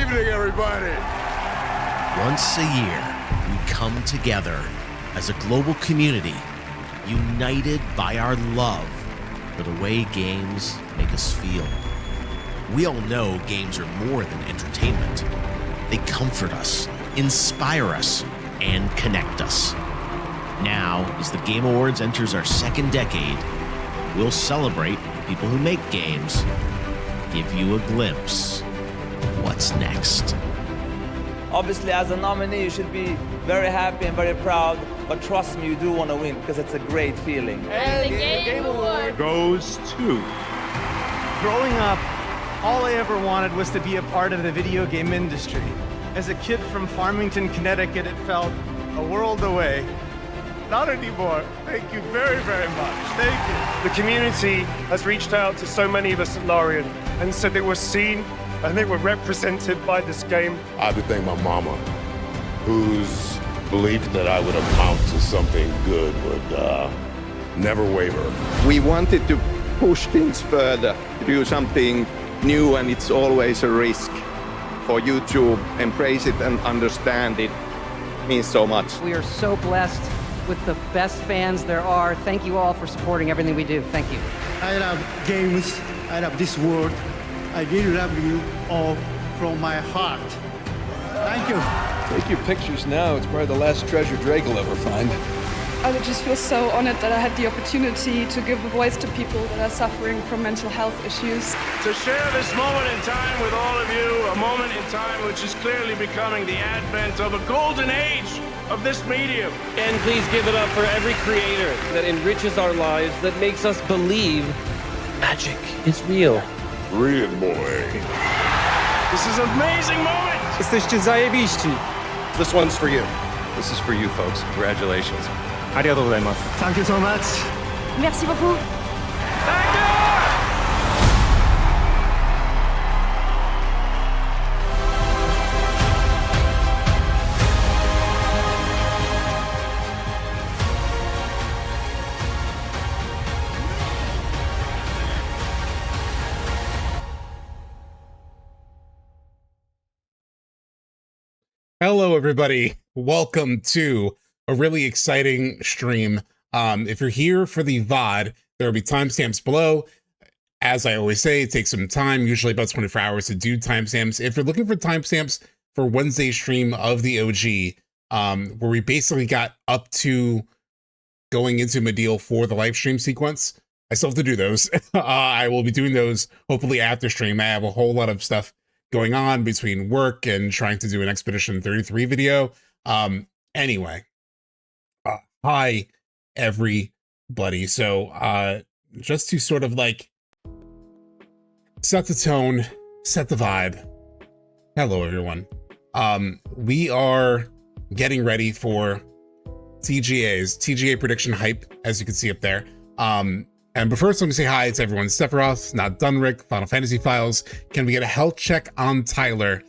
evening, everybody. Once a year, we come together as a global community, united by our love for the way games make us feel. We all know games are more than entertainment. They comfort us, inspire us, and connect us. Now, as the Game Awards enters our second decade, we'll celebrate the people who make games, give you a glimpse of what's next. Obviously, as a nominee, you should be very happy and very proud, but trust me, you do want to win because it's a great feeling. And the Game Award goes to... Growing up, all I ever wanted was to be a part of the video game industry. As a kid from Farmington, Connecticut, it felt a world away. Not anymore. Thank you very, very much. Thank you. The community has reached out to so many of us at Larian and said they were seen and they were represented by this game. I have to thank my mama, whose belief that I would amount to something good would never waver. We wanted to push things further, to do something new, and it's always a risk. For you to embrace it and understand it means so much. We are so blessed with the best fans there are. Thank you all for supporting everything we do. Thank you. I love games. I love this world. I really love you all from my heart. Thank you. Take your pictures now. It's probably the last treasure Drake will ever find. I would just feel so honored that I had the opportunity to give a voice to people that are suffering from mental health issues. To share this moment in time with all of you, a moment in time which is clearly becoming the advent of a golden age of this medium. And please give it up for every creator that enriches our lives, that makes us believe magic is real. Real boy. This is an amazing moment. Jesteście zajebiści. This one's for you. This is for you, folks. Congratulations. Arigatou gozaimasu. Thank you so much. Merci beaucoup. Thank you! Hello, everybody. Welcome to a really exciting stream. If you're here for the VOD, there will be timestamps below. As I always say, it takes some time, usually about 24 hours to do timestamps. If you're looking for timestamps for Wednesday's stream of the OG, where we basically got up to going into Medeal for the live stream sequence, I still have to do those. I will be doing those hopefully after stream. I have a whole lot of stuff going on between work and trying to do an Expedition 33 video. Anyway, hi everybody. So just to sort of like set the tone, set the vibe. Hello everyone. We are getting ready for TGAs, TGA prediction hype, as you can see up there. And but first, let me say hi to everyone. Sephiroth, Not Dunrick, Final Fantasy Files. Can we get a health check on Tyler?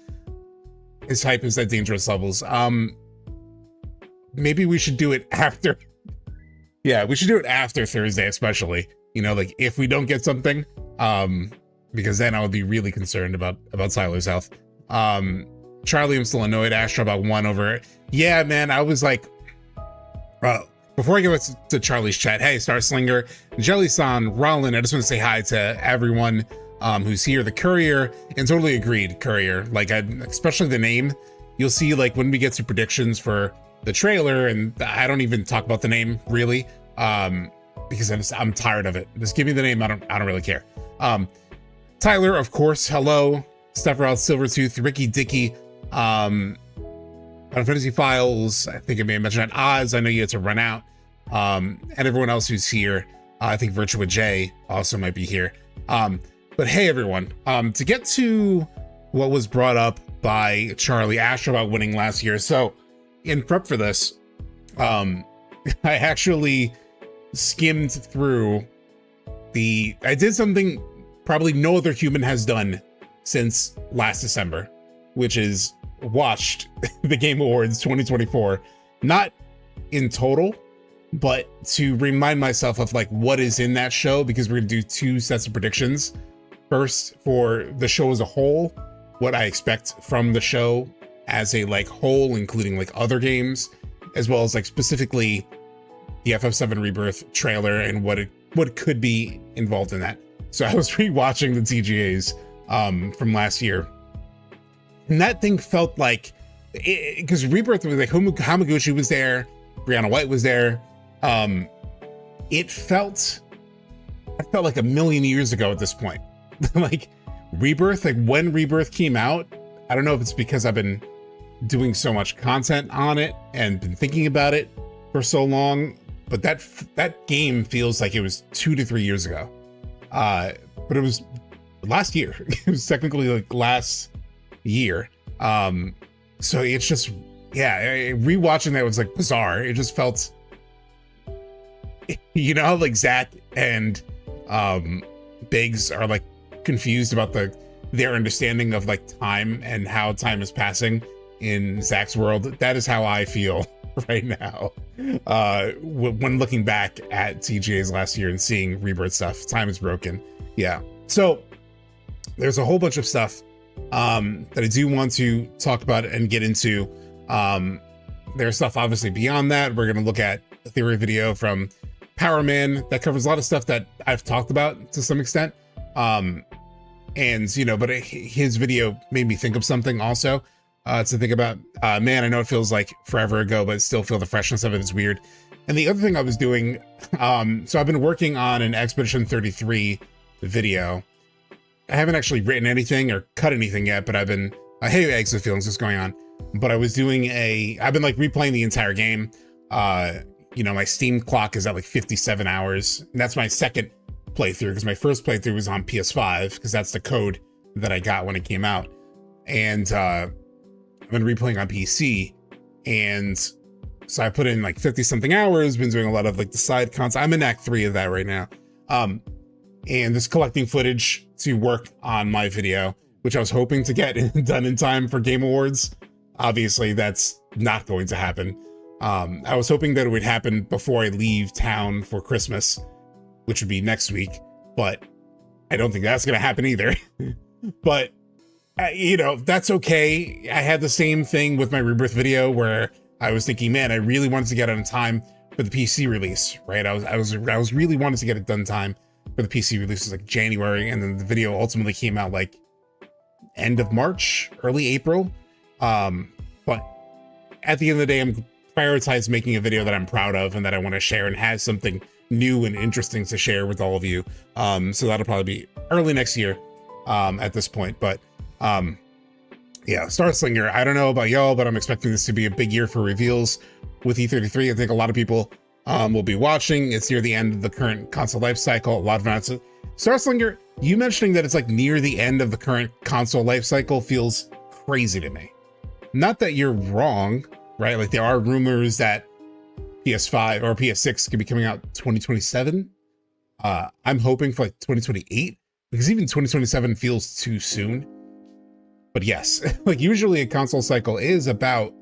His hype is at dangerous levels. Maybe we should do it after. Yeah, we should do it after Thursday, especially. You know, like if we don't get something, because then I would be really concerned about Tyler's health. Charlie, I'm still annoyed. Astra about 1 over it. Yeah, man, I was like, before I get to Charlie's chat, hey, Starslinger, Jelly-san, Rollin, I just want to say hi to everyone who's here. The Courier, and totally agreed, Courier. Like, especially the name, you'll see, like, when we get to predictions for the trailer, and I don't even talk about the name, really, because I'm tired of it. Just give me the name, I don't really care. Tyler, of course, hello. Sephiroth, Silvertooth, Ricky Dicky, Final Fantasy Files, I think I may have mentioned that. Oz, I know you had to run out. And everyone else who's here. I think Virtua J also might be here. But hey, everyone, to get to what was brought up by Charlie Asher about winning last year. So in prep for this, I actually skimmed through I did something probably no other human has done since last December, which is watched the Game Awards 2024, not in total, but to remind myself of like what is in that show, because we're gonna do 2 sets of predictions. First for the show as a whole, what I expect from the show as a like whole, including like other games, as well as like specifically the FF7 Rebirth trailer and what could be involved in that. So I was rewatching the TGAs from last year, and that thing felt like, because Rebirth was like Hamaguchi was there, Brianna White was there. It felt like a million years ago at this point. Like Rebirth, like when Rebirth came out, I don't know if it's because I've been doing so much content on it and been thinking about it for so long, but that game feels like it was 2 to 3 years ago. But it was last year. It was technically like last year. So it's just, yeah, rewatching that was like bizarre. It just felt, you know, like Zach and Biggs are like confused about their understanding of like time and how time is passing in Zach's world. That is how I feel right now when looking back at TGA's last year and seeing Rebirth stuff. Time is broken. Yeah. So there's a whole bunch of stuff that I do want to talk about and get into. There's stuff obviously beyond that. We're going to look at a theory video from Powerman that covers a lot of stuff that I've talked about to some extent. And, you know, but his video made me think of something also to think about. Man, I know it feels like forever ago, but still feel the freshness of it is weird. And the other thing I was doing, so I've been working on an Expedition 33 video. I haven't actually written anything or cut anything yet, but I've been, hey, Exit Feelings, what's going on? But I was doing I've been like replaying the entire game. You know, my Steam clock is at like 57 hours. And that's my second playthrough, because my first playthrough was on PS5, because that's the code that I got when it came out. And I've been replaying on PC. And so I put in like 50 something hours, been doing a lot of like the side content. I'm in Act 3 of that right now. And just collecting footage to work on my video, which I was hoping to get done in time for Game Awards. Obviously, that's not going to happen. I was hoping that it would happen before I leave town for Christmas, which would be next week, but I don't think that's going to happen either. But, you know, that's okay. I had the same thing with my Rebirth video where I was thinking, man, I really wanted to get it on time for the PC release, right? I was really wanted to get it done in time for the PC release. It was like January, and then the video ultimately came out like end of March, early April. But at the end of the day, I'm prioritize making a video that I'm proud of and that I want to share and has something new and interesting to share with all of you. So that'll probably be early next year at this point. But yeah, Starslinger, I don't know about y'all, but I'm expecting this to be a big year for reveals with E33. I think a lot of people will be watching. It's near the end of the current console life cycle. A lot of announcements. Starslinger, you mentioning that it's like near the end of the current console life cycle feels crazy to me. Not that you're wrong, right? Like there are rumors that PS5 or PS6 could be coming out 2027. I'm hoping for like 2028, because even 2027 feels too soon. But yes, like usually a console cycle is about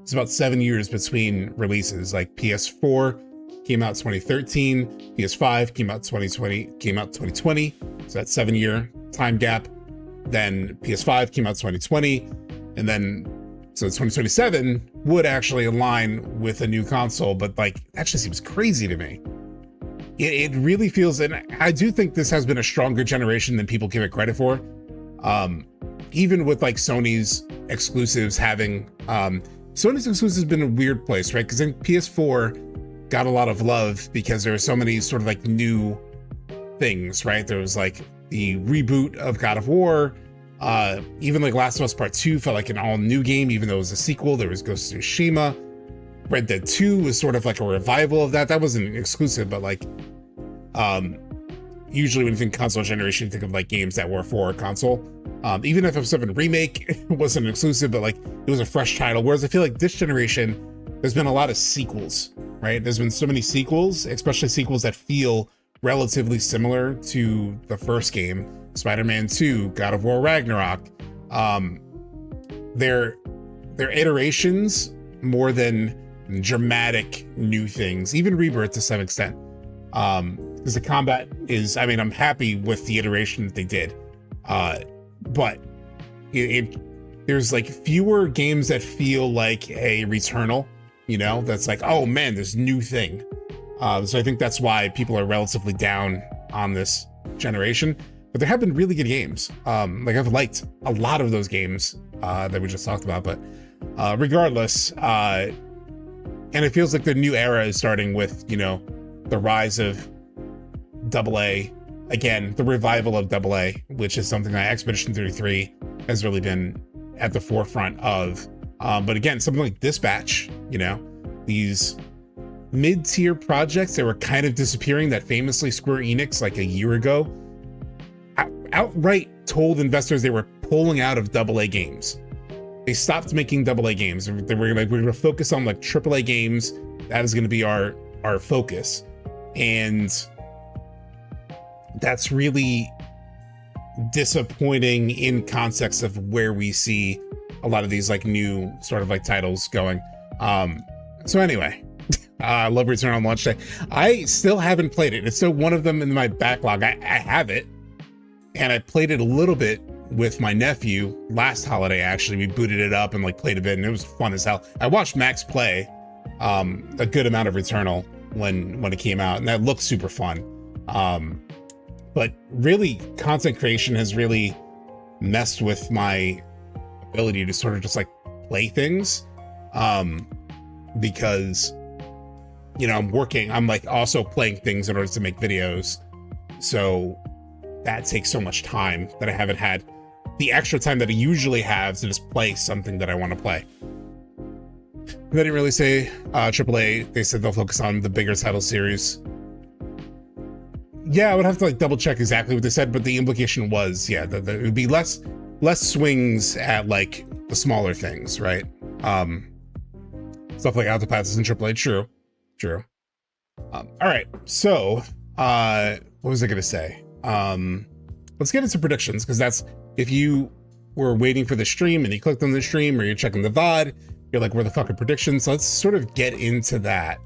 7 years between releases. Like PS4 came out 2013, PS5 came out 2020, so that's 7 year time gap. Then PS5 came out 2020, and then so 2027 would actually align with a new console, but like that just seems crazy to me. It really feels, and I do think this has been a stronger generation than people give it credit for. Even with like Sony's exclusives having, Sony's exclusives has been a weird place, right? Because then PS4 got a lot of love because there are so many sort of like new things, right? There was like the reboot of God of War. Even like Last of Us Part 2 felt like an all new game, even though it was a sequel. There was Ghost of Tsushima. Red Dead 2 was sort of like a revival of that. That wasn't exclusive, but like, usually when you think console generation, you think of like games that were for a console. Even FF7 Remake wasn't exclusive, but like it was a fresh title. Whereas I feel like this generation, there's been a lot of sequels, right? There's been so many sequels, especially sequels that feel relatively similar to the first game. Spider-Man 2, God of War Ragnarok. They're iterations more than dramatic new things. Even Rebirth to some extent. Because the combat is, I mean, I'm happy with the iteration that they did. But there's like fewer games that feel like a Returnal, you know, that's like, oh man, this new thing. So I think that's why people are relatively down on this generation. But there have been really good games. Like I've liked a lot of those games that we just talked about. But regardless, and it feels like the new era is starting with, you know, the rise of AA. Again, the revival of AA, which is something that Expedition 33 has really been at the forefront of. But again, something like Dispatch, you know, these mid-tier projects that were kind of disappearing, that famously Square Enix like a year ago outright told investors they were pulling out of AA games. They stopped making AA games. They were like, we're going to focus on like AAA games. That is going to be our focus. And that's really disappointing in context of where we see a lot of these like new sort of like titles going. So anyway, I love Return on launch day. I still haven't played it. It's still one of them in my backlog. I have it, and I played it a little bit with my nephew last holiday. Actually, we booted it up and like played a bit, and it was fun as hell. I watched Max play a good amount of Returnal when it came out, and that looked super fun. But really, content creation has really messed with my ability to sort of just like play things, because, you know, I'm like also playing things in order to make videos. So that takes so much time that I haven't had the extra time that I usually have to just play something that I want to play. They didn't really say AAA. They said they'll focus on the bigger title series. Yeah, I would have to like double check exactly what they said, but the implication was, yeah, that it would be less swings at like the smaller things, right? Stuff like Autopaths in AAA. True. All right, so what was I gonna say? Let's get into predictions, because that's, if you were waiting for the stream and you clicked on the stream, or you're checking the VOD, you're like, where the fuck are predictions? So let's sort of get into that.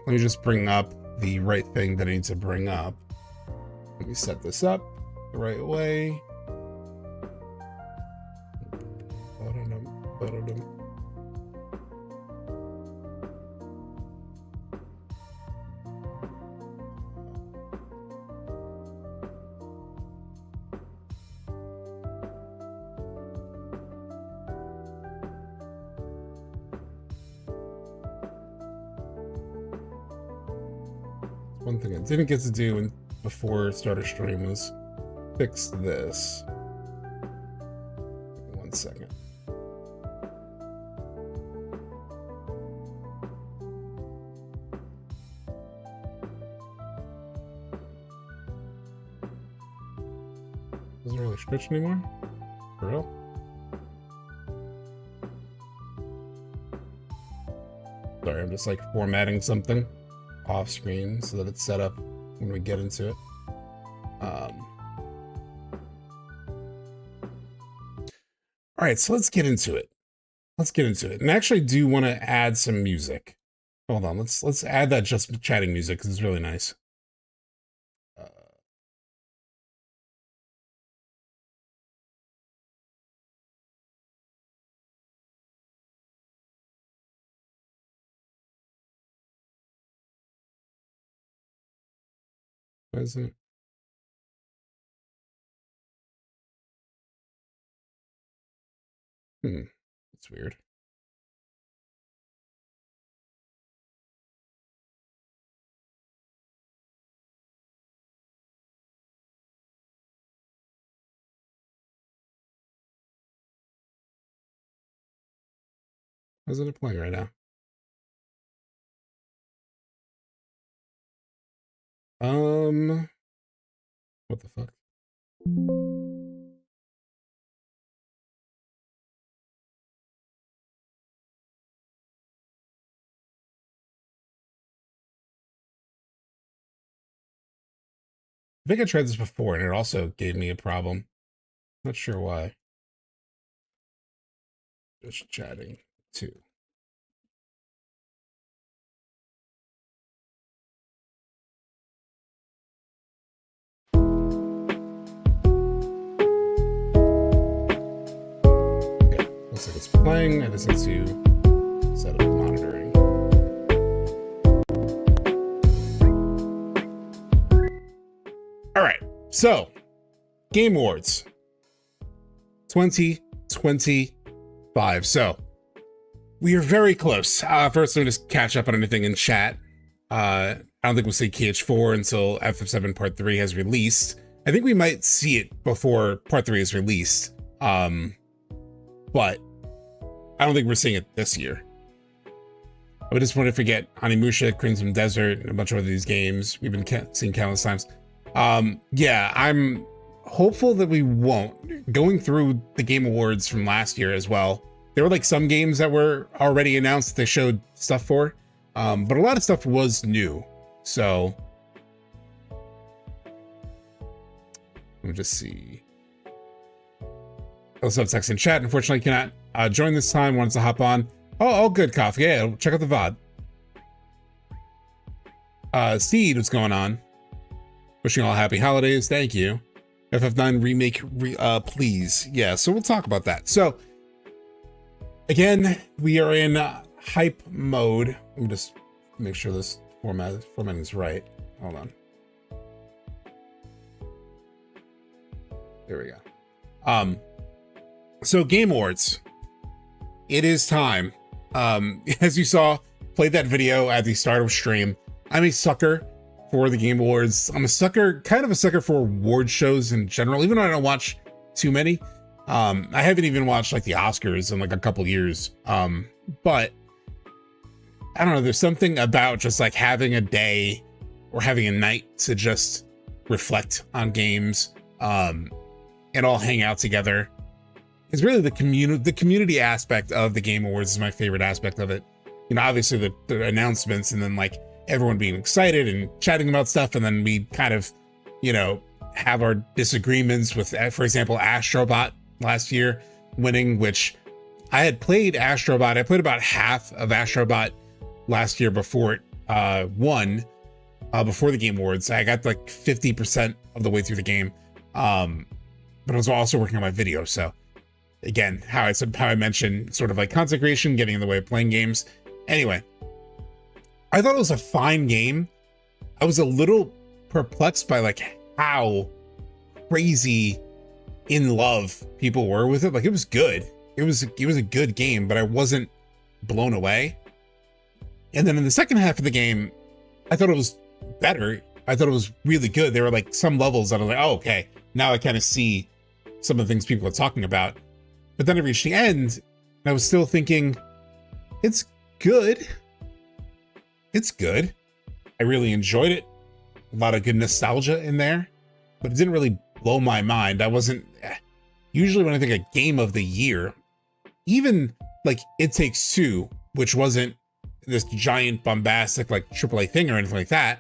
Let me just bring up the right thing that I need to bring up. Let me set this up the right way. One thing I didn't get to do before starter stream was fix this. 1 second. Doesn't really stretch anymore? For real? Sorry, I'm just like formatting something off screen so that it's set up when we get into it. All right, so let's get into it. And I actually do want to add some music. Hold on, let's add that just chatting music, because it's really nice. Why isn't it? That's weird. Why isn't it playing right now? What the fuck? I think I tried this before and it also gave me a problem. Not sure why. Just chatting too. Looks like it's playing. I just need to set up monitoring. All right, so Game Awards 2025. So we are very close. First, let me just catch up on anything in chat. I don't think we'll see KH4 until FF7 Part 3 has released. I think we might see it before Part 3 is released. But I don't think we're seeing it this year. I just want to forget Onimusha, Crimson Desert, and a bunch of other these games we've been seeing countless times. Yeah, I'm hopeful that we won't. Going through the Game Awards from last year as well, there were like some games that were already announced that they showed stuff for, but a lot of stuff was new. So let me just see. Also, text in chat. Unfortunately, cannot join this time. Wanted to hop on. Oh, good, Coffee. Yeah, check out the VOD. Steed, what's going on? Wishing all happy holidays. Thank you. FF9 remake, please. Yeah, so we'll talk about that. So, again, we are in hype mode. Let me just make sure this formatting is right. Hold on. There we go. So Game Awards. It is time. As you saw, played that video at the start of stream. I'm a sucker for the Game Awards. I'm a sucker, kind of a sucker for award shows in general, even though I don't watch too many. I haven't even watched like the Oscars in like a couple years. But I don't know, there's something about just like having a day or having a night to just reflect on games, and all hang out together. It's really the community aspect of the Game Awards is my favorite aspect of it. You know, obviously the announcements and then like everyone being excited and chatting about stuff, and then we kind of, you know, have our disagreements with, for example, Astrobot last year winning, which I had played Astrobot. I played about half of Astrobot last year before it won, before the Game Awards. I got like 50% of the way through the game, but I was also working on my video. So again, how I mentioned, sort of like consecration getting in the way of playing games. Anyway, I thought it was a fine game. I was a little perplexed by like how crazy in love people were with it. Like, it was good. It was a good game, but I wasn't blown away. And then in the second half of the game, I thought it was better. I thought it was really good. There were like some levels that I was like, oh, okay, now I kind of see some of the things people are talking about. But then I reached the end, and I was still thinking, it's good. It's good. I really enjoyed it. A lot of good nostalgia in there, but it didn't really blow my mind. I wasn't, usually when I think of game of the year, even like It Takes Two, which wasn't this giant bombastic like AAA thing or anything like that,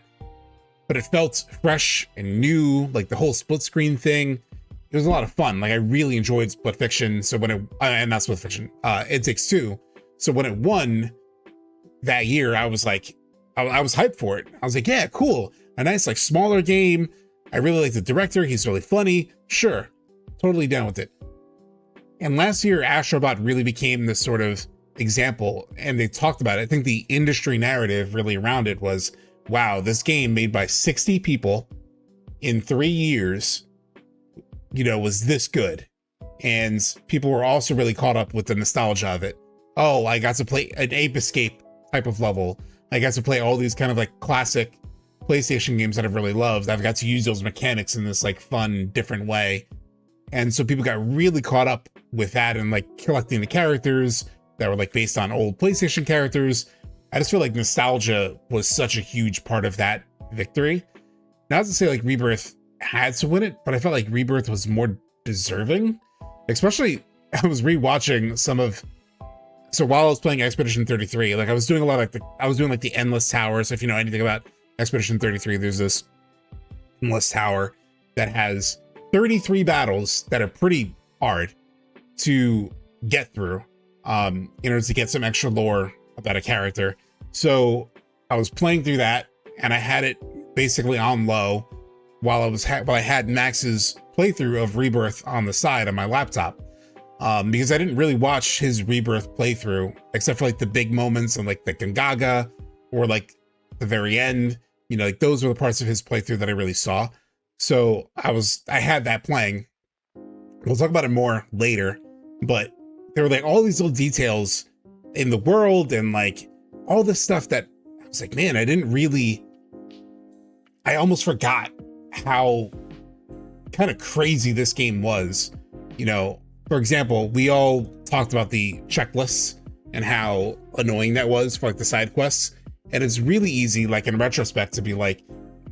but it felt fresh and new, like the whole split screen thing. It was a lot of fun. Like, I really enjoyed Split Fiction. So when it, and not Split Fiction, It Takes Two. So when it won that year, I was like, I was hyped for it. I was like, yeah, cool. A nice, like, smaller game. I really like the director. He's really funny. Sure. Totally down with it. And last year, Astrobot really became this sort of example. And they talked about it. I think the industry narrative really around it was, wow, this game made by 60 people in 3 years, you know, was this good. And people were also really caught up with the nostalgia of it. Oh, I got to play an Ape Escape type of level. I got to play all these kind of like classic PlayStation games that I've really loved. I've got to use those mechanics in this like fun, different way. And so people got really caught up with that and like collecting the characters that were like based on old PlayStation characters. I just feel like nostalgia was such a huge part of that victory. Not to say like Rebirth had to win it, but I felt like Rebirth was more deserving. Especially, I was rewatching some of, so while I was playing Expedition 33, like I was doing a lot of like the Endless Tower. So if you know anything about Expedition 33, there's this Endless Tower that has 33 battles that are pretty hard to get through in order to get some extra lore about a character. So I was playing through that and I had it basically on low while I had Max's playthrough of Rebirth on the side on my laptop. because I didn't really watch his Rebirth playthrough except for like the big moments and like the Gangaga or like the very end. You know, like those were the parts of his playthrough that I really saw. So I had that playing. We'll talk about it more later, but there were like all these little details in the world and like all this stuff that I was like, man, I almost forgot how kind of crazy this game was. You know, for example, we all talked about the checklists and how annoying that was for like the side quests. And it's really easy, like in retrospect, to be like,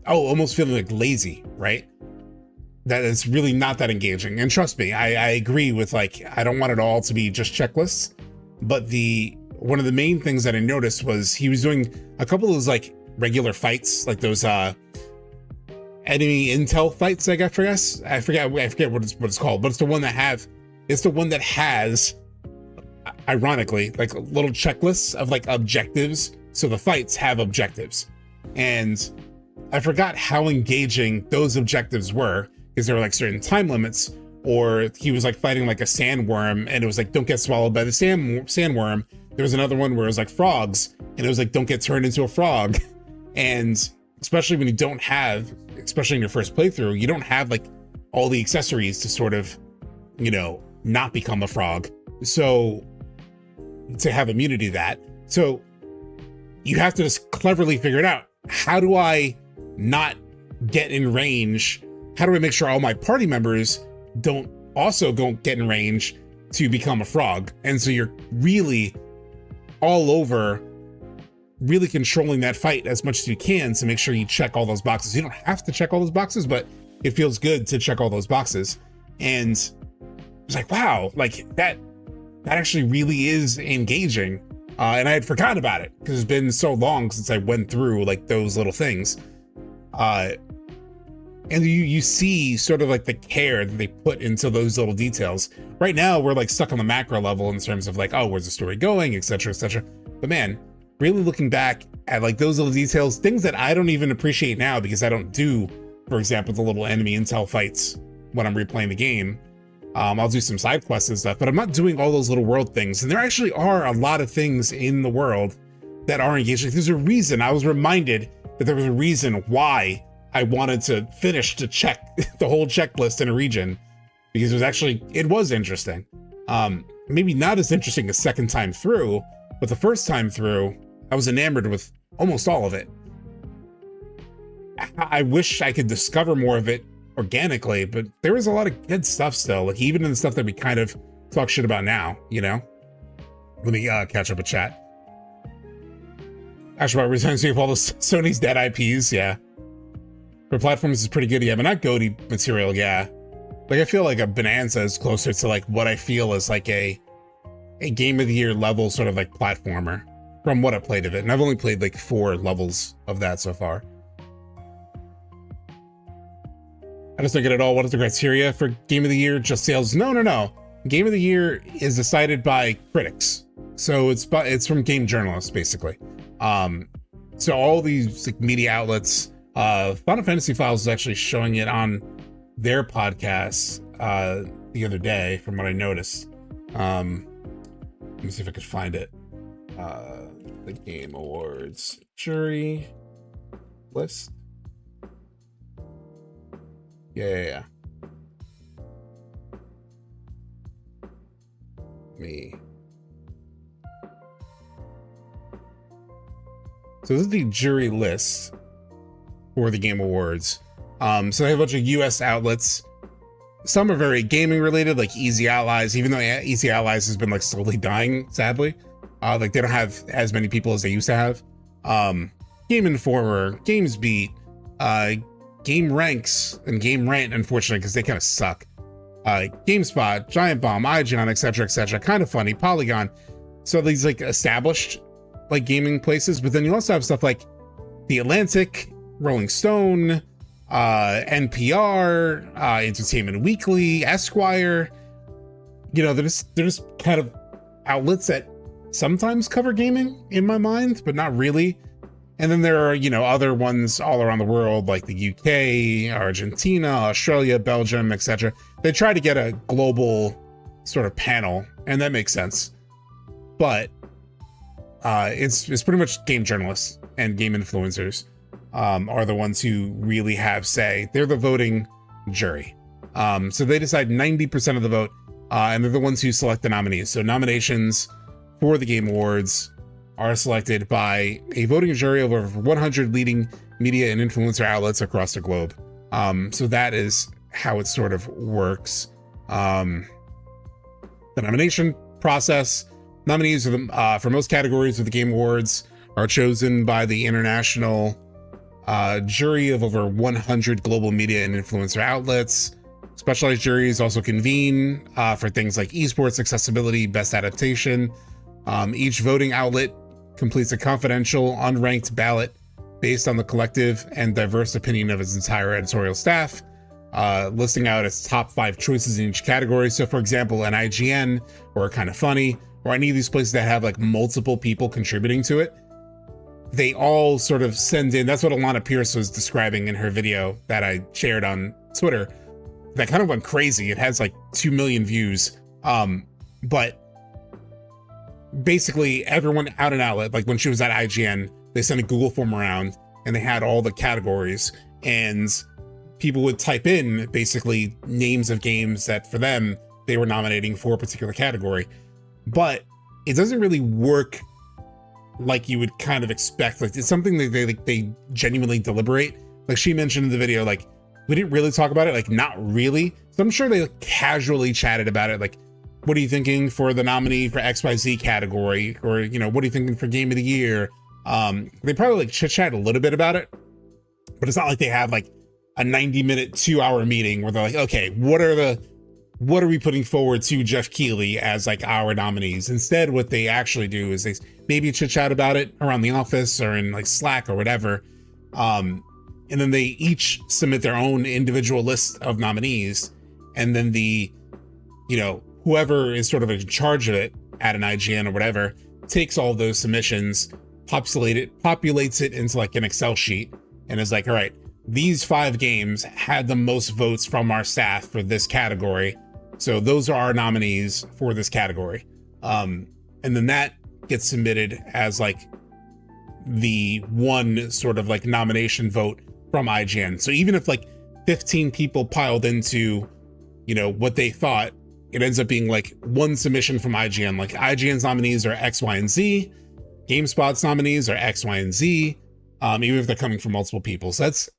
oh, almost feeling like lazy, right? That is really not that engaging. And trust me, I agree with like, I don't want it all to be just checklists. But one of the main things that I noticed was he was doing a couple of those like regular fights, like those enemy intel fights, I forget what it's called, but it's the one that has ironically like little checklists of like objectives. So the fights have objectives, and I forgot how engaging those objectives were, because there were like certain time limits, or he was like fighting like a sandworm and it was like, don't get swallowed by the sandworm. There was another one where it was like frogs and it was like, don't get turned into a frog. And especially when you don't have, especially in your first playthrough, you don't have like all the accessories to sort of, you know, not become a frog. So to have immunity to that. So you have to just cleverly figure it out. How do I not get in range? How do I make sure all my party members don't get in range to become a frog? And so you're really all over, really controlling that fight as much as you can to make sure you check all those boxes. You don't have to check all those boxes, but it feels good to check all those boxes. And it's like, wow, like that actually really is engaging. And I had forgotten about it because it's been so long since I went through like those little things. And you see sort of like the care that they put into those little details. Right now, we're like stuck on the macro level in terms of like, oh, where's the story going, et cetera, et cetera. But man, really looking back at like those little details, things that I don't even appreciate now because I don't do, for example, the little enemy intel fights when I'm replaying the game. I'll do some side quests and stuff, but I'm not doing all those little world things. And there actually are a lot of things in the world that are engaging. There's a reason. I was reminded that there was a reason why I wanted to finish to check the whole checklist in a region, because it was interesting. Maybe not as interesting a second time through, but the first time through, I was enamored with almost all of it. I wish I could discover more of it organically, but there was a lot of good stuff still, like even in the stuff that we kind of talk shit about now, you know? Let me catch up with chat. Actually, about returning all the Sony's dead IPs, yeah. For platforms is pretty good, yeah, but not GOTY material, yeah. Like I feel like a Bonanza is closer to like what I feel is like a Game of the Year level sort of like platformer from what I played of it. And I've only played like 4 levels of that so far. I just don't get it all. What is the criteria for Game of the Year? Just sales? No. Game of the Year is decided by critics. So it's from game journalists, basically. So all these like media outlets, Final Fantasy Files is actually showing it on their podcast the other day, from what I noticed. Let me see if I could find it. The Game Awards jury list. Yeah. Me. So this is the jury list for the Game Awards. So they have a bunch of US outlets. Some are very gaming related, like Easy Allies, even though Easy Allies has been like slowly dying, sadly. Like they don't have as many people as they used to have. Game Informer, Games Beat, Game Ranks, and Game Rant, unfortunately, because they kind of suck. GameSpot, Giant Bomb, IGN, etc., kind of funny, Polygon. So these like established like gaming places, but then you also have stuff like The Atlantic, Rolling Stone, NPR, Entertainment Weekly, Esquire. You know, they're just kind of outlets that sometimes cover gaming in my mind, but not really. And then there are, you know, other ones all around the world, like the UK, Argentina, Australia, Belgium, etc. They try to get a global sort of panel, and that makes sense. But it's pretty much game journalists and game influencers are the ones who really have say. They're the voting jury. So they decide 90% of the vote, and they're the ones who select the nominees. So nominations for the Game Awards are selected by a voting jury of over 100 leading media and influencer outlets across the globe. So that is how it sort of works. The nomination process, nominees for most categories of the Game Awards are chosen by the international jury of over 100 global media and influencer outlets. Specialized juries also convene for things like esports, accessibility, best adaptation. Each voting outlet completes a confidential, unranked ballot based on the collective and diverse opinion of its entire editorial staff, listing out its top 5 choices in each category. So for example, an IGN or Kind of Funny or any of these places that have like multiple people contributing to it, they all sort of send in, that's what Alana Pierce was describing in her video that I shared on Twitter. That kind of went crazy. It has like 2 million views. But basically everyone out and outlet, like when she was at IGN, they sent a Google form around and they had all the categories, and people would type in basically names of games that for them, they were nominating for a particular category. But it doesn't really work like you would kind of expect. Like it's something that they genuinely deliberate. Like she mentioned in the video, like we didn't really talk about it, like not really. So I'm sure they like, casually chatted about it. Like, what are you thinking for the nominee for XYZ category? Or, you know, what are you thinking for game of the year? They probably like chit chat a little bit about it, but it's not like they have like a 90-minute, 2-hour meeting where they're like, okay, what are we putting forward to Jeff Keighley as like our nominees? Instead, what they actually do is they maybe chit chat about it around the office or in like Slack or whatever. And then they each submit their own individual list of nominees. And then the, you know, whoever is sort of in charge of it at an IGN or whatever, takes all those submissions, populates it into like an Excel sheet and is like, all right, these 5 games had the most votes from our staff for this category. So those are our nominees for this category. And then that gets submitted as like the one sort of like nomination vote from IGN. So even if like 15 people piled into, you know, what they thought, it ends up being like one submission from IGN. Like IGN's nominees are X, Y, and Z. GameSpot's nominees are X, Y, and Z, even if they're coming from multiple people. So that's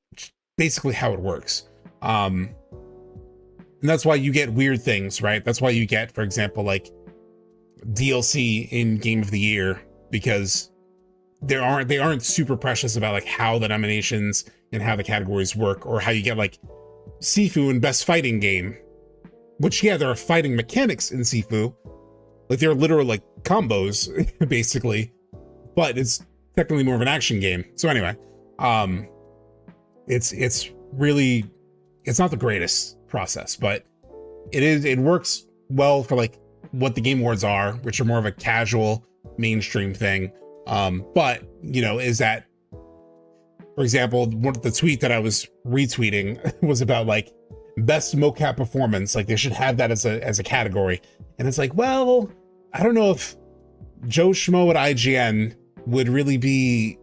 basically how it works. And that's why you get weird things, right? That's why you get, for example, like DLC in Game of the Year, because they aren't super precious about like how the nominations and how the categories work, or how you get like Sifu in Best Fighting Game, which, yeah, there are fighting mechanics in Sifu. Like they're literal like combos, basically, but it's technically more of an action game. So anyway, it's really, it's not the greatest process, but it works well for like what the Game Awards are, which are more of a casual mainstream thing. But you know, is that, for example, the tweet that I was retweeting was about like best mocap performance. Like they should have that as a category. And it's like, well, I don't know if Joe Schmo at IGN would really be,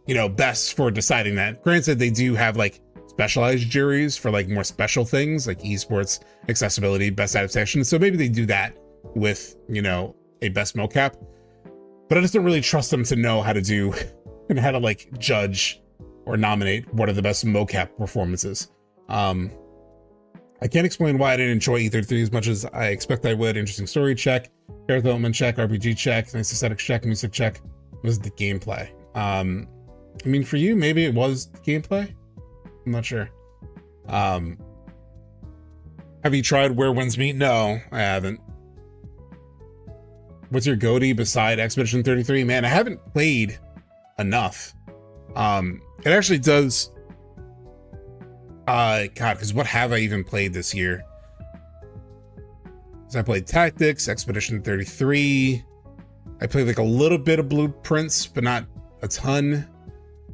you know, best for deciding that. Granted, they do have like specialized juries for like more special things like esports, accessibility, best adaptation. So maybe they do that with, you know, a best mocap. But I just don't really trust them to know how to do and how to like judge or nominate what are the best mocap performances. I can't explain why I didn't enjoy E33 as much as I expect I would. Interesting story check, character development check, RPG check, nice aesthetics check, music check. Was the gameplay? I mean, for you, maybe it was gameplay. I'm not sure. Have you tried Where Winds Meet? No, I haven't. What's your goatee beside Expedition 33? Man, I haven't played enough. It actually does. God, because what have I even played this year? So I played Tactics, Expedition 33. I played like a little bit of Blueprints, but not a ton.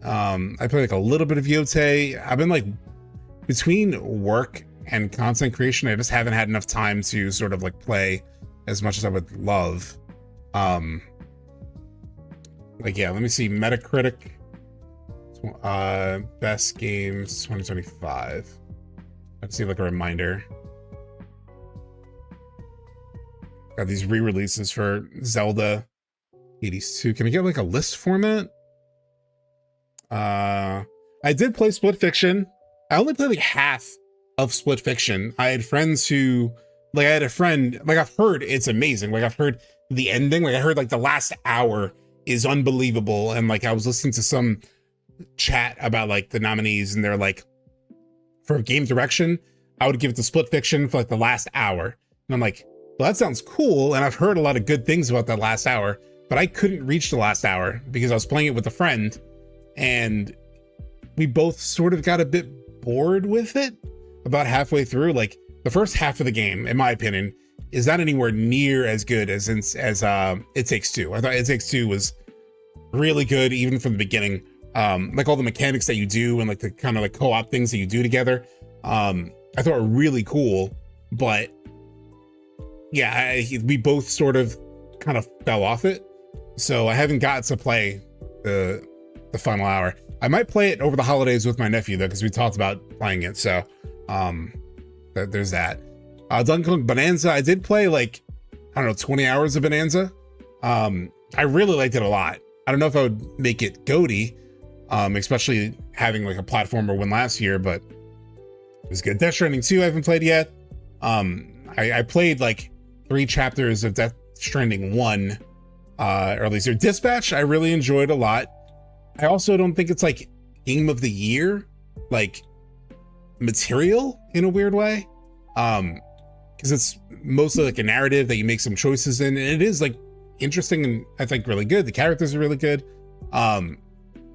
I played like a little bit of Yote. I've been like between work and content creation. I just haven't had enough time to sort of like play as much as I would love. Like, yeah, let me see. Metacritic, best games 2025. Let's see, like a reminder. Got these re-releases for Zelda 82. Can I get like a list format? I did play Split Fiction. I only played like half of Split Fiction. I had friends who, like, I had a friend, like, I've heard it's amazing. Like, I've heard the ending. Like, I heard like the last hour is unbelievable. And like, I was listening to some chat about like the nominees, and they're like, for game direction, I would give it to Split Fiction for like the last hour. And I'm like, well, that sounds cool. And I've heard a lot of good things about that last hour, but I couldn't reach the last hour because I was playing it with a friend, and we both sort of got a bit bored with it about halfway through. Like, the first half of the game, in my opinion, is not anywhere near as good as It Takes Two. I thought It Takes Two was really good, even from the beginning. Like all the mechanics that you do and like the kind of like co-op things that you do together, I thought were really cool. But yeah, we both sort of kind of fell off it. So I haven't got to play the final hour. I might play it over the holidays with my nephew though, because we talked about playing it. So there's that. Donkey Kong Bonanza, I did play like, I don't know, 20 hours of Bonanza. I really liked it a lot. I don't know if I would make it GOATY, especially having like a platformer win last year, but it was good. Death Stranding 2 I haven't played yet. I played like 3 chapters of Death Stranding 1 earlier. Dispatch I really enjoyed a lot. I also don't think it's like game of the year like material in a weird way, because it's mostly like a narrative that you make some choices in, and it is like interesting and I think really good. The characters are really good, but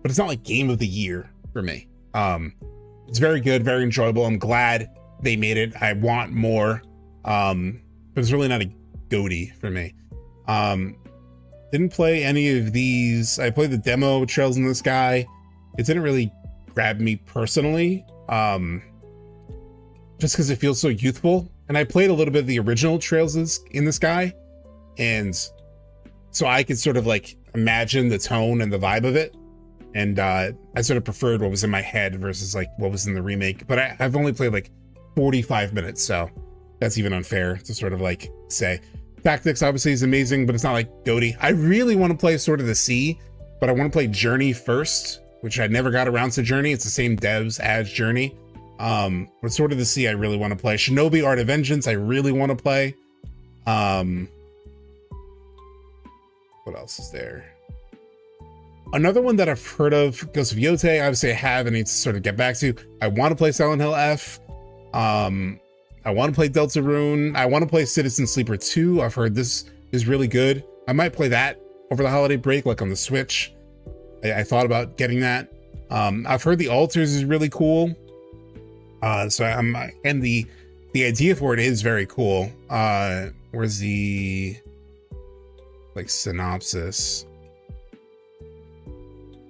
it's not like game of the year for me. It's very good, very enjoyable. I'm glad they made it. I want more, but it's really not a GOATY for me. Didn't play any of these. I played the demo Trails in the Sky. It didn't really grab me personally, just because it feels so youthful. And I played a little bit of the original Trails in the Sky, and so I could sort of like imagine the tone and the vibe of it. And I sort of preferred what was in my head versus like what was in the remake. But I've only played like 45 minutes, so that's even unfair to sort of like say. Tactics obviously is amazing, but it's not like GOATY. I really want to play Sword of the Sea, but I want to play Journey first, which I never got around to Journey. It's the same devs as Journey. But Sword of the Sea I really want to play. Shinobi Art of Vengeance I really want to play. What else is there? Another one that I've heard of, Ghost of Yotei, obviously I have and need to sort of get back to. I want to play Silent Hill F. I want to play Deltarune. I want to play Citizen Sleeper 2. I've heard this is really good. I might play that over the holiday break, like on the Switch. I thought about getting that. I've heard The Alters is really cool. So and the idea for it is very cool. Where's the like synopsis?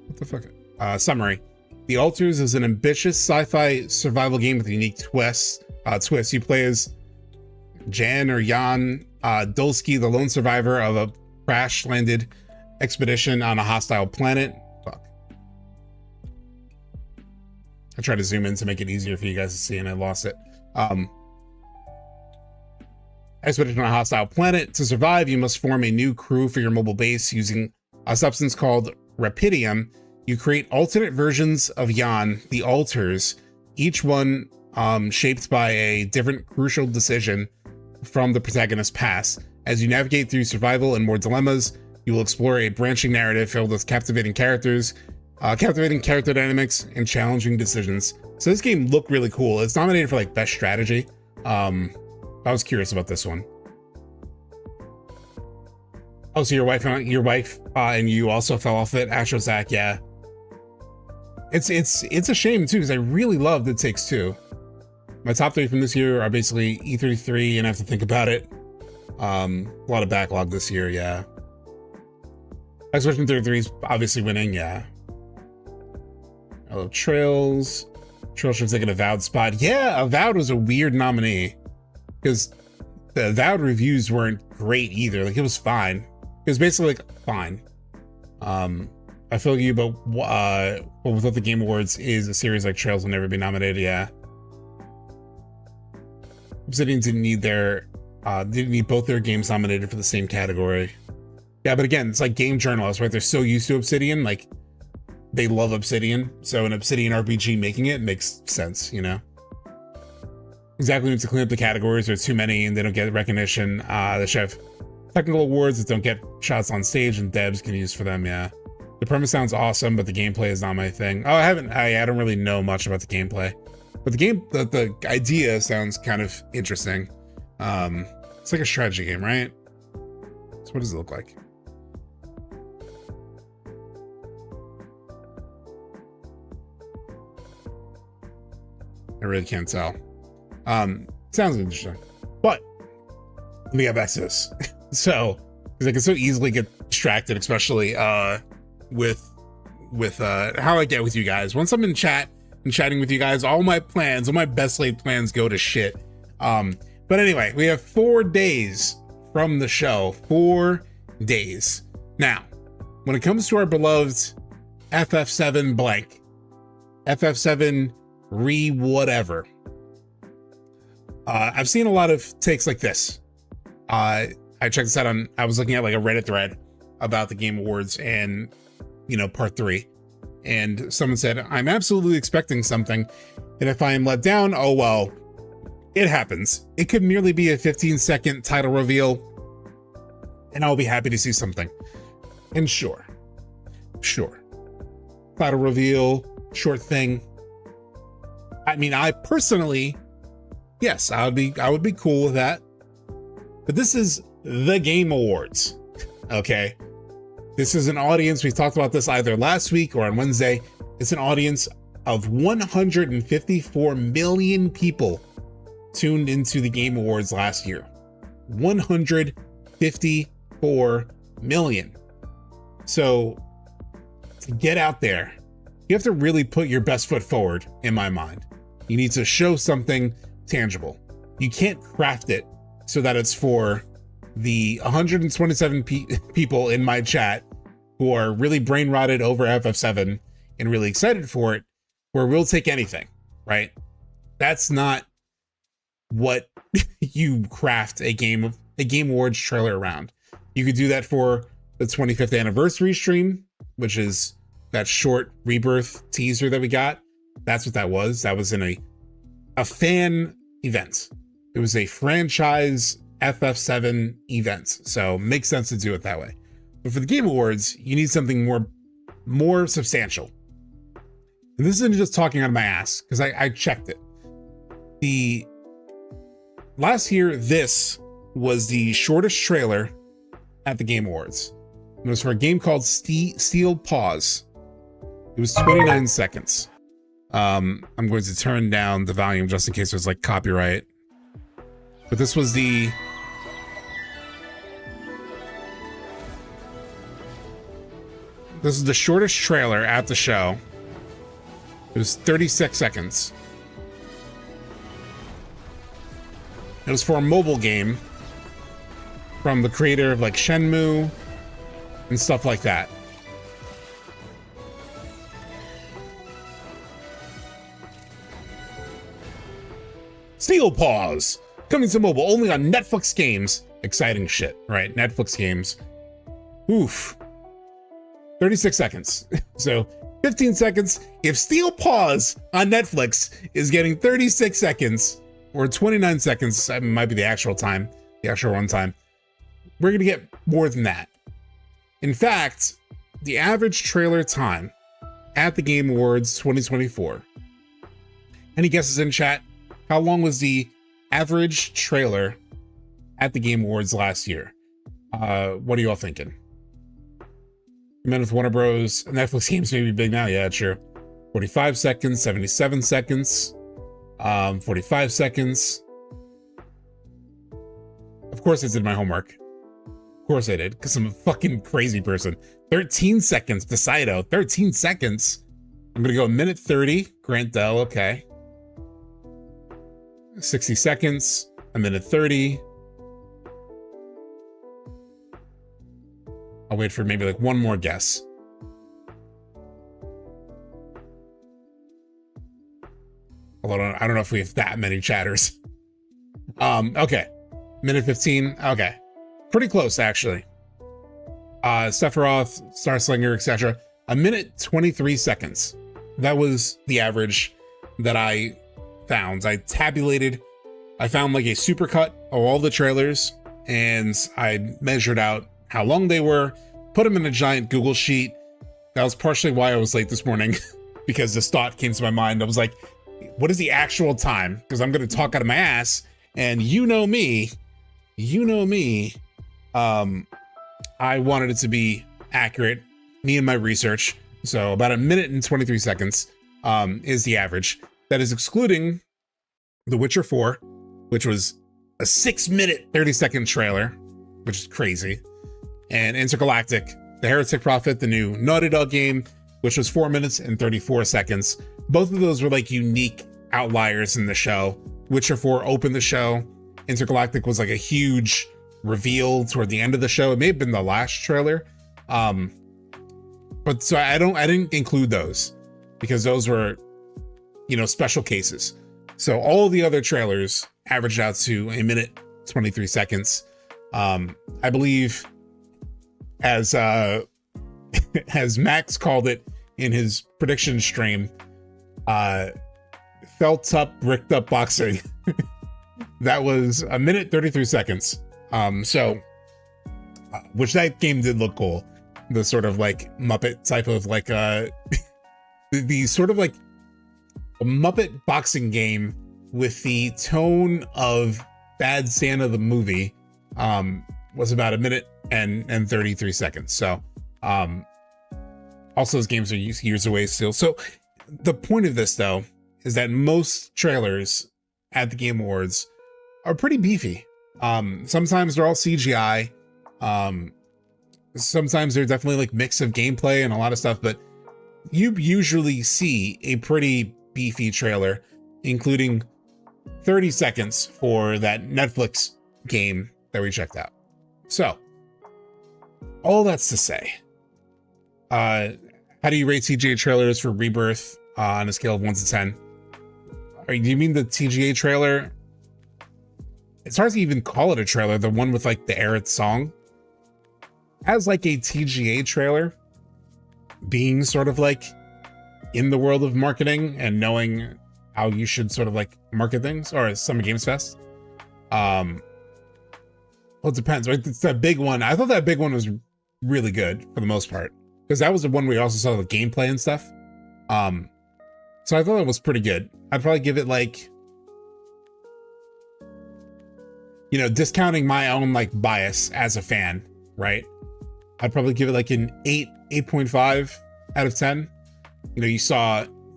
What the fuck? Summary. The Alters is an ambitious sci-fi survival game with a unique twist. You play as Jan Dulski, the lone survivor of a crash-landed expedition on a hostile planet. Fuck. I tried to zoom in to make it easier for you guys to see, and I lost it. Expedition on a hostile planet. To survive, you must form a new crew for your mobile base using a substance called Rapidium. You create alternate versions of Jan, the Alters, each one shaped by a different crucial decision from the protagonist's past. As you navigate through survival and more dilemmas, you will explore a branching narrative filled with captivating characters, captivating character dynamics, and challenging decisions. So this game looked really cool. It's nominated for like best strategy. I was curious about this one. Oh, so your wife and you also fell off it, Astrozak. Yeah, it's a shame too, because I really loved It Takes Two. My top 3 from this year are basically E33, and I have to think about it. A lot of backlog this year, yeah. Expedition 33 is obviously winning, yeah. I love Trails. Trill should take an Avowed spot. Yeah, Avowed was a weird nominee because the Avowed reviews weren't great either. Like, it was fine. It was basically like fine. I feel you, but without the Game Awards is a series like Trails will never be nominated. Yeah. Obsidian didn't need both their games nominated for the same category. Yeah, but again, it's like game journalists, right? They're so used to Obsidian, like they love Obsidian. So an Obsidian RPG making it makes sense, you know? Exactly, need to clean up the categories. There's too many and they don't get recognition. They should have technical awards that don't get shots on stage and devs can use for them, yeah. The premise sounds awesome, but the gameplay is not my thing. Oh, I don't really know much about the gameplay. But the idea sounds kind of interesting. It's like a strategy game, right? So what does it look like? I really can't tell. Sounds interesting, but let me get back to this. So, because I can so easily get distracted, especially with how I get with you guys. Once I'm in chat and chatting with you guys, all my best laid plans go to shit. But anyway, we have 4 days from the show. 4 days. Now, when it comes to our beloved FF7 blank, FF7 whatever, I've seen a lot of takes like this. I checked this out I was looking at like a Reddit thread about the Game Awards and, you know, part 3. And someone said, I'm absolutely expecting something. And if I am let down, oh well, it happens. It could merely be a 15-second title reveal, and I'll be happy to see something. And sure. Title reveal, short thing. I mean, I personally, yes, I would be cool with that. But this is the Game Awards, okay? This is an audience, we talked about this either last week or on Wednesday. It's an audience of 154 million people tuned into the Game Awards last year. 154 million. So to get out there, you have to really put your best foot forward, in my mind. You need to show something tangible. You can't craft it so that it's for the 127 people in my chat who are really brain rotted over FF7 and really excited for it, where we'll take anything, right? That's not what you craft a Game Awards trailer around. You could do that for the 25th anniversary stream, which is that short Rebirth teaser that we got. That's what that was. That was in a fan event. It was a franchise FF7 event. So makes sense to do it that way. But for the Game Awards, you need something more substantial. And this isn't just talking out of my ass, because I checked it. Last year, this was the shortest trailer at the Game Awards. It was for a game called Steel Pause. It was 29 seconds. I'm going to turn down the volume just in case there's like copyright. But this was the shortest trailer at the show. It was 36 seconds. It was for a mobile game from the creator of like Shenmue and stuff like that. Steel Pause, coming to mobile only on Netflix games. Exciting shit, right? Netflix games. Oof. 36 seconds. So 15 seconds. If Steel Pause on Netflix is getting 36 seconds or 29 seconds, that might be the actual time, the actual runtime, we're going to get more than that. In fact, the average trailer time at the Game Awards 2024. Any guesses in chat? How long was the average trailer at the Game Awards last year? What are you all thinking? You met with Warner Bros. Netflix games may be big now. Yeah, sure. 45 seconds, 77 seconds, 45 seconds. Of course I did my homework. Of course I did, because I'm a fucking crazy person. 13 seconds, Decido. 13 seconds. I'm going to go a minute 30. Grant Dell, okay. 60 seconds, a minute 30. I'll wait for maybe like one more guess. Although I don't know if we have that many chatters. Okay. Minute 15. Okay. Pretty close, actually. Sephiroth, Starslinger, etc. A minute 23 seconds. That was the average that I found. I tabulated. I found like a supercut of all the trailers, and I measured out how long they were, put them in a giant Google sheet. That was partially why I was late this morning, because this thought came to my mind. I was like, what is the actual time? Because I'm going to talk out of my ass, and you know me, I wanted it to be accurate, me and my research. So about a minute and 23 seconds is the average. That is excluding The Witcher 4, which was a 6-minute, 30-second trailer, which is crazy. And Intergalactic, The Heretic Prophet, the new Naughty Dog game, which was 4 minutes and 34 seconds. Both of those were like unique outliers in the show. Witcher 4 opened the show. Intergalactic was like a huge reveal toward the end of the show. It may have been the last trailer. But so I didn't include those because those were, you know, special cases. So all the other trailers averaged out to a minute, 23 seconds. I believe as Max called it in his prediction stream, felt up, bricked up boxing. That was a minute, 33 seconds. Which that game did look cool. The sort of like Muppet type of like, the sort of like a Muppet boxing game with the tone of Bad Santa the movie, was about a minute and 33 seconds. So, also those games are years away still. So the point of this though, is that most trailers at the Game Awards are pretty beefy. Sometimes they're all CGI. Sometimes they're definitely like mix of gameplay and a lot of stuff, but you usually see a pretty beefy trailer, including 30 seconds for that Netflix game that we checked out. So, all that's to say, how do you rate TGA trailers for Rebirth on a scale of 1 to 10? Do you mean the TGA trailer? It's hard to even call it a trailer, the one with like the Aerith song. As like a TGA trailer, being sort of like in the world of marketing and knowing how you should sort of like market things, or Summer Games Fest. Well, it depends, right? It's that big one. I thought that big one was really good for the most part, because that was the one we also saw the gameplay and stuff. So I thought it was pretty good. I'd probably give it like, you know, discounting my own like bias as a fan, right? I'd probably give it like an 8.5 out of 10. You know,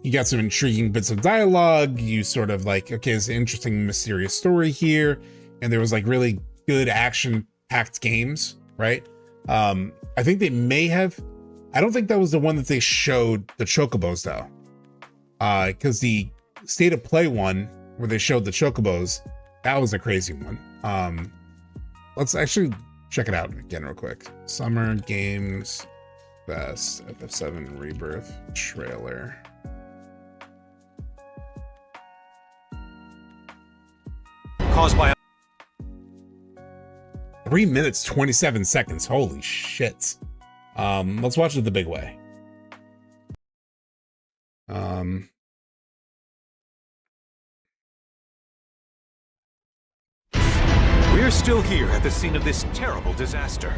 you got some intriguing bits of dialogue. You sort of like, okay, it's an interesting, mysterious story here. And there was like really good action-packed games, right? I think they may have, I don't think that was the one that they showed the Chocobos though. Because the State of Play one, where they showed the Chocobos, that was a crazy one. Let's actually check it out again real quick. Summer Games Fest FF7 Rebirth trailer. Caused by 3 minutes 27 seconds. Holy shit. Let's watch it the big way. We're still here at the scene of this terrible disaster,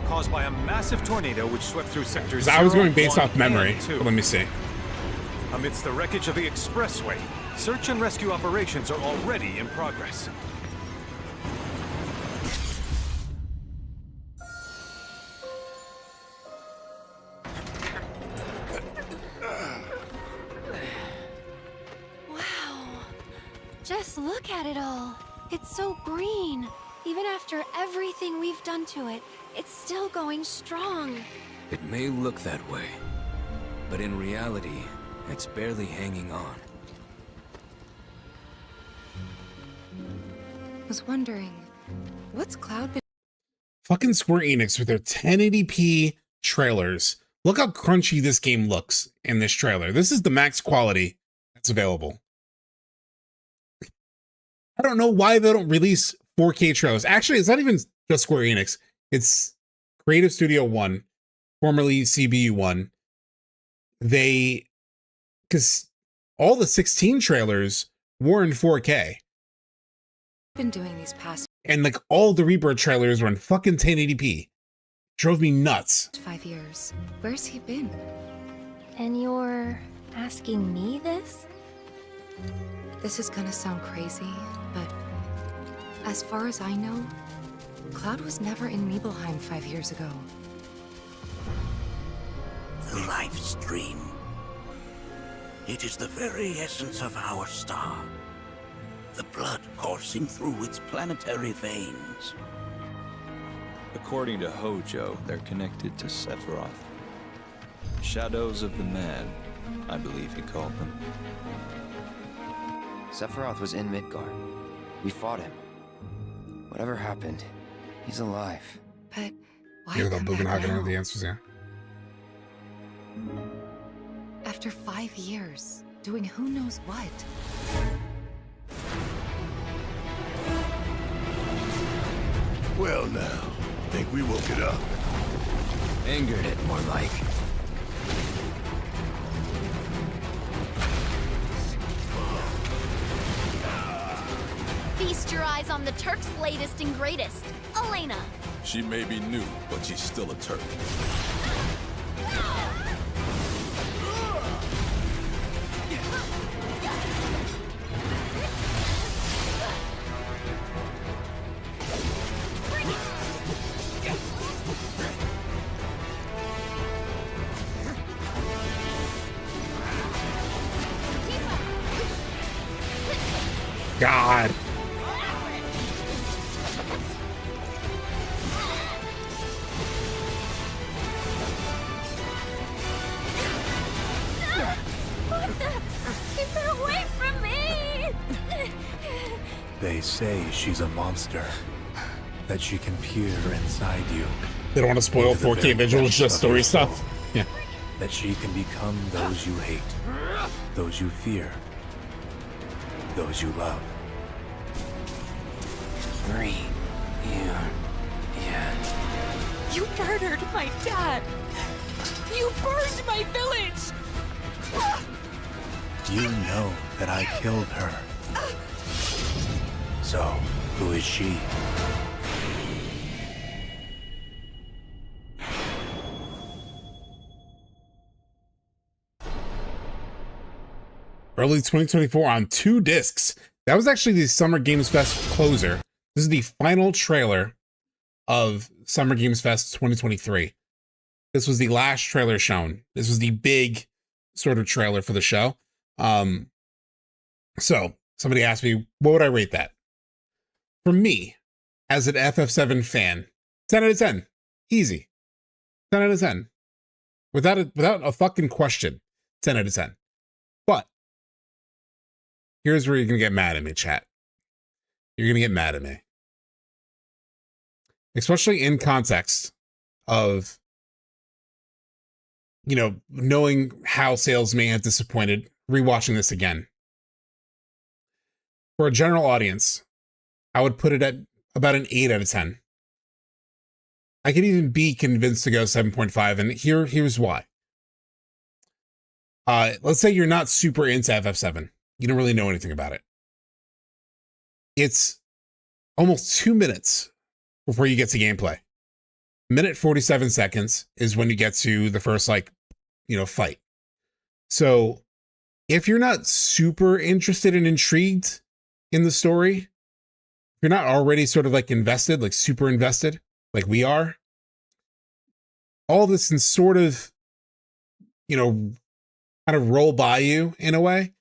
caused by a massive tornado which swept through sectors 0, I was going based 1, off memory, and 2. but let me see. Amidst the wreckage of the expressway, search and rescue operations are already in progress. Wow. Just look at it all. It's so green. Even after everything we've done to it, it's still going strong. It may look that way, but in reality, it's barely hanging on. was wondering, what's Cloud been... Fucking Square Enix with their 1080p trailers. Look how crunchy this game looks in this trailer. This is the max quality that's available. I don't know why they don't release 4K trailers. Actually, it's not even just Square Enix. It's Creative Studio 1, formerly CBU 1. Because all the 16 trailers were in 4K. been doing these past And like all the Rebirth trailers were in fucking 1080p. Drove me nuts. 5 years? Where's he been? And you're asking me this? This is gonna sound crazy, but as far as I know, Cloud was never in Nibelheim 5 years ago. The life stream. It is the very essence of our star. The blood coursing through its planetary veins. According to Hojo, they're connected to Sephiroth. Shadows of the Man, I believe he called them. Sephiroth was in Midgard. We fought him. Whatever happened, he's alive. But why You're the come back Bugenhagen now? of the answers, yeah. After 5 years, doing who knows what. Well now, think we woke it up. Angered it, more like. Feast your eyes on the Turk's latest and greatest, Elena. She may be new, but she's still a Turk. God. What the? Keep her away from me! They say she's a monster. That she can peer inside you. They don't want to spoil 4K visuals, just story stuff. Yeah. That she can become those you hate, those you fear, those you love. Green. Yeah. You murdered my dad! You burned my village! You know that I killed her. So, who is she? Early 2024 on 2 discs. That was actually the Summer Games Fest closer. This is the final trailer of Summer Games Fest 2023. This was the last trailer shown. This was the big sort of trailer for the show. So somebody asked me, what would I rate that? For me, as an FF7 fan, 10 out of 10. Easy. 10 out of 10. Without a fucking question, 10 out of 10. But here's where you're going to get mad at me, chat. You're going to get mad at me. Especially in context of, you know, knowing how sales may have disappointed, rewatching this again. For a general audience, I would put it at about an 8 out of 10. I could even be convinced to go 7.5, and here's why. Let's say you're not super into FF7. You don't really know anything about it. It's almost 2 minutes before you get to gameplay. Minute 47 seconds is when you get to the first, like, you know, fight. So if you're not super interested and intrigued in the story, if you're not already sort of like invested, like super invested, like we are, all this can sort of, you know, kind of roll by you in a way.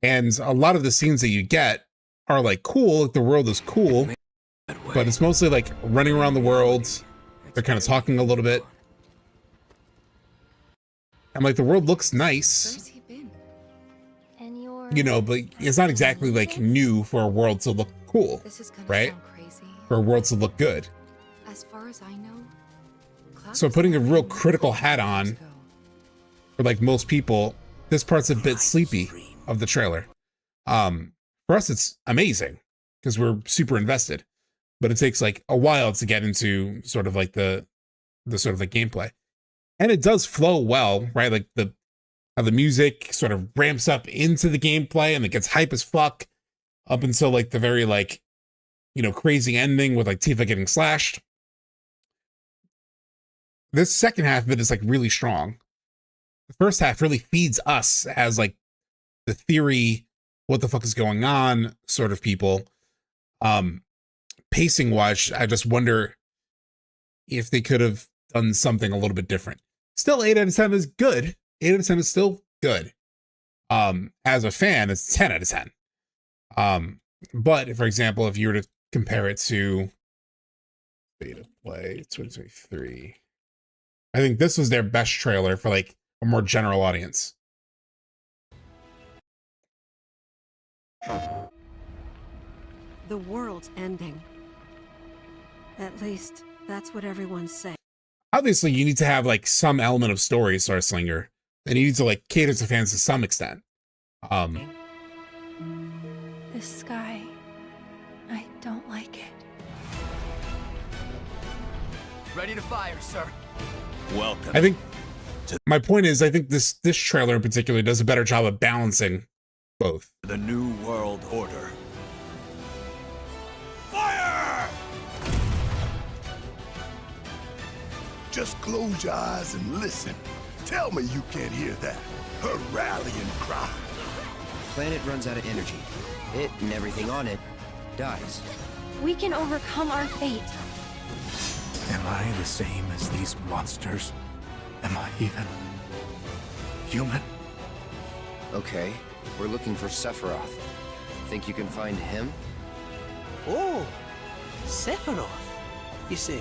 And a lot of the scenes that you get are like cool, like the world is cool, but it's mostly like running around the world. They're kind of talking a little bit. And like the world looks nice. And you're you know, but it's not exactly like new for a world to look cool, right? For a world to look good. As far as I know, So putting a real critical hat on, for like most people, this part's a bit sleepy of the trailer. For us, it's amazing because we're super invested, but it takes like a while to get into sort of like the sort of the gameplay, and it does flow well, right? Like how the music sort of ramps up into the gameplay and it gets hype as fuck up until like the very like, you know, crazy ending with like Tifa getting slashed. This second half of it is like really strong. The first half really feeds us as like the theory, what the fuck is going on sort of people. Pacing wise, I just wonder if they could have done something a little bit different. Still 8 out of 10 is good. 8 out of 10 is still good. As a fan, it's 10 out of 10. But for example, if you were to compare it to State of Play 2023, I think this was their best trailer for like a more general audience. The world's ending. At least, that's what everyone's saying. Obviously, you need to have like some element of story, Starslinger, and you need to like cater to fans to some extent. The sky, I don't like it. Ready to fire, sir. Welcome. I think my point is, I think this trailer in particular does a better job of balancing both. The New World Order. Fire! Just close your eyes and listen. Tell me you can't hear that. Her rallying cry. Planet runs out of energy. It and everything on it dies. We can overcome our fate. Am I the same as these monsters? Am I even human? Okay, we're looking for Sephiroth. Think you can find him? Oh, Sephiroth, you see.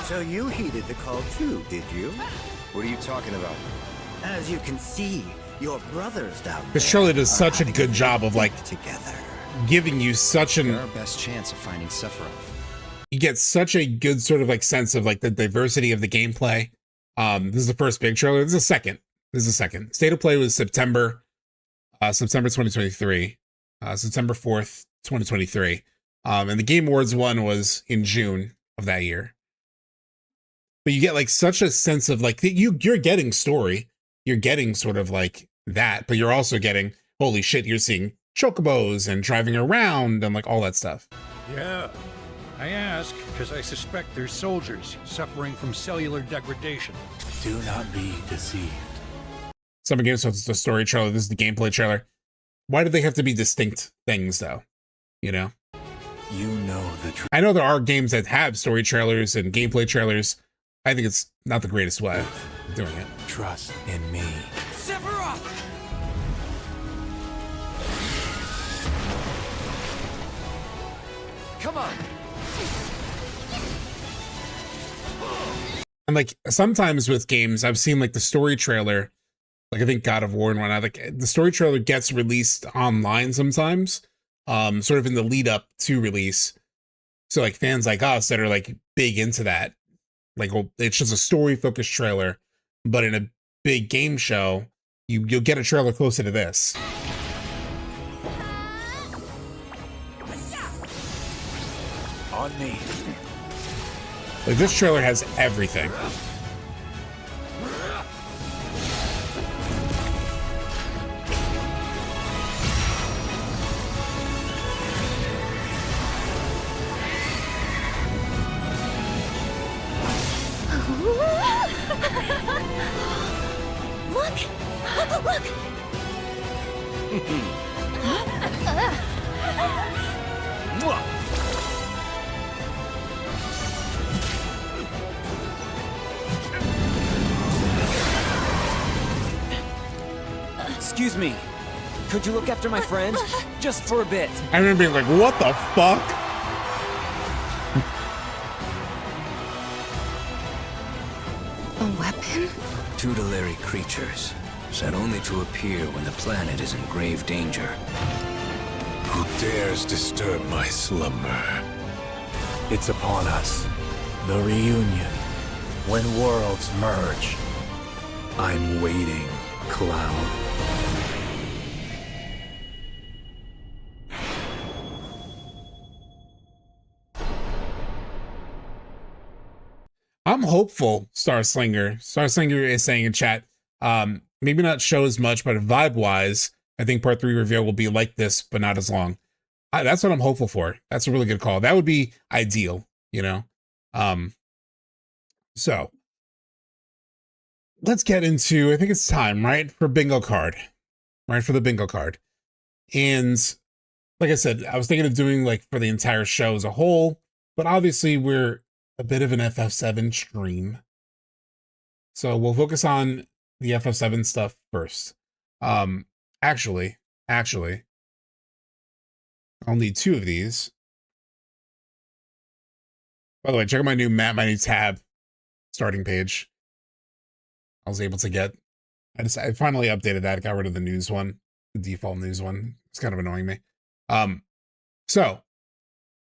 So you heeded the call too, did you? What are you talking about? As you can see, your brothers down there. This trailer does such a good job of like together, giving you such an our best chance of finding Sephiroth. You get such a good sort of like sense of like the diversity of the gameplay. This is the first big trailer. This is the second. State of Play was September 2023, September 4th, 2023. And the Game Awards one was in June of that year. But you get like such a sense of like you're getting story. You're getting sort of like that, but you're also getting, holy shit, you're seeing chocobos and driving around and like all that stuff. Yeah. I ask because I suspect there's soldiers suffering from cellular degradation. Do not be deceived. Summer Games, so it's the story trailer. This is the gameplay trailer. Why do they have to be distinct things, though? You know? You know the truth. I know there are games that have story trailers and gameplay trailers. I think it's not the greatest way of doing it. Trust in me. Sephiroth! Come on! And like sometimes with games, I've seen like the story trailer, like I think God of War and whatnot, like the story trailer gets released online sometimes, sort of in the lead up to release. So like fans like us that are like big into that, like, well, it's just a story focused trailer, but in a big game show, you'll get a trailer closer to this. On me. Like this trailer has everything. Look! Excuse me. Could you look after my friend? Just for a bit. I remember being like, what the fuck? A weapon? Tutelary creatures. set only to appear when the planet is in grave danger. Who dares disturb my slumber? It's upon us. The reunion. When worlds merge. I'm waiting, Cloud. I'm hopeful, Starslinger. Starslinger is saying in chat, maybe not show as much, but vibe-wise, I think part 3 reveal will be like this, but not as long. That's what I'm hopeful for. That's a really good call. That would be ideal, you know? So, let's get into, I think it's time, right? For bingo card. Right, for the bingo card. And, like I said, I was thinking of doing, like, for the entire show as a whole, but obviously we're a bit of an FF7 stream. So we'll focus on the FF7 stuff first. Actually, I'll need 2 of these. By the way, check out my new map, my new tab starting page. I was able to get, I finally updated that, got rid of the news one, the default news one. It's kind of annoying me. So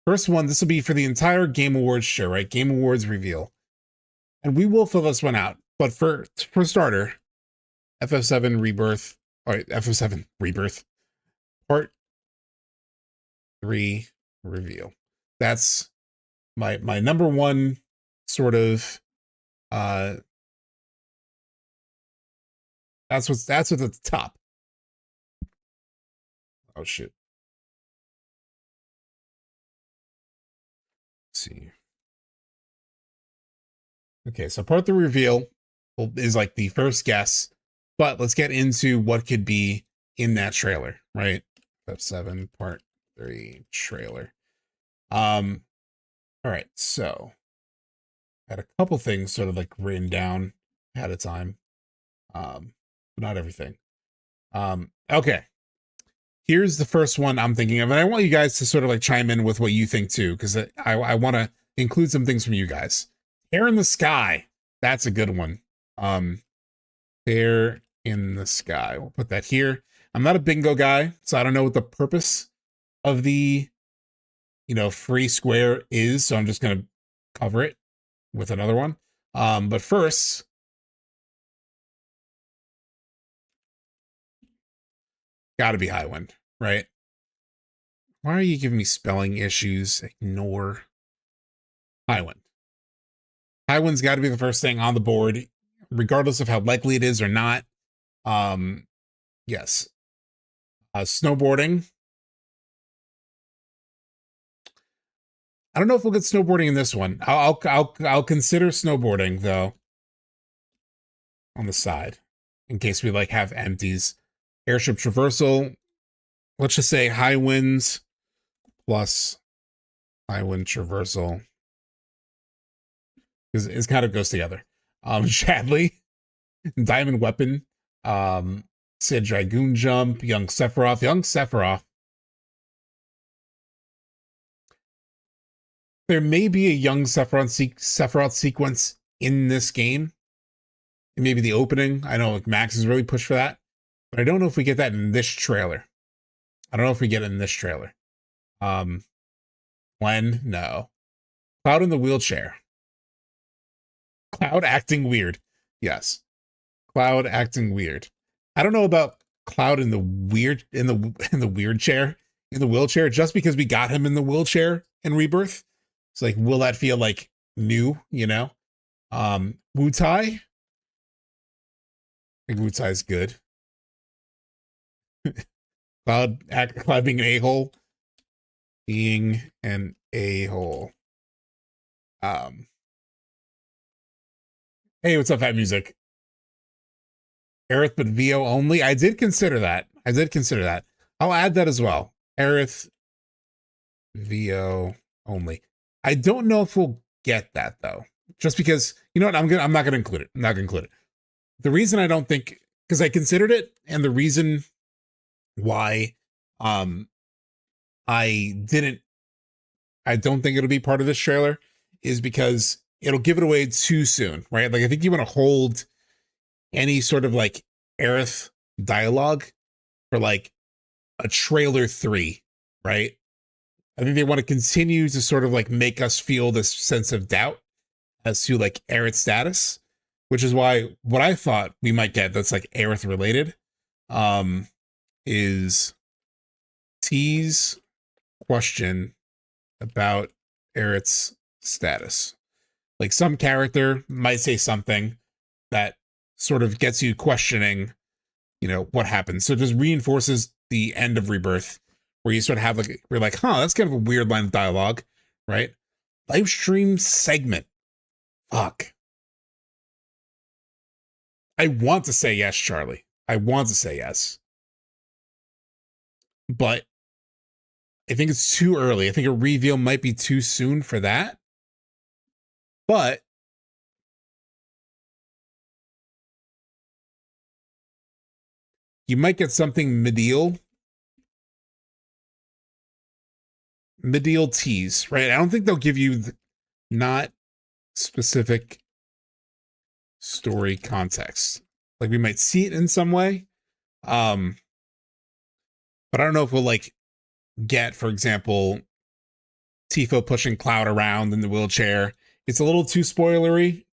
first one, this will be for the entire Game Awards show, right? Game Awards reveal. And we will fill this one out. But for starter, FF7 Rebirth, or FF7 Rebirth, Part 3 reveal. That's my number one sort of, that's what's at the top. Oh, shoot. See. Okay, so part 3 reveal is like the first guess, but let's get into what could be in that trailer, right? F7 part 3 trailer. All right, so I had a couple things sort of like written down ahead of time, but not everything. Okay. Here's the first one I'm thinking of, and I want you guys to sort of like chime in with what you think too, because I want to include some things from you guys. Hair in the Sky. That's a good one. Hair in the Sky. We'll put that here. I'm not a bingo guy, so I don't know what the purpose of the, free square is, so I'm just going to cover it with another one. But first, gotta be Highwind, right? Why are you giving me spelling issues? Ignore Highwind. Highwind's got to be the first thing on the board, regardless of how likely it is or not. Yes. Snowboarding. I don't know if we'll get snowboarding in this one. I'll consider snowboarding though on the side in case we like have empties. Airship traversal. Let's just say high winds plus high wind traversal. Because it kind of goes together. Shadley, Diamond Weapon, Sid Dragoon Jump, Young Sephiroth. There may be a Young Sephiroth sequence in this game. It may be the opening. I know Max is really pushed for that. But I don't know if we get that in this trailer. When? No. Cloud in the wheelchair. Cloud acting weird. Yes. Cloud acting weird. I don't know about Cloud in the weird in the weird chair, in the wheelchair, just because we got him in the wheelchair in Rebirth. It's like, will that feel like new, Wu-Tai? I think Wu-Tai's good. Cloud being an a-hole. Being an a-hole. Hey, what's up, Fat Music? Aerith, but VO only? I did consider that. I'll add that as well. Aerith, VO only. I don't know if we'll get that though. Just because, you know what, I'm not gonna include it. The reason I don't think, because I considered it, and the reason why I don't think it'll be part of this trailer is because it'll give it away too soon, right? Like, I think you want to hold any sort of like Aerith dialogue for like a trailer 3, right? I think they want to continue to sort of like make us feel this sense of doubt as to like Aerith's status, which is why what I thought we might get that's like Aerith related is T's question about Aerith's status. Like some character might say something that sort of gets you questioning, you know, what happened. So it just reinforces the end of Rebirth, where you sort of have like, we're like, huh, that's kind of a weird line of dialogue, right? Live stream segment. Fuck. I want to say yes, Charlie. I want to say yes. But I think it's too early. I think a reveal might be too soon for that. But you might get something medial tease, right? I don't think they'll give you not specific story context. Like we might see it in some way. But I don't know if we'll like get, for example, Tifa pushing Cloud around in the wheelchair. It's a little too spoilery.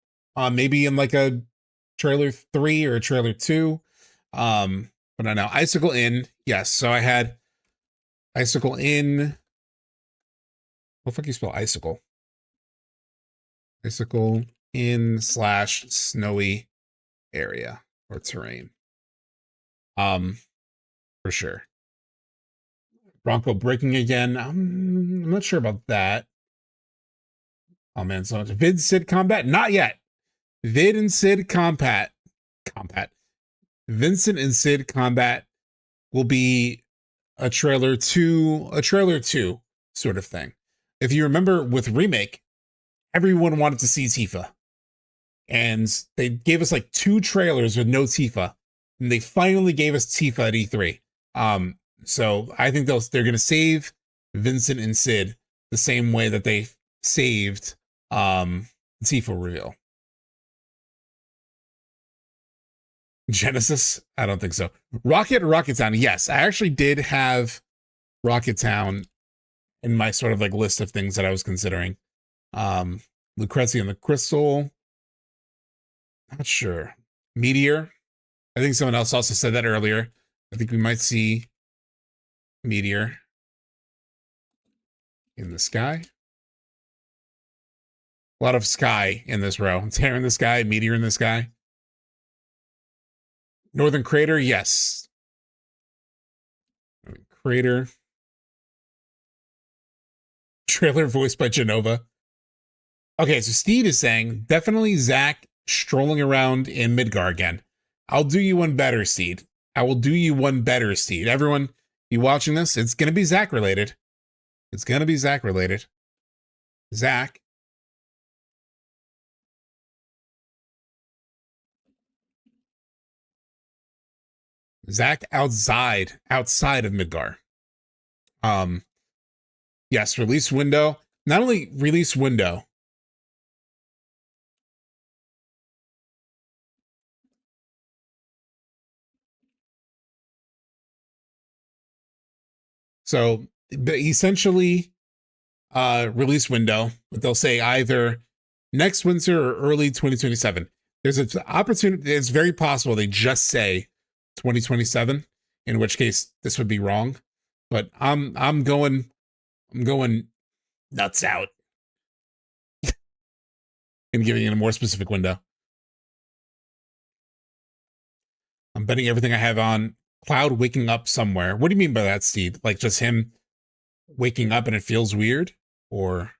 Maybe in like a trailer 3 or a trailer 2. But I know Icicle Inn. Yes. So I had Icicle Inn. What the fuck you spell icicle? Icicle Inn / snowy area or terrain. For sure. Bronco breaking again. I'm not sure about that. Oh man, so much. Vid Sid Combat? Not yet. Vid and Sid Combat. Vincent and Sid Combat will be a trailer 2 sort of thing. If you remember with Remake, everyone wanted to see Tifa. And they gave us like 2 trailers with no Tifa. And they finally gave us Tifa at E3. So I think they're going to save Vincent and Sid the same way that they saved Tifa reveal. Genesis? I don't think so. Rocket Town. Yes, I actually did have Rocket Town in my sort of like list of things that I was considering. Lucrezia and the Crystal. Not sure. Meteor. I think someone else also said that earlier. I think we might see Meteor in the sky. A lot of sky in this row. Tear in the sky, Meteor in the sky. Northern Crater, yes. Crater. Trailer voiced by Genova. Okay, so Steve is saying, definitely Zack strolling around in Midgar again. I'll do you one better, Steed. I will do you one better, Steed. Everyone, you watching this? It's going to be Zack related. It's going to be Zack related. Zack. Zack outside of Midgar. Yes, release window. Not only release window. So essentially, release window, but they'll say either next winter or early 2027. There's an opportunity. It's very possible they just say 2027, in which case this would be wrong. But I'm going nuts out and giving it a more specific window. I'm betting everything I have on Cloud waking up somewhere. What do you mean by that, Steve? Like just him waking up and it feels weird? Or...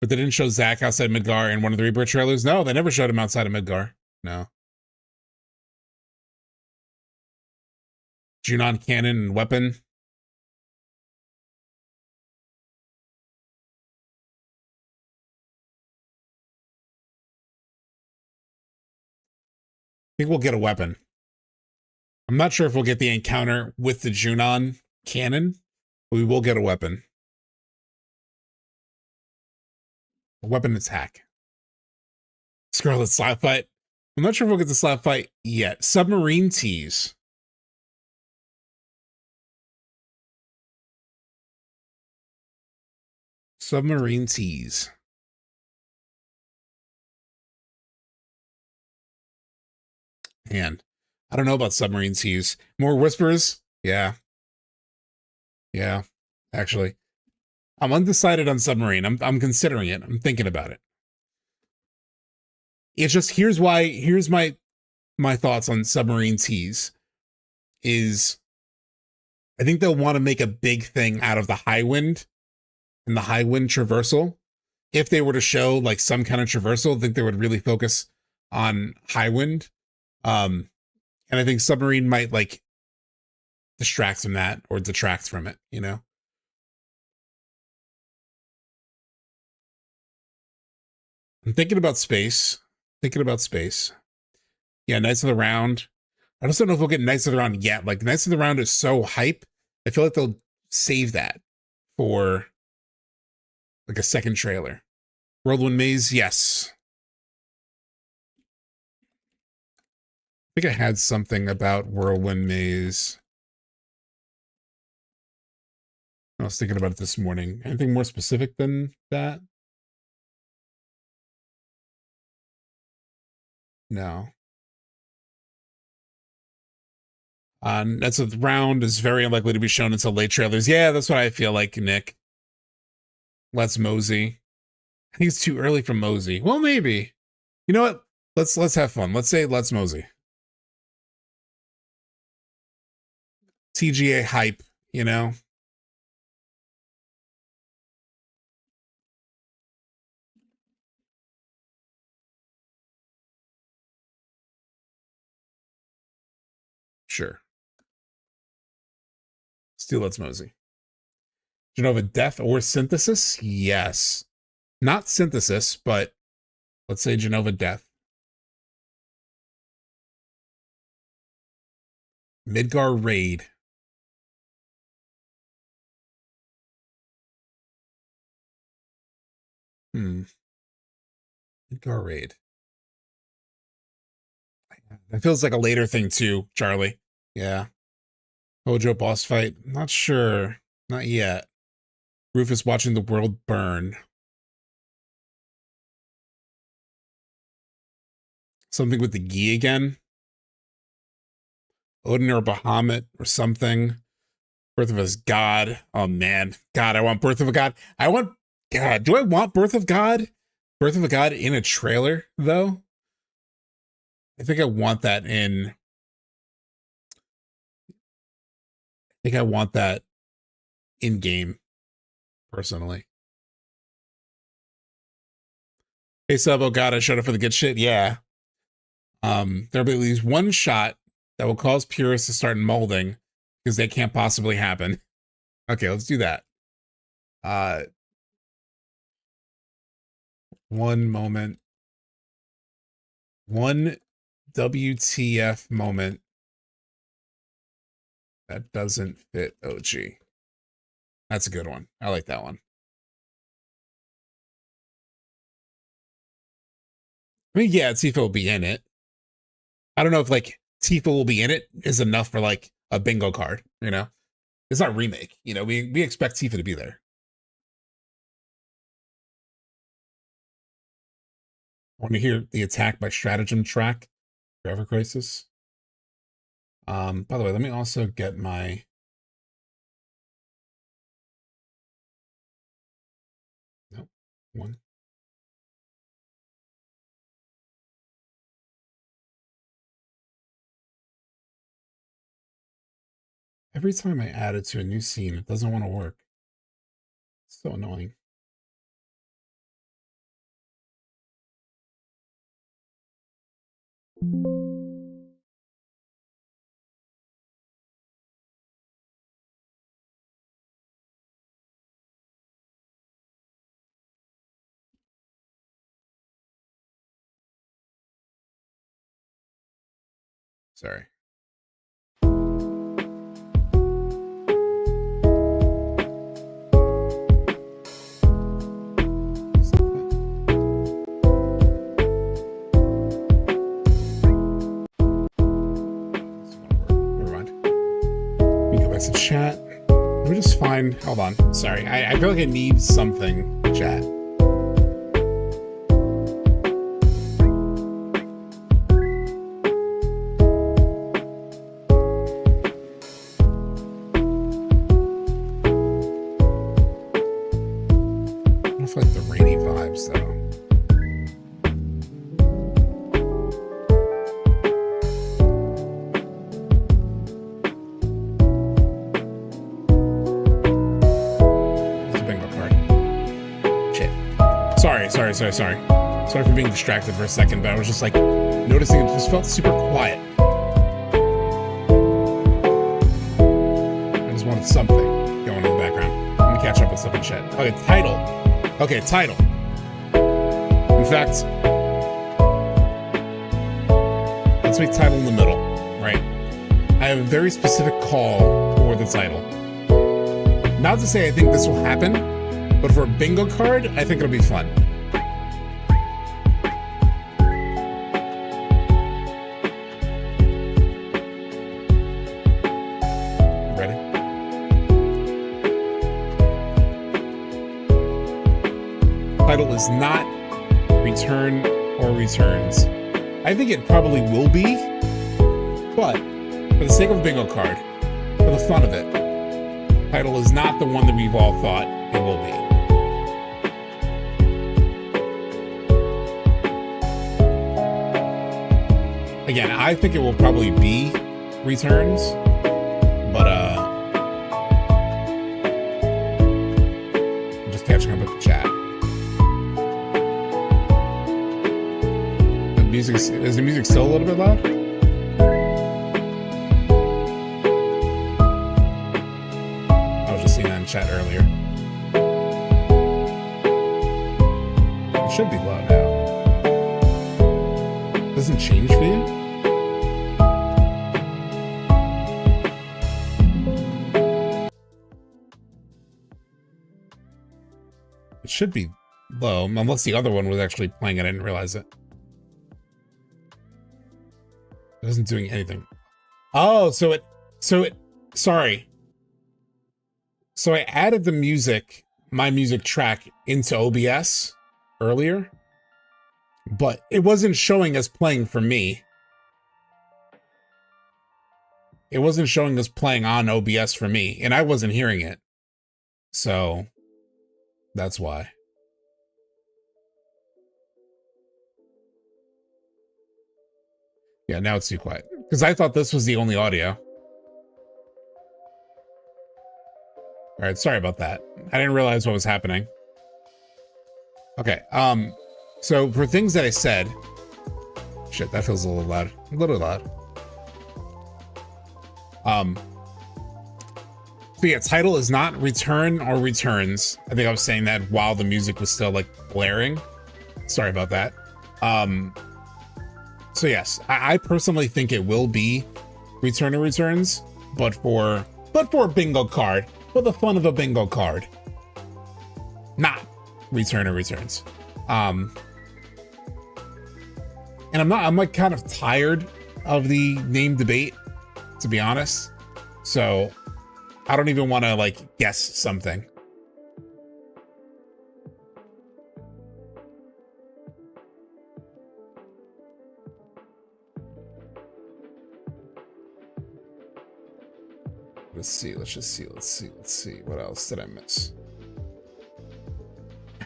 But they didn't show Zack outside Midgar in one of the Rebirth trailers? No, they never showed him outside of Midgar. No. Junon cannon and weapon. I think we'll get a weapon. I'm not sure if we'll get the encounter with the Junon cannon, but we will get a weapon. A weapon attack. Scarlet slap fight. I'm not sure if we'll get the slap fight yet. Submarine tease. Submarine tease. Man, I don't know about submarine tease. More whispers? Yeah. Yeah, actually. I'm undecided on submarine. I'm considering it. I'm thinking about it. It's just here's my thoughts on submarine tease is I think they'll want to make a big thing out of the high wind and the high wind traversal. If they were to show like some kind of traversal, I think they would really focus on high wind. And I think submarine might like distract from that or detract from it, you know? I'm thinking about space. Yeah, Knights of the Round. I just don't know if we'll get Knights of the Round yet. Like, Knights of the Round is so hype. I feel like they'll save that for like a second trailer. Whirlwind Maze, yes. I think I had something about Whirlwind Maze. I was thinking about it this morning. Anything more specific than that? No. That's a round is very unlikely to be shown until late trailers. Yeah, that's what I feel like, Nick. Let's Mosey. I think it's too early for Mosey. Well, maybe. You know what? Let's have fun. Let's say let's Mosey. TGA hype, you know? Sure. Still let's Mosey. Genova Death or Synthesis? Yes. Not Synthesis, but let's say Genova Death. Midgar Raid. Midgar Raid. That feels like a later thing too, Charlie. Yeah. Hojo boss fight. Not sure. Not yet. Rufus watching the world burn. Something with the Gi again. Odin or Bahamut or something. Birth of a God. Oh man. God, I want Birth of a God. God, do I want Birth of God? Birth of a God in a trailer, though? I think I want that in... in-game, personally. Hey, sub, oh god, I showed up for the good shit? Yeah. There'll be at least one shot that will cause purists to start molding, because they can't possibly happen. Okay, let's do that. One moment. One WTF moment that doesn't fit OG. That's a good one. I like that one. I mean, yeah, Tifa will be in it. I don't know if, like, Tifa will be in it is enough for, like, a bingo card, you know? It's not remake, you know? We expect Tifa to be there. I want to hear the attack by stratagem track for Ever Crisis. By the way, let me also get my... Nope, one. Every time I add it to a new scene, it doesn't want to work. It's so annoying. Sorry. Hold on. Sorry. I feel like I need something, chat. I feel like the rainy vibes, though. Sorry. Sorry for being distracted for a second, but I was just like noticing it just felt super quiet. I just wanted something going in the background. I'm gonna catch up with stuff in chat. Okay, title. Okay, title. In fact, let's make title in the middle, right? I have a very specific call for the title. Not to say I think this will happen, but for a bingo card, I think it'll be fun. Title is not return or returns. I think it probably will be, but for the sake of a bingo card, for the fun of it, title is not the one that we've all thought it will be. Again, I think it will probably be returns, but I'm just catching up with the chat. Is the music still a little bit loud? I was just seeing that in chat earlier. It should be loud now. Doesn't change for you? It should be low, unless the other one was actually playing it. I didn't realize it. It wasn't doing anything. Oh, sorry. So I added the music, my music track, into OBS earlier, but it wasn't showing us playing for me. It wasn't showing us playing on OBS for me, and I wasn't hearing it. So that's why. Yeah, now it's too quiet. Because I thought this was the only audio. Alright, sorry about that. I didn't realize what was happening. Okay, so for things that I said... Shit, that feels a little loud. A little loud. So yeah, title is not return or returns. I think I was saying that while the music was still, like, blaring. Sorry about that. So yes, I personally think it will be return or returns, but for a bingo card, for the fun of a bingo card, not return or returns. And I'm like kind of tired of the name debate, to be honest. So I don't even want to like guess something. Let's see. What else did I miss?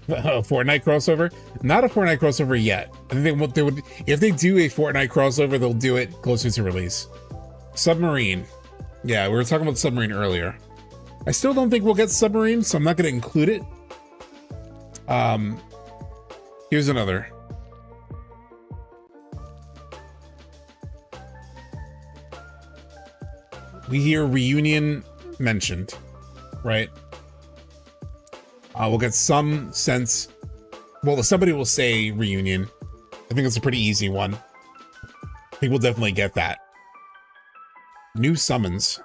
Fortnite crossover? Not a Fortnite crossover yet. I think they would, if they do a Fortnite crossover, they'll do it closer to release. Submarine. Yeah, we were talking about Submarine earlier. I still don't think we'll get Submarine, so I'm not going to include it. Here's another. We hear reunion mentioned, right? We'll get some sense. Well, somebody will say reunion. I think it's a pretty easy one. I think we'll definitely get that. New summons.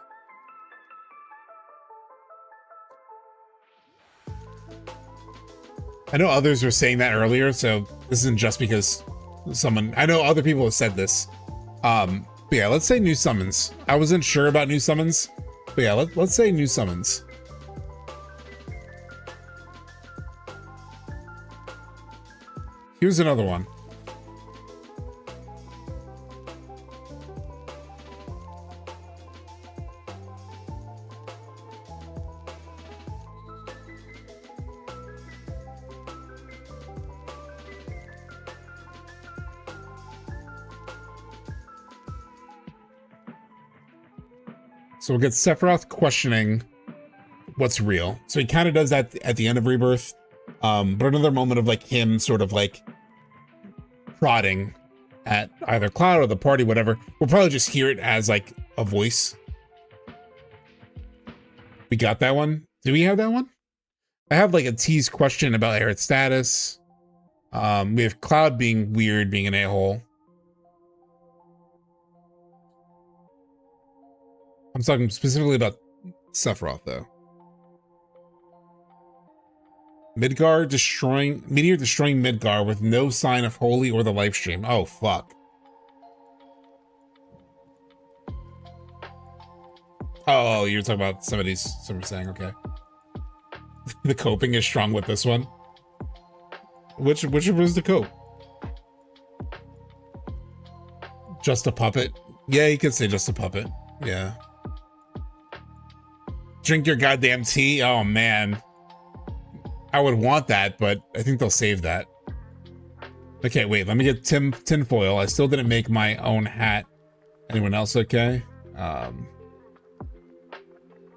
I know others were saying that earlier, so this isn't just because someone... I know other people have said this. But yeah, let's say new summons. I wasn't sure about new summons, but yeah, let's say new summons. Here's another one. So we'll get Sephiroth questioning what's real. So he kind of does that at the end of Rebirth. But another moment of like him sort of like prodding at either Cloud or the party, whatever. We'll probably just hear it as like a voice. We got that one. Do we have that one? I have like a tease question about Aerith's status. We have Cloud being weird, being an a-hole. I'm talking specifically about Sephiroth, though. Midgar destroying... Meteor destroying Midgar with no sign of Holy or the live stream. Oh, fuck. Oh, you're talking about somebody's saying, okay. The coping is strong with this one. Which was the cope? Just a puppet? Yeah, you could say just a puppet. Yeah. Drink your goddamn tea? Oh, man. I would want that, but I think they'll save that. Okay, wait. Let me get tinfoil. I still didn't make my own hat. Anyone else okay?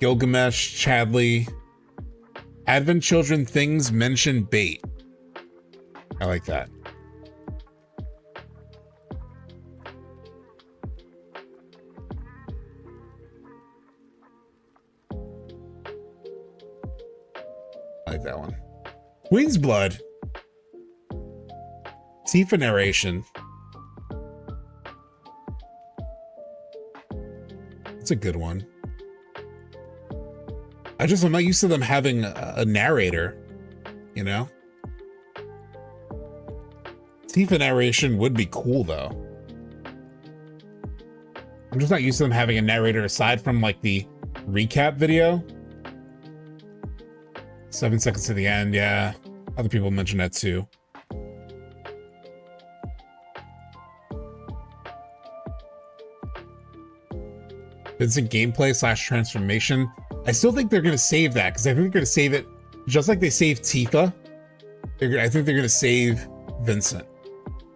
Gilgamesh, Chadley. Advent Children things mention bait. I like that. I like that one. Queen's Blood. Tifa narration. It's a good one. I'm not used to them having a narrator, you know? Tifa narration would be cool, though. I'm just not used to them having a narrator aside from, like, the recap video. 7 seconds to the end, yeah. Other people mentioned that, too. Vincent gameplay / transformation. I still think they're going to save that, because I think they're going to save it just like they saved Tifa. I think they're going to save Vincent.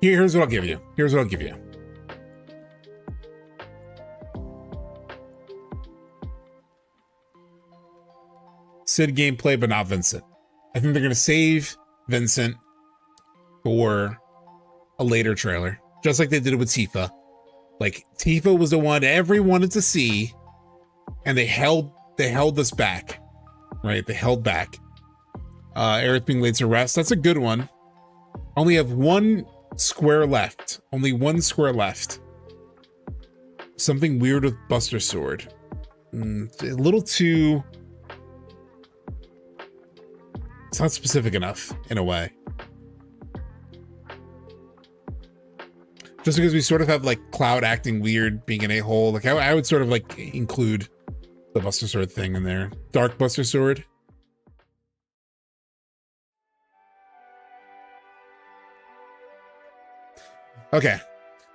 Here's what I'll give you. Here's what I'll give you. Sid gameplay, but not Vincent. I think they're going to save Vincent for a later trailer, just like they did it with Tifa. Like, Tifa was the one everyone wanted to see, and they held us back, right? They held back. Aerith being laid to rest. That's a good one. Only have one square left. Only one square left. Something weird with Buster Sword. A little too... It's not specific enough, in a way. Just because we sort of have, like, Cloud acting weird, being an a-hole. Like, I would sort of, like, include the Buster Sword thing in there. Dark Buster Sword. Okay.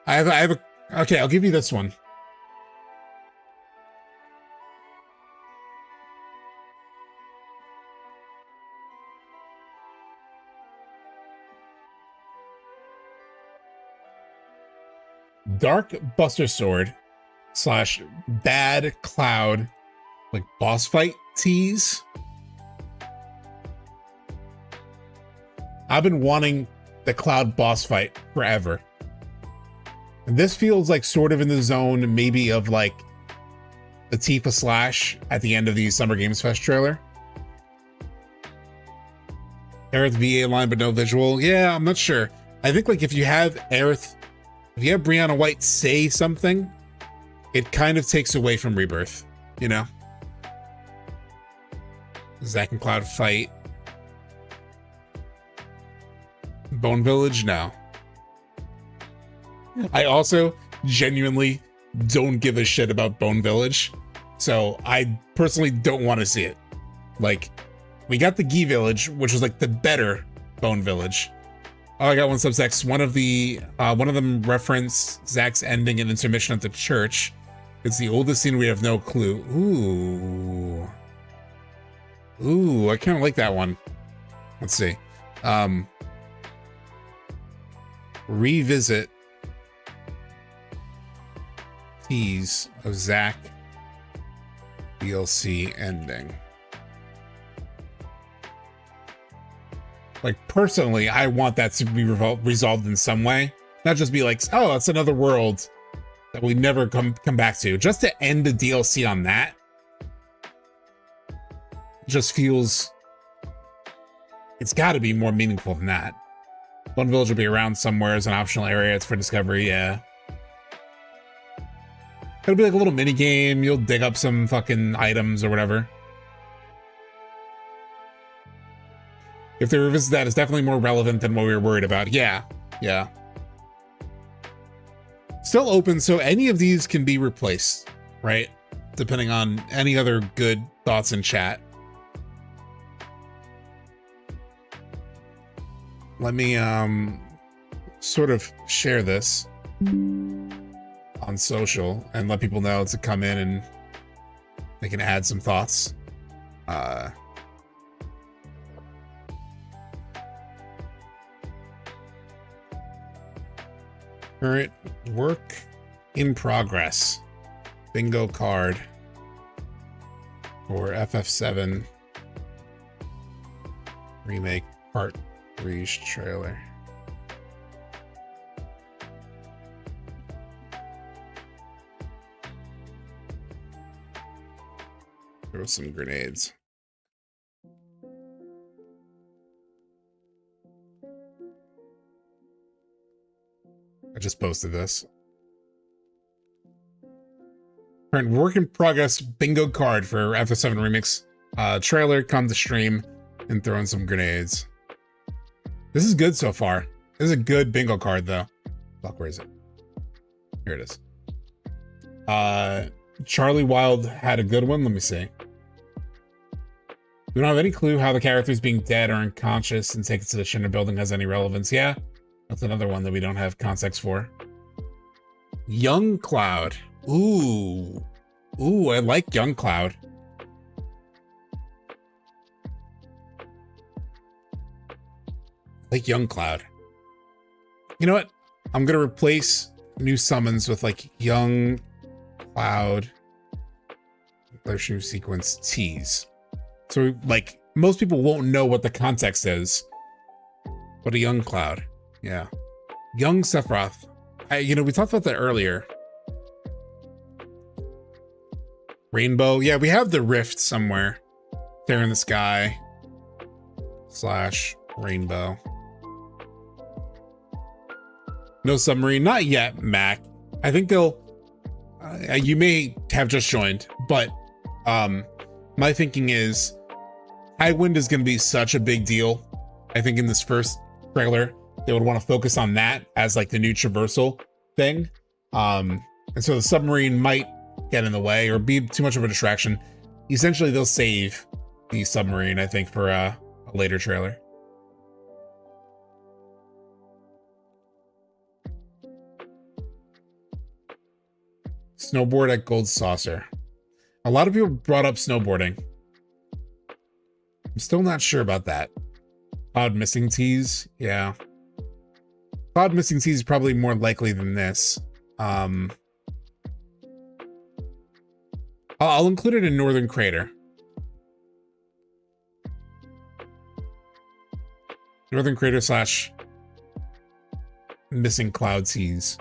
Okay, I'll give you this one. Dark Buster Sword / bad Cloud, like, boss fight tease. I've been wanting the Cloud boss fight forever. And this feels like sort of in the zone maybe of like the Tifa / at the end of the Summer Games Fest trailer. Aerith VA line but no visual. Yeah, I'm not sure. I think like if you have Brianna White say something, it kind of takes away from Rebirth, you know? Zack and Cloud fight. Bone Village? No. I also genuinely don't give a shit about Bone Village, so I personally don't want to see it. Like, we got the Gi Village, which was like the better Bone Village. Oh, I got one subtext. One of them referenced Zack's ending and intermission at the church. It's the oldest scene. We have no clue. Ooh, I kind of like that one. Let's see. Revisit tease of Zack DLC ending. Like, personally, I want that to be resolved in some way. Not just be like, oh, that's another world that we never come back to. Just to end the DLC on that just feels... It's got to be more meaningful than that. One village will be around somewhere as an optional area. It's for discovery, yeah. It'll be like a little mini game. You'll dig up some fucking items or whatever. If they revisit that, it's definitely more relevant than what we were worried about. Yeah, yeah. Still open, so any of these can be replaced, right? Depending on any other good thoughts in chat. Let me sort of share this on social and let people know to come in and they can add some thoughts. Current work in progress. Bingo card for FF7 Remake Part 3's trailer. Throw some grenades. I just posted this. Current work in progress bingo card for FF7 Remix trailer. Come to stream and throw in some grenades. This is good so far. This is a good bingo card though. Fuck, where is it? Here it is. Charlie Wild had a good one. Let me see. We don't have any clue how the characters being dead or unconscious and taken to the Shinra building has any relevance. Yeah, that's another one that we don't have context for. Young Cloud. Ooh. Ooh, I like Young Cloud. Like Young Cloud. You know what? I'm gonna replace new summons with like Young Cloud shoe sequence tease. So like most people won't know what the context is. But a Young Cloud. Yeah. Young Sephiroth. You know, we talked about that earlier. Rainbow. Yeah, we have the rift somewhere. There in the sky. / rainbow. No submarine. Not yet, Mac. I think they'll... you may have just joined, but my thinking is High Wind is going to be such a big deal. I think in this first trailer, they would want to focus on that as like the new traversal thing. And so the submarine might get in the way or be too much of a distraction. Essentially, they'll save the submarine, I think, for a later trailer. Snowboard at Gold Saucer. A lot of people brought up snowboarding. I'm still not sure about that. Cloud missing tease, yeah. Cloud missing tease is probably more likely than this. I'll include it in Northern Crater. Northern Crater / missing cloud tease.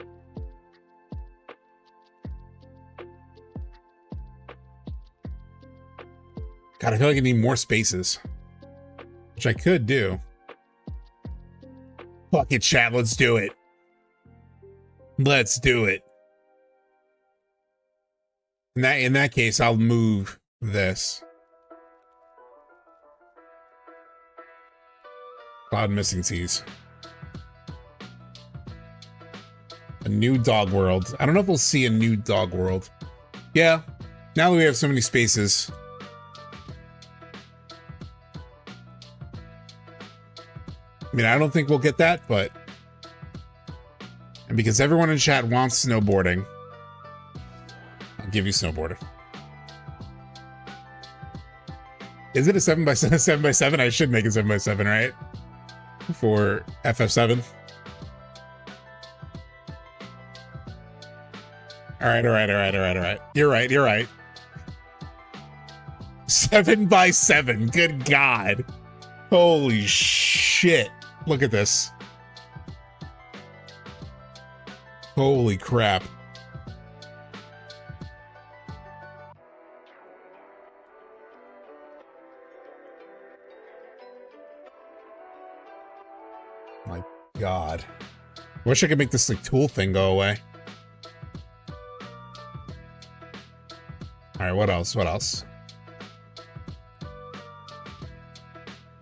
God, I feel like I need more spaces. Which I could do. Fuck it, chat, let's do it. Let's do it. In that case, I'll move this. Cloud missing tease. A new dog world. I don't know if we'll see a new dog world. Yeah, now that we have so many spaces. mean, I don't think we'll get that, but... And because everyone in chat wants snowboarding, I'll give you snowboarding. Is it a 7x7? 7x7? I should make a 7x7, right? For FF7. All right. You're right. 7x7. Good God. Holy shit. Look at this. Holy crap. My God. Wish I could make this like tool thing go away. All right, what else?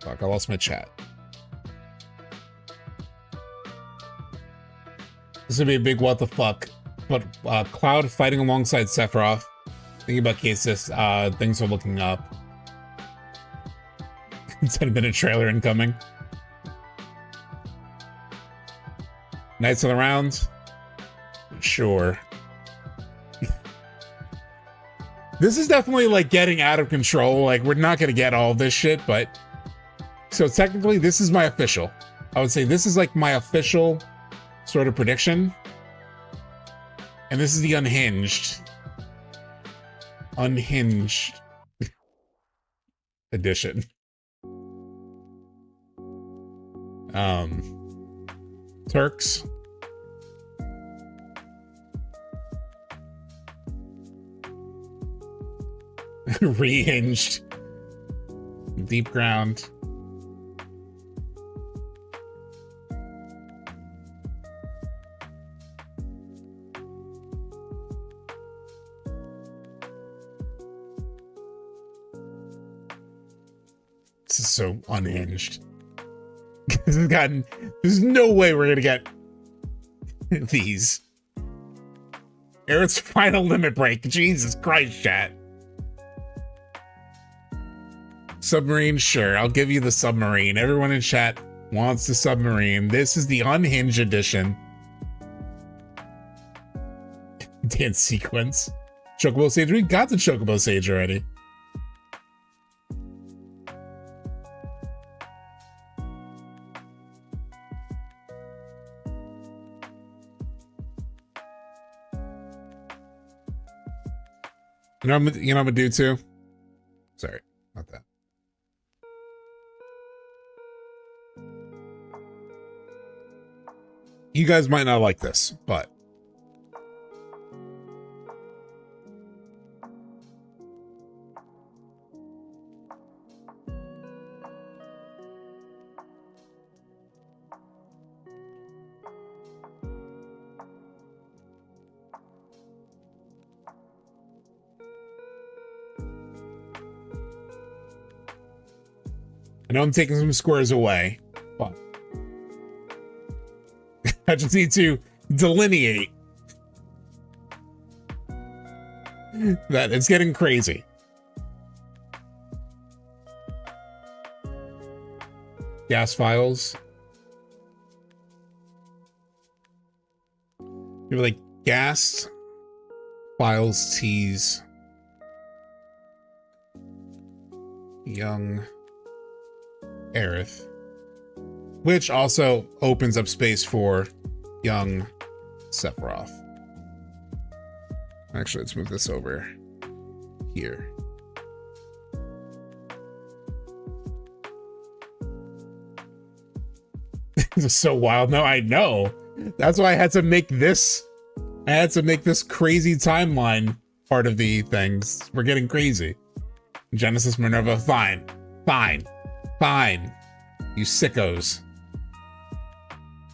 Fuck, I lost my chat. This would be a big what the fuck. But Cloud fighting alongside Sephiroth. Thinking about cases, things are looking up. 10-minute trailer incoming. Knights of the Round? Sure. This is definitely like getting out of control. Like, we're not gonna get all this shit, but... So technically, this is my official. I would say this is like my official sort of prediction. And this is the Unhinged edition. Turks. Rehinged. Deep Ground. This is so unhinged. There's no way we're gonna get these. Eric's final limit break. Jesus Christ, chat. Submarine, sure. I'll give you the submarine. Everyone in chat wants the submarine. This is the Unhinged edition. Dance sequence. Chocobo Sage. We got the Chocobo Sage already. You know what I'm gonna do too? Sorry, not that. You guys might not like this, but I know I'm taking some squares away, but I just need to delineate that it's getting crazy. Gas files. You have like gas files tease. Young Aerith, which also opens up space for young Sephiroth. Actually, let's move this over here. This is so wild. No, I know. That's why I had to make this. I had to make this crazy timeline part of the things. We're getting crazy. Genesis Minerva, fine. You sickos.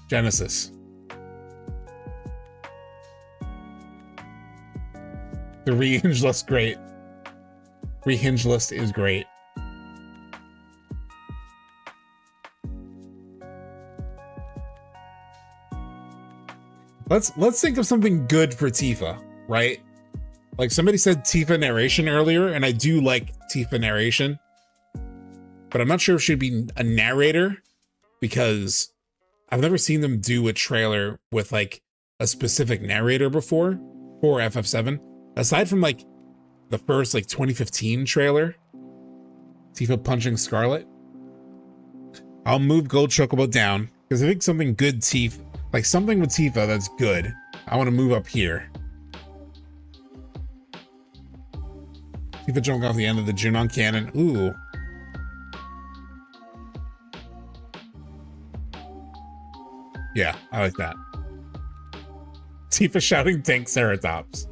Genesis. The rehinge list, great. Rehinge list is great. Let's think of something good for Tifa, right? Like somebody said Tifa narration earlier, and I do like Tifa narration. But I'm not sure if she'd be a narrator, because I've never seen them do a trailer with like a specific narrator before for FF7. Aside from like the first like 2015 trailer, Tifa punching Scarlet. I'll move Gold Chocobo down because I think something good Tifa, like something with Tifa that's good. I want to move up here. Tifa jumping off the end of the Junon cannon. Ooh. Yeah, I like that. Tifa shouting Tank Ceratops.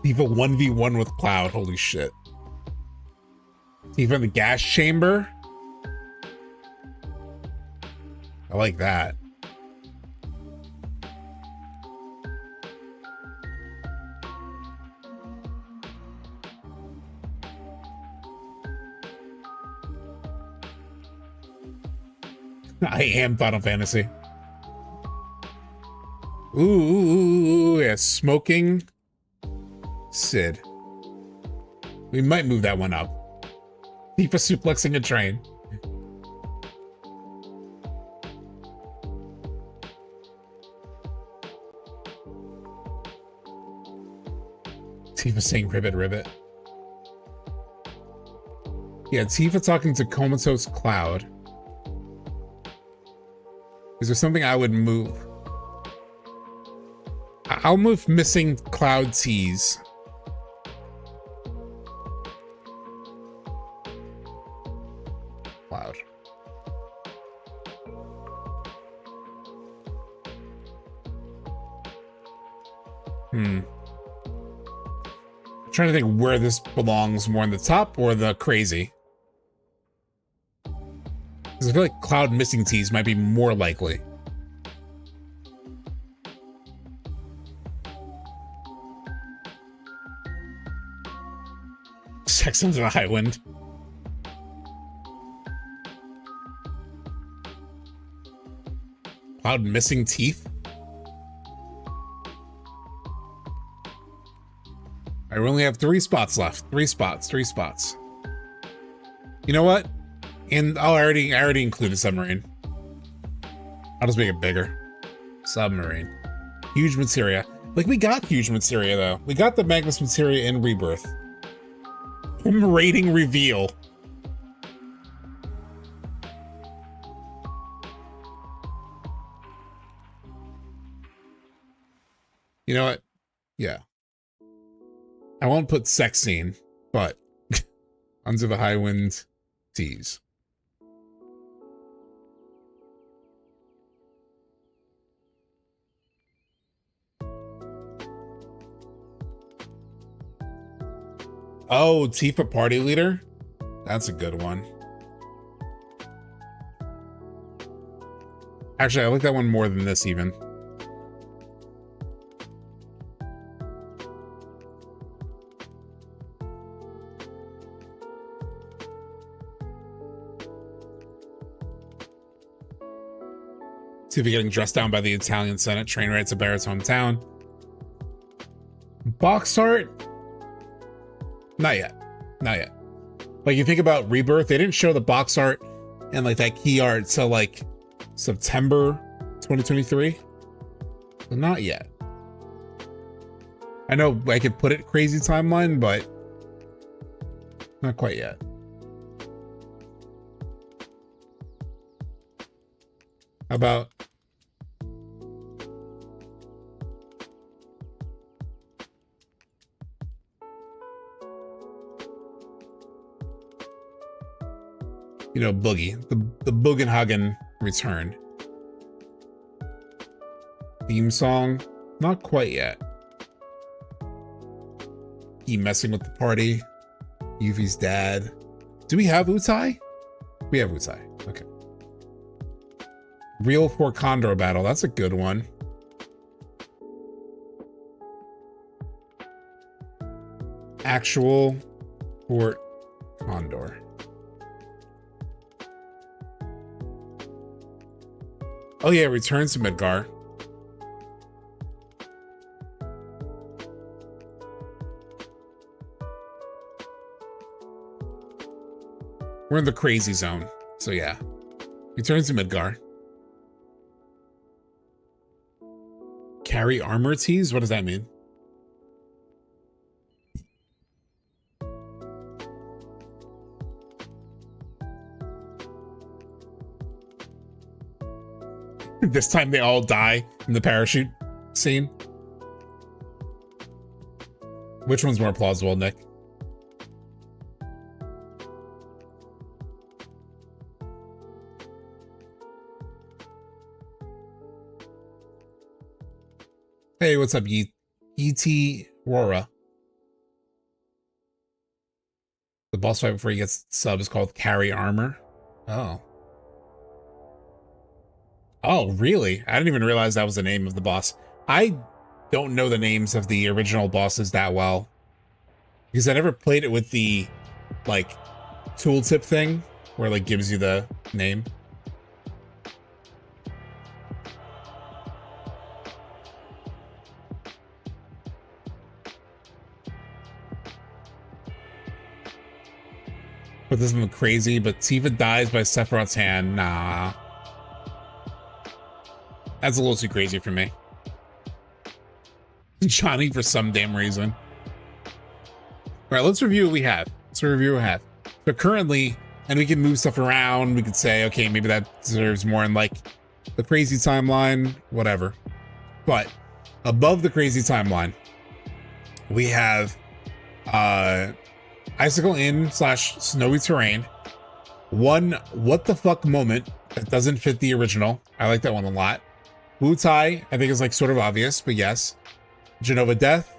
Tifa 1v1 with Cloud. Holy shit. Tifa in the gas chamber. I like that. I am Final Fantasy. Ooh, yeah, smoking Sid. We might move that one up. Tifa suplexing a train. Tifa saying ribbit, ribbit. Yeah, Tifa talking to Comatose Cloud. Is there something I would move? I'll move missing Cloud tease. Cloud. I'm trying to think where this belongs, more in the top or the crazy. Because I feel like Cloud missing tease might be more likely. Sex into the high wind. Cloud missing teeth? I only have 3 spots left. 3 spots. You know what? And I already included submarine. I'll just make it bigger. Submarine. Huge materia. Like, we got huge materia though. We got the Magnus materia in Rebirth. Rating reveal. You know what? Yeah. I won't put sex scene, but under the high wind tease. Oh, Tifa party leader? That's a good one. Actually, I like that one more than this even. Tifa getting dressed down by the Italian Senate, train ride to Barrett's hometown. Box art? Not yet. Not yet. Like, you think about Rebirth, they didn't show the box art and like that key art till like September 2023. But not yet. I know I could put it crazy timeline, but not quite yet. How about you know, Boogie, the Boogenhagen return. Theme song, not quite yet. He messing with the party. Yuffie's dad. Do we have Utai? We have Utai. Okay. Real for Condor battle. That's a good one. Actual Fort Condor. Oh yeah, returns to Midgar. We're in the crazy zone. So yeah, returns to Midgar. Carry armor tease? What does that mean? This time they all die in the parachute scene. Which one's more plausible, Nick? Hey, what's up, E.T. Rora? The boss fight before he gets sub is called Carry Armor. Oh. Oh, really? I didn't even realize that was the name of the boss. I don't know the names of the original bosses that well, because I never played it with the, like, tooltip thing, where, like, gives you the name. But this isn't crazy, but Tifa dies by Sephiroth's hand. Nah. That's a little too crazy for me. Johnny for some damn reason. All right, let's review what we have. So currently, and we can move stuff around. We could say, okay, maybe that deserves more in like the crazy timeline, whatever. But above the crazy timeline, we have Icicle Inn / Snowy Terrain. One what the fuck moment that doesn't fit the original. I like that one a lot. Wutai, I think is like sort of obvious, but yes. Genova Death.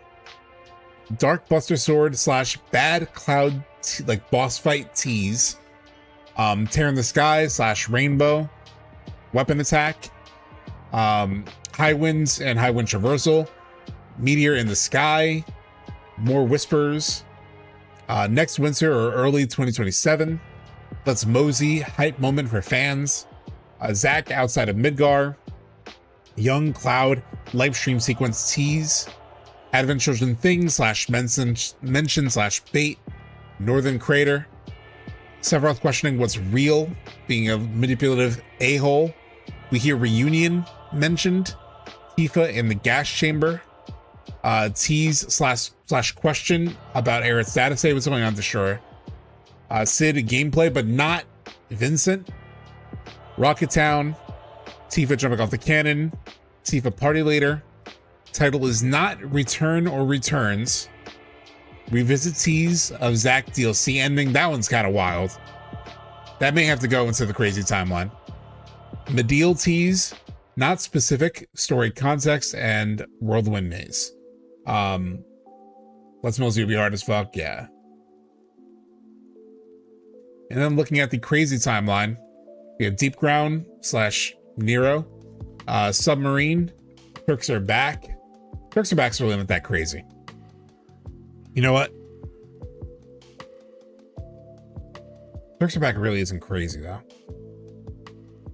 Dark Buster Sword / Bad Cloud like boss fight tease. Tear in the Sky / Rainbow. Weapon Attack. High Winds and High Wind Traversal. Meteor in the Sky. More Whispers. Next winter or early 2027. Let's Mosey, hype moment for fans. Zack outside of Midgar. Young Cloud, live stream sequence tease. Advent Children Thing / mention / bait. Northern Crater. Sephiroth questioning what's real, being a manipulative a-hole. We hear reunion mentioned. Tifa in the gas chamber. Tease / question about Aerith's data say what's going on to Shura. Sid gameplay, but not Vincent. Rocket Town. Tifa jumping off the cannon. Tifa party later. Title is not Return or Returns. Revisit tease of Zack DLC ending. That one's kind of wild. That may have to go into the crazy timeline. Medial tease, not specific, story context, and Whirlwind Maze. Let's Mosey will be hard as fuck, yeah. And then looking at the crazy timeline, we have Deep Ground / Nero, Submarine, Turks Are Back. Turks Are Back's really not that crazy. You know what? Turks Are Back really isn't crazy though.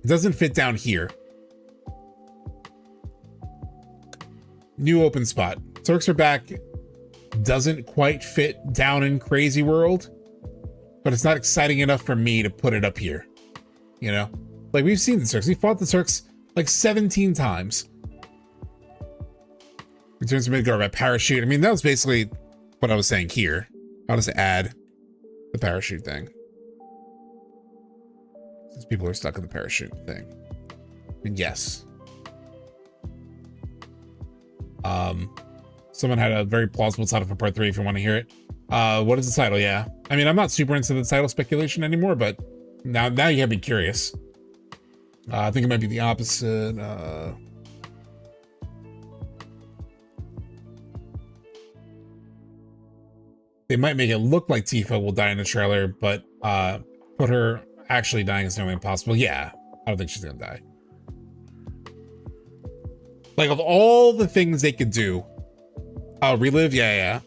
It doesn't fit down here. New open spot. Turks Are Back doesn't quite fit down in Crazy World, but it's not exciting enough for me to put it up here. You know? Like, we've seen the Turks. We fought the Turks like 17 times. Returns to Midgar by parachute. I mean, that was basically what I was saying here. I'll just add the parachute thing. Since people are stuck in the parachute thing. And yes. Someone had a very plausible title for part 3 if you want to hear it. What is the title? Yeah. I mean, I'm not super into the title speculation anymore, but now you have me curious. I think it might be the opposite. They might make it look like Tifa will die in the trailer, but put her actually dying is nearly impossible. Yeah, I don't think she's gonna die. Like, of all the things they could do, Relive, yeah.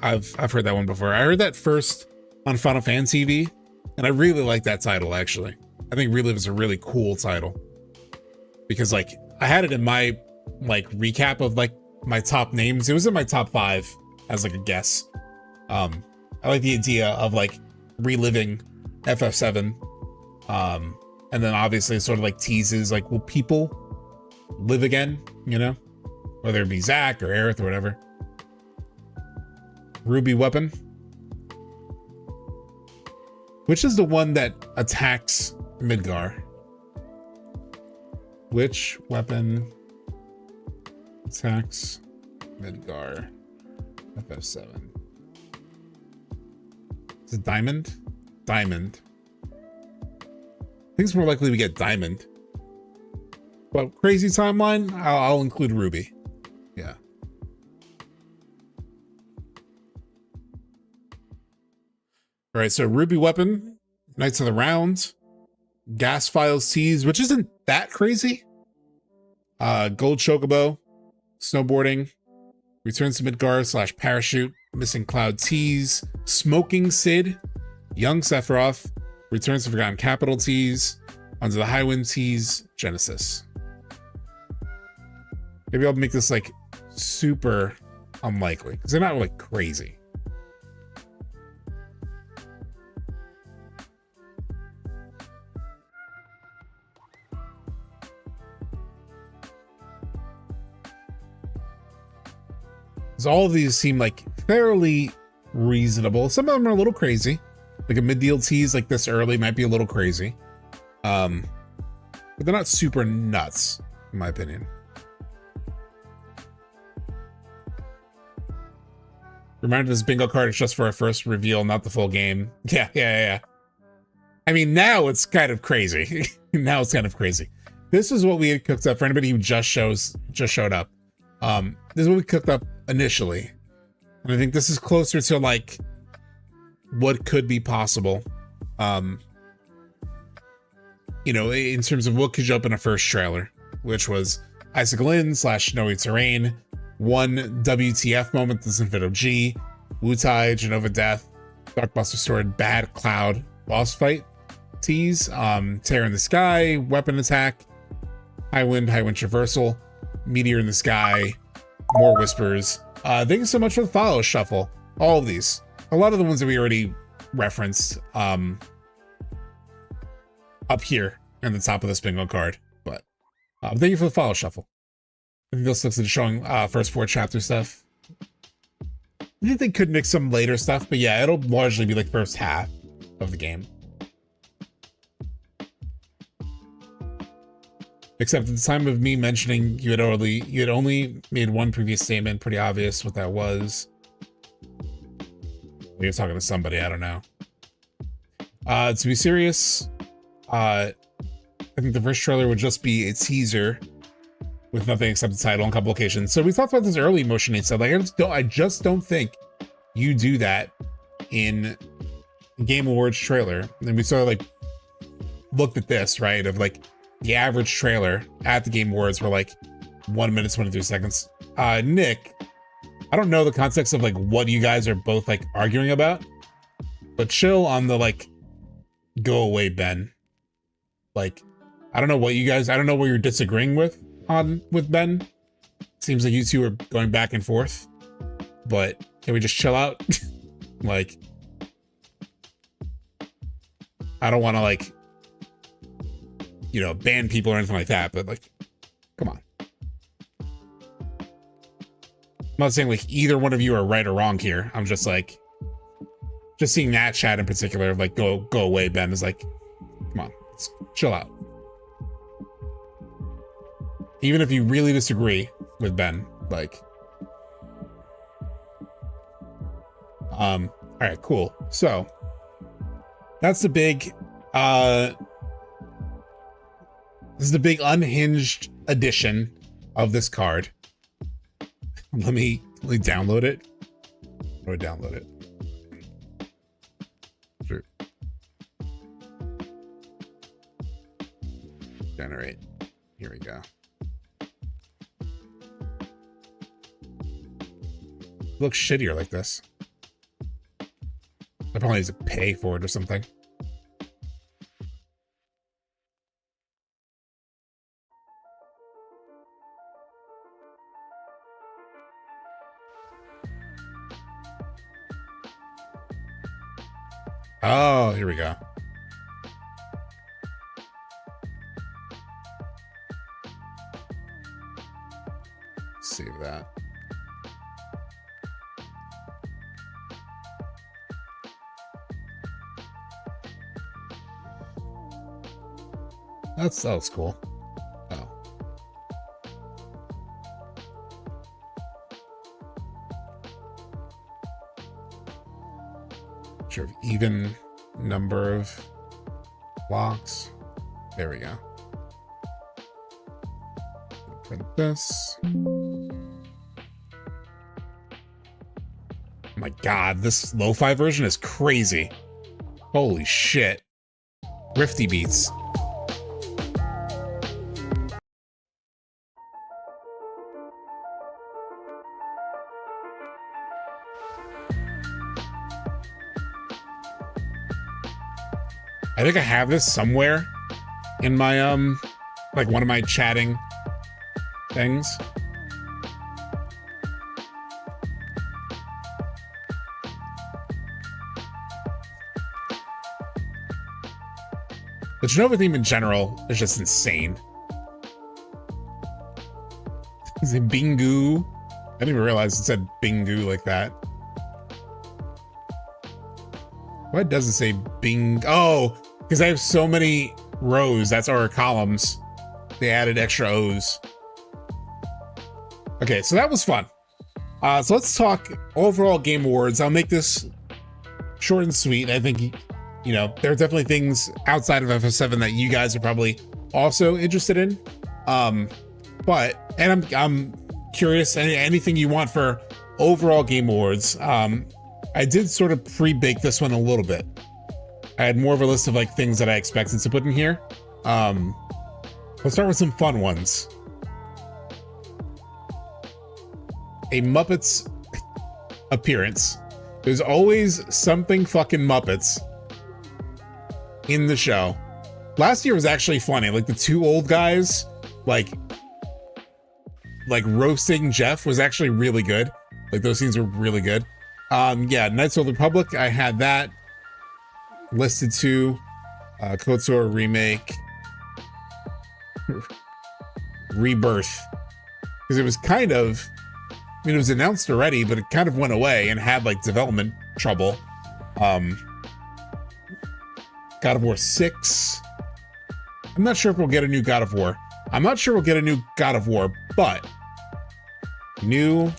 I've heard that one before. I heard that first on Final Fan TV, and I really like that title, actually. I think Relive is a really cool title. Because, like, I had it in my, like, recap of, like, my top names. It was in my top 5 as, like, a guess. I like the idea of, like, reliving FF7 And then obviously it sort of like teases like, will people live again, you know? Whether it be Zack or Aerith or whatever. Ruby weapon. Which is the one that attacks Midgar? Which weapon attacks Midgar? FF7. Is it Diamond? Diamond. I think it's more likely we get Diamond. But crazy timeline, I'll include Ruby. Yeah. All right, so Ruby weapon, Knights of the Round, Gas Files tease, which isn't that crazy. Gold Chocobo, snowboarding, returns to Midgar / parachute, missing Cloud tease, Smoking Sid, Young Sephiroth, returns to Forgotten Capital tease, Under the Highwind tease, Genesis. Maybe I'll make this like super unlikely because they're not like crazy. So all of these seem like fairly reasonable. Some of them are a little crazy. Like a mid-deal tease like this early might be a little crazy. But they're not super nuts, in my opinion. Reminder, this bingo card is just for our first reveal, not the full game. Yeah. I mean, now it's kind of crazy. Now it's kind of crazy. This is what we had cooked up for anybody who just showed up. This is what we cooked up initially. And I think this is closer to like what could be possible. You know, in terms of what could you up in a first trailer, which was Icicle Inn / Snowy Terrain, one WTF moment, the Zinfito G, Wutai, Genova Death, Darkbuster Sword, Bad Cloud, boss fight tease, Terror in the Sky, weapon attack, High Wind Traversal, Meteor in the Sky, more whispers. Thank you so much for the follow shuffle. All of these, a lot of the ones that we already referenced up here in the top of this bingo card, but thank you for the follow shuffle. I think this looks like showing first 4 chapter stuff. I think they could mix some later stuff, but yeah, it'll largely be like first half of the game. Except at the time of me mentioning you had only made one previous statement, pretty obvious what that was. You're talking to somebody, I don't know. To be serious, I think the first trailer would just be a teaser with nothing except the title and a couple locations. So we talked about this early, Motion 8 said, like, I just don't think you do that in Game Awards trailer. And we sort of like looked at this, right? Of like the average trailer at the Game Awards were like 1 minute, 23 seconds. Nick, I don't know the context of like what you guys are both like arguing about, but chill on the like, go away, Ben. Like, I don't know what you're disagreeing with Ben. Seems like you two are going back and forth, but can we just chill out? Like, I don't want to like, you know, ban people or anything like that, but like, come on. I'm not saying like either one of you are right or wrong here. I'm just like, just seeing that chat in particular, like go away, Ben, is like, come on, let's chill out. Even if you really disagree with Ben, like, all right, cool. So that's the big, this is the big unhinged edition of this card. Let me download it. How do I download it? Sure. Generate. Here we go. It looks shittier like this. I probably need to pay for it or something. Oh, here we go. Save that. That was cool. Oh. Sure of even number of blocks. There we go. Print this. Oh my god, this lo-fi version is crazy. Holy shit. Rifty beats. I think I have this somewhere in my, like one of my chatting things. The Genova theme in general is just insane. Is it Bingu? I didn't even realize it said Bingu like that. Why does it say Bing? Oh, because I have so many rows, that's our columns. They added extra O's. Okay, so that was fun. So let's talk overall Game Awards. I'll make this short and sweet. I think, you know, there are definitely things outside of FF7 that you guys are probably also interested in. But I'm curious, anything you want for overall Game Awards. I did sort of pre-bake this one a little bit. I had more of a list of like things that I expected to put in here. Let's start with some fun ones. A Muppets appearance. There's always something fucking Muppets in the show. Last year was actually funny. Like the two old guys, like roasting Jeff was actually really good. Like those scenes were really good. Yeah, Knights of the Republic, I had that listed too. KOTOR Remake. Rebirth. Because it was kind of, I mean, it was announced already, but it kind of went away and had like development trouble. God of War 6. I'm not sure if we'll get a new God of War. I'm not sure we'll get a new God of War, but new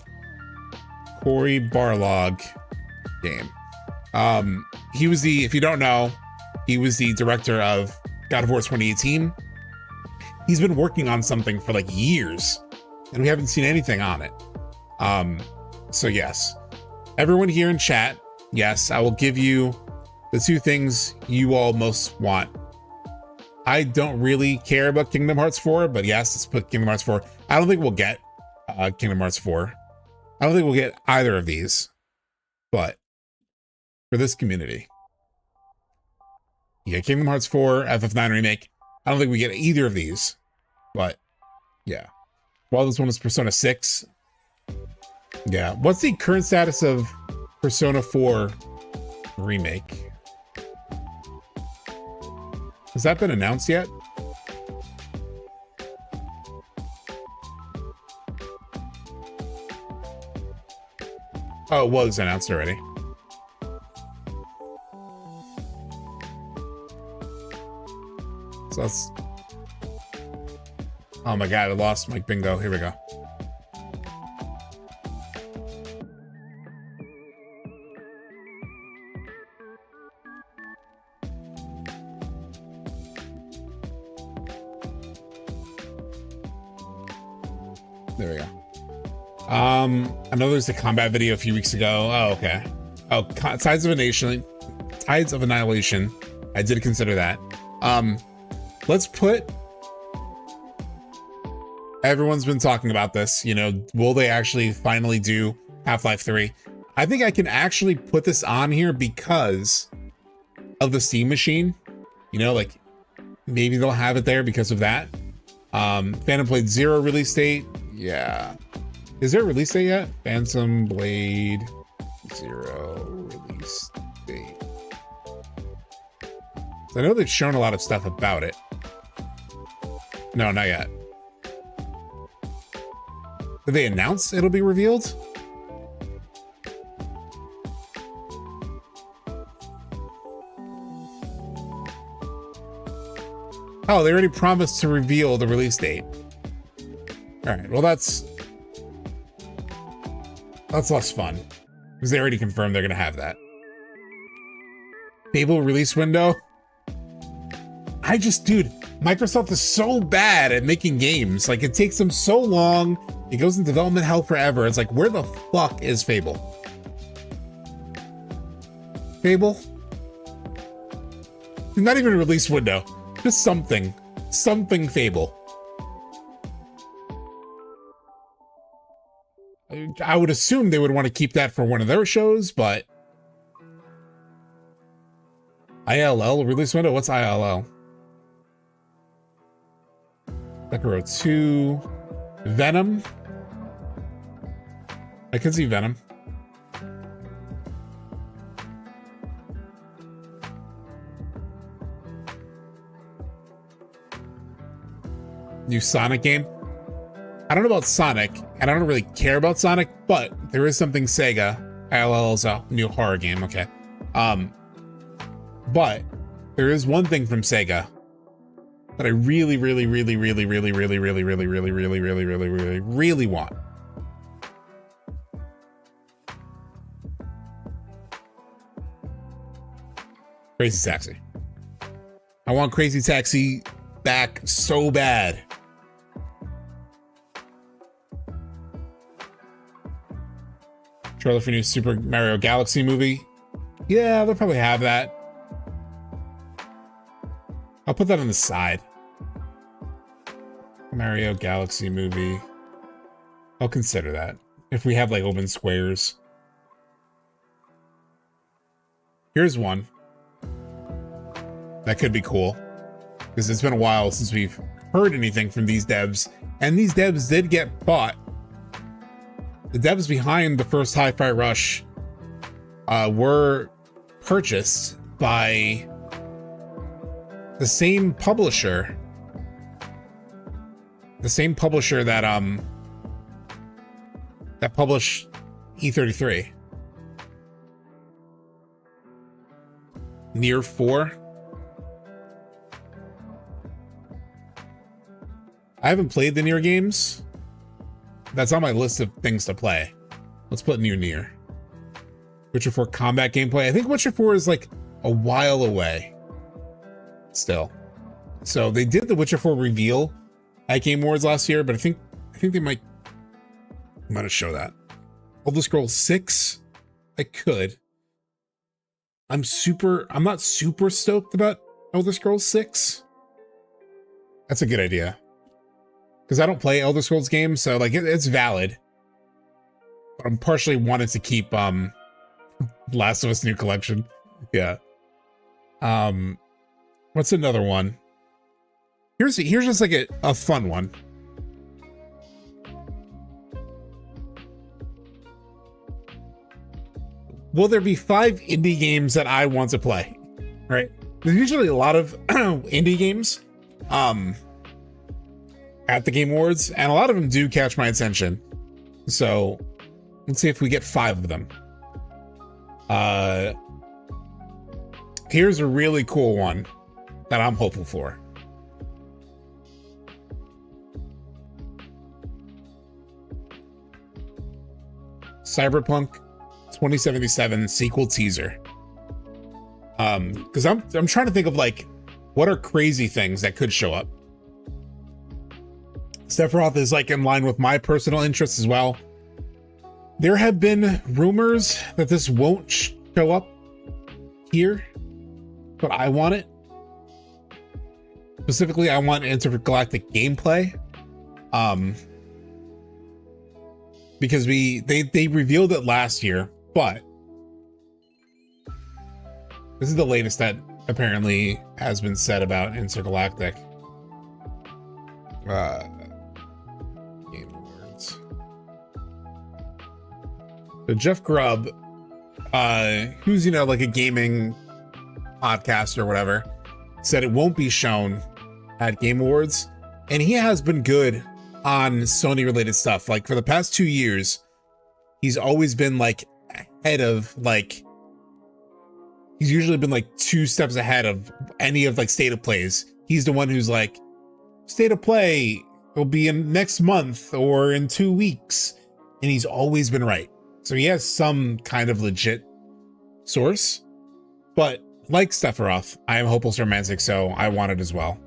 Cory Barlog game. He was the, if you don't know, he was the director of God of War 2018. He's been working on something for like years, and we haven't seen anything on it. So yes, everyone here in chat, yes, I will give you the two things you all most want. I don't really care about Kingdom Hearts 4, but yes, let's put Kingdom Hearts 4. I don't think we'll get Kingdom Hearts 4. I don't think we'll get either of these, but for this community, you get Kingdom Hearts 4, FF9 Remake. I don't think we get either of these, but yeah. While this one is Persona 6. Yeah, what's the current status of Persona 4 Remake? Has that been announced yet? Oh, it was announced already. So that's... Oh my god, I lost my bingo. Here we go. There we go. I know there's a combat video a few weeks ago. Oh, okay. Oh, Tides of Annihilation. I did consider that. Let's put... Everyone's been talking about this, you know, will they actually finally do Half-Life 3? I think I can actually put this on here because of the Steam machine. You know, like, maybe they'll have it there because of that. Phantom Blade 0 release date. Yeah. Is there a release date yet? Phantom Blade 0 release date. I know they've shown a lot of stuff about it. No, not yet. Did they announce it'll be revealed? Oh, they already promised to reveal the release date. All right, well that's less fun because they already confirmed they're gonna have that. Fable release window. Dude, Microsoft is so bad at making games. Like, it takes them so long. It goes in development hell forever. It's like, where the fuck is Fable? Fable? Not even a release window. Just something. Something Fable. I would assume they would want to keep that for one of their shows, but... ILL release window? What's ILL? Sekiro 2, Venom. I could see Venom. New Sonic game. I don't know about Sonic, and I don't really care about Sonic, but there is something Sega. ILL is a new horror game, okay. But there is one thing from Sega that I really want. Crazy Taxi. I want Crazy Taxi back so bad. Trailer for new Super Mario Galaxy movie. Yeah, they'll probably have that. I'll put that on the side. Mario Galaxy movie. I'll consider that. If we have like open squares. Here's one. That could be cool. Because it's been a while since we've heard anything from these devs. And these devs did get bought. The devs behind the first Hi-Fi Rush were purchased by the same publisher. The same publisher that that published E33. Nier 4. I haven't played the Nier games. That's on my list of things to play. Let's put new Nier. Witcher 4 combat gameplay. I think Witcher 4 is like a while away. Still. So they did the Witcher 4 reveal at Game Awards last year, but I think they might show that. Elder Scrolls 6, I could. I'm not super stoked about Elder Scrolls 6. That's a good idea. Because I don't play Elder Scrolls games, so like it's valid. But I'm partially wanted to keep Last of Us New Collection. Yeah. What's another one? Here's just like a fun one. Will there be 5 indie games that I want to play? Right? There's usually a lot of indie games at the Game Awards, and a lot of them do catch my attention. So let's see if we get 5 of them. Here's a really cool one that I'm hopeful for. Cyberpunk 2077 sequel teaser. Because I'm trying to think of like what are crazy things that could show up. Sephiroth is like in line with my personal interests as well. There have been rumors that this won't show up here, but I want it. Specifically, I want intergalactic gameplay. Because they revealed it last year, but this is the latest that apparently has been said about intergalactic Game Awards. So Jeff Grubb, who's like a gaming podcast or whatever, said it won't be shown at Game Awards, and he has been good on Sony related stuff. Like for the past 2 years, he's always been like ahead of like, he's usually been like 2 steps ahead of any of like state of plays. He's the one who's like, state of play will be in next month or in 2 weeks. And he's always been right. So he has some kind of legit source, but like Sephiroth, I am hopeless romantic, so I want it as well.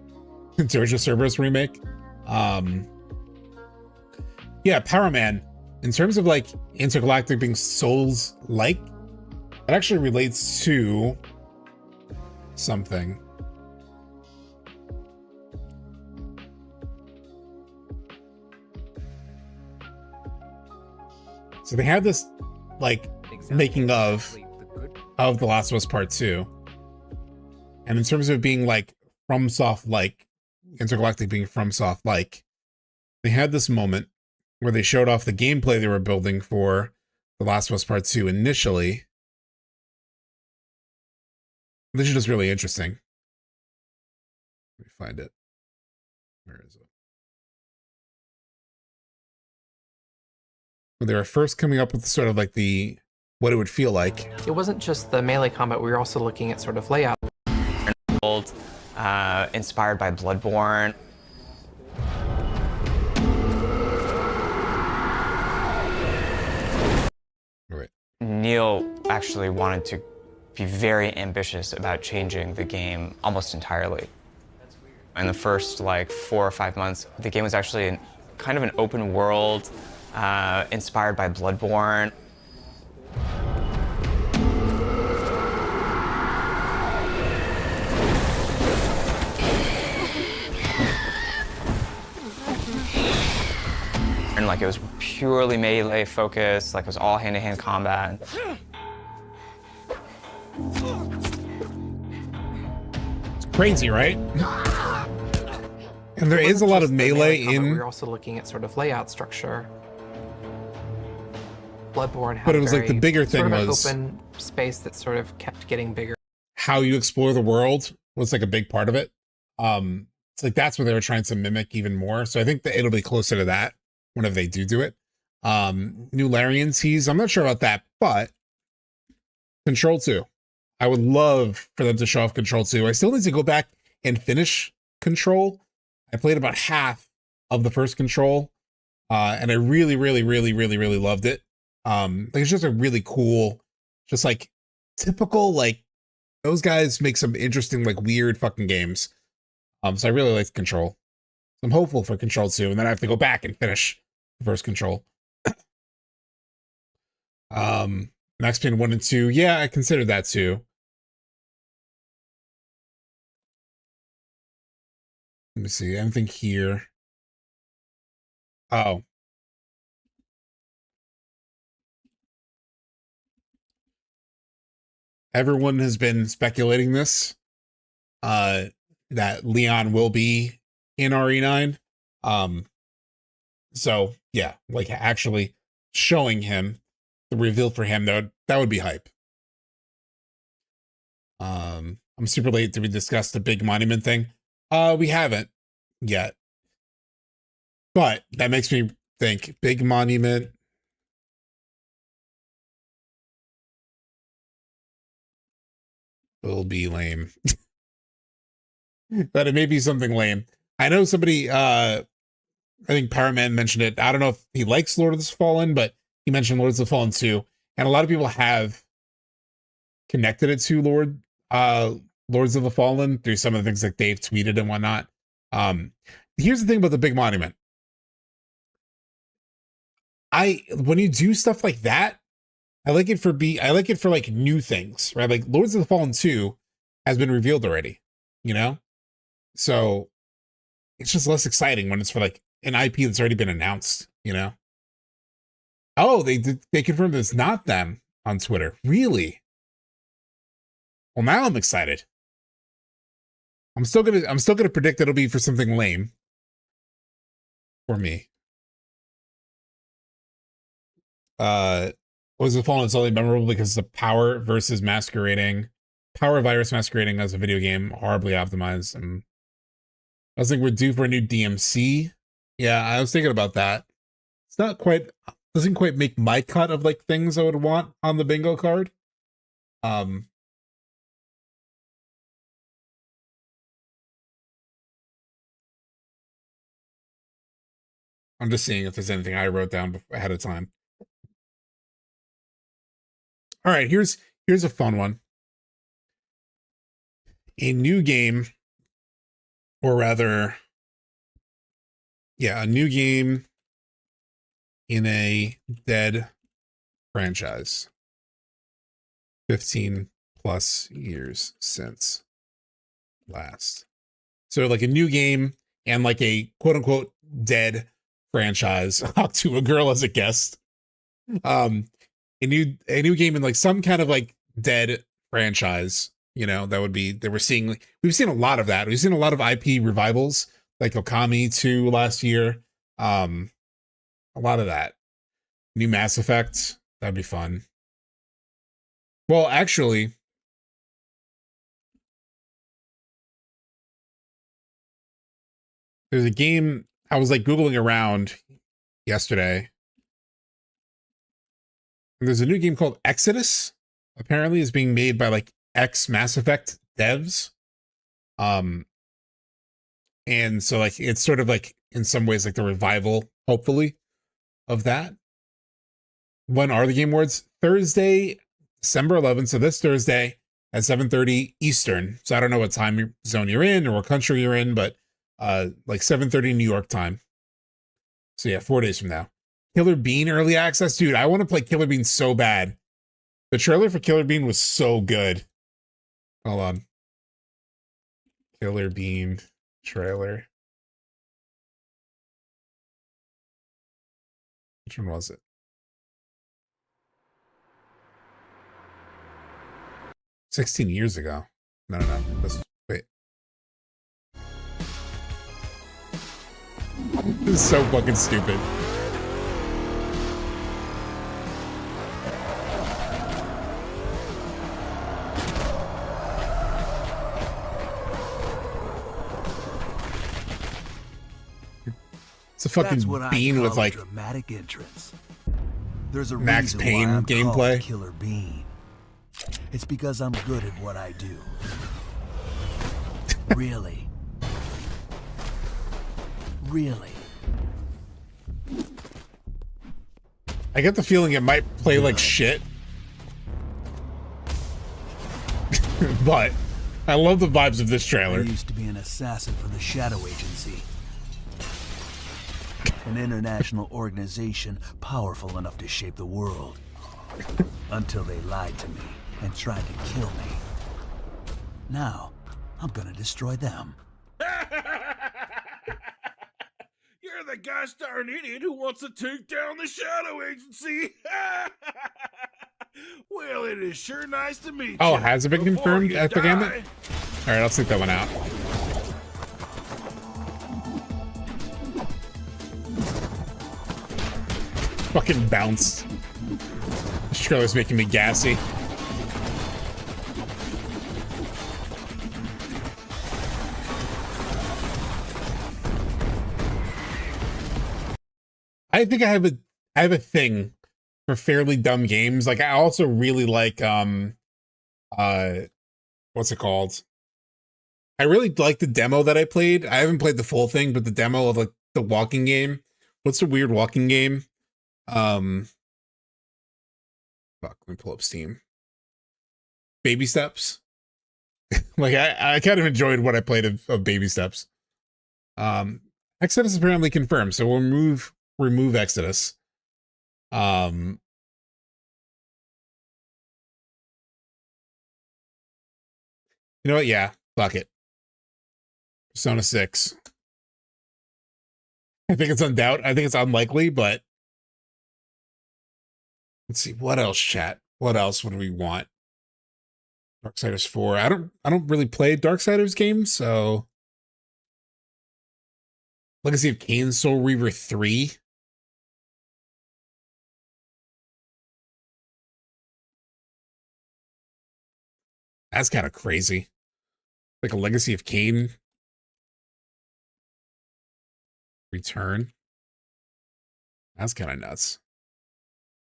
Georgia Cerberus remake. Yeah, Powerman, in terms of like intergalactic being Souls-like, it actually relates to something. So they have this like making of The Last of Us Part 2. And in terms of being like FromSoft-like, intergalactic being FromSoft-like, they had this moment where they showed off the gameplay they were building for The Last of Us Part 2 initially. This is just really interesting. Let me find it. Where is it? When they were first coming up with sort of like the what it would feel like. It wasn't just the melee combat, we were also looking at sort of layout. Inspired by Bloodborne. Right. Neil actually wanted to be very ambitious about changing the game almost entirely. In the first like 4 or 5 months, the game was actually kind of an open world, inspired by Bloodborne. And like it was purely melee focused, like it was all hand-to-hand combat. It's crazy, right? And there is a lot of melee in. We were also looking at sort of layout structure. Bloodborne had But it was like the bigger thing sort of was an open space that sort of kept getting bigger. how you explore the world was like a big part of it. It's like that's what they were trying to mimic even more. So I think that it'll be closer to that whenever they do it. New Larian tease, I'm not sure about that, but Control 2. I would love for them to show off Control 2. I still need to go back and finish Control. I played about half of the first Control, and I really loved it. Like it's just a really cool, just like typical, like those guys make some interesting, like weird fucking games. So I really like Control. So I'm hopeful for Control 2, and then I have to go back and finish the first Control. Max Payne 1 and 2, yeah, I considered that too. Let me see, anything here? Oh. Everyone has been speculating this, that Leon will be in RE9. So yeah, like actually showing him, the reveal for him, that would be hype. I'm super late. Did we discuss the big monument thing? We haven't yet. But that makes me think big monument. Will be lame. But it may be something lame. I know somebody, I think Powerman mentioned it. I don't know if he likes Lord of the Fallen, but he mentioned Lords of the Fallen 2. And a lot of people have connected it to Lords of the Fallen through some of the things that they've tweeted and whatnot. Here's the thing about the big monument. When you do stuff like that, I like it for like new things, right? Like Lords of the Fallen 2 has been revealed already, you know? So it's just less exciting when it's for like an IP that's already been announced, you know? Oh, they confirmed it's not them on Twitter. Really? Well, now I'm excited. I'm still gonna predict it'll be for something lame. For me. Was the Fallen is only memorable because the Power virus masquerading as a video game, horribly optimized. I was thinking we're due for a new DMC Yeah, I was thinking about that. It's not quite, doesn't quite make my cut of like things I would want on the bingo card. I'm just seeing if there's anything I wrote down ahead of time. All right, here's a fun one. A new game, or rather, yeah, a new game in a dead franchise. 15 plus years since last. So like a new game and like a quote unquote dead franchise. Talk to a girl as a guest. A new game in like some kind of like dead franchise, you know, that would be, we've seen a lot of that. We've seen a lot of IP revivals like Okami 2 last year. A lot of that. New Mass Effect, that'd be fun. Well, actually, there's a game I was like Googling around yesterday. And there's a new game called Exodus. Apparently is being made by like ex Mass Effect devs. And so like it's sort of like in some ways like the revival, hopefully, of that. When are the Game Awards? Thursday, December 11th. So this Thursday at 7:30 Eastern. So I don't know what time zone you're in or what country you're in, but like 7:30 New York time. So yeah, 4 days from now. Killer Bean early access. Dude, I want to play Killer Bean so bad. The trailer for Killer Bean was so good. Hold on. Killer Bean trailer. Which one was it? "16 years ago." No. Wait. This is so fucking stupid. It's a fucking bean with like dramatic entrance. There's a Max reason Payne why I'm gameplay. called Killer Bean. It's because I'm good at what I do. Really. Really. I get the feeling it might play like shit. But I love the vibes of this trailer. I used to be an assassin for the Shadow Agency. An international organization powerful enough to shape the world. Until they lied to me and tried to kill me. Now, I'm gonna destroy them. You're the gosh darn idiot who wants to take down the Shadow Agency. Well, it is sure nice to meet you. Oh, has it been Before confirmed you at the die. Gambit? All right, I'll stick that one out. Fucking bounced. This trailer's making me gassy. I think I have a thing for fairly dumb games. Like I also really like what's it called? I really like the demo that I played. I haven't played the full thing, but the demo of like the walking game. What's the weird walking game? Fuck, let me pull up Steam. Baby Steps. Like I kind of enjoyed what I played of Baby Steps. Exodus is apparently confirmed, so we'll remove Exodus. You know what? Yeah, fuck it. Persona 6. I think it's I think it's unlikely, but let's see. What else, chat? What else would we want? Darksiders 4. I don't really play Darksiders games, so Legacy of Kain Soul Reaver 3. That's kind of crazy. Like a Legacy of Kain. return. That's kind of nuts.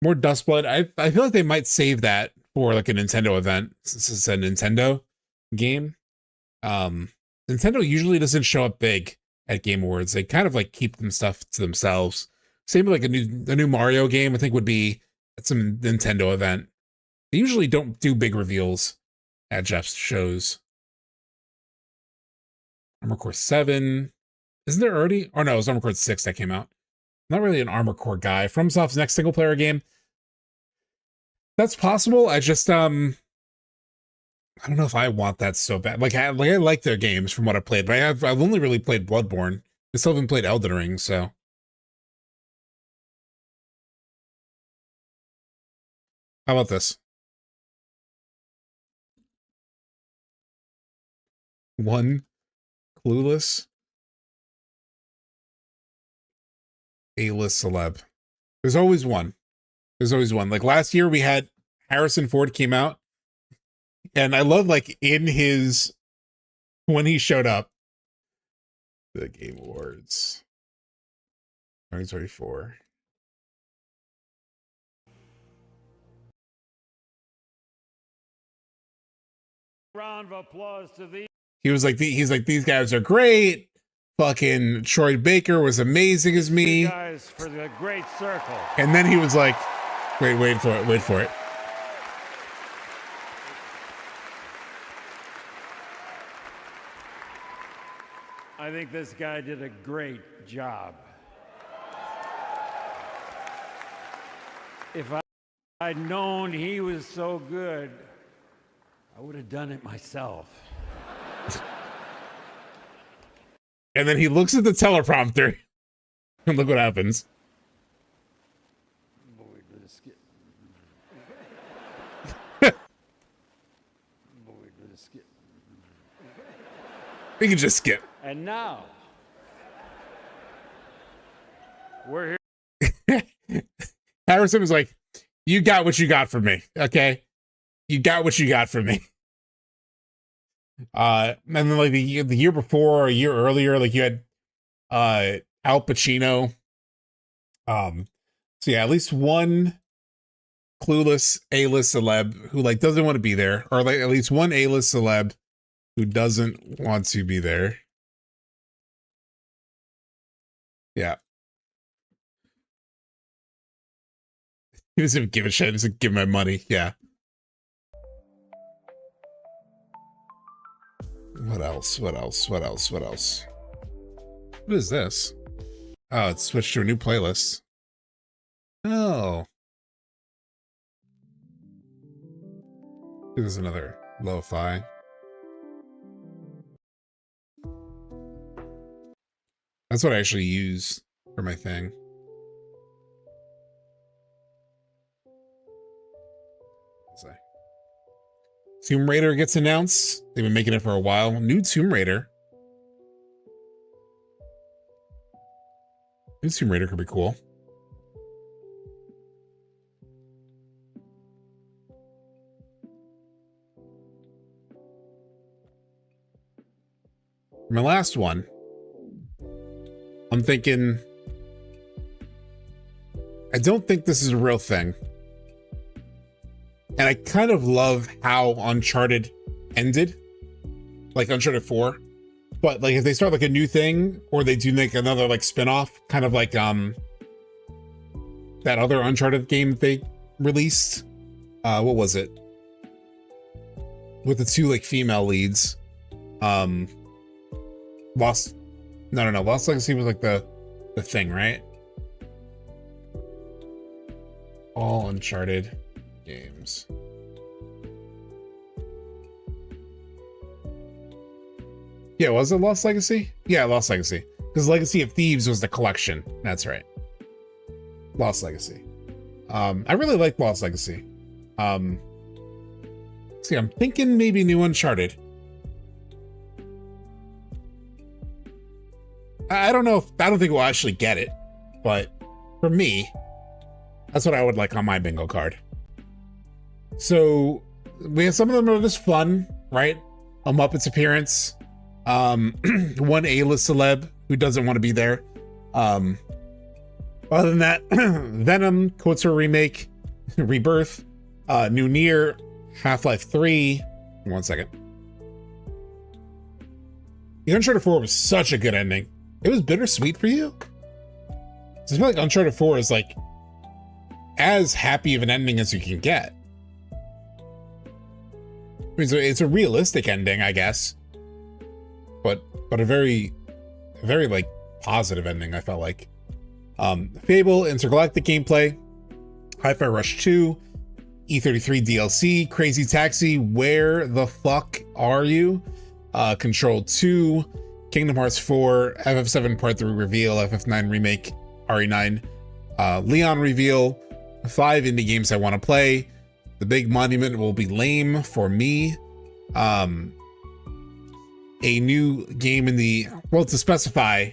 More Dustblood. I feel like they might save that for like a Nintendo event since it's a Nintendo game. Nintendo usually doesn't show up big at Game Awards. They kind of like keep them stuff to themselves. Same with like a new Mario game, I think would be at some Nintendo event. They usually don't do big reveals at Jeff's shows. Armor Core 7. Isn't there already? Oh no, it was Armor Core 6 that came out. I'm not really an Armor Core guy. FromSoft's next single player game. That's possible. I just I don't know if I want that so bad. Like I like their games from what I played, but I've only really played Bloodborne. I still haven't played Elden Ring, so. How about this? One clueless A-list celeb. There's always one. There's always one. Like last year we had Harrison Ford came out, and I love like in his when he showed up, the Game Awards 2024. Round of applause to the. He was like, he's like, these guys are great. Fucking Troy Baker was amazing as me. Guys for the great circle. And then he was like, wait for it. I think this guy did a great job. If I'd known he was so good, I would have done it myself. And then he looks at the teleprompter, and look what happens. We can just skip. And now, we're here. Harrison was like, you got what you got from me, okay? You got what you got from me. And then like the year before or a year earlier, like you had Al Pacino. So yeah, at least one clueless A-list celeb who like doesn't want to be there, or like at least one A-list celeb who doesn't want to be there. Yeah. He doesn't even give a shit. He doesn't give my money. Yeah. What else? What is this? Oh, it's switched to a new playlist. Oh. There's another lo-fi. That's what I actually use for my thing. Tomb Raider gets announced. They've been making it for a while. New Tomb Raider. New Tomb Raider could be cool. My last one. I'm thinking, I don't think this is a real thing. And I kind of love how Uncharted ended, like Uncharted 4. But like if they start like a new thing, or they do like another like spin-off, kind of like that other Uncharted game that they released. What was it? With the two like female leads. Lost Legacy was like the thing, right? All Uncharted games. Yeah, was it Lost Legacy? Yeah, Lost Legacy. Because Legacy of Thieves was the collection. That's right. Lost Legacy. I really like Lost Legacy. See, I'm thinking maybe new Uncharted. I don't think we'll actually get it, but for me, that's what I would like on my bingo card. So we have some of them are just fun, right? A Muppets appearance, one A-list celeb who doesn't want to be there. Other than that, Venom, KOTOR remake, Rebirth, New Nier, Half-Life 3. 1 second. The Uncharted 4 was such a good ending. It was bittersweet for you? I feel like Uncharted 4 is like as happy of an ending as you can get. I mean, it's a realistic ending, I guess, but a very like positive ending. I felt like Fable, Intergalactic gameplay, Hi-Fi Rush 2, E33 DLC, Crazy Taxi, Where the Fuck Are You? Control 2, Kingdom Hearts 4, FF7 Part 3 reveal, FF9 remake, RE9, Leon reveal, 5 indie games I want to play. The big monument will be lame for me. A new game in the, well, to specify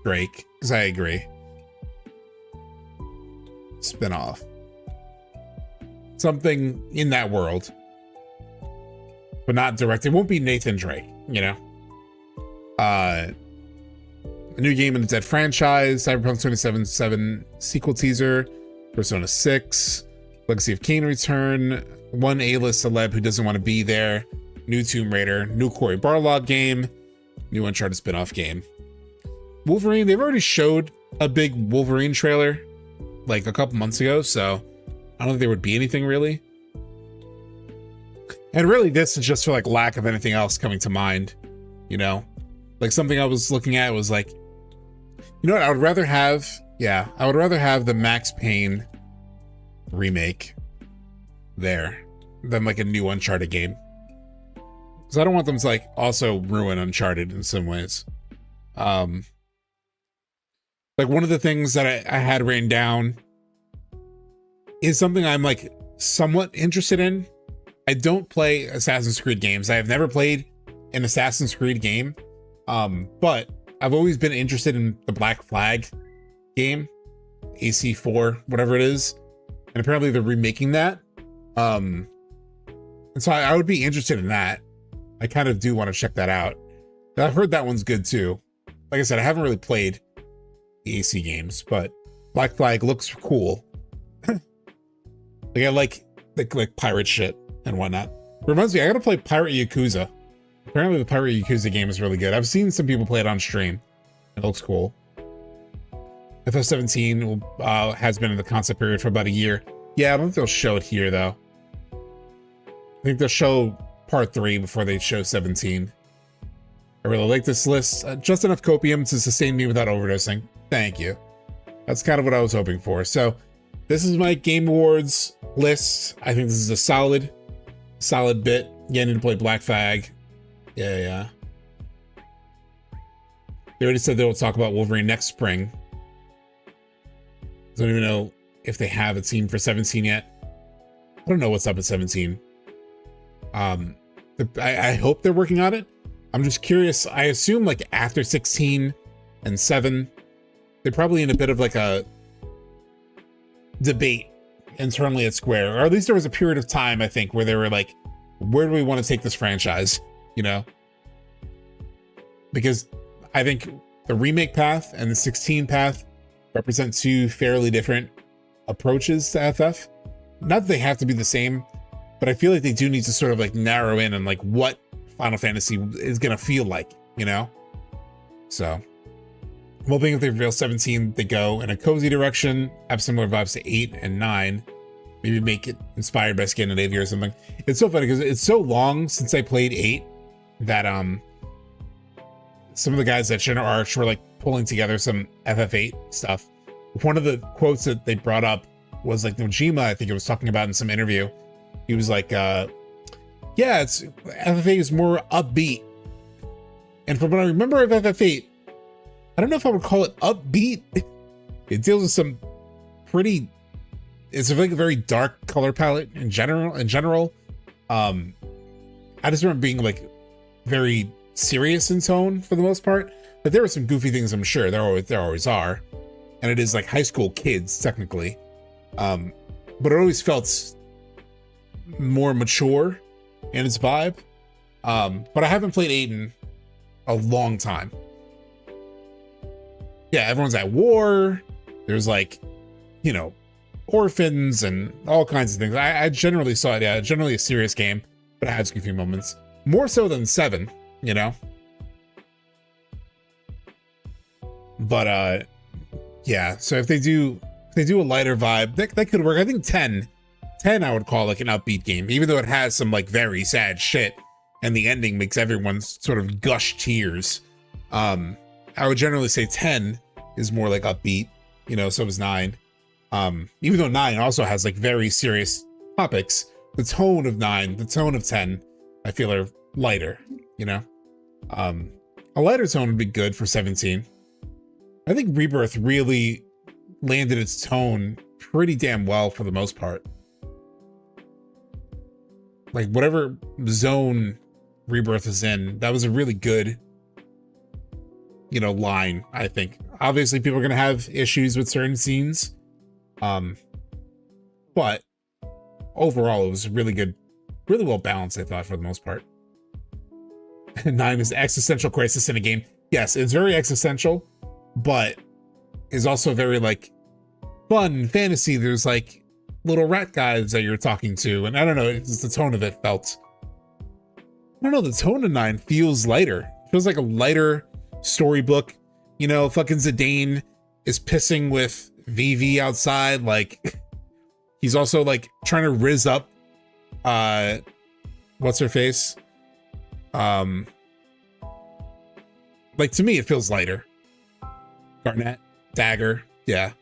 Drake, because I agree. Spin-off. Something in that world, but not direct. It won't be Nathan Drake, you know? A new game in the Dead franchise, Cyberpunk 2077 sequel teaser, Persona 6, Legacy of Kain return, one A-list celeb who doesn't want to be there, new Tomb Raider, new Cory Barlog game, new Uncharted spin-off game. Wolverine, they've already showed a big Wolverine trailer like a couple months ago, so I don't think there would be anything really. And really this is just for like lack of anything else coming to mind, you know? Like something I was looking at was like, you know what, I would rather have the Max Payne remake there than like a new Uncharted game. Because I don't want them to like also ruin Uncharted in some ways. Like one of the things that I had written down is something I'm like somewhat interested in. I don't play Assassin's Creed games. I have never played an Assassin's Creed game. But I've always been interested in the Black Flag game, AC4, whatever it is. And apparently they're remaking that. And so I would be interested in that. I kind of do want to check that out. And I've heard that one's good too. Like I said, I haven't really played the AC games, but Black Flag looks cool. Like I like pirate shit and whatnot. Reminds me, I gotta play Pirate Yakuza. Apparently the Pirate Yakuza game is really good. I've seen some people play it on stream. It looks cool. FF17 has been in the concept period for about a year. Yeah, I don't think they'll show it here though. I think they'll show part 3 before they show 17. I really like this list. Just enough copium to sustain me without overdosing. Thank you. That's kind of what I was hoping for. So this is my Game Awards list. I think this is a solid bit. Getting to play Black Flag. Yeah. They already said they'll talk about Wolverine next spring. I don't even know if they have a team for 17 yet. I don't know what's up at 17. I hope they're working on it. I'm just curious. I assume like after 16 and 7, they're probably in a bit of like a debate internally at Square, or at least there was a period of time, I think, where they were like, where do we want to take this franchise? You know? Because I think the remake path and the 16 path represent two fairly different approaches to FF. Not that they have to be the same, but I feel like they do need to sort of like narrow in on like what Final Fantasy is gonna feel like, you know? So I'm hoping if they reveal 17, they go in a cozy direction, have similar vibes to 8 and 9, maybe make it inspired by Scandinavia or something. It's so funny because it's so long since I played 8 that some of the guys at Shinra Arch were like pulling together some FF8 stuff. One of the quotes that they brought up was like Nojima, I think it was talking about in some interview. He was like, yeah, it's FF8 is more upbeat. And from what I remember of FF8, I don't know if I would call it upbeat. It deals with some pretty, it's like a very dark color palette in general. I just remember being like very serious in tone for the most part, but there were some goofy things, I'm sure there always are, and it is like high school kids technically, but it always felt more mature in its vibe. But I haven't played 8 in a long time. yeah, everyone's at war. There's like, you know, orphans and all kinds of things. I generally saw it, yeah, generally a serious game, but it had goofy moments. More so than 7, you know? But yeah, so if they do a lighter vibe, that could work. I think 10 I would call like an upbeat game, even though it has some like very sad shit and the ending makes everyone sort of gush tears. I would generally say 10 is more like upbeat, you know, so is 9. Even though 9 also has like very serious topics, the tone of 9, the tone of 10, I feel are lighter, you know? A lighter tone would be good for 17. I think Rebirth really landed its tone pretty damn well for the most part. Like whatever zone Rebirth is in, that was a really good, you know, line, I think. Obviously people are going to have issues with certain scenes. But overall it was really good, really well balanced, I thought, for the most part. 9 is existential crisis in a game. Yes, it's very existential, but is also very like fun fantasy. There's like little rat guys that you're talking to, and I don't know, it's the tone of it felt, I don't know, the tone of 9 feels lighter. It feels like a lighter storybook. You know, fucking Zidane is pissing with VV outside, like he's also like trying to rizz up what's her face, like to me it feels lighter. Garnet, Dagger, yeah.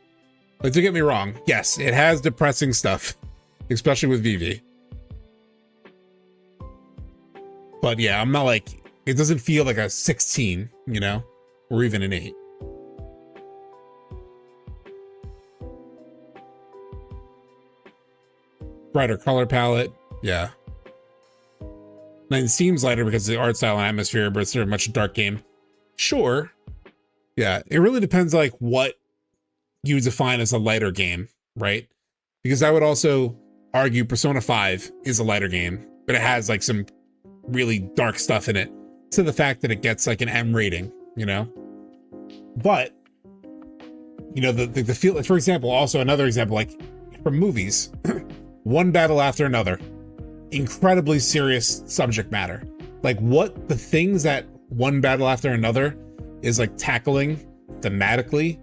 Like, don't get me wrong, yes, it has depressing stuff, especially with VV. But yeah, I'm not like, it doesn't feel like a 16, you know, or even an 8. Brighter color palette, yeah. And it seems lighter because of the art style and atmosphere, but it's very much a dark game. Sure. Yeah, it really depends like what you define as a lighter game, right? Because I would also argue Persona 5 is a lighter game, but it has like some really dark stuff in it, to the fact that it gets like an M rating, you know? But, you know, the feel, for example, also another example, like from movies, one battle after another, incredibly serious subject matter. Like what the things that one battle after another is like tackling thematically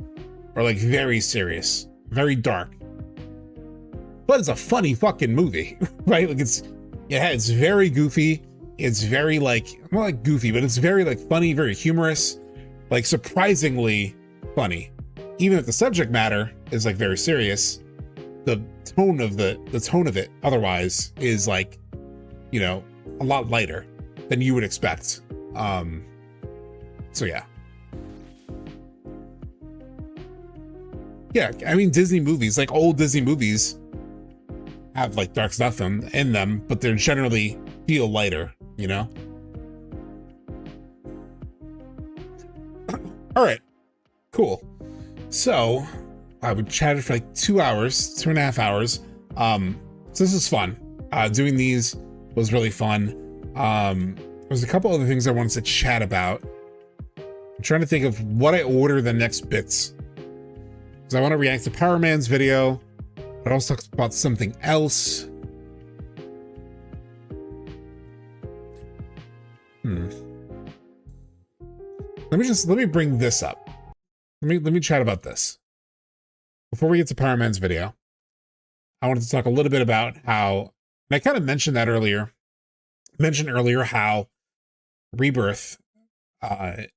are like very serious, very dark. But it's a funny fucking movie, right? Like it's very goofy. It's very like, not like goofy, but it's very like funny, very humorous, like surprisingly funny. Even if the subject matter is like very serious, the tone of it otherwise is like, you know, a lot lighter than you would expect. So yeah. Yeah, I mean, Disney movies, like old Disney movies, have like dark stuff in them, but they're generally feel lighter, you know? All right, cool. So I would chat for like 2 hours, 2.5 hours. So this is fun. Doing these was really fun. There's a couple other things I wanted to chat about. I'm trying to think of what I order the next bits. Because I want to react to Powerman's video, but also talk about something else. Let me bring this up. Let me chat about this. Before we get to Powerman's video, I wanted to talk a little bit about how, and I kind of mentioned that earlier, how Rebirth, like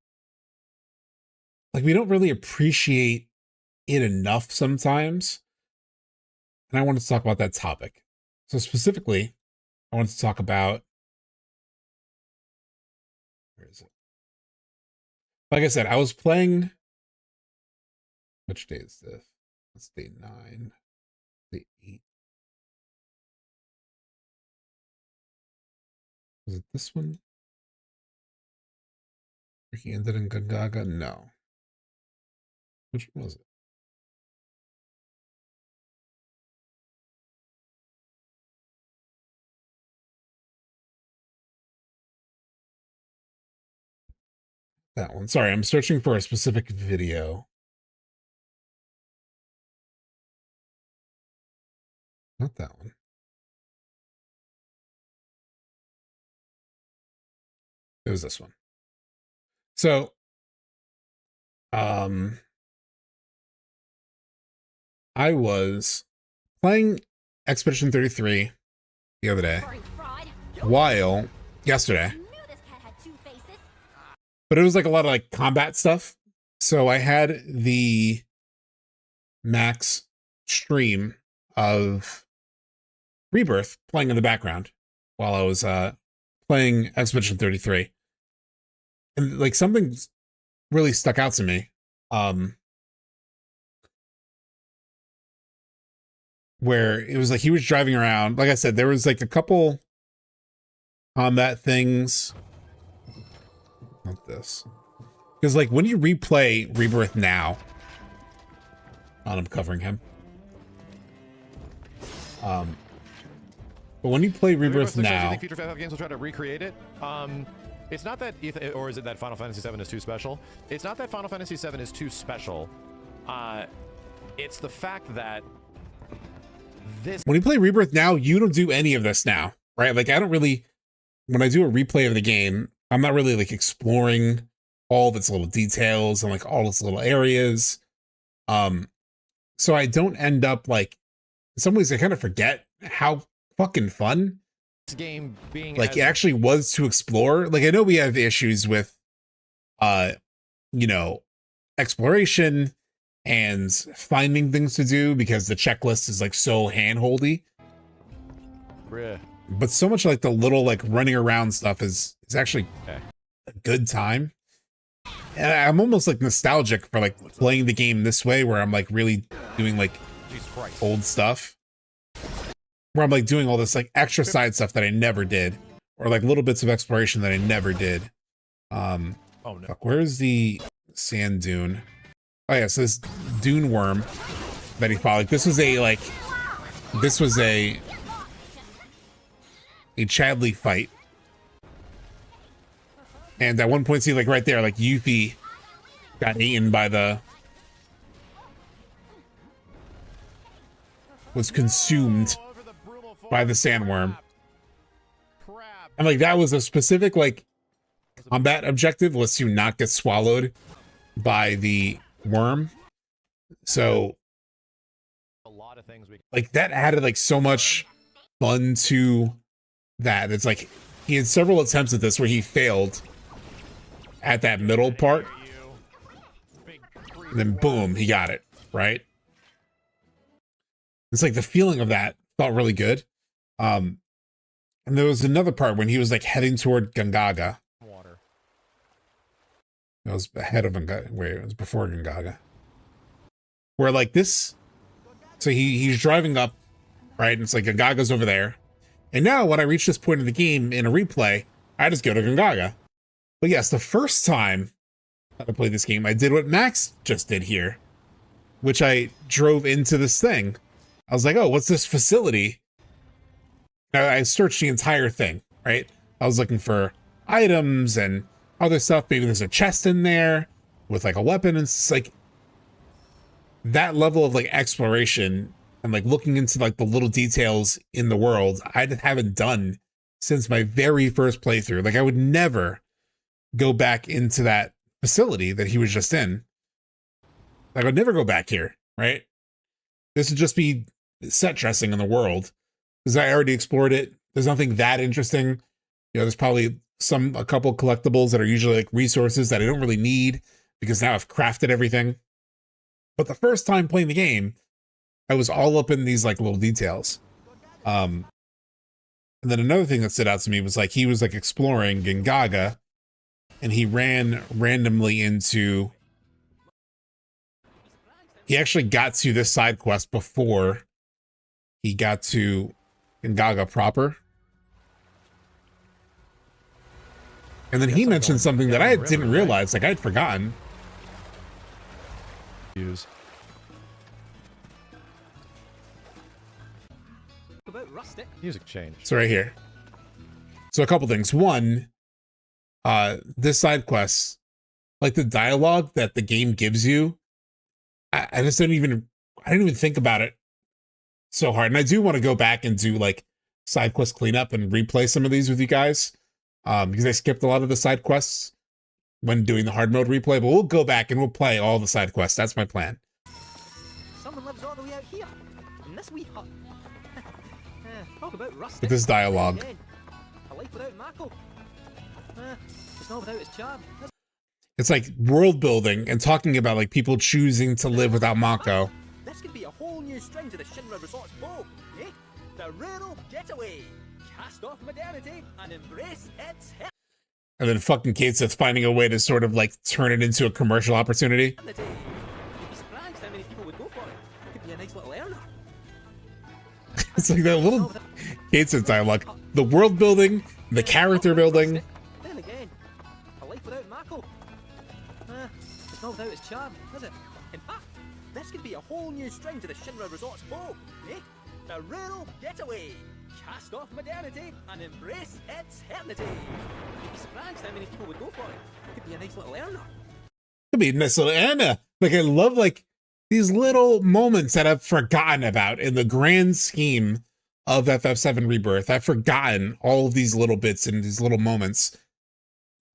we don't really appreciate it enough sometimes. And I wanted to talk about that topic. So specifically, I wanted to talk about, where is it? Like I said, I was playing, which day is this? That's day 9, day 8. Was it this one? He ended in Gongaga? No. Which one was it? That one. Sorry, I'm searching for a specific video. Not that one. It was this one. So, I was playing Expedition 33 the other day, yesterday, but it was like a lot of like combat stuff. So I had the max stream of Rebirth playing in the background while I was playing Expedition 33. And like something really stuck out to me. Where it was like he was driving around. Like I said, there was like a couple combat things. Not this. Because like when you replay Rebirth now, I'm covering him. But when you play Rebirth now, do you think future FF games will try to recreate it? It's not that, or is it that Final Fantasy VII is too special? It's not that Final Fantasy VII is too special. It's the fact that when you play Rebirth now, you don't do any of this now, right? Like I don't really, when I do a replay of the game, I'm not really like exploring all of its little details and like all its little areas. So I don't end up like, in some ways I kind of forget how fucking fun this game being like it actually was to explore. Like I know we have issues with you know, exploration and finding things to do because the checklist is like so handholdy. But so much like the little like running around stuff is actually a good time. And I'm almost like nostalgic for like playing the game this way where I'm like really doing like old stuff. Where I'm like doing all this like extra side stuff that I never did. Or like little bits of exploration that I never did. Oh no. Fuck, where's the sand dune? Oh yeah, so this dune worm that he fought. Like this was a Chadley fight. And at one point, see like right there, like Yuffie got eaten by was consumed by the sandworm. And like that was a specific like combat objective, was to not get swallowed by the worm. So like that added like so much fun to that. It's like he had several attempts at this where he failed at that middle part, and then boom, he got it right. It's like the feeling of that felt really good. And there was another part when he was like heading toward Gongaga. It was ahead of Gongaga. Wait, it was before Gongaga. Where like this, so he's driving up, right? And it's like Gongaga's over there. And now when I reach this point in the game in a replay, I just go to Gongaga. But yes, the first time that I played this game, I did what Max just did here, which I drove into this thing. I was like, oh, what's this facility? I searched the entire thing, right? I was looking for items and other stuff. Maybe there's a chest in there with like a weapon. And it's like that level of like exploration and like looking into like the little details in the world I haven't done since my very first playthrough. Like I would never go back into that facility that he was just in. Like I would never go back here, right? This would just be set dressing in the world because I already explored it. There's nothing that interesting. You know, there's probably a couple collectibles that are usually like resources that I don't really need because now I've crafted everything. But the first time playing the game, I was all up in these like little details. And then another thing that stood out to me was like he was like exploring Gongaga and he ran randomly into, he actually got to this side quest before he got to Gongaga proper. And then he mentioned something that I didn't realize, like I'd forgotten. Music change. So right here. So a couple things. One, this side quest, like the dialogue that the game gives you, I just didn't even think about it so hard. And I do want to go back and do like side quest cleanup and replay some of these with you guys, because I skipped a lot of the side quests when doing the hard mode replay, but we'll go back and we'll play all the side quests. That's my plan. Someone lives all the way out here, in this wee hut. Talk about rustic. With this dialogue. A life without Mako. It's not without its charm. It's like world building and talking about like people choosing to live without Mako. This could be a whole new string to the Shinra Resort's bow, eh? The rural getaway. Cast off modernity and embrace its heritage. And then fucking Kateseth finding a way to sort of like turn it into a commercial opportunity. You'd be surprised how many people would go for it. Could be a nice little earner. It's like that little Kateseth dialogue. The world building, the character building. Then again, a life without Mako. It's not without its charm, is it? In fact, this could be a whole new string to the Shinra Resort's bow, eh? The rural getaway. Cast off modernity and embrace its eternity. You'd be surprised how many people would go for it. Could be a nice little earner. Could be a nice little Anna. Like I love like these little moments that I've forgotten about in the grand scheme of FF7 Rebirth. I've forgotten all of these little bits and these little moments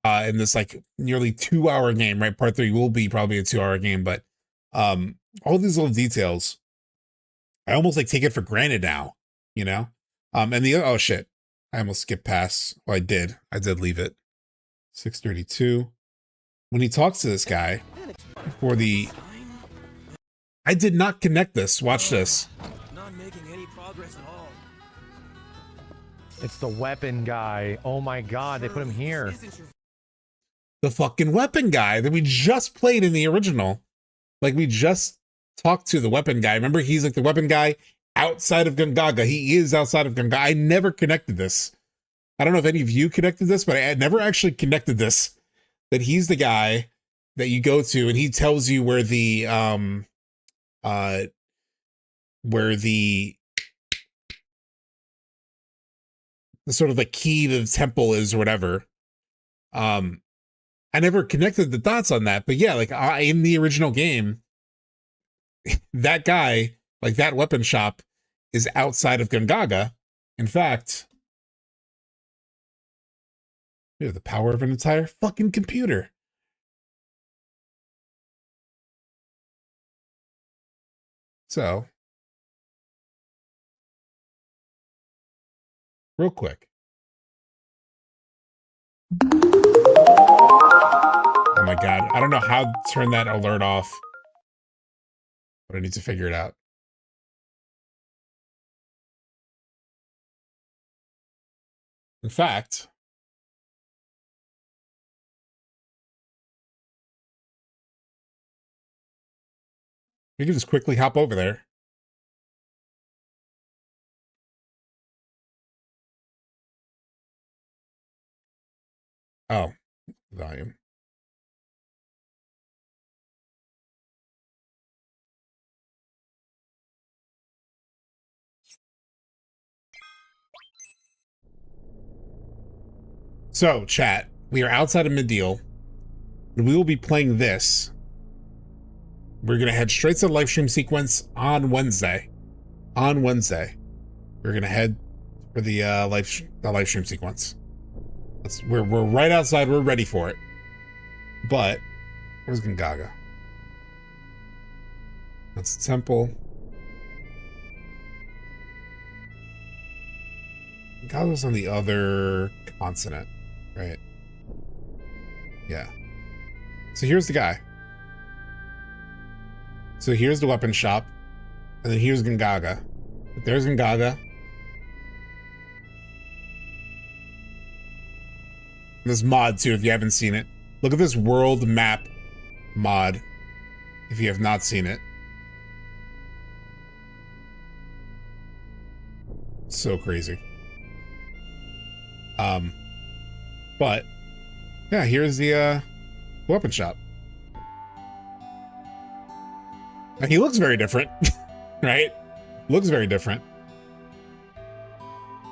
in this like nearly 2-hour game, right? Part 3 will be probably a 2-hour game, but all these little details, I almost like take it for granted now, you know? And the oh shit, I almost skipped past. Well, I did leave it. 632. When he talks to this guy for the, I did not connect this. Watch this. Not making any progress at all. It's the weapon guy. Oh my god, they put him here. The fucking weapon guy that we just played in the original. Like we just talked to the weapon guy. Remember, he's like the weapon guy outside of Gongaga. He is outside of Gongaga. I never connected this. I don't know if any of you connected this, but I had never actually connected this. That he's the guy that you go to and he tells you where the sort of the key to the temple is or whatever. I never connected the dots on that, but yeah, like in the original game, that guy, like that weapon shop is outside of Gongaga. In fact, we have the power of an entire fucking computer. So, real quick. Oh my god, I don't know how to turn that alert off, but I need to figure it out. In fact, we can just quickly hop over there. Oh, volume. So, chat, we are outside of Mid-Deal, and we will be playing this. We're going to head straight to the live stream sequence on Wednesday. On Wednesday, we're going to head for the live stream sequence. We're right outside. We're ready for it. But where's Gongaga? That's the temple. Gongaga's on the other continent, right? Yeah. So here's the guy. So here's the weapon shop, and then here's Gongaga. But there's Gongaga. This mod too, if you haven't seen it. Look at this world map mod, if you have not seen it. So crazy. But yeah, here's the weapon shop. And he looks very different, right? Looks very different.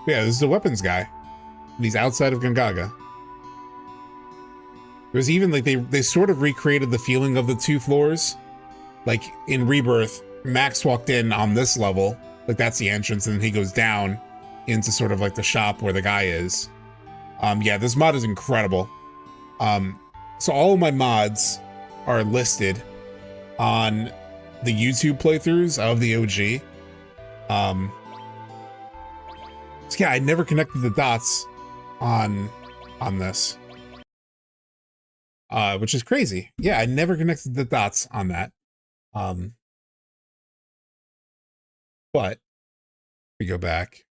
But yeah, this is the weapons guy. And he's outside of Gongaga. There's even like they sort of recreated the feeling of the 2 floors. Like in Rebirth, Max walked in on this level, Like that's the entrance, and then he goes down into sort of like the shop where the guy is. Yeah, this mod is incredible. So all of my mods are listed on the YouTube playthroughs of the OG. So yeah, I never connected the dots on this, which is crazy. Yeah, I never connected the dots on that. But we go back.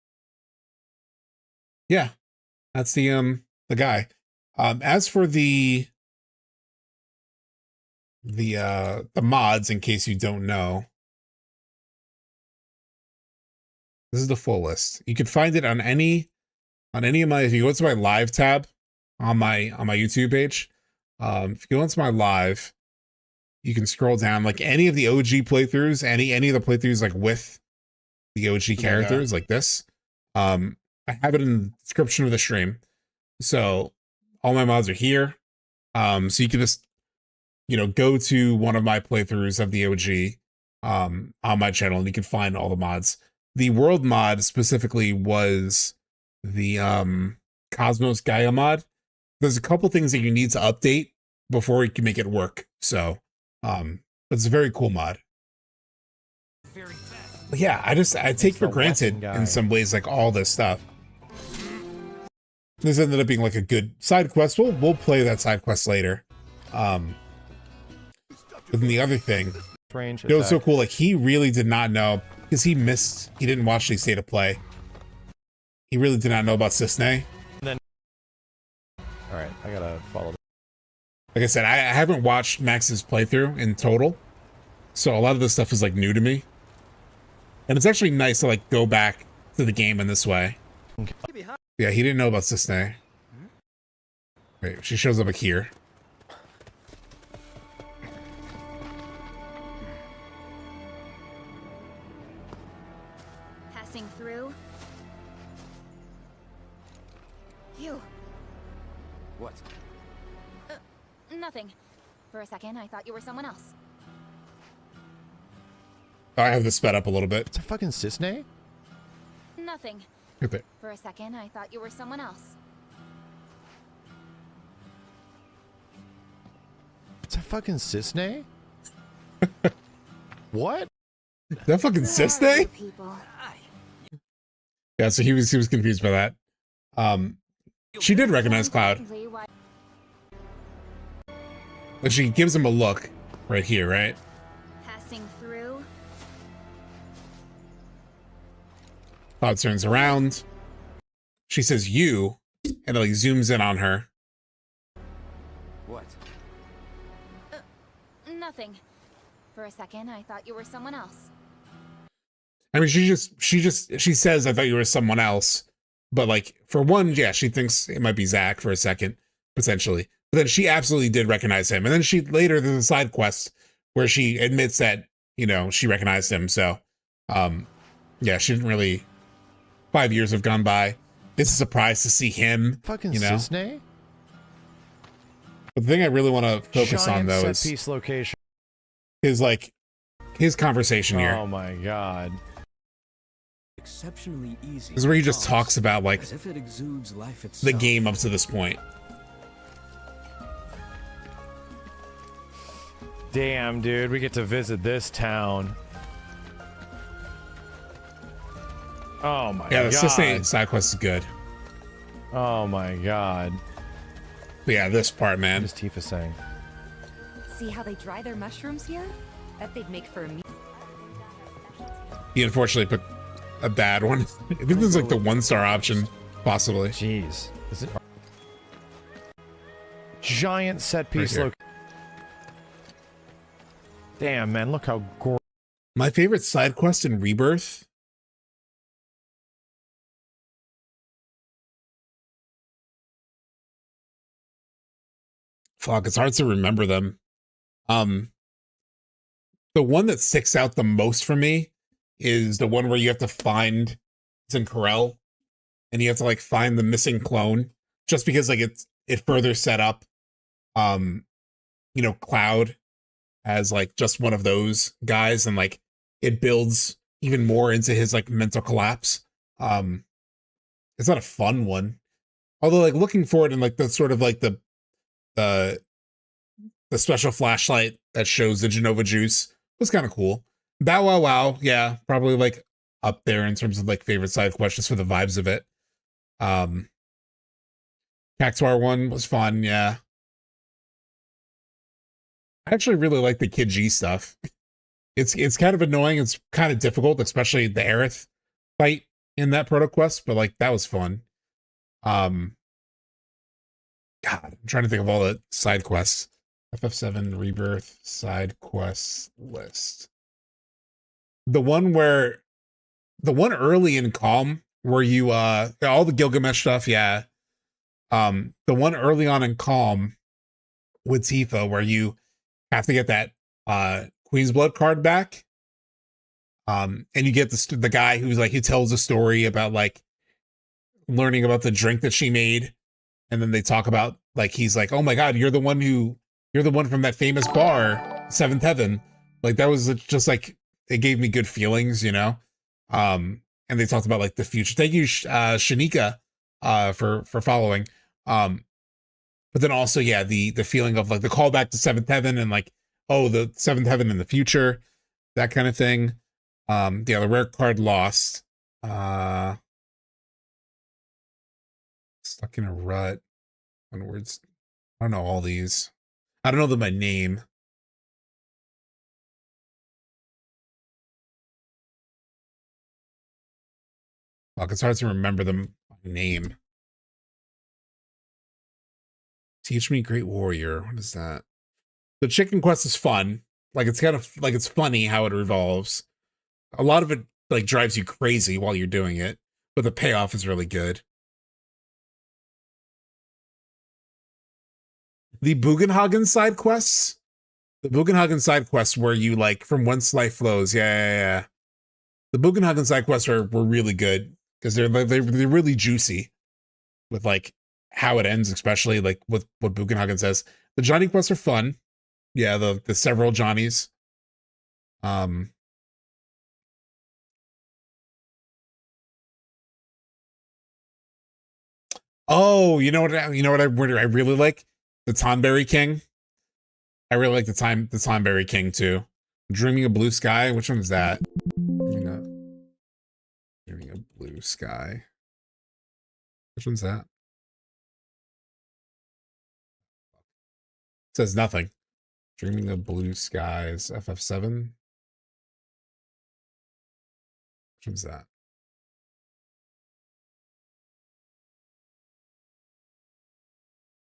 Yeah, that's the guy. As for the mods, in case you don't know, this is the full list. You can find it on any of my, if you go to my live tab on my YouTube page, if you go into my live, you can scroll down, like any of the OG playthroughs, any of the playthroughs like with the OG characters, like this. I have it in the description of the stream. So all my mods are here. So you can just, go to one of my playthroughs of the OG on my channel, and you can find all the mods. The world mod specifically was the Cosmos Gaia mod. There's a couple things that you need to update before you can make it work. So it's a very cool mod. But yeah, I take for granted in some ways, like all this stuff. This ended up being like a good side quest. We'll play that side quest later. But then the other thing, it was so cool. Like he really did not know, because he didn't watch the State of Play. He really did not know about Cisne. All right, I gotta follow. Like I said, I haven't watched Max's playthrough in total, so a lot of this stuff is like new to me. And it's actually nice to like go back to the game in this way. Yeah, he didn't know about Cisne. Wait, she shows up here. Passing through. You. What? Nothing. For a second, I thought you were someone else. I have this sped up a little bit. It's a fucking Cisne? Nothing. Right there. For a second, I thought you were someone else. It's a fucking Cisne? What? Is that fucking Cisne? Yeah, so he was confused by that. She did recognize Cloud. But she gives him a look right here, right? Passing through. Cloud turns around. She says you, and it like zooms in on her. What? Nothing. For a second, I thought you were someone else. I mean, she says, I thought you were someone else. But like, for one, yeah, she thinks it might be Zach for a second, potentially. But then she absolutely did recognize him. And then later there's a side quest where she admits that, she recognized him. So, yeah, she didn't really, 5 years have gone by. It's a surprise to see him, fucking Cisne? But the thing I really want to focus on, though, is piece location. his conversation here. Oh my god. Exceptionally easy. This is where he just talks about, like, as if it exudes life itself. the game up to this point. Damn, dude, we get to visit this town. Oh my god. Yeah, the Cisne side quest is good. Oh my god. But yeah, this part, man. What is Tifa saying? See how they dry their mushrooms here? Bet they'd make for a meal. He unfortunately picked a bad one. I think this is like the 1-star option, possibly. Jeez. Is it giant set piece Right look? Damn, man, look how gorgeous. My favorite side quest in Rebirth. Fuck, it's hard to remember them. The one that sticks out the most for me is the one where you have to find, it's in Corel, and you have to like find the missing clone, just because like it further set up Cloud as like just one of those guys, and like it builds even more into his like mental collapse. It's not a fun one. Although like looking for it in like the sort of like the special flashlight that shows the Genova juice was kind of cool. Bow Wow Wow, yeah, probably like up there in terms of like favorite side quests for the vibes of it. Cactuar one was fun, yeah. I actually really like the Kid G stuff. It's kind of annoying, it's kind of difficult, especially the Aerith fight in that proto quest, but like that was fun. God, I'm trying to think of all the side quests. FF7 Rebirth side quest list. The one early in Calm where you all the Gilgamesh stuff, yeah. The one early on in Calm with Tifa where you have to get that Queen's Blood card back. And you get the guy who's like, he tells a story about like learning about the drink that she made. And then they talk about like, he's like, oh my God, you're the one from that famous bar, Seventh Heaven. Like that was just like, it gave me good feelings, you know? And they talked about like the future. Thank you, Shanika, for following. But then also, yeah, the feeling of like the callback to Seventh Heaven and like, oh, the Seventh Heaven in the future, that kind of thing. Yeah, the rare card lost. Stuck in a rut. Onwards. I don't know all these. I don't know them by name. Fuck, it's hard to remember them by name. Teach Me Great Warrior. What is that? The Chicken Quest is fun. Like it's kind of like it's funny how it revolves. A lot of it like drives you crazy while you're doing it, but the payoff is really good. The Bugenhagen side quests. The Bugenhagen side quests where you like from whence life flows. Yeah. The Bugenhagen side quests were really good because they're really juicy with like how it ends, especially like with what Bugenhagen says. The Johnny quests are fun. Yeah, the several Johnnies. Oh, you know what I really like? The Tonberry King. I really like the Tonberry King too. Dreaming of Blue Sky. Which one is that? Dreaming of Blue Sky. Which one's that? It says nothing. Dreaming of Blue Skies. FF7. Which one's that?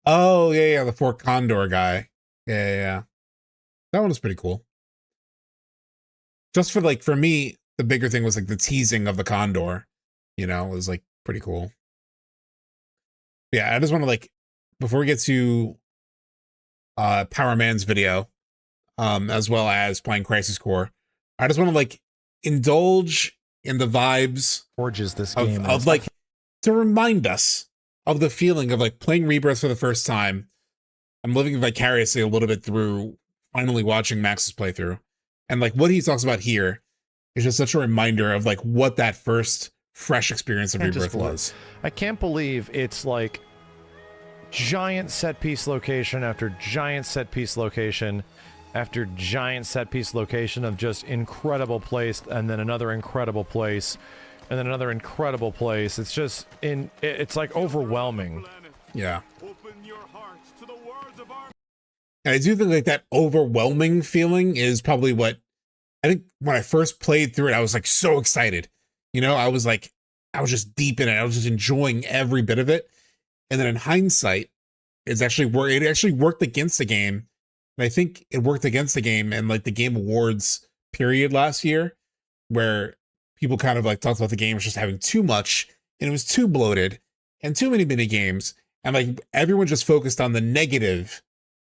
Oh, yeah, the Fort Condor guy. Yeah. That one was pretty cool. Just for like, for me, the bigger thing was like the teasing of the Condor. You know, it was like pretty cool. Yeah, I just want to like, before we get to Powerman's video, as well as playing Crisis Core, I just want to like indulge in the vibes of like, to remind us of the feeling of like playing Rebirth for the first time. I'm living vicariously a little bit through finally watching Max's playthrough. And like what he talks about here is just such a reminder of like what that first fresh experience of Rebirth was. I can't believe it's like giant set piece location after giant set piece location after giant set piece location of just incredible place, and then another incredible place, and then another incredible place. It's just it's like overwhelming. Yeah. And I do think like that overwhelming feeling is probably what I think when I first played through it, I was like so excited. You know, I was just deep in it. I was just enjoying every bit of it. And then in hindsight, it actually worked against the game. And I think it worked against the game and like the Game Awards period last year, where people kind of like talked about the game was just having too much and it was too bloated and too many mini games. And like everyone just focused on the negative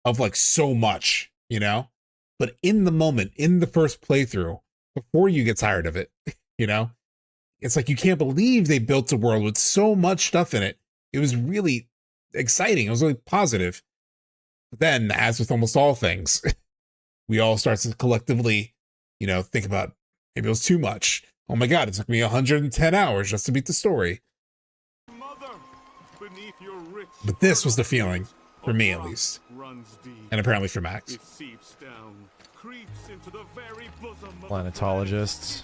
of like so much, you know? But in the moment, in the first playthrough, before you get tired of it, you know, it's like you can't believe they built a world with so much stuff in it. It was really exciting. It was really positive. But then, as with almost all things, we all start to collectively, you know, think about Maybe it was too much. Oh my god, it took me 110 hours just to beat the story. But this was the feeling, for me at least. And apparently for Max. Planetologists.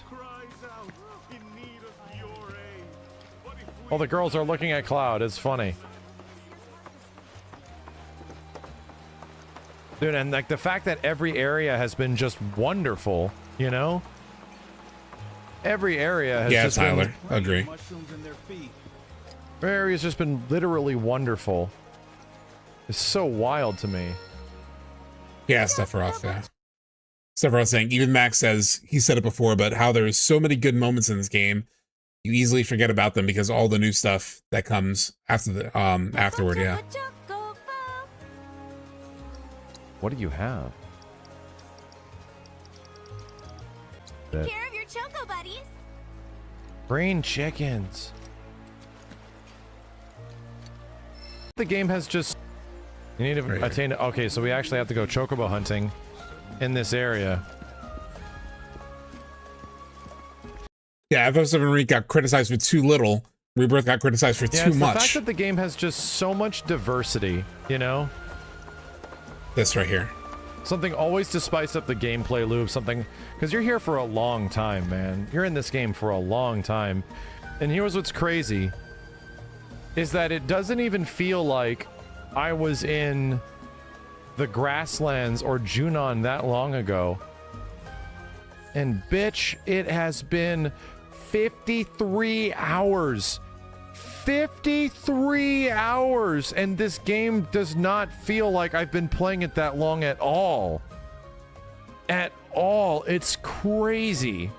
Oh, the girls are looking at Cloud. It's funny. Dude, and like the fact that every area has been just wonderful, you know? Every area has just Tyler, agree. Every area's just been literally wonderful. It's so wild to me. Yeah, Sephiroth, yeah. Sephiroth saying, even Max says, he said it before, but how there's so many good moments in this game, you easily forget about them because all the new stuff that comes after the afterward, yeah. What do you have? Care of your choco buddies. Green chickens. The game has just... You need to attain... Okay, so we actually have to go chocobo hunting in this area. Yeah, FF7 Remake got criticized for too little. Rebirth got criticized for too much. The fact that the game has just so much diversity, you know? This right here. Something always to spice up the gameplay loop, something... Because you're here for a long time, man. You're in this game for a long time. And here's what's crazy. Is that it doesn't even feel like I was in the grasslands or Junon that long ago. And bitch, it has been 53 hours. 53 hours! And this game does not feel like I've been playing it that long at all. At all. It's crazy.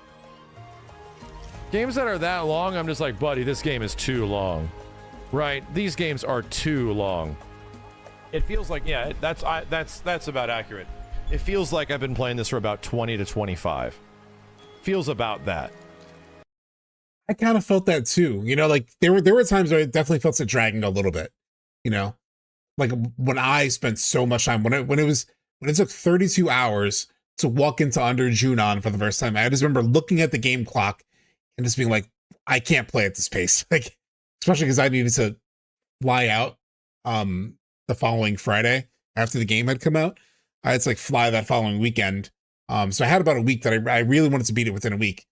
Games that are that long, I'm just like, buddy, this game is too long. Right? These games are too long. It feels like, yeah, that's about accurate. It feels like I've been playing this for about 20 to 25. Feels about that. I kind of felt that too. You know, like there were times where it definitely felt it dragging a little bit. You know, like when I spent so much time when it took 32 hours to walk into Under Junon for the first time. I just remember looking at the game clock and just being like, I can't play at this pace. Like, especially because I needed to fly out the following Friday after the game had come out. I had to like fly that following weekend. So I had about a week that I really wanted to beat it within a week.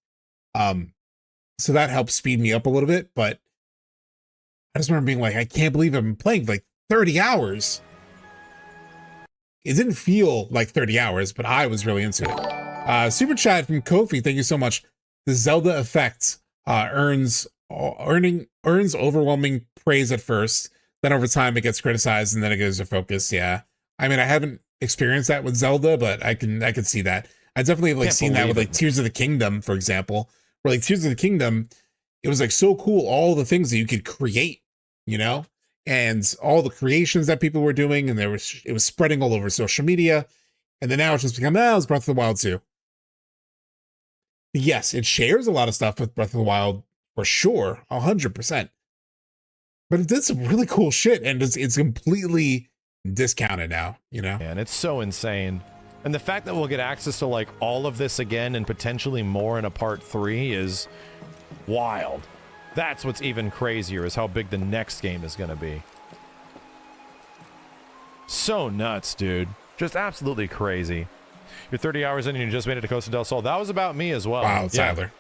So that helped speed me up a little bit, but I just remember being like, I can't believe I've been playing for like 30 hours. It didn't feel like 30 hours, but I was really into it. Super chat from Kofi, thank you so much. The Zelda effect earns overwhelming praise at first, then over time it gets criticized and then it goes to focus. Yeah, I mean, I haven't experienced that with Zelda, but I can see that. I definitely have like seen that with like Tears of the Kingdom, for example. Where like Tears of the Kingdom, it was like so cool, all the things that you could create, you know, and all the creations that people were doing, and it was spreading all over social media, and then now it's just become, it's Breath of the Wild too. Yes, it shares a lot of stuff with Breath of the Wild for sure, 100%. But it did some really cool shit, and it's completely discounted now, you know. And it's so insane. And the fact that we'll get access to like all of this again and potentially more in a part 3 is wild. That's what's even crazier, is how big the next game is going to be. So nuts, dude. Just absolutely crazy. You're 30 hours in and you just made it to Costa del Sol. That was about me as well. Wow, Tyler.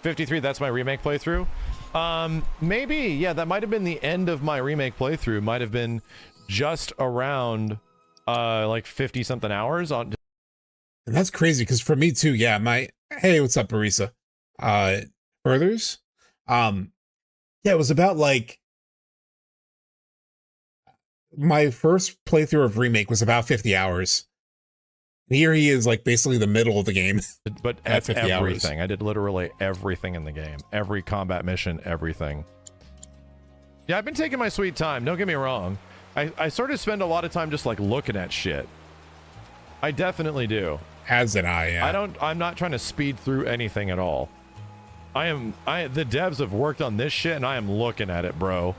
53, that's my remake playthrough. Maybe, yeah, that might have been the end of my remake playthrough. Might have been just around like 50 something hours on. And that's crazy because for me too, yeah, hey, what's up, Marisa? Furthers? Yeah, it was about like my first playthrough of Remake was about 50 hours. And here he is like basically the middle of the game. But at 50 everything. hours. I did literally everything in the game. Every combat mission, everything. Yeah, I've been taking my sweet time, don't get me wrong. I sort of spend a lot of time just like looking at shit. I definitely do. As did I, yeah. I'm not trying to speed through anything at all. The devs have worked on this shit and I am looking at it, bro.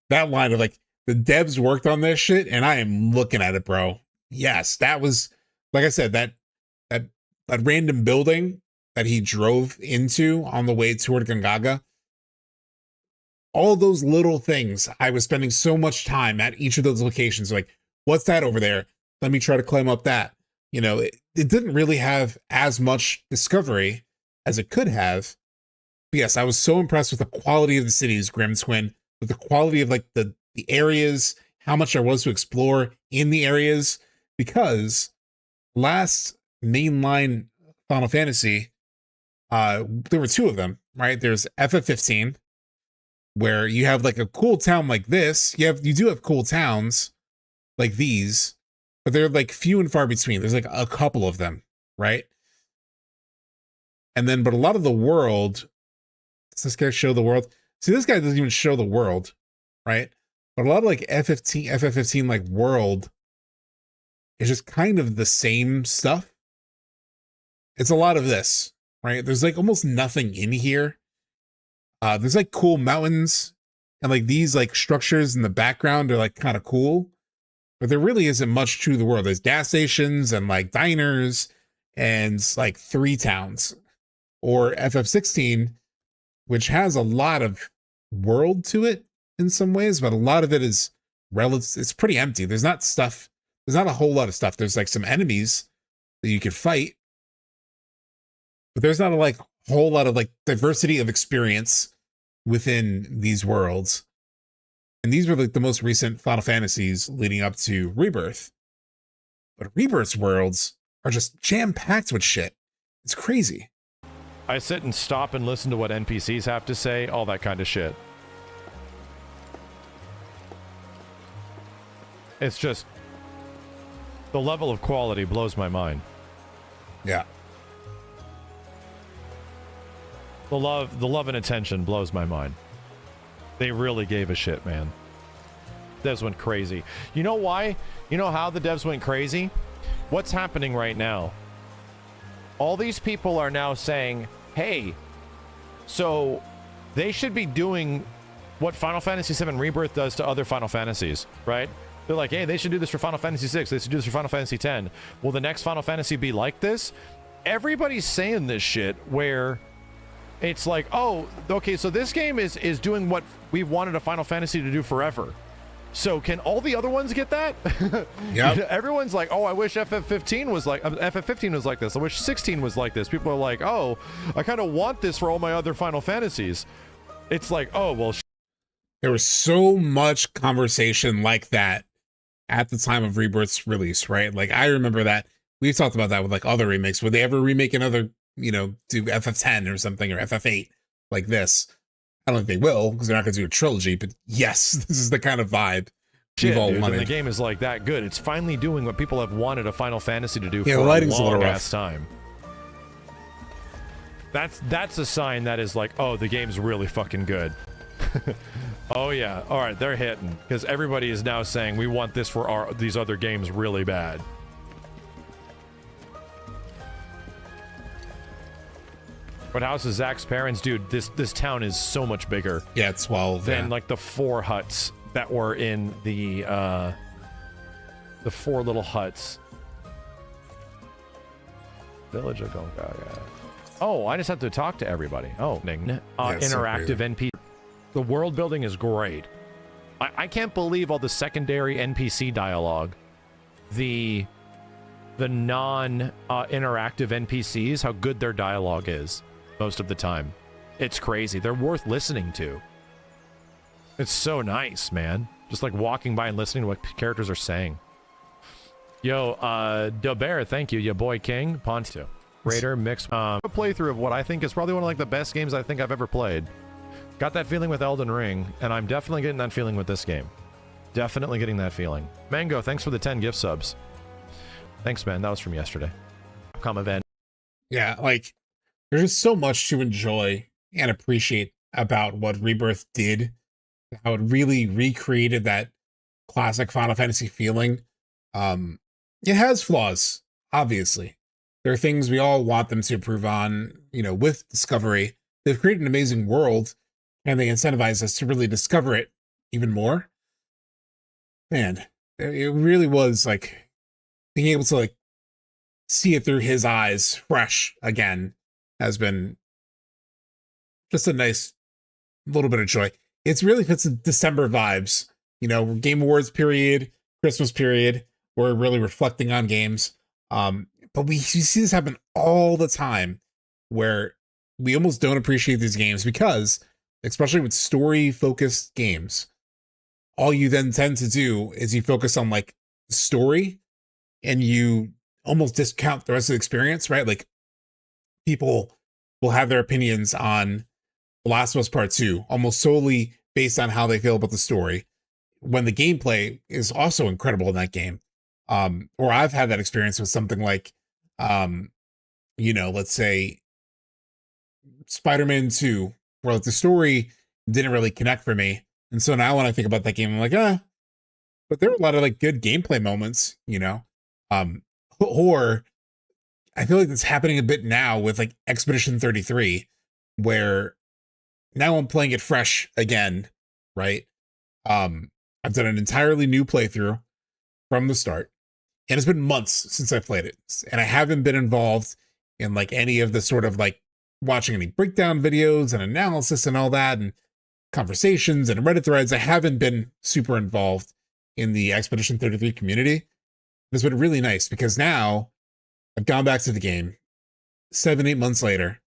That line of like, the devs worked on this shit and I am looking at it, bro. Yes, that was, like I said, that that random building that he drove into on the way toward Gongaga, all those little things, I was spending so much time at each of those locations. Like, what's that over there? Let me try to climb up that. You know, it didn't really have as much discovery as it could have. But yes, I was so impressed with the quality of the cities, Grim Twin, with the quality of like the areas, how much there was to explore in the areas, because last mainline Final Fantasy, there were two of them, right? There's FF15, where you have like a cool town like this. You do have cool towns like these, but they're like few and far between. There's like a couple of them, right? And then, but a lot of the world, does this guy show the world? See, this guy doesn't even show the world, right? But a lot of like FF15 like world is just kind of the same stuff. It's a lot of this, right? There's like almost nothing in here. There's like cool mountains and like these like structures in the background are like kind of cool, but there really isn't much to the world. There's gas stations and like diners and like 3 towns, or FF16, which has a lot of world to it in some ways, but a lot of it is relative. It's pretty empty. There's not a whole lot of stuff. There's like some enemies that you could fight, but there's not a whole lot of like diversity of experience within these worlds. And these were like the most recent Final Fantasies leading up to Rebirth. But Rebirth's worlds are just jam-packed with shit. It's crazy. I sit and stop and listen to what NPCs have to say, all that kind of shit. It's just, the level of quality blows my mind. Yeah. The love and attention blows my mind. They really gave a shit, man. Devs went crazy. You know why? You know how the devs went crazy? What's happening right now? All these people are now saying, hey, so they should be doing what Final Fantasy 7 Rebirth does to other Final Fantasies, right? They're like, hey, they should do this for Final Fantasy 6. They should do this for Final Fantasy 10. Will the next Final Fantasy be like this? Everybody's saying this shit where it's like, oh, okay, so this game is doing what we've wanted a Final Fantasy to do forever. So can all the other ones get that? Yeah. Everyone's like, oh, I wish FF15 was like this. I wish 16 was like this. People are like, oh, I kind of want this for all my other Final Fantasies. It's like, oh, well. There was so much conversation like that at the time of Rebirth's release, right? Like, I remember that. We've talked about that with like other remakes. Would they ever remake another, you know, do FF10 or something, or FF8 like this? I don't think they will, because they're not going to do a trilogy, but yes, this is the kind of vibe we've all wanted. And the game is like that good. It's finally doing what people have wanted a Final Fantasy to do for the a lighting's a little long rough. ass time. That's a sign that is like, oh, the game's really fucking good. Oh yeah, all right, they're hitting, because everybody is now saying we want this for these other games really bad. What house is Zach's parents? Dude, this town is so much bigger. Yeah, it's 12. Than like the 4 huts that were in the 4 little huts. Village of Gongaga. Oh, I just have to talk to everybody. Oh, interactive NPC. The world building is great. I can't believe all the secondary NPC dialogue. The non-interactive NPCs, how good their dialogue is most of the time. It's crazy. They're worth listening to. It's so nice, man. Just like walking by and listening to what characters are saying. Yo, Dobear, thank you. Your boy King. Ponto. Raider, mix. A playthrough of what I think is probably one of like the best games I think I've ever played. Got that feeling with Elden Ring, and I'm definitely getting that feeling with this game. Definitely getting that feeling. Mango, thanks for the 10 gift subs. Thanks, man. That was from yesterday. Capcom event. Yeah, like, there's just so much to enjoy and appreciate about what Rebirth did. How it really recreated that classic Final Fantasy feeling. It has flaws, obviously. There are things we all want them to improve on, you know, with Discovery. They've created an amazing world, and they incentivize us to really discover it even more. Man, it really was like being able to like see it through his eyes fresh again has been just a nice little bit of joy. It's really fits the December vibes, you know, Game Awards period, Christmas period. We're really reflecting on games. But we see this happen all the time where we almost don't appreciate these games because, especially with story focused games, all you then tend to do is you focus on like story and you almost discount the rest of the experience, right? Like people will have their opinions on The Last of Us Part 2 almost solely based on how they feel about the story, when the gameplay is also incredible in that game. Or I've had that experience with something like, you know, let's say Spider-Man 2, where like the story didn't really connect for me. And so now when I think about that game, I'm like, but there were a lot of like good gameplay moments, you know? Or I feel like it's happening a bit now with like Expedition 33, where now I'm playing it fresh again, right? I've done an entirely new playthrough from the start, and it's been months since I played it, and I haven't been involved in like any of the sort of like watching any breakdown videos and analysis and all that, and conversations and Reddit threads. I haven't been super involved in the Expedition 33 community. It's been really nice because now I've gone back to the game 7-8 months later,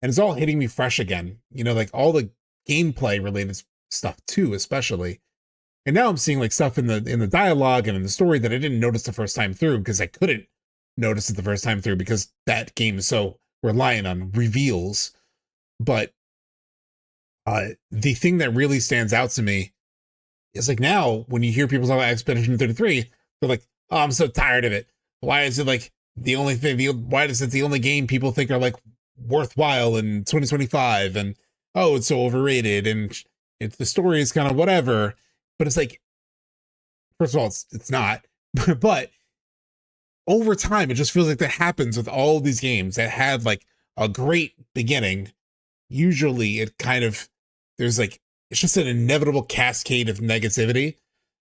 and it's all hitting me fresh again. You know, like all the gameplay related stuff too, especially. And now I'm seeing like stuff in the dialogue and in the story that I didn't notice the first time through because I couldn't notice it the first time through because that game is so reliant on reveals. But the thing that really stands out to me is like now when you hear people talk about Expedition 33, they're like, oh, I'm so tired of it. Why is it like the only thing, why is it the only game people think are like worthwhile in 2025? And oh, it's so overrated and the story is kind of whatever. But it's like, first of all, it's not. But over time, it just feels like that happens with all these games that had like a great beginning. Usually it kind of, there's like, it's just an inevitable cascade of negativity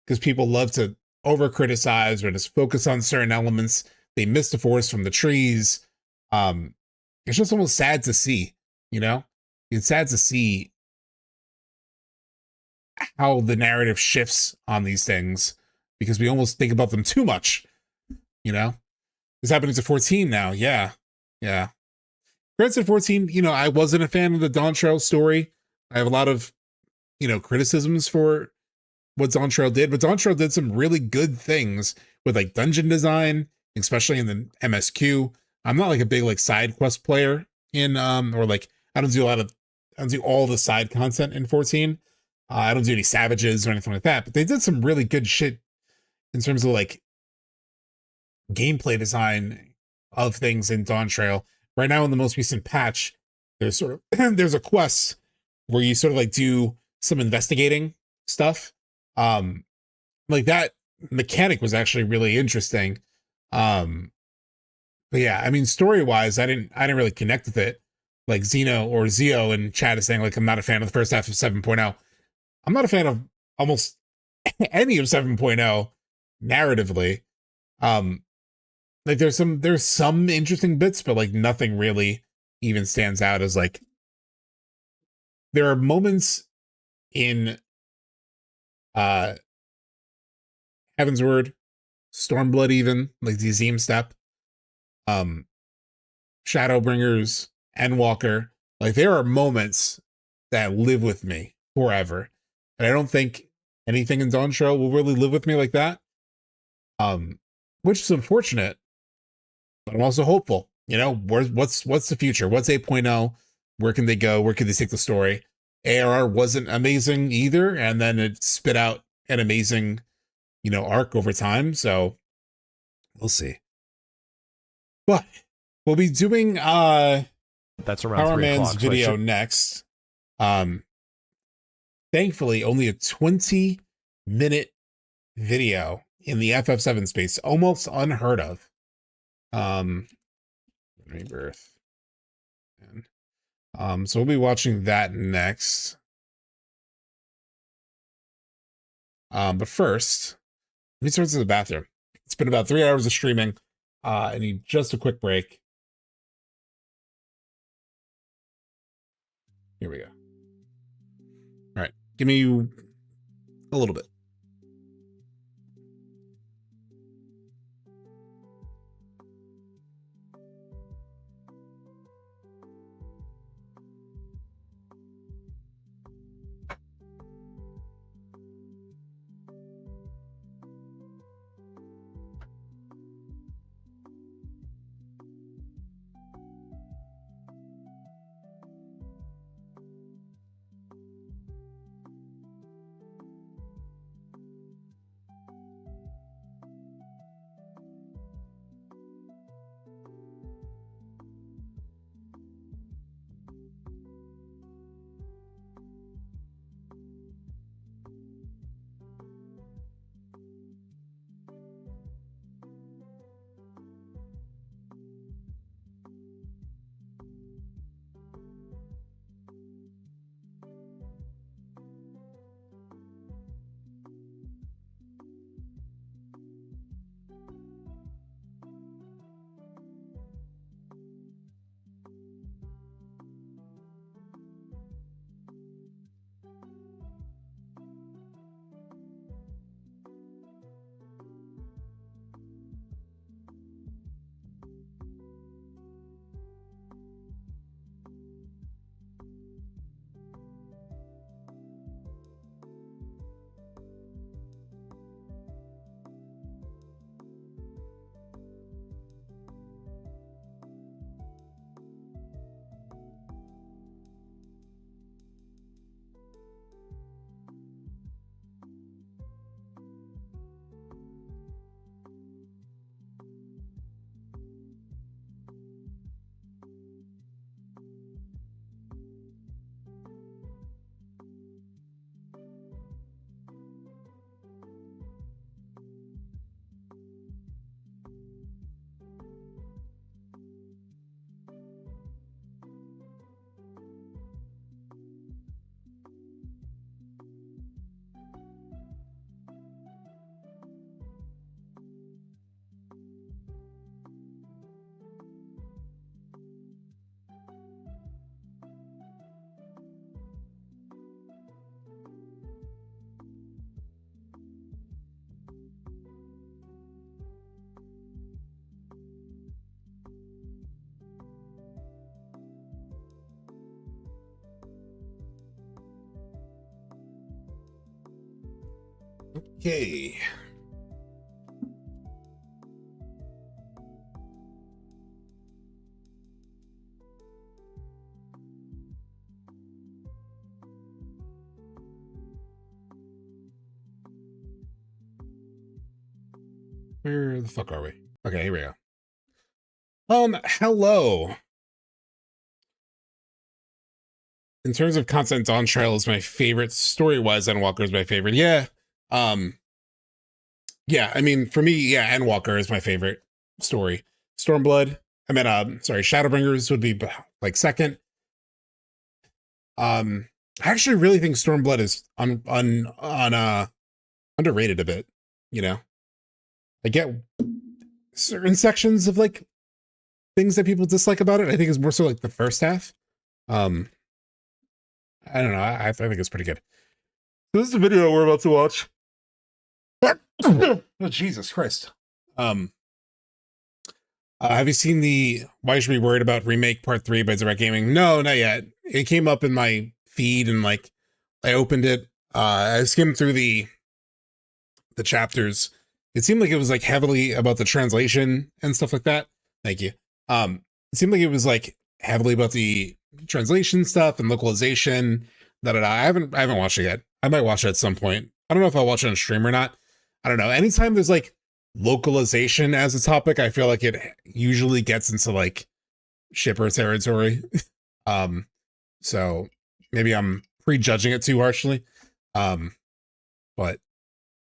because people love to over criticize or just focus on certain elements. They miss the forest from the trees. It's just almost sad to see, you know? It's sad to see how the narrative shifts on these things because we almost think about them too much, you know? It's happening to 14 now. Yeah. Granted, 14, you know, I wasn't a fan of the Dawn Trail story. I have a lot of, you know, criticisms for what Dawn Trail did, but Dawn Trail did some really good things with like dungeon design, especially in the MSQ. I'm not like a big like side quest player in, or like, I don't do all the side content in 14. I don't do any savages or anything like that, but they did some really good shit in terms of like gameplay design of things in Dawn Trail. Right now in the most recent patch, there's sort of, there's a quest where you sort of like do some investigating stuff. Like that mechanic was actually really interesting. But yeah, I mean, story-wise, I didn't really connect with it. Like Zio in chat is saying like, I'm not a fan of the first half of 7.0. I'm not a fan of almost any of 7.0 narratively. Like there's some interesting bits, but like nothing really even stands out as like, there are moments in Heaven's Word, Stormblood even, like the Azim Step, Shadowbringers, Endwalker. Like there are moments that live with me forever. And I don't think anything in Dawn Trail will really live with me like that. Which is unfortunate, but I'm also hopeful. You know, what's the future? What's 8.0? Where can they go? Where can they take the story? ARR wasn't amazing either, and then it spit out an amazing, you know, arc over time. So we'll see. But we'll be doing that's around 3 Powerman's o'clock, video so next. Thankfully, only a 20-minute video in the FF7 space, almost unheard of. Rebirth. So we'll be watching that next. But first, let me turn to the bathroom. It's been about 3 hours of streaming. I need just a quick break. Here we go. All right, give me a little bit. Okay. Where the fuck are we? Okay, here we go. Hello. In terms of content, Dawn Trail is my favorite. Story-wise, Endwalker is my favorite. Yeah. Yeah, I mean, for me, yeah, Endwalker is my favorite story. Stormblood, Shadowbringers would be like second. I actually really think Stormblood is underrated a bit, you know? I get certain sections of like things that people dislike about it. I think it's more so like the first half. I don't know. I think it's pretty good. So this is the video we're about to watch. Oh, Jesus Christ. Have you seen the Why You Should Be Worried About Remake Part 3 by Direct Gaming? No, not yet. It came up in my feed and like I opened it. I skimmed through the chapters. It seemed like it was like heavily about the translation and stuff like that. Thank you. It seemed like it was like heavily about the translation stuff and localization. I haven't watched it yet. I might watch it at some point. I don't know if I'll watch it on stream or not. I don't know. Anytime there's like localization as a topic, I feel like it usually gets into like shipper territory. So maybe I'm prejudging it too harshly. But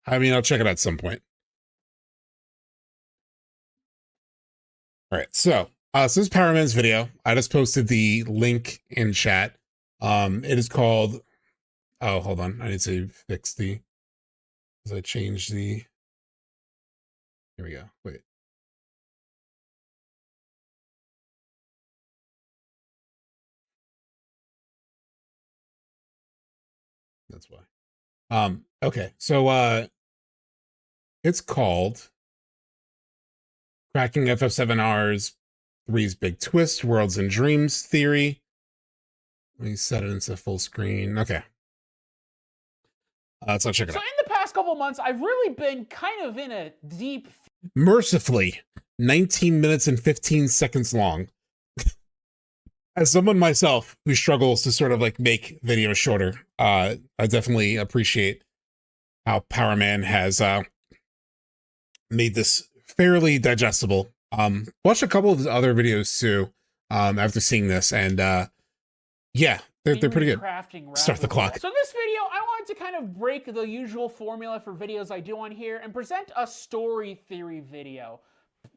I mean, I'll check it out at some point. All right, so this is Powerman's video. I just posted the link in chat. It is called, oh, hold on. I need to fix the, because I changed the, here we go. Wait. That's why. Okay, so it's called Cracking FF7 R's Big Twist, Worlds and Dreams Theory. Let me set it into full screen. Okay. So check it out. So in the past couple months, I've really been kind of in a deep... Mercifully, 19 minutes and 15 seconds long. As someone myself who struggles to sort of like make videos shorter, I definitely appreciate how Powerman has made this fairly digestible. Watched a couple of his other videos too after seeing this, and yeah, they're pretty good. Start the clock. So in this video, I wanted to kind of break the usual formula for videos I do on here and present a story theory video,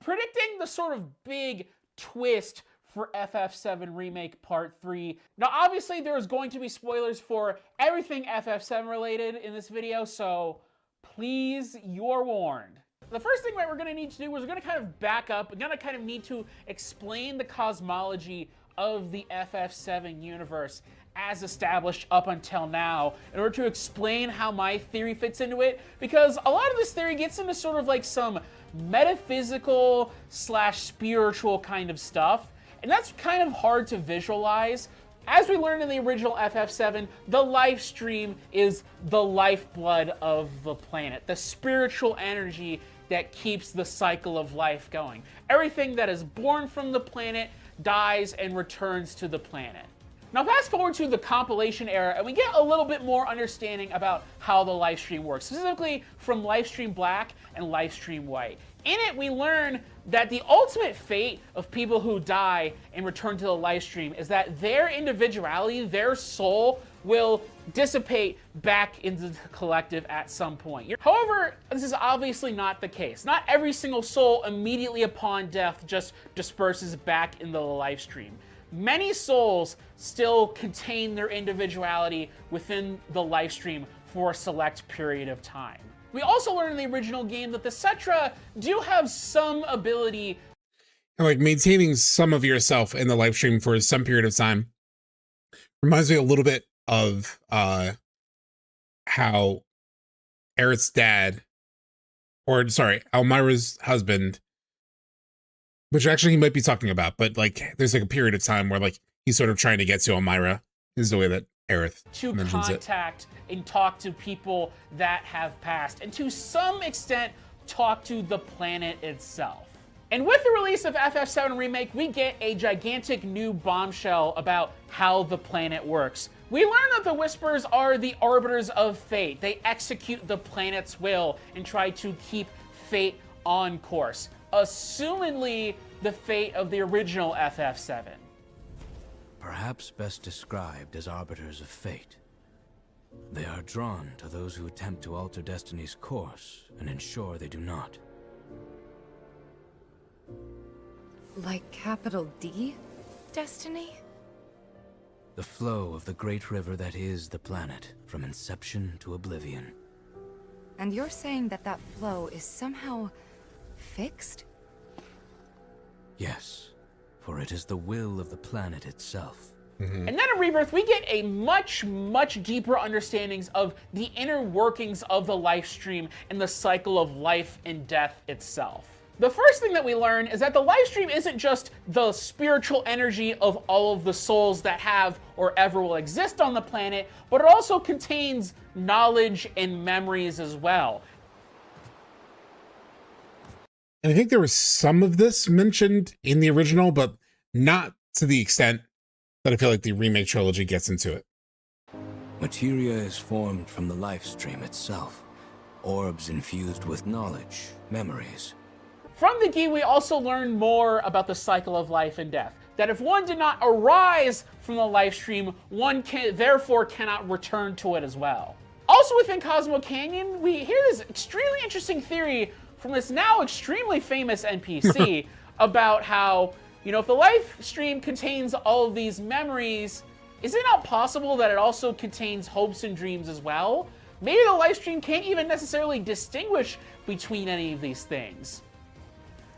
predicting the sort of big twist for FF7 Remake Part 3. Now, obviously, there's going to be spoilers for everything FF7 related in this video, so please, you're warned. The first thing that we're going to need to do is we're going to kind of back up. We're going to kind of need to explain the cosmology of the FF7 universe as established up until now in order to explain how my theory fits into it, because a lot of this theory gets into sort of like some metaphysical / spiritual kind of stuff, and that's kind of hard to visualize. As we learned in the original FF7, the life stream is the lifeblood of the planet, the spiritual energy that keeps the cycle of life going. Everything that is born from the planet dies and returns to the planet. Now fast forward to the compilation era, and we get a little bit more understanding about how the life stream works, specifically from Lifestream Black and Lifestream White. In it, we learn that the ultimate fate of people who die and return to the life stream is that their individuality, their soul, will dissipate back into the collective at some point. However, this is obviously not the case. Not every single soul immediately upon death just disperses back into the life stream. Many souls still contain their individuality within the life stream for a select period of time. We also learned in the original game that the Cetra do have some ability, like maintaining some of yourself in the live stream for some period of time. Reminds me a little bit of how Aerith's dad, or sorry, Elmira's husband, which actually he might be talking about, but like there's like a period of time where like he's sort of trying to get to Elmira, is the way that Aerith to mentions contact and talk to people that have passed, and to some extent talk to the planet itself. And with the release of FF7 Remake, we get a gigantic new bombshell about how the planet works. We learn that the Whispers are the arbiters of fate. They execute the planet's will and try to keep fate on course, assumedly the fate of the original FF7. Perhaps best described as arbiters of fate. They are drawn to those who attempt to alter destiny's course and ensure they do not. Like capital D? Destiny? The flow of the great river that is the planet, from inception to oblivion. And you're saying that that flow is somehow fixed? Yes, for it is the will of the planet itself. And then in Rebirth, we get a much, much deeper understandings of the inner workings of the life stream and the cycle of life and death itself. The first thing that we learn is that the life stream isn't just the spiritual energy of all of the souls that have or ever will exist on the planet, but it also contains knowledge and memories as well. And I think there was some of this mentioned in the original, but not to the extent that I feel like the remake trilogy gets into it. Materia is formed from the life stream itself. Orbs infused with knowledge, memories. From the Gi, we also learn more about the cycle of life and death. That if one did not arise from the life stream, one therefore cannot return to it as well. Also within Cosmo Canyon, we hear this extremely interesting theory from this now extremely famous NPC about how, you know, if the life stream contains all of these memories, is it not possible that it also contains hopes and dreams as well? Maybe the life stream can't even necessarily distinguish between any of these things.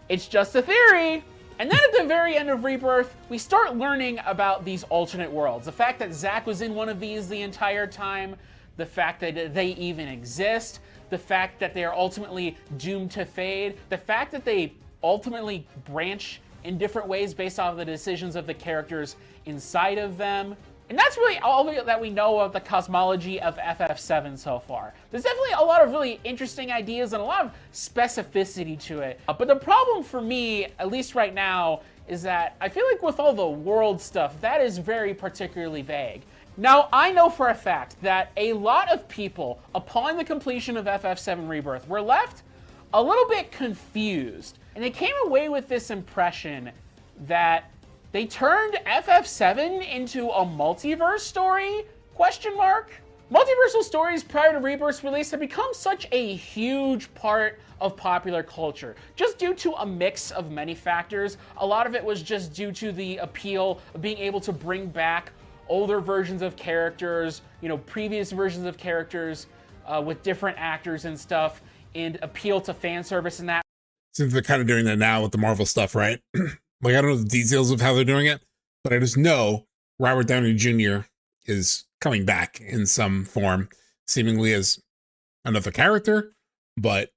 It's just a theory. And then at the very end of Rebirth, we start learning about these alternate worlds. The fact that Zack was in one of these the entire time, the fact that they even exist, the fact that they are ultimately doomed to fade, the fact that they ultimately branch in different ways based off of the decisions of the characters inside of them. And that's really all that we know of the cosmology of FF7 so far. There's definitely a lot of really interesting ideas and a lot of specificity to it. But the problem for me, at least right now, is that I feel like with all the world stuff, that is very particularly vague. Now, I know for a fact that a lot of people, upon the completion of FF7 Rebirth, were left a little bit confused. And they came away with this impression that they turned FF7 into a multiverse story? Question mark? Multiversal stories prior to Rebirth's release have become such a huge part of popular culture, just due to a mix of many factors. A lot of it was just due to the appeal of being able to bring back older versions of characters, you know, previous versions of characters with different actors and stuff, and appeal to fan service and that. Since they're kind of doing that now with the Marvel stuff, right? Like, I don't know the details of how they're doing it, but I just know Robert Downey Jr. is coming back in some form, seemingly as another character, but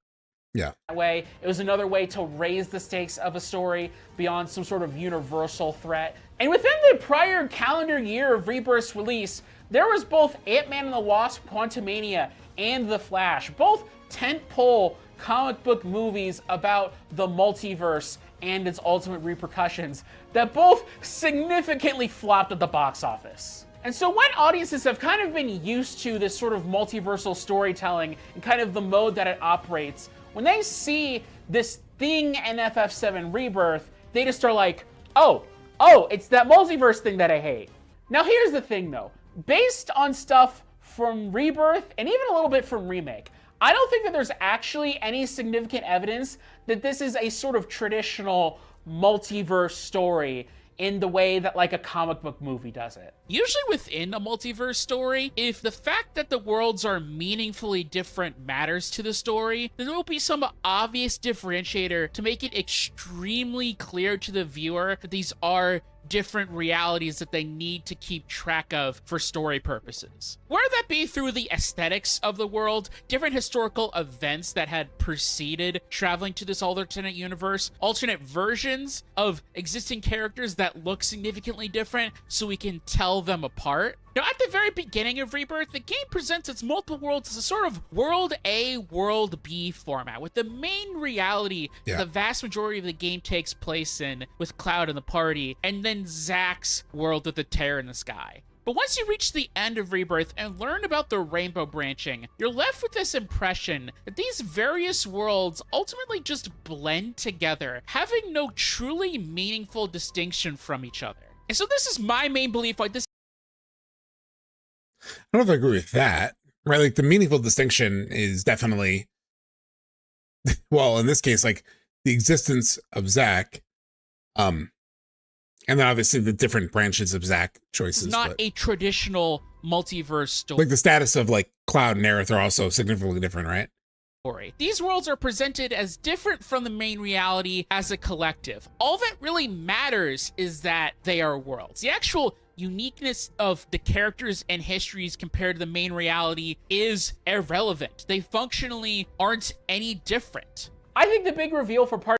yeah. That way, it was another way to raise the stakes of a story beyond some sort of universal threat. And within the prior calendar year of Rebirth's release, there was both Ant-Man and the Wasp: Quantumania and The Flash, both tentpole comic book movies about the multiverse and its ultimate repercussions that both significantly flopped at the box office. And so when audiences have kind of been used to this sort of multiversal storytelling and kind of the mode that it operates, when they see this thing in FF7 Rebirth, they just are like, oh, it's that multiverse thing that I hate. Now here's the thing though, based on stuff from Rebirth and even a little bit from Remake, I don't think that there's actually any significant evidence that this is a sort of traditional multiverse story in the way that like a comic book movie does it. Usually within a multiverse story, if the fact that the worlds are meaningfully different matters to the story, then there will be some obvious differentiator to make it extremely clear to the viewer that these are different realities that they need to keep track of for story purposes. Whether that be through the aesthetics of the world, different historical events that had preceded traveling to this alternate universe, alternate versions of existing characters that look significantly different so we can tell them apart. Now, at the very beginning of Rebirth, the game presents its multiple worlds as a sort of World A, World B format, with the main reality that the vast majority of the game takes place in, with Cloud and the party, and then Zack's world with the tear in the sky. But once you reach the end of Rebirth and learn about the rainbow branching, you're left with this impression that these various worlds ultimately just blend together, having no truly meaningful distinction from each other. And so this is my main belief why this I don't know if I agree with that, right? Like, the meaningful distinction is definitely, well, in this case, like the existence of Zack, and then obviously the different branches of Zack choices. It's not a traditional multiverse story. Like the status of like Cloud and Aerith are also significantly different, right? These worlds are presented as different from the main reality as a collective. All that really matters is that they are worlds. The actual uniqueness of the characters and histories compared to the main reality is irrelevant. They functionally aren't any different. I think the big reveal for part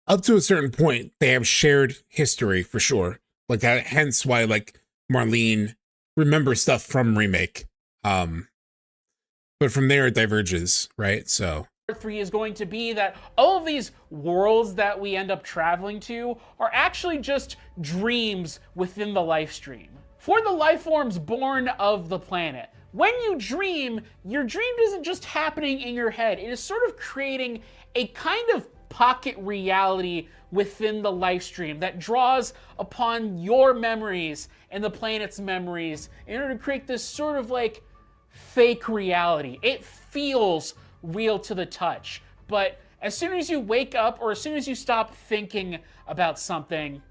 up to a certain point, they have shared history for sure. Like that, hence why like Marlene remembers stuff from Remake. But from there it diverges, right? So Part 3 is going to be that all of these worlds that we end up traveling to are actually just dreams within the life stream. For the life forms born of the planet, when you dream, your dream isn't just happening in your head. It is sort of creating a kind of pocket reality within the life stream that draws upon your memories and the planet's memories in order to create this sort of like fake reality. It feels real to the touch, but as soon as you wake up or as soon as you stop thinking about something,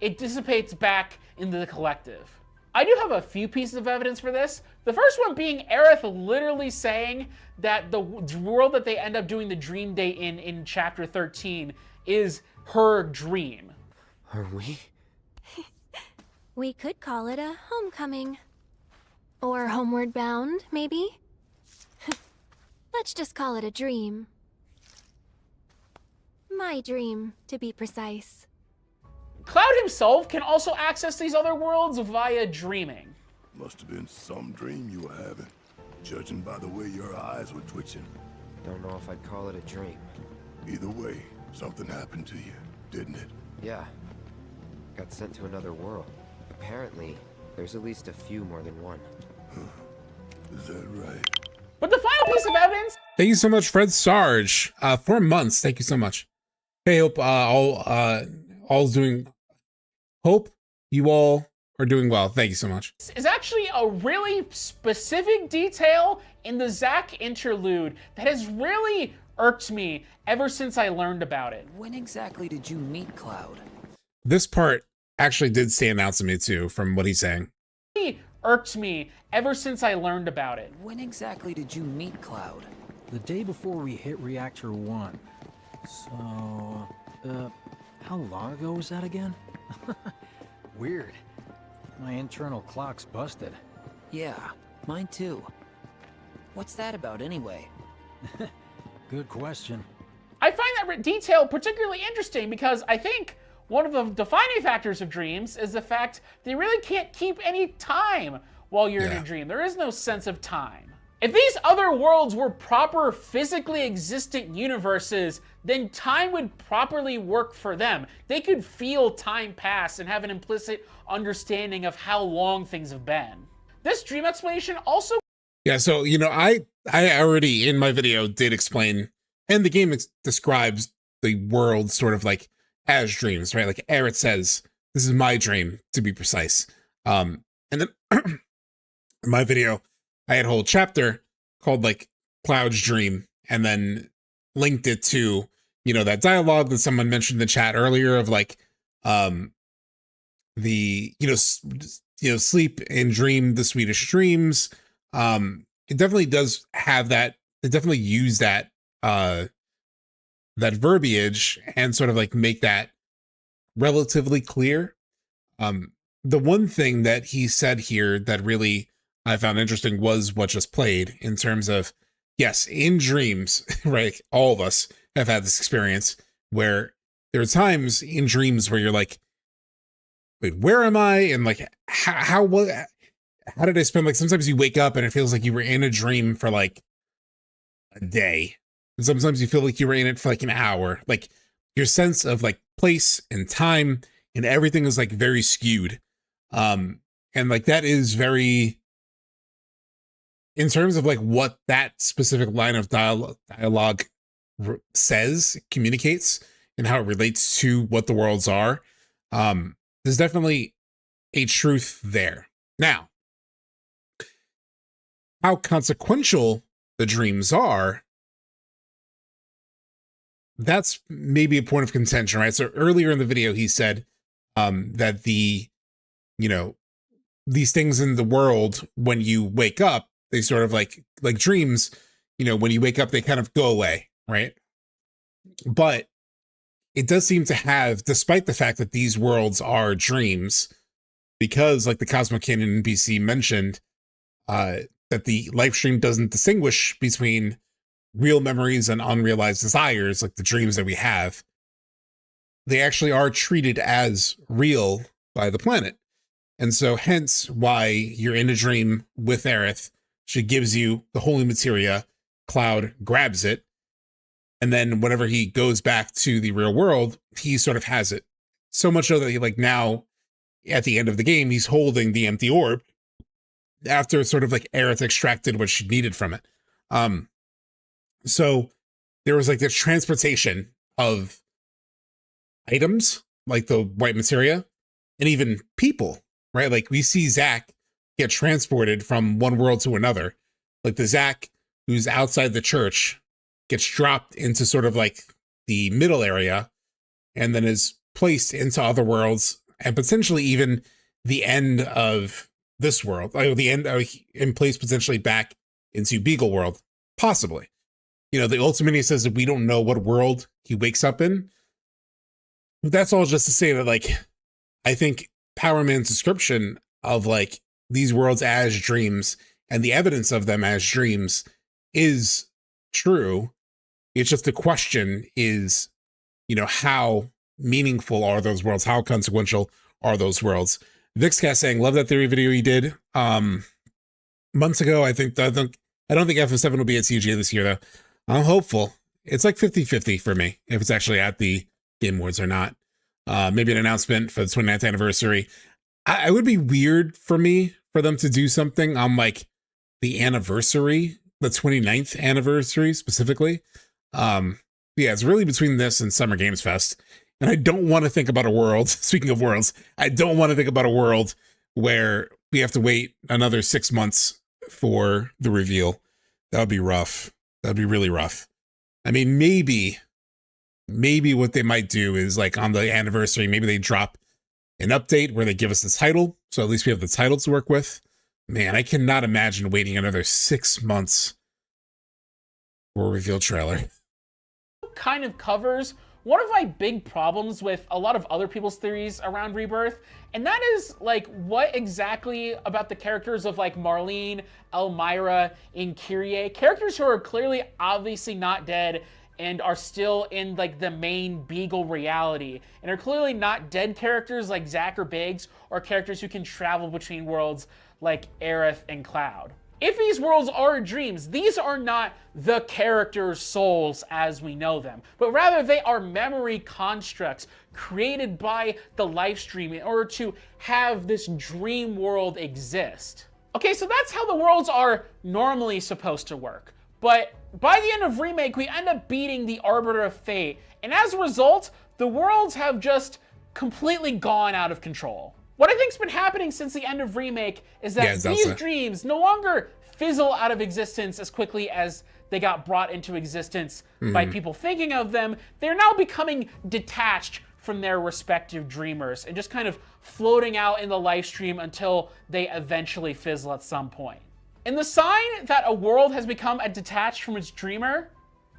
it dissipates back into the collective. I do have a few pieces of evidence for this. The first one being Aerith literally saying that the world that they end up doing the dream date in chapter 13 is her dream. Are we? We could call it a homecoming. Or homeward bound, maybe? Let's just call it a dream. My dream, to be precise. Cloud himself can also access these other worlds via dreaming. Must have been some dream you were having, judging by the way your eyes were twitching. Don't know if I'd call it a dream. Either way, something happened to you, didn't it? Yeah. Got sent to another world. Apparently, there's at least a few more than one. Is that right? But the final piece of evidence... Thank you so much, Fred Sarge. 4 months. Thank you so much. Hey, hope all's doing... Hope you all are doing well. Thank you so much. Is actually a really specific detail in the Zack interlude that has really irked me ever since I learned about it. When exactly did you meet Cloud? This part actually did stand out to me too, from what he's saying. It irked me ever since I learned about it. When exactly did you meet Cloud? The day before we hit Reactor 1. So, how long ago was that again? Weird. My internal clock's busted. Yeah, mine too. What's that about anyway? Good question. I find that detail particularly interesting because I think one of the defining factors of dreams is the fact they really can't keep any time while you're in a dream. There is no sense of time. If these other worlds were proper physically existent universes, then time would properly work for them. They could feel time pass and have an implicit understanding of how long things have been. This dream explanation also... Yeah, so, you know, I already in my video did explain, and the game describes the world sort of like as dreams, right? Like Aerith says, this is my dream, to be precise. And then in my video, I had a whole chapter called like Cloud's Dream, and then linked it to, you know, that dialogue that someone mentioned in the chat earlier of like, the, you know, sleep and dream, the Swedish dreams. It definitely does have that. It definitely use that, that verbiage and sort of like make that relatively clear. The one thing that he said here that really I found interesting was what just played in terms of, yes, in dreams, right? All of us have had this experience where there are times in dreams where you're like, wait, where am I? And like, how did I spend, like, sometimes you wake up and it feels like you were in a dream for like a day. And sometimes you feel like you were in it for like an hour. Like your sense of like place and time and everything is like very skewed. And like that is very, in terms of like what that specific line of dialogue says, communicates, and how it relates to what the worlds are, there's definitely a truth there. Now, how consequential the dreams are, that's maybe a point of contention, right? So earlier in the video, he said that the, you know, these things in the world, when you wake up, they sort of like dreams, you know, when you wake up, they kind of go away, right? But it does seem to have, despite the fact that these worlds are dreams, because like the Cosmo Canon NPC mentioned, that the live stream doesn't distinguish between real memories and unrealized desires, like the dreams that we have, they actually are treated as real by the planet. And so hence why you're in a dream with Aerith. She gives you the holy materia, Cloud grabs it, and then whenever he goes back to the real world, he sort of has it. So much so that he, like, now at the end of the game, he's holding the empty orb after sort of like Aerith extracted what she needed from it. So there was like this transportation of items, like the white materia, and even people, right? Like we see Zack get transported from one world to another. Like the Zack who's outside the church gets dropped into sort of like the middle area and then is placed into other worlds and potentially even the end of this world, like the end in place potentially back into Beagle World, possibly. You know, the Ultimania says that we don't know what world he wakes up in. That's all just to say that, like, I think Powerman's description of like these worlds as dreams, and the evidence of them as dreams is true. It's just the question is, you know, how meaningful are those worlds? How consequential are those worlds? Vixcast saying, love that theory video he did months ago. I don't think FF7 will be at TGA this year, though. I'm hopeful. It's like 50-50 for me, if it's actually at the Game Awards or not. Maybe an announcement for the 29th anniversary. I would be weird for me for them to do something on like the anniversary, the 29th anniversary specifically. Yeah, it's really between this and Summer Games Fest. And I don't want to think about a world, speaking of worlds, I don't want to think about a world where we have to wait another 6 months for the reveal. That would be rough. That would be really rough. I mean, maybe what they might do is like on the anniversary, maybe they drop an update where they give us the title. So at least we have the title to work with. Man, I cannot imagine waiting another 6 months for a reveal trailer. Kind of covers one of my big problems with a lot of other people's theories around Rebirth, and that is like what exactly about the characters of like Marlene, Elmira, and Kyrie, characters who are clearly obviously not dead and are still in like the main Beagle reality, and are clearly not dead characters like Zack or Biggs, or characters who can travel between worlds like Aerith and Cloud. If these worlds are dreams, these are not the characters' souls as we know them, but rather they are memory constructs created by the live stream in order to have this dream world exist. Okay, so that's how the worlds are normally supposed to work. But by the end of Remake, we end up beating the Arbiter of Fate, and as a result, the worlds have just completely gone out of control. What I think's been happening since the end of Remake is that these dreams no longer fizzle out of existence as quickly as they got brought into existence by people thinking of them. They're now becoming detached from their respective dreamers and just kind of floating out in the live stream until they eventually fizzle at some point. And the sign that a world has become detached from its dreamer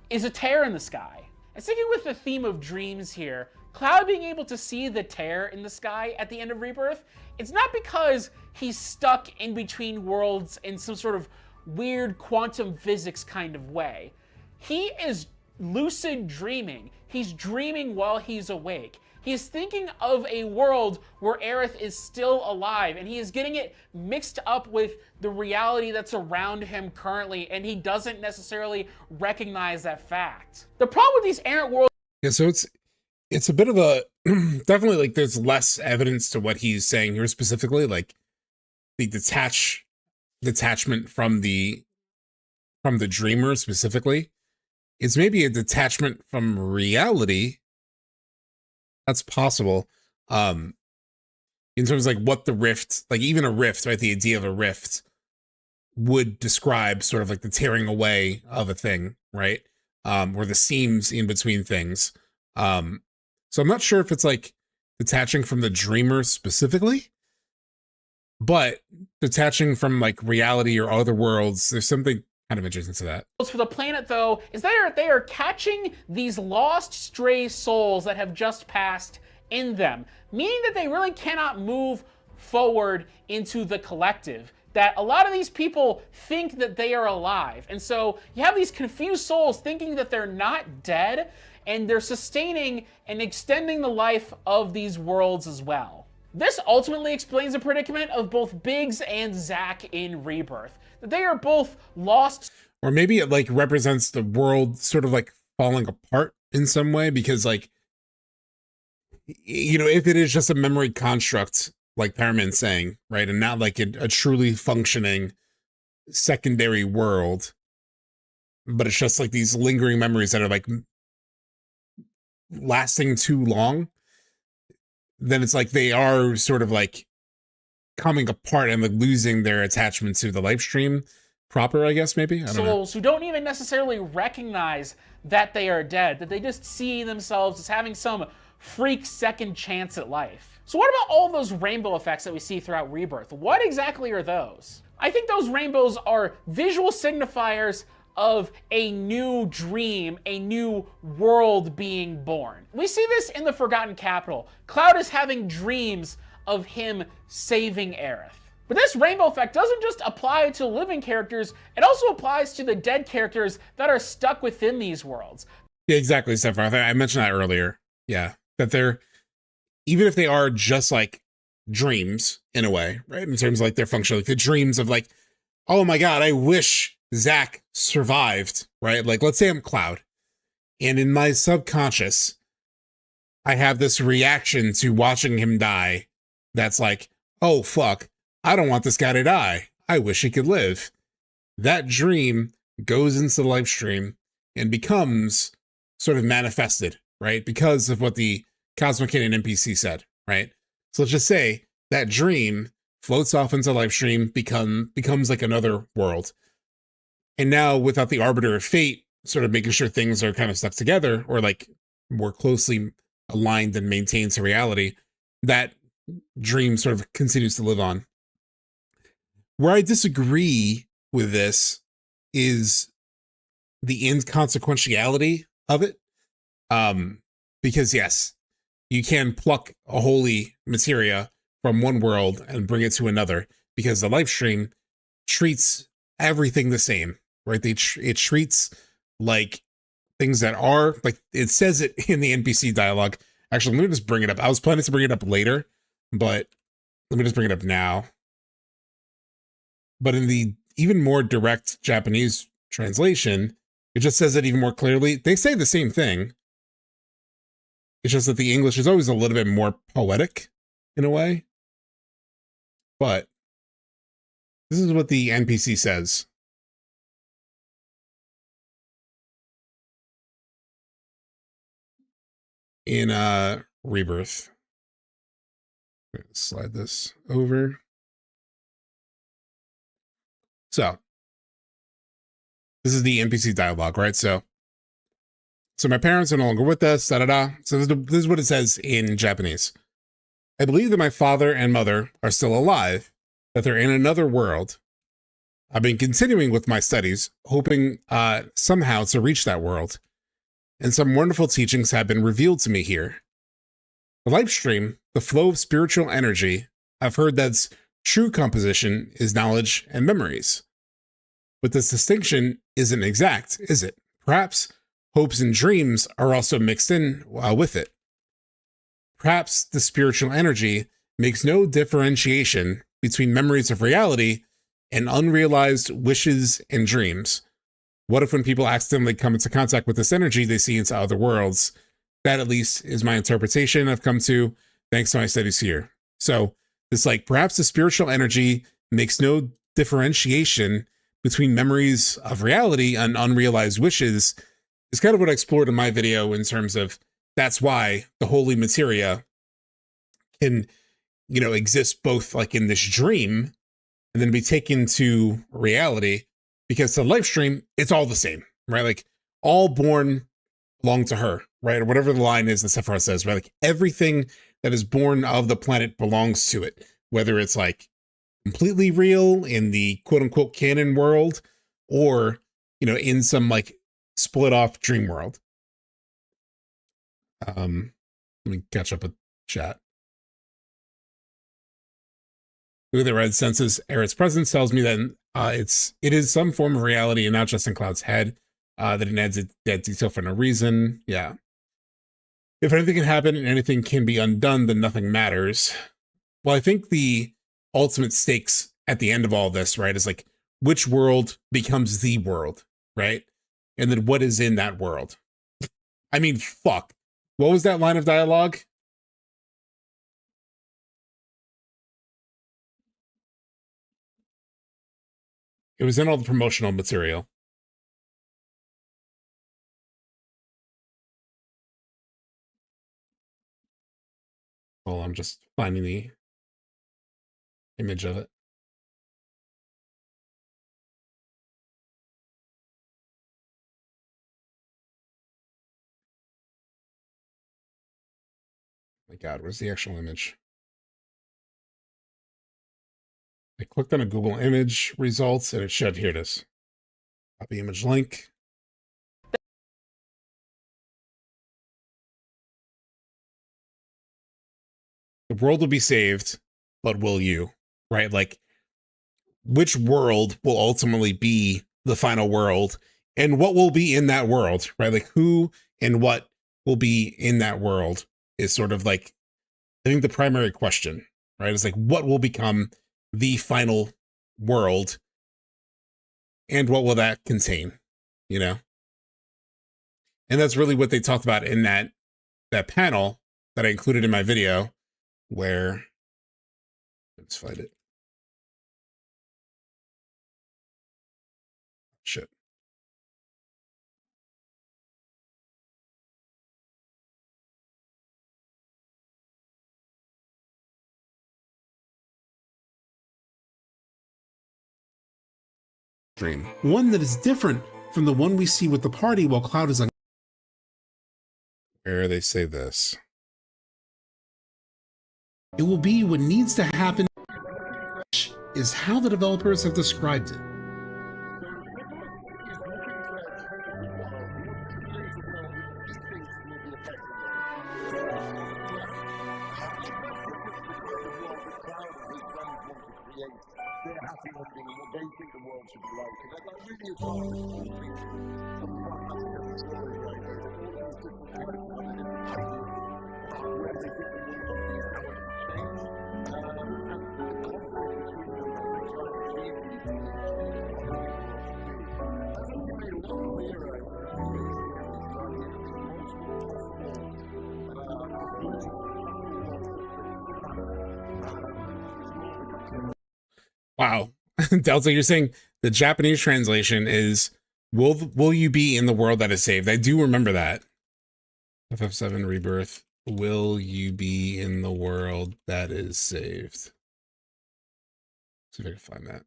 is a tear in the sky. And sticking with the theme of dreams here, Cloud being able to see the tear in the sky at the end of Rebirth, it's not because he's stuck in between worlds in some sort of weird quantum physics kind of way. He is lucid dreaming. He's dreaming while he's awake. He's thinking of a world where Aerith is still alive, and he is getting it mixed up with the reality that's around him currently, and he doesn't necessarily recognize that fact. The problem with these errant worlds... Yeah, so it's a bit of a definitely like there's less evidence to what he's saying here specifically, like the detachment from the dreamer specifically. It's maybe a detachment from reality. That's possible. In terms of like what the rift, like even a rift, right? The idea of a rift would describe sort of like the tearing away of a thing, right? Or the seams in between things. So I'm not sure if it's like detaching from the dreamer specifically, but detaching from like reality or other worlds. There's something kind of interesting to that. For the planet, though, is that they are catching these lost stray souls that have just passed in them, meaning that they really cannot move forward into the collective. That a lot of these people think that they are alive. And so you have these confused souls thinking that they're not dead, and they're sustaining and extending the life of these worlds as well. This ultimately explains the predicament of both Biggs and Zack in Rebirth. That they are both lost. Or maybe it like represents the world sort of like falling apart in some way, because like, you know, if it is just a memory construct, like Powerman's saying, right, and not like a truly functioning secondary world, but it's just like these lingering memories that are like lasting too long, then it's like they are sort of like coming apart and like losing their attachment to the live stream proper, I guess, maybe? I don't know. Souls who don't even necessarily recognize that they are dead, that they just see themselves as having some freak second chance at life. So what about all those rainbow effects that we see throughout Rebirth? What exactly are those? I think those rainbows are visual signifiers of a new dream, a new world being born. We see this in the Forgotten Capital. Cloud is having dreams of him saving Aerith. But this rainbow effect doesn't just apply to living characters, it also applies to the dead characters that are stuck within these worlds. Yeah, exactly, Sephiroth. I mentioned that earlier. Yeah, that they're, even if they are just like dreams in a way, right? In terms of like their function, like the dreams of like, oh my God, I wish Zack survived, right? Like, let's say I'm Cloud, and in my subconscious, I have this reaction to watching him die that's like, oh fuck, I don't want this guy to die. I wish he could live. That dream goes into the live stream and becomes sort of manifested, right? Because of what the Cosmic Canon NPC said, right? So let's just say that dream floats off into live stream, becomes like another world. And now without the Arbiter of Fate sort of making sure things are kind of stuck together or like more closely aligned and maintained to reality, that dream sort of continues to live on. Where I disagree with this is the inconsequentiality of it. Because yes, you can pluck a holy materia from one world and bring it to another, because the live stream treats everything the same, right? It treats like things that are, like it says it in the NPC dialogue. Actually, let me just bring it up. I was planning to bring it up later, but let me just bring it up now. But in the even more direct Japanese translation, it just says it even more clearly. They say the same thing. It's just that the English is always a little bit more poetic in a way. But this is what the NPC says. In Rebirth. Slide this over. So this is the NPC dialogue, right? So my parents are no longer with us, da-da-da. So this is what it says in Japanese. I believe that my father and mother are still alive, that they're in another world. I've been continuing with my studies, hoping somehow to reach that world. And some wonderful teachings have been revealed to me here. The live stream, the flow of spiritual energy, I've heard that's true composition is knowledge and memories. But this distinction isn't exact, is it? Perhaps hopes and dreams are also mixed in with it. Perhaps the spiritual energy makes no differentiation between memories of reality and unrealized wishes and dreams. What if when people accidentally come into contact with this energy, they see into other worlds? That at least is my interpretation I've come to thanks to my studies here. So it's like perhaps the spiritual energy makes no differentiation between memories of reality and unrealized wishes is kind of what I explored in my video in terms of that's why the holy materia can, you know, exist both like in this dream and then be taken to reality, because the live stream, it's all the same, right? Like all born belong to her, right? Or whatever the line is that Sephiroth says, right? Like everything that is born of the planet belongs to it, whether it's like completely real in the quote unquote canon world or, you know, in some like split off dream world. Let me catch up with chat. Who the red senses Aerith's presence tells me that it is some form of reality and not just in Cloud's head. That it adds a dead detail for no reason. Yeah. If anything can happen and anything can be undone, then nothing matters. Well, I think the ultimate stakes at the end of all this, right, is like which world becomes the world, right? And then what is in that world? I mean, fuck. What was that line of dialogue? It was in all the promotional material. Well, I'm just finding the image of it. My God, where's the actual image? I clicked on a Google image results and it showed, here it is. Copy image link. The world will be saved, but will you? Right? Like which world will ultimately be the final world and what will be in that world, right? Like who and what will be in that world is sort of like, I think the primary question, right? Is like, what will become the final world and what will that contain, you know? And that's really what they talked about in that panel that I included in my video where, let's find it. Shit. Dream. One that is different from the one we see with the party while Cloud is on. Where they say this. It will be what needs to happen is how the developers have described it. Wow. Delta, you're saying the Japanese translation is, will you be in the world that is saved? I do remember that. FF7 Rebirth. Will you be in the world that is saved? See if I can find that.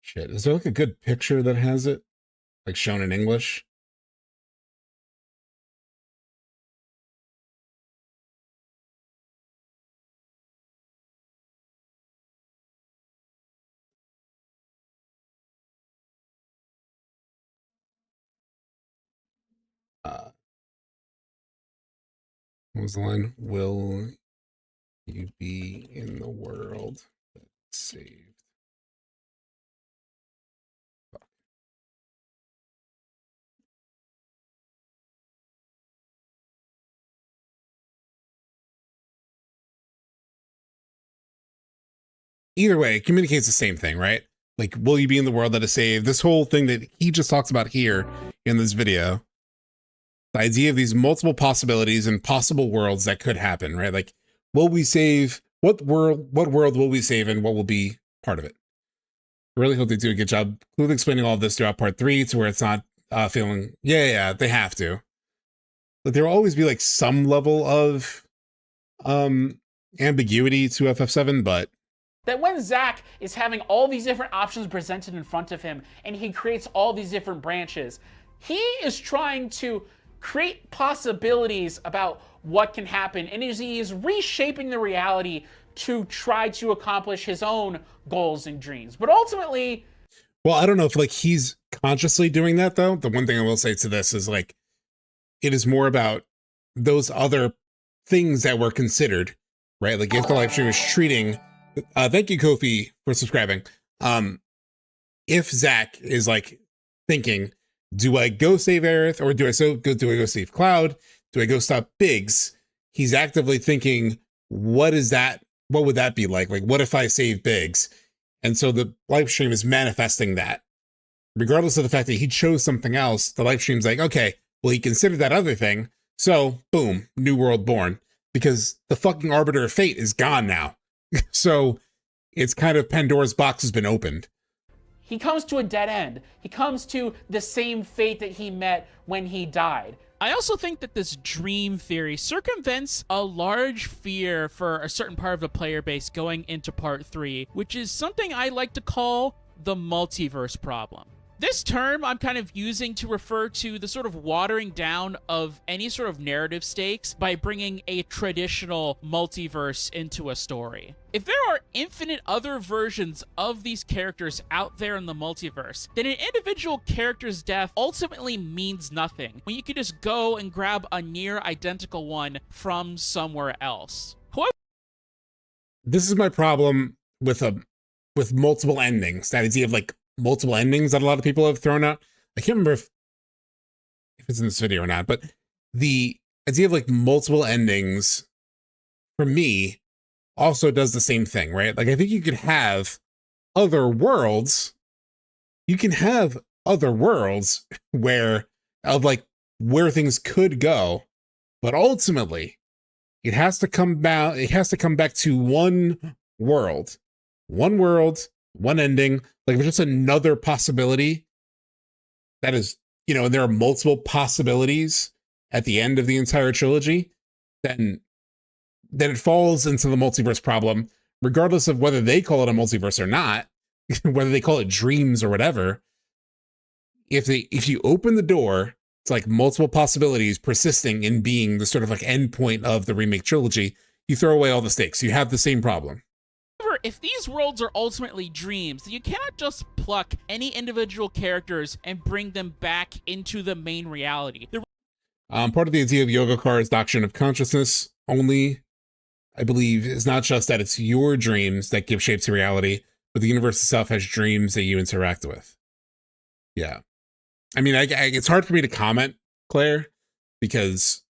Shit. Is there like a good picture that has it? Like shown in English? What was the line? Will you be in the world that's saved? Fuck. Either way, it communicates the same thing, right? Like, will you be in the world that is saved? This whole thing that he just talks about here in this video. The idea of these multiple possibilities and possible worlds that could happen, right? Like, will we save, what world will we save and what will be part of it? I really hope they do a good job clearly explaining all of this throughout part 3 to where it's not feeling, yeah, they have to. But there will always be like some level of ambiguity to FF7, but that when Zack is having all these different options presented in front of him and he creates all these different branches, he is trying to create possibilities about what can happen, and he is reshaping the reality to try to accomplish his own goals and dreams. But ultimately, well, I don't know if like he's consciously doing that though. The one thing I will say to this is like, it is more about those other things that were considered, right? Like if the live stream is treating, thank you Kofi for subscribing. If Zack is like thinking, do I go save Aerith or do I go save Cloud? Do I go stop Biggs? He's actively thinking, what would that be like? Like, what if I save Biggs? And so the live stream is manifesting that. Regardless of the fact that he chose something else, the live stream's like, okay, well, he considered that other thing. So, boom, new world born. Because the fucking Arbiter of Fate is gone now. So, it's kind of Pandora's box has been opened. he comes to a dead end. He comes to the same fate that he met when he died. I also think that this dream theory circumvents a large fear for a certain part of the player base going into part 3, which is something I like to call the multiverse problem. This term I'm kind of using to refer to the sort of watering down of any sort of narrative stakes by bringing a traditional multiverse into a story. If there are infinite other versions of these characters out there in the multiverse, then an individual character's death ultimately means nothing, when you can just go and grab a near identical one from somewhere else. This is my problem with multiple endings. That idea of like multiple endings that a lot of people have thrown out. I can't remember if it's in this video or not, but the idea of like multiple endings for me also does the same thing, right? Like I think you could have other worlds. You can have other worlds where things could go, but ultimately it has to come back to one world, one ending. Like if it's just another possibility that is, and there are multiple possibilities at the end of the entire trilogy, then it falls into the multiverse problem, regardless of whether they call it a multiverse or not, whether they call it dreams or whatever. If you open the door to like multiple possibilities persisting in being the sort of like end point of the remake trilogy, you throw away all the stakes. You have the same problem. However, if these worlds are ultimately dreams, then you cannot just pluck any individual characters and bring them back into the main reality. Part of the idea of Yogacar's doctrine of consciousness only, I believe, is not just that it's your dreams that give shape to reality, but the universe itself has dreams that you interact with. Yeah. I mean, it's hard for me to comment, Claire, because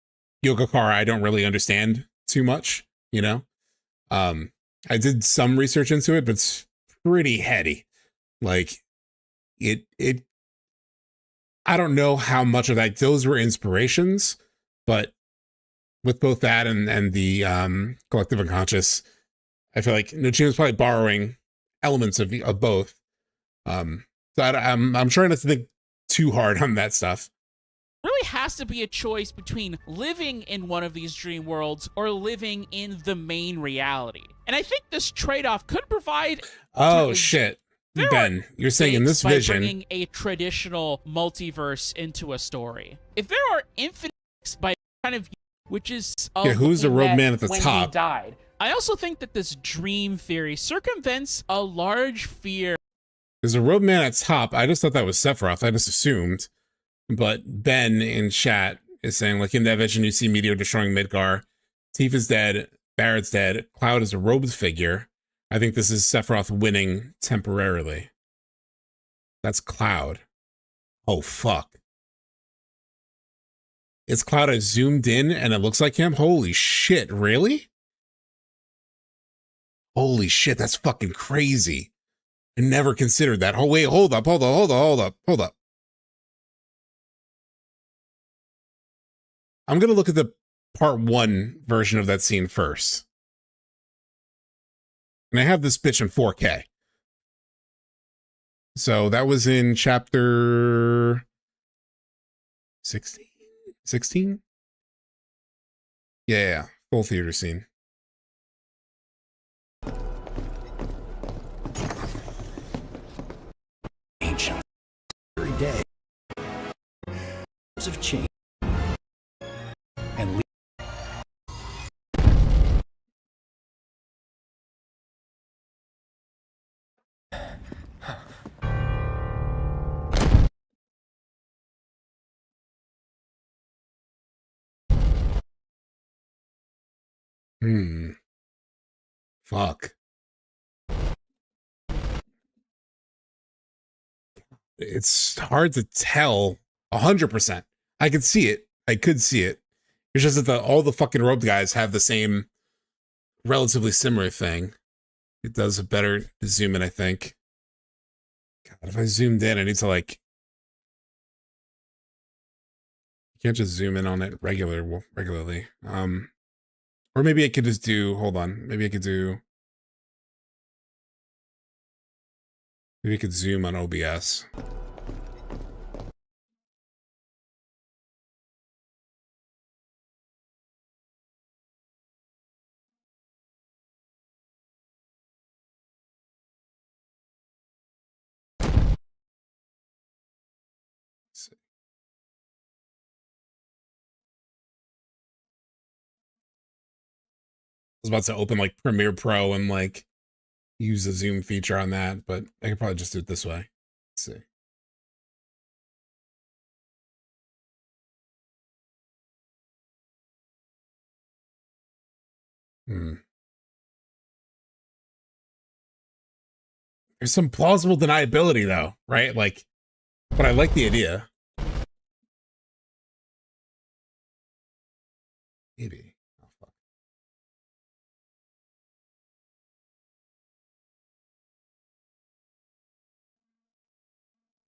Yogacar I don't really understand too much, I did some research into it, but it's pretty heady. Like I don't know how much of that, those were inspirations, but with both that and the collective unconscious, I feel like Nojima was probably borrowing elements of both. So I'm trying not to think too hard on that stuff. Really has to be a choice between living in one of these dream worlds or living in the main reality. And I think this trade-off could provide... Oh, shit. Ben, you're saying in this vision... bringing a traditional multiverse into a story. If there are infinite by kind of... which is... who's the road man at the when top? He died. I also think that this dream theory circumvents a large fear. There's a road man at top. I just thought that was Sephiroth. I just assumed. But Ben in chat is saying, like, in that vision, you see Meteor destroying Midgar. Tifa's dead. Barrett's dead. Cloud is a robed figure. I think this is Sephiroth winning temporarily. That's Cloud. Oh, fuck. It's Cloud I zoomed in and it looks like him? Holy shit, really? Holy shit, that's fucking crazy. I never considered that. Oh, wait, hold up. I'm going to look at the part 1 version of that scene first. And I have this bitch in 4K. So that was in chapter 16? 16? Yeah, full theater scene. Ancient. Every day. Of change. And Fuck. It's hard to tell 100%. I could see it. It's just that all the fucking robed guys have the same relatively similar thing. It does a better zoom in, I think. God, if I zoomed in, I need to like... You can't just zoom in on it regularly. Or maybe I could just do... Hold on. Maybe I could zoom on OBS. was about to open like Premiere Pro and like use the zoom feature on that, but I could probably just do it this way. Let's see. There's some plausible deniability though, right? Like, but I like the idea. Maybe. Oh, fuck.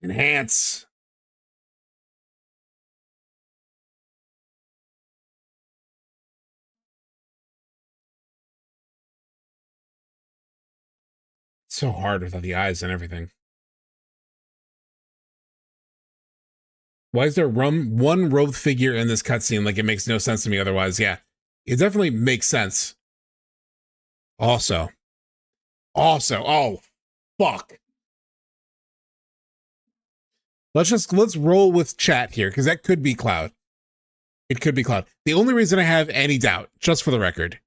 Enhance. It's so hard without the eyes and everything. Why is there one robed figure in this cutscene? Like, it makes no sense to me otherwise. Yeah, it definitely makes sense. Also, oh, fuck. Let's roll with chat here, because that could be Cloud. It could be Cloud. The only reason I have any doubt, just for the record,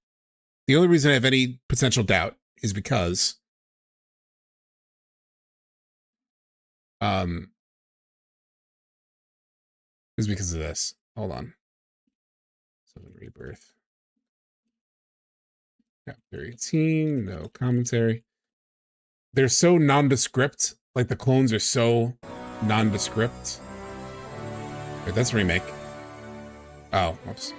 the only reason I have any potential doubt is because is because of this. Hold on. 7 Rebirth. Chapter 18, no commentary. They're so nondescript. Like, the clones are so nondescript. Wait, that's Remake. Oh, oops.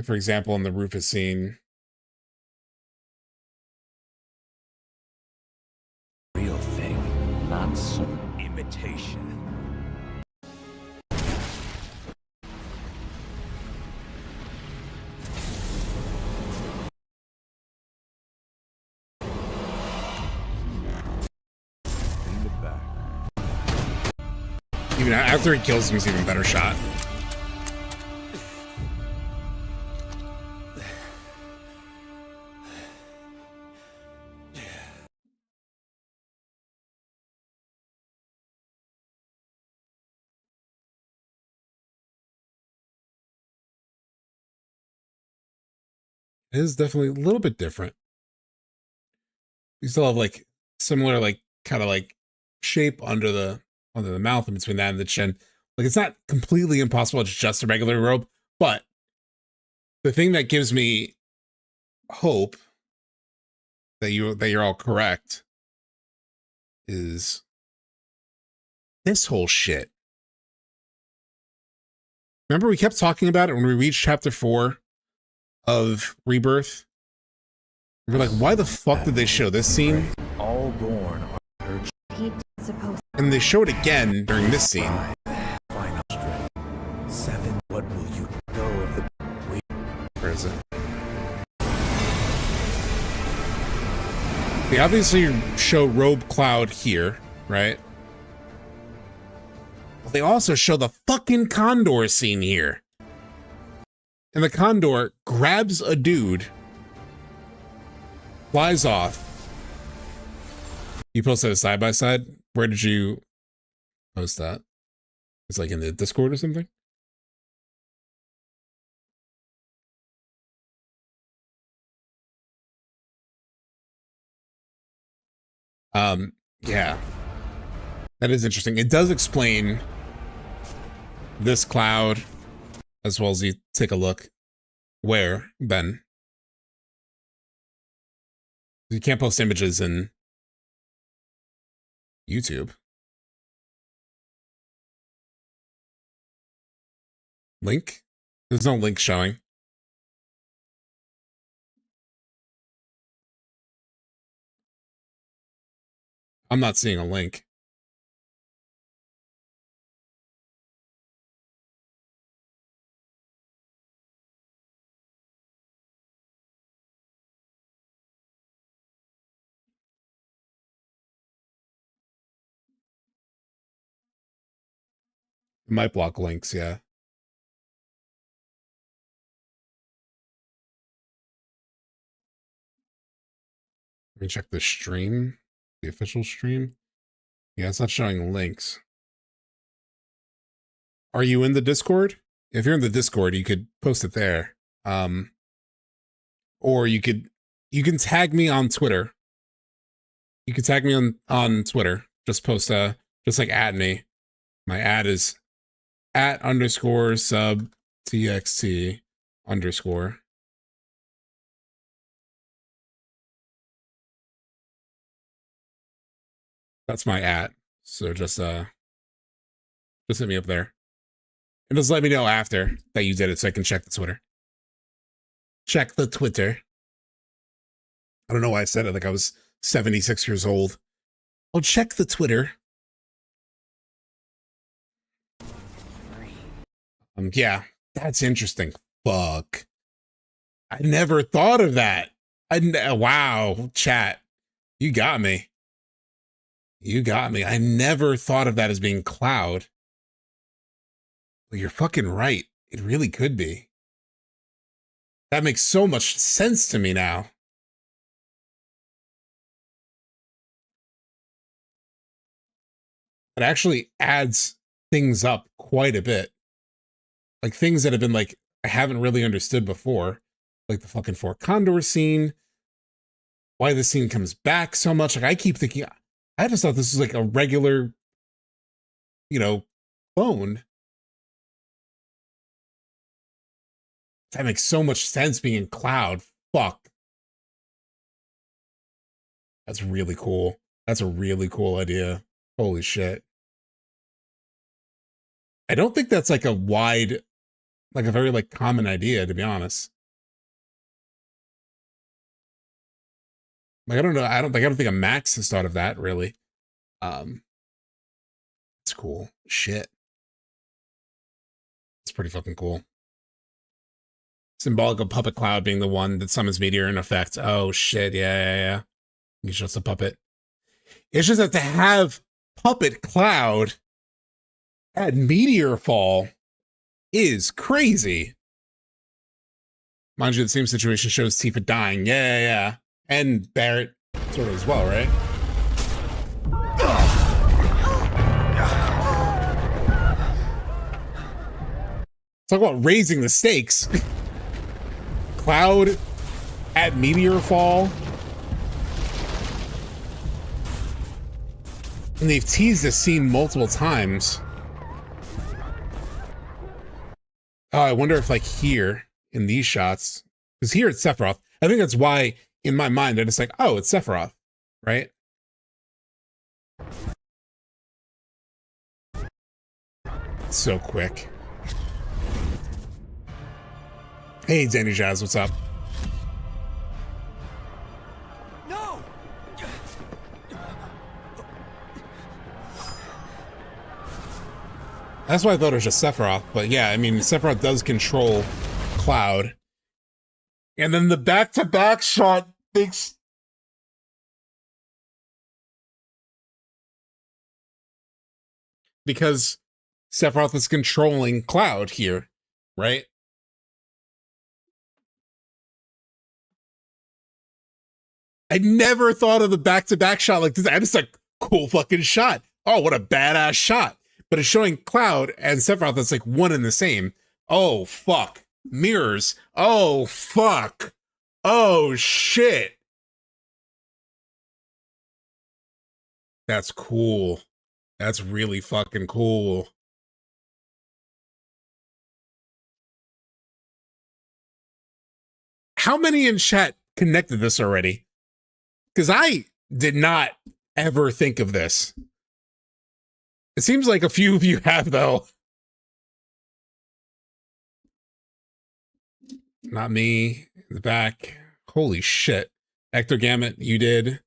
For example, in the Rufus scene. Real thing, not some imitation. Even after he kills him, it's even better shot. It is definitely a little bit different. You still have like similar, like kind of like shape under the mouth and between that and the chin. Like, it's not completely impossible. It's just a regular robe, but the thing that gives me hope that you're all correct is this whole shit. Remember, we kept talking about it when we reached chapter 4 of Rebirth. We're like, why the fuck did they show this scene? All born are supposed. And they show it again during this scene. Final strength. 7. What will you know of the Where is it? They obviously show Robe Cloud here, right? But they also show the fucking Condor scene here. And the Condor grabs a dude, flies off. You posted a side by side? Where did you post that? It's like in the Discord or something? Yeah. That is interesting. It does explain this Cloud, as well as you take a look. Where, Ben? You can't post images in YouTube. Link? There's no link showing. I'm not seeing a link. It might block links, yeah. Let me check the stream, the official stream. Yeah, it's not showing links. Are you in the Discord? If you're in the Discord, you could post it there. Or you can tag me on Twitter. You can tag me on Twitter. Just post just like at me. My ad is @_SubTXT_. That's my @ So just hit me up there. And just let me know after that you did it so I can check the Twitter. Check the Twitter. I don't know why I said it like I was 76 years old. I'll check the Twitter. Yeah, that's interesting. Fuck. I never thought of that. Wow, chat. You got me. You got me. I never thought of that as being Cloud. Well, you're fucking right. It really could be. That makes so much sense to me now. It actually adds things up quite a bit. Like things that have been like, I haven't really understood before. Like the fucking Fort Condor scene. Why the scene comes back so much. Like I keep thinking, I just thought this was like a regular, clone. That makes so much sense being Cloud. Fuck. That's really cool. That's a really cool idea. Holy shit. I don't think that's like a wide, like a very like common idea, to be honest. Like, I don't know. I don't think a Max has thought of that really. It's cool. Shit. It's pretty fucking cool. Symbolic of Puppet Cloud being the one that summons Meteor in effect. Oh shit, yeah. He's just a puppet. It's just that to have Puppet Cloud at Meteor Fall is crazy. Mind you, the same situation shows Tifa dying. Yeah. And Barrett sort of as well, right? Talk about raising the stakes. Cloud at Meteor Fall. And they've teased this scene multiple times. Oh, I wonder if like here in these shots, because here it's Sephiroth. I think that's why in my mind, I'm just like, oh, it's Sephiroth, right? So quick. Hey, Danny Jazz, what's up? No! That's why I thought it was just Sephiroth, but yeah, I mean, Sephiroth does control Cloud. And then the back-to-back shot thinks... Because Sephiroth is controlling Cloud here, right? I never thought of the back-to-back shot like this. I just like, cool fucking shot. Oh, what a badass shot. But it's showing Cloud and Sephiroth that's like one and the same. Oh, fuck. Mirrors. Oh, fuck. Oh, shit. That's cool. That's really fucking cool. How many in chat connected this already? Because I did not ever think of this. It seems like a few of you have, though. Not me. In the back. Holy shit. Ecto Gamut, you did.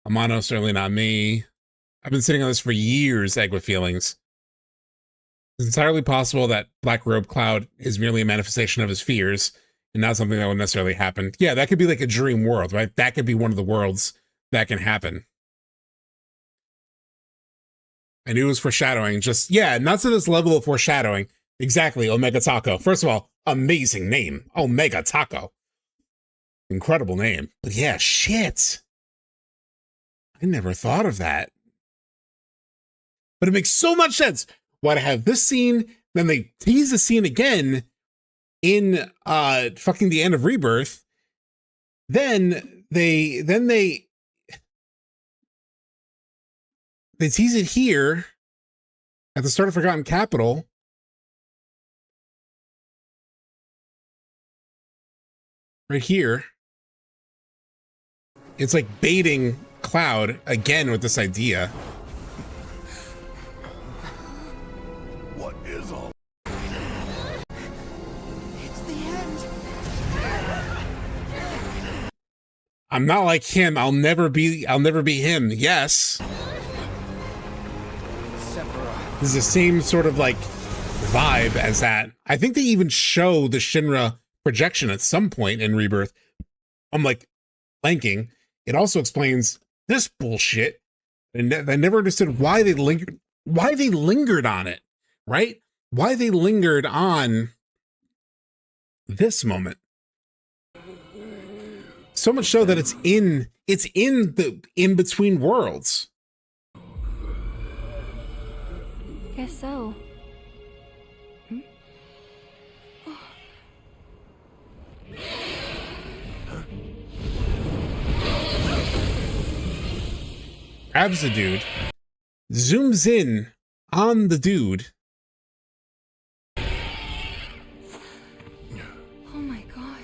Amano, certainly not me. I've been sitting on this for years, Egg with Feelings. It's entirely possible that Black Robe Cloud is merely a manifestation of his fears and not something that would necessarily happen. Yeah, that could be like a dream world, right? That could be one of the worlds that can happen. I knew it was foreshadowing. Just, yeah, not to this level of foreshadowing. Exactly, Omega Taco. First of all, amazing name. Omega Taco. Incredible name. But yeah, shit. I never thought of that. But it makes so much sense. Why to have this scene Then they tease the scene again in fucking the end of Rebirth. Then they tease it here at the start of Forgotten Capital. Right here. It's like baiting Cloud again with this idea. What is all? It's the end. I'm not like him. I'll never be him. Yes. This is the same sort of like vibe as that. I think they even show the Shinra projection at some point in Rebirth. I'm like blanking. It also explains this bullshit. And I never understood why they lingered on it, right? Why they lingered on this moment. So much so that it's in the in-between worlds. Guess so. Grabs the dude, zooms in on the dude. Oh my god.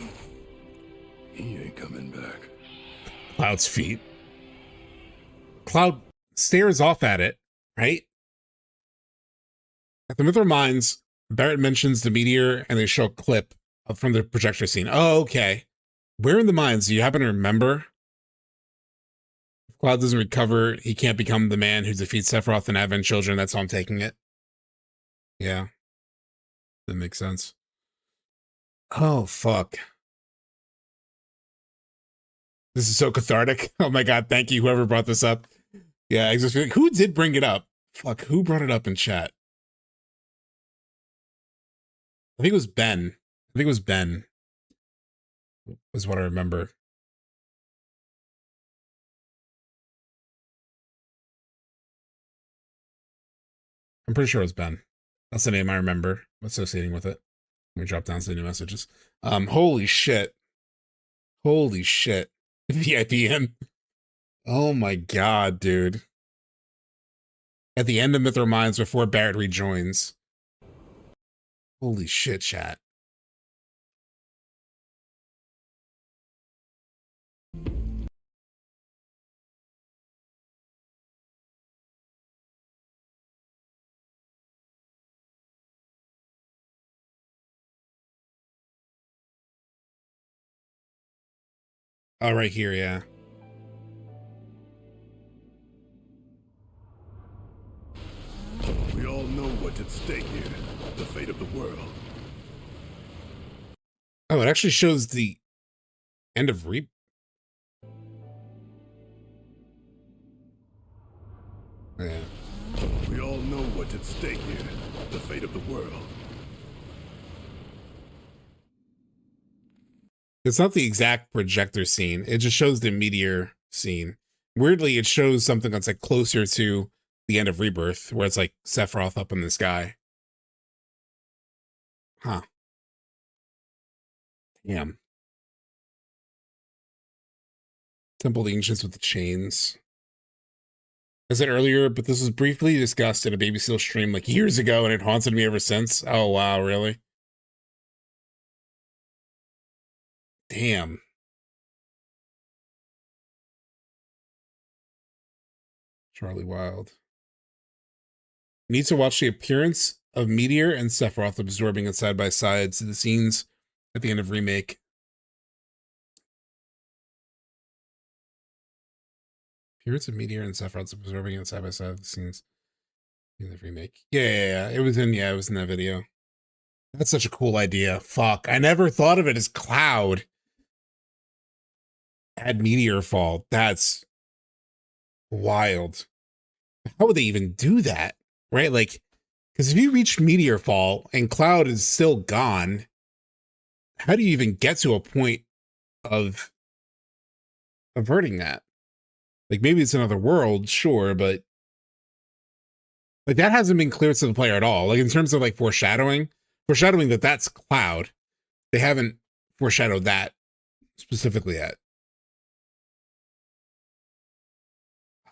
He ain't coming back. Cloud's feet. Cloud stares off at it, right? At the Myth of Minds, Barrett mentions the meteor and they show a clip from the projector scene. Oh, okay. Where in the mines do you happen to remember? If Cloud doesn't recover, he can't become the man who defeats Sephiroth and Advent Children. That's how I'm taking it. Yeah. That makes sense. Oh, fuck. This is so cathartic. Oh my god, thank you, whoever brought this up. Yeah, I just feel like, who did bring it up? Fuck, who brought it up in chat? I think it was Ben. Was what I remember. I'm pretty sure it was Ben. That's the name I remember associating with it. Let me drop down some new messages. Holy shit. Holy shit. VIP him. Oh my god, dude. At the end of Myth of Minds before Barrett rejoins. Holy shit, chat. Oh, right here, yeah. We all know what's at stake here. The fate of the world. Oh, it actually shows the end of Rebirth. Yeah. We all know what's at stake here. The fate of the world. It's not the exact projector scene. It just shows the meteor scene. Weirdly, it shows something that's like closer to the end of Rebirth, where it's like Sephiroth up in the sky. Huh. Damn. Temple of the Ancients with the chains. I said earlier, but this was briefly discussed in a Baby Seal stream like years ago, and it haunted me ever since. Oh, wow, really? Damn. Charlie Wild. Need to watch the appearance of Meteor and Sephiroth absorbing it side by side to the scenes at the end of Remake. Appearance of Meteor and Sephiroth absorbing it side by side of the scenes in the Remake. Yeah. It was in that video. That's such a cool idea. Fuck. I never thought of it as Cloud. Add Meteor Fall. That's wild. How would they even do that? Right? Like, because if you reach Meteor Fall and Cloud is still gone, how do you even get to a point of averting that? Like, maybe it's another world, sure, but Like, that hasn't been clear to the player at all. Like, in terms of like foreshadowing that that's Cloud. They haven't foreshadowed that specifically yet.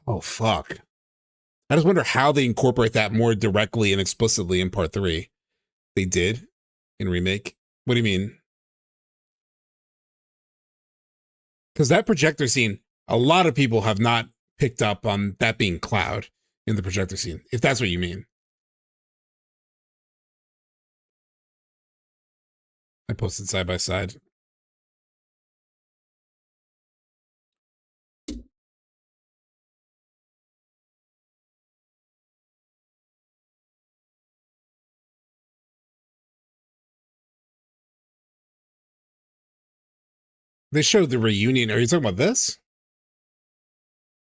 Oh, fuck. I just wonder how they incorporate that more directly and explicitly in part 3. They did in Remake. What do you mean? Because that projector scene, a lot of people have not picked up on that being Cloud in the projector scene, if that's what you mean. I posted side by side. They showed the reunion. Are you talking about this?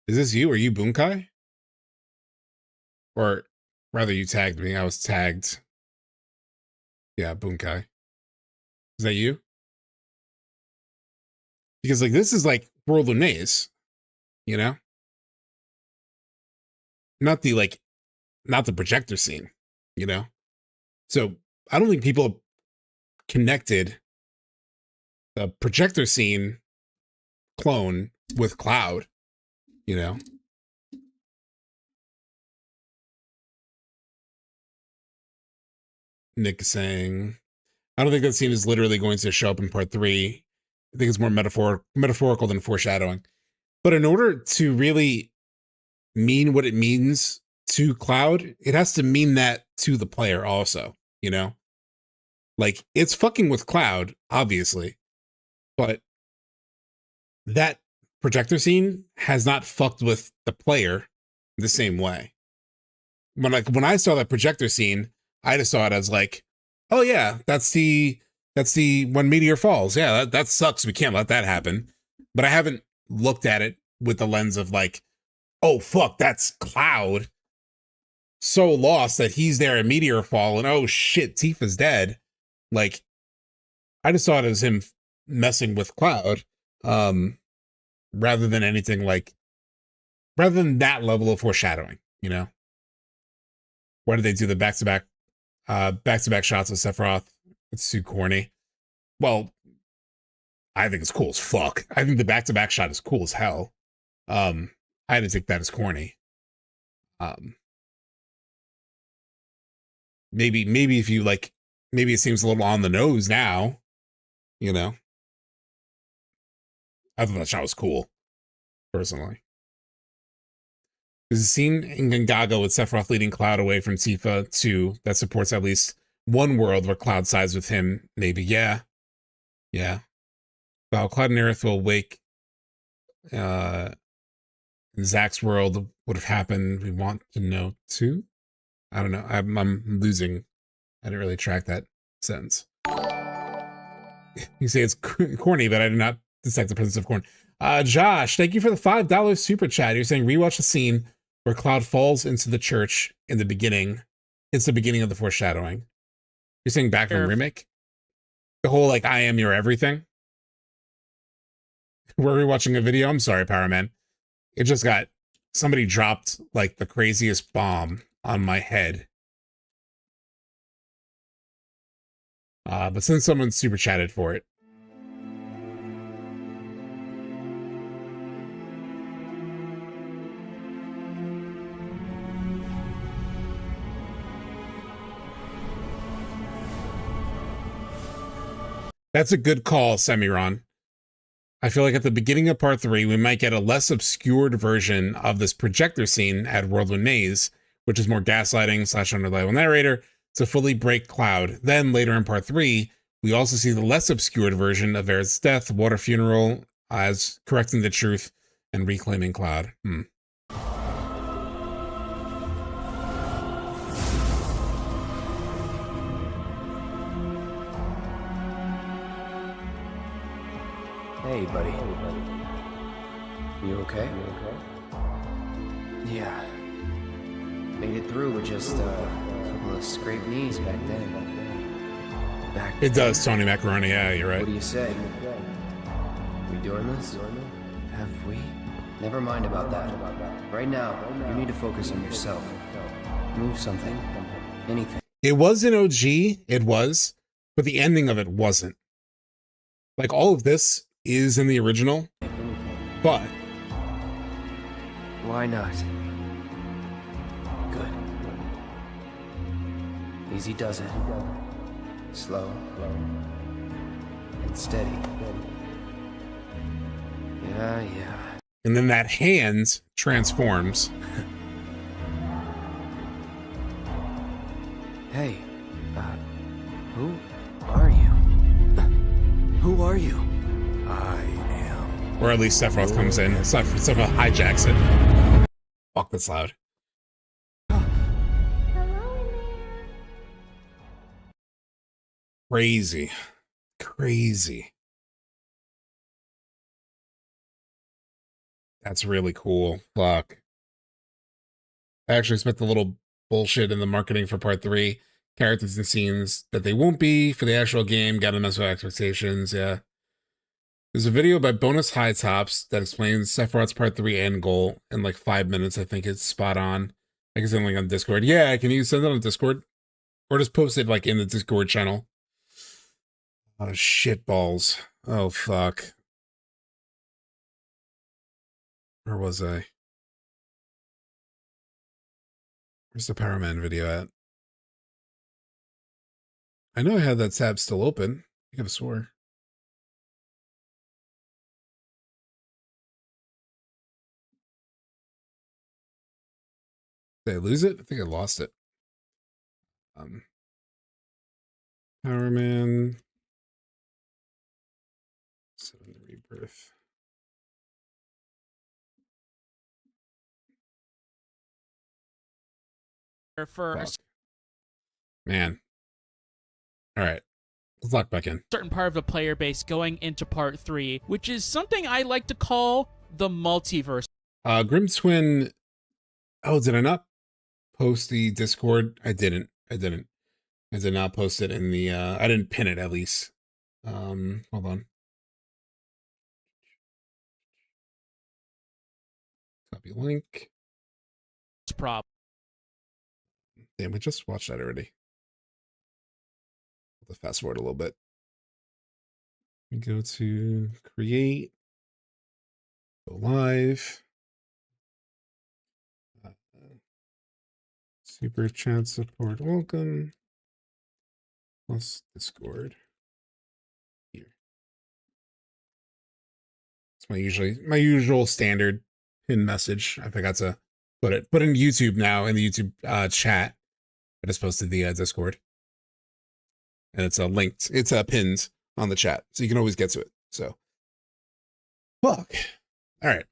Is this you? Are you Bunkai? Or rather, you tagged me. I was tagged. Yeah, Bunkai. Is that you? Because like this is like World of Maze, you know? Not the projector scene, you know? So I don't think people have connected the projector scene clone with Cloud, you know? Nick is saying, I don't think that scene is literally going to show up in part 3. I think it's more metaphorical than foreshadowing. But in order to really mean what it means to Cloud, it has to mean that to the player also, you know? Like, it's fucking with Cloud, obviously, but that projector scene has not fucked with the player the same way. When I saw that projector scene, I just saw it as like, oh yeah, that's the when meteor falls. Yeah, that sucks. We can't let that happen. But I haven't looked at it with the lens of like, oh fuck, that's Cloud. So lost that he's there at meteor fall and oh shit, Tifa's dead. Like, I just saw it as him messing with Cloud, rather than anything like, rather than that level of foreshadowing, you know? Why did they do the back-to-back shots of Sephiroth? It's too corny. Well, I think it's cool as fuck. I think the back-to-back shot is cool as hell. I didn't take that as corny. Maybe if you like, maybe it seems a little on the nose now, you know? I thought that shot was cool, personally. There's a scene in Gongaga with Sephiroth leading Cloud away from Tifa 2 that supports at least one world where Cloud sides with him. Maybe, yeah. Yeah. While Cloud and Aerith will wake, in Zack's world would have happened. We want to know too. I don't know. I'm losing. I didn't really track that sentence. You say it's corny, but I did not detect the presence of corn. Josh, thank you for the $5 super chat. You're saying rewatch the scene where Cloud falls into the church in the beginning. It's the beginning of the foreshadowing. You're saying back from Remake? The whole like I am your everything? We're rewatching a video. I'm sorry, Powerman. It just got, somebody dropped like the craziest bomb on my head. But since someone super chatted for it. That's a good call, Semiron. I feel like at the beginning of part 3, we might get a less obscured version of this projector scene at Worldwood Maze, which is more gaslighting / unreliable narrator to fully break Cloud. Then later in part 3, we also see the less obscured version of Aerith's death, Water Funeral, as correcting the truth and reclaiming Cloud. Hey, buddy. You okay? Yeah. Made it through with just a couple of scraped knees back then. It does, Tony Macaroni. Yeah, you're right. What do you say? We doing this? Have we? Never mind about that. Right now, you need to focus on yourself. Move something. Anything. It was in OG, it was, but the ending of it wasn't. Like, all of this is in the original, but... Why not? Good. Easy does it. Slow. And steady. Yeah. And then that hand transforms. Hey, who are you? Who are you? I am. Or at least Sephiroth comes in. Sephiroth hijacks it. Fuck, that's loud. Crazy. Crazy. That's really cool. Fuck. I actually spent a little bullshit in the marketing for part 3. Characters and scenes that they won't be for the actual game. Gotta mess with expectations, yeah. There's a video by Bonus High Tops that explains Sephiroth's part 3 end goal in like 5 minutes. I think it's spot on. I can send a link on Discord. Yeah, can you send it on Discord? Or just post it like in the Discord channel. Oh, shit balls. Oh, fuck. Where was I? Where's the Powerman video at? I know I had that tab still open. I could have swore. Did I lose it? I think I lost it. Powerman 7 Rebirth. For a Man. All right. Let's lock back in. certain part of the player base going into part 3, which is something I like to call the multiverse. Grim Twin. Oh, did I not post the Discord? I didn't. I did not post it in the I didn't pin it at least. Hold on. Copy link. Problem. Damn, we just watched that already. Let's fast forward a little bit. We go to create, go live. Super chat support, welcome. Plus Discord. Here. It's my usual standard pin message. I forgot to put in YouTube now in the YouTube chat. I just posted the Discord. And it's linked. It's pinned on the chat, so you can always get to it. So, fuck. All right.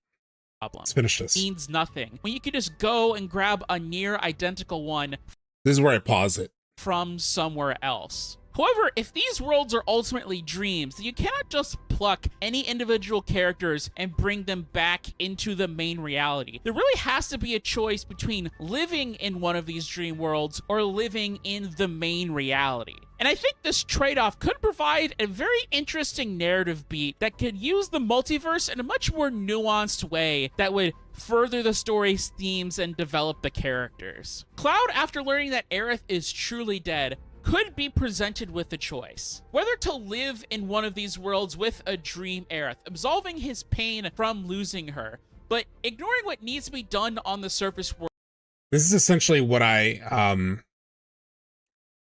Let's finish this. Means nothing when you could just go and grab a near identical one. This is where I pause it. From somewhere else. However, if these worlds are ultimately dreams, then you cannot just pluck any individual characters and bring them back into the main reality. There really has to be a choice between living in one of these dream worlds or living in the main reality. And I think this trade-off could provide a very interesting narrative beat that could use the multiverse in a much more nuanced way that would further the story's themes and develop the characters. Cloud, after learning that Aerith is truly dead, could be presented with a choice. Whether to live in one of these worlds with a dream Aerith, absolving his pain from losing her, but ignoring what needs to be done on the surface world. This is essentially what I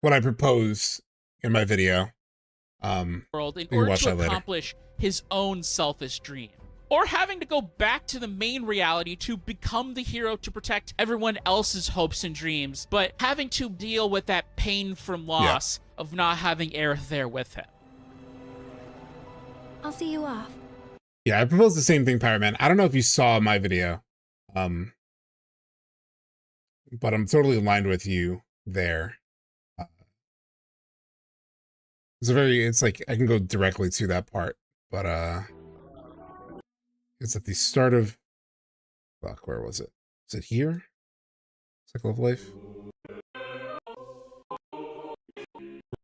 propose in my video. World in order to accomplish his own selfish dream. Or having to go back to the main reality to become the hero to protect everyone else's hopes and dreams, but having to deal with that pain from loss of not having Aerith there with him. I'll see you off. Yeah, I proposed the same thing, Powerman. I don't know if you saw my video, but I'm totally aligned with you there. It's like I can go directly to that part, but it's at the start of, fuck, where was it? Is it here? Cycle of Life?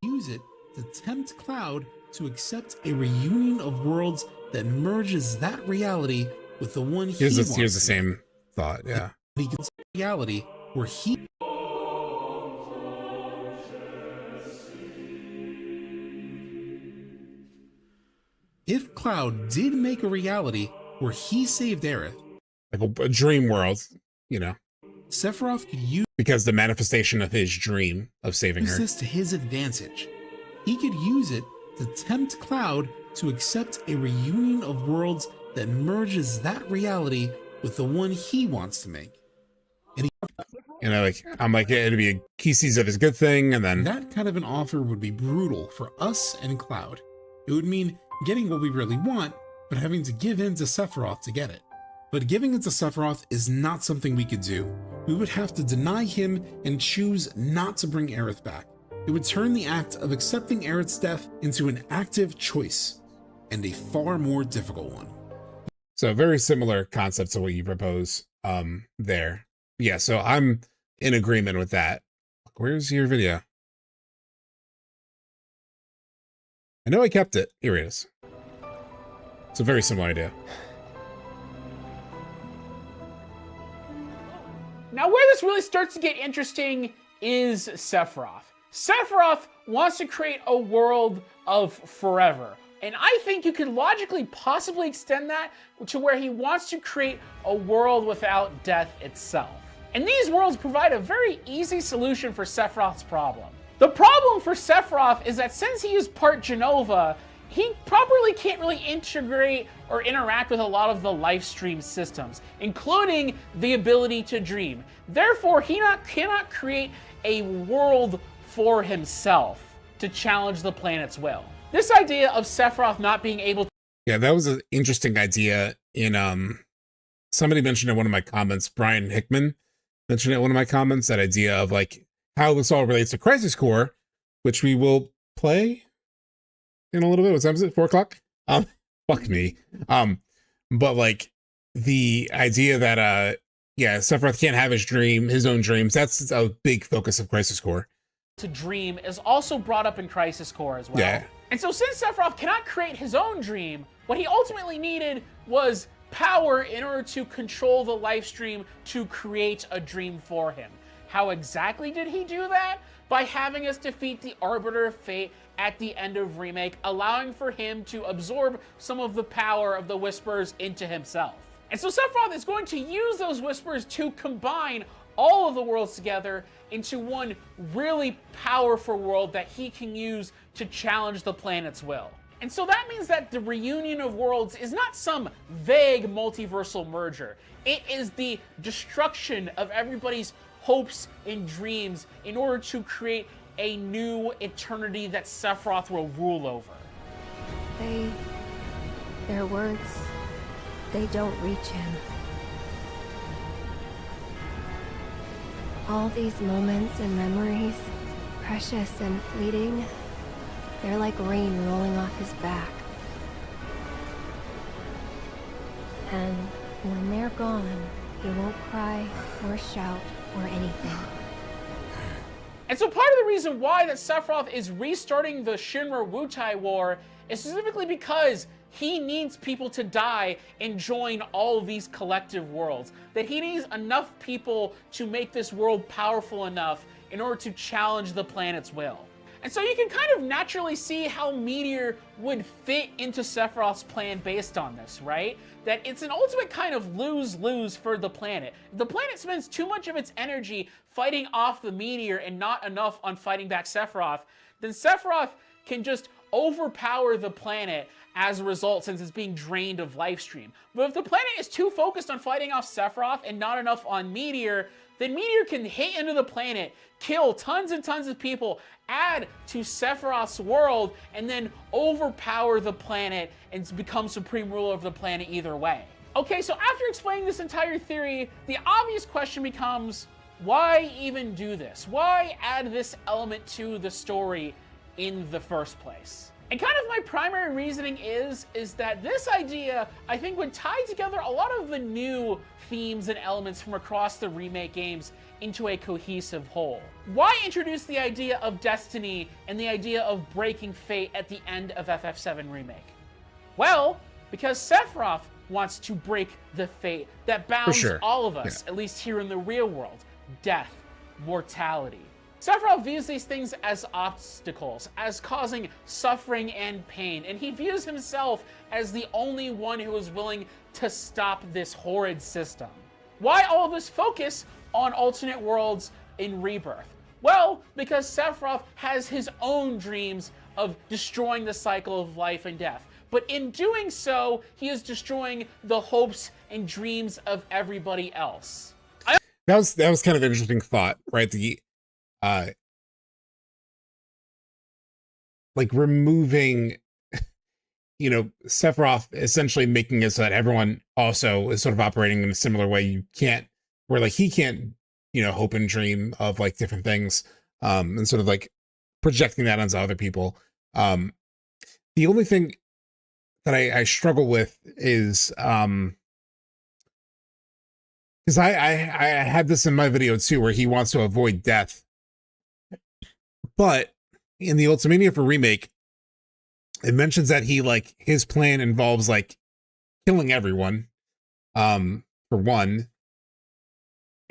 Use it to tempt Cloud to accept a reunion of worlds that merges that reality with the one he wants. Here's the same thought, yeah. He can see reality where he... if Cloud did make a reality where he saved Aerith, like a dream world, you know, Sephiroth could use because the manifestation of his dream of saving her. this to his advantage. He could use it to tempt Cloud to accept a reunion of worlds that merges that reality with the one he wants to make. And You know, like I'm like it'd be he sees it as a good thing, and then that kind of an offer would be brutal for us and Cloud. It would mean getting what we really want, but having to give in to Sephiroth to get it. But giving in to Sephiroth is not something we could do. We would have to deny him and choose not to bring Aerith back. It would turn the act of accepting Aerith's death into an active choice, and a far more difficult one. so very similar concept to what you propose there. Yeah, so I'm in agreement with that. Where's your video? I know I kept it. Here it is. It's a very similar idea. Now, where this really starts to get interesting is Sephiroth. Sephiroth wants to create a world of forever. And I think you could logically possibly extend that to where he wants to create a world without death itself. And these worlds provide a very easy solution for Sephiroth's problem. The problem for Sephiroth is that since he is part Genova, he properly can't really integrate or interact with a lot of the life stream systems, including the ability to dream. Therefore, he cannot create a world for himself to challenge the planet's will. This idea of Sephiroth not being able to... Yeah, that was an interesting idea in somebody mentioned in one of my comments, Brian Hickman mentioned it in one of my comments, that idea of like how this all relates to Crisis Core, which we will play in a little bit. What time is it? 4 o'clock? Fuck me. But like the idea that yeah, Sephiroth can't have his own dreams. That's a big focus of Crisis Core. To dream is also brought up in Crisis Core as well. Yeah. And so since Sephiroth cannot create his own dream, what he ultimately needed was power in order to control the life stream to create a dream for him. How exactly did he do that? By having us defeat the Arbiter of Fate at the end of Remake, allowing for him to absorb some of the power of the Whispers into himself. And so Sephiroth is going to use those Whispers to combine all of the worlds together into one really powerful world that he can use to challenge the planet's will. And so that means that the reunion of worlds is not some vague multiversal merger. It is the destruction of everybody's hopes and dreams in order to create a new eternity that Sephiroth will rule over. Their words, they don't reach him. All these moments and memories, precious and fleeting, they're like rain rolling off his back. And when they're gone, he won't cry or shout or anything. And so part of the reason why that Sephiroth is restarting the Shinra Wutai War is specifically because he needs people to die and join all of these collective worlds. That he needs enough people to make this world powerful enough in order to challenge the planet's will. And so you can kind of naturally see how Meteor would fit into Sephiroth's plan based on this, right? That it's an ultimate kind of lose-lose for the planet. If the planet spends too much of its energy fighting off the Meteor and not enough on fighting back Sephiroth, then Sephiroth can just overpower the planet as a result, since it's being drained of lifestream. But if the planet is too focused on fighting off Sephiroth and not enough on Meteor, then Meteor can hit into the planet, kill tons and tons of people, add to Sephiroth's world, and then overpower the planet and become supreme ruler of the planet either way. Okay, so after explaining this entire theory, the obvious question becomes, why even do this? Why add this element to the story in the first place? And kind of my primary reasoning is that this idea, I think, would tie together a lot of the new themes and elements from across the remake games into a cohesive whole. Why introduce the idea of destiny and the idea of breaking fate at the end of FF7 Remake? Well, because Sephiroth wants to break the fate that bounds all of us, at least here in the real world. Death, mortality. Sephiroth views these things as obstacles, as causing suffering and pain, and he views himself as the only one who is willing to stop this horrid system. Why all this focus on alternate worlds in Rebirth? Well, because Sephiroth has his own dreams of destroying the cycle of life and death. But in doing so, he is destroying the hopes and dreams of everybody else. That was kind of an interesting thought, right? The like removing, you know, Sephiroth essentially making it so that everyone also is sort of operating in a similar way. You can't, where like he can't, you know, hope and dream of like different things, and sort of like projecting that onto other people. The only thing that I struggle with is because I had this in my video too, where he wants to avoid death, but in the Ultimania for Remake, it mentions that he like his plan involves like killing everyone, for one,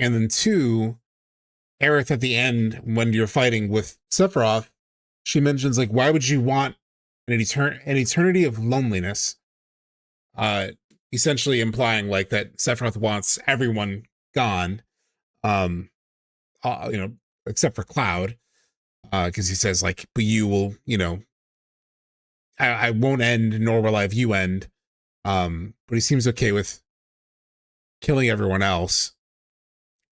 and then two, Aerith at the end when you're fighting with Sephiroth, she mentions like, why would you want an eternity of loneliness? Essentially implying like that Sephiroth wants everyone gone, you know, except for Cloud, because he says like, but you will, you know, I won't end, nor will I have you end. But he seems okay with killing everyone else.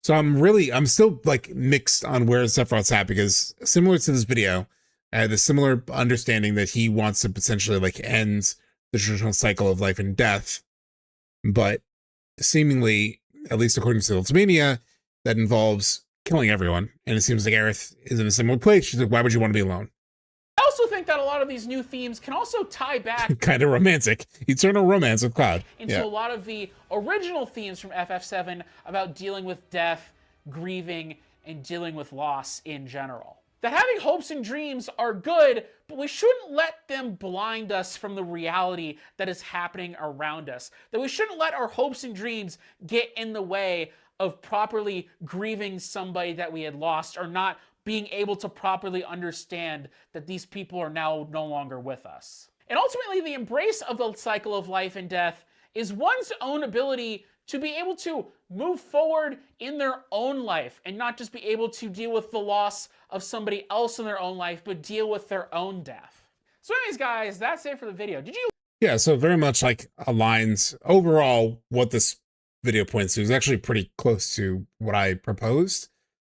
So I'm still like mixed on where Sephiroth's at, because similar to this video, I had a similar understanding that he wants to potentially like end the traditional cycle of life and death, but seemingly, at least according to Ultimania, that involves killing everyone. And it seems like Aerith is in a similar place. She's like, why would you want to be alone? I also think that a lot of these new themes can also tie back Kind of romantic. Eternal romance with Cloud. into a lot of the original themes from FF7 about dealing with death, grieving, and dealing with loss in general. That having hopes and dreams are good, but we shouldn't let them blind us from the reality that is happening around us. That we shouldn't let our hopes and dreams get in the way of properly grieving somebody that we had lost, or not being able to properly understand that these people are now no longer with us. And ultimately, the embrace of the cycle of life and death is one's own ability to be able to move forward in their own life, and not just be able to deal with the loss of somebody else in their own life, but deal with their own death. So anyways, guys, that's it for the video. Did you? Yeah, so very much like aligns overall. What this video points to is actually pretty close to what I proposed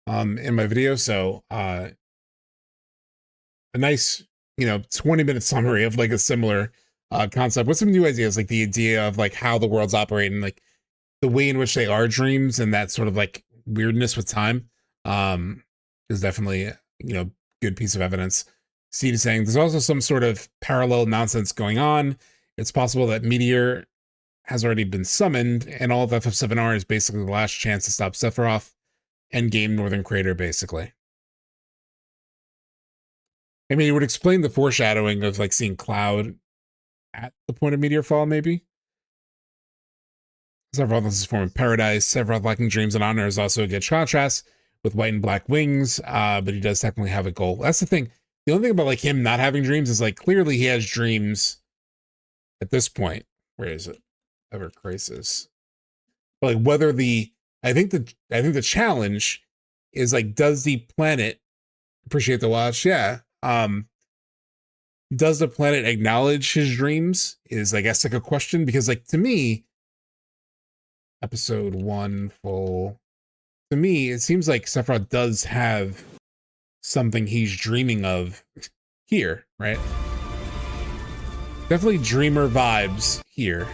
in my video. So a nice, you know, 20-minute summary of like a similar concept with some new ideas, like the idea of like how the world's operating, like the way in which they are dreams, and that sort of like weirdness with time is definitely, you know, good piece of evidence. Seed is saying there's also some sort of parallel nonsense going on. It's possible that Meteor has already been summoned, and all of FF7R is basically the last chance to stop Sephiroth. Endgame Northern Crater, basically. I mean, it would explain the foreshadowing of like seeing Cloud at the point of Meteor Fall, maybe. Sephiroth is a form of paradise. Sephiroth lacking dreams and honor is also a good contrast with white and black wings, but he does technically have a goal. That's the thing. The only thing about like him not having dreams is like clearly he has dreams at this point. Where is it? Ever Crisis. But like whether the I think the challenge is like, does the planet appreciate the watch? Yeah. Does the planet acknowledge his dreams? Is I guess like a question, because like to me, episode 1 full, to me it seems like Sephiroth does have something he's dreaming of here, right? Definitely dreamer vibes here.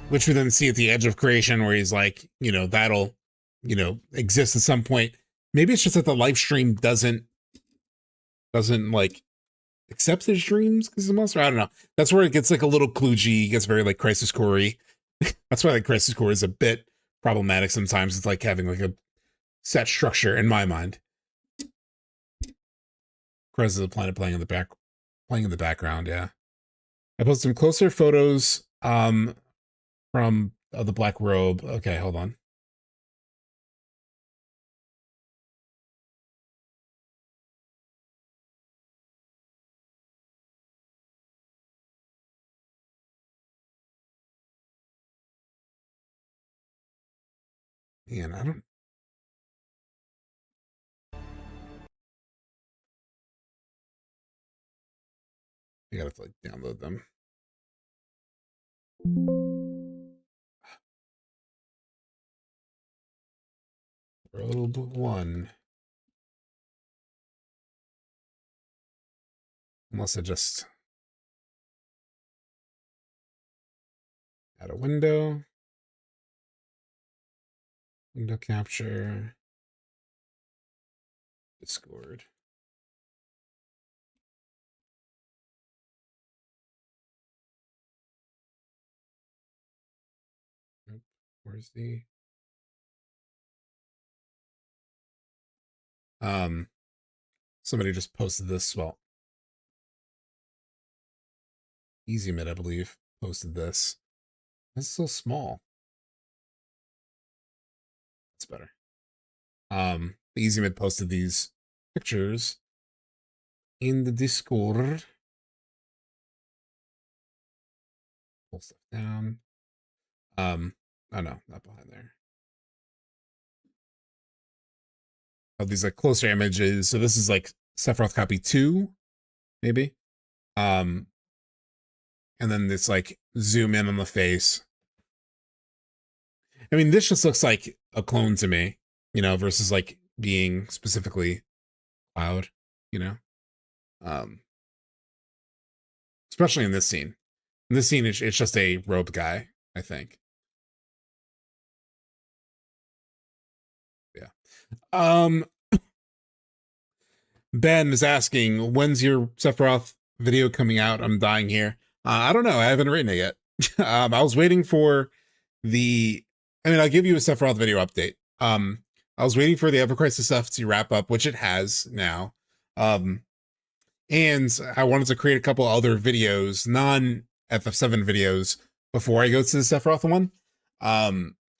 Which we then see at the edge of creation, where he's like, you know, that'll, you know, exist at some point. Maybe it's just that the live stream doesn't like accept his dreams because of monster. I don't know. That's where it gets like a little kludgy, gets very like Crisis Core-y. That's why like Crisis Core is a bit problematic sometimes. It's like having like a set structure in my mind. Crest of the Planet playing in the background, yeah. I posted some closer photos from the black robe. Okay, hold on. Man, I don't. I gotta like download them. Robe 1. Unless I just add a window. Window capture. Discord. Where's the somebody just posted this. Well, EasyMid, I believe, posted this. That's so small. It's better. EasyMid posted these pictures in the Discord. Pull stuff down. Oh no, not behind there. Oh, these like closer images. So this is like Sephiroth copy 2, maybe. And then this like zoom in on the face. I mean, this just looks like a clone to me, you know, versus like being specifically Cloud, you know. Especially in this scene. In this scene, it's just a robe guy, I think. Yeah. Ben is asking, when's your Sephiroth video coming out? I'm dying here. I don't know. I haven't written it yet. I was waiting for I'll give you a Sephiroth video update. I was waiting for the Ever Crisis stuff to wrap up, which it has now. And I wanted to create a couple other videos, non-FF7 videos, before I go to the Sephiroth one,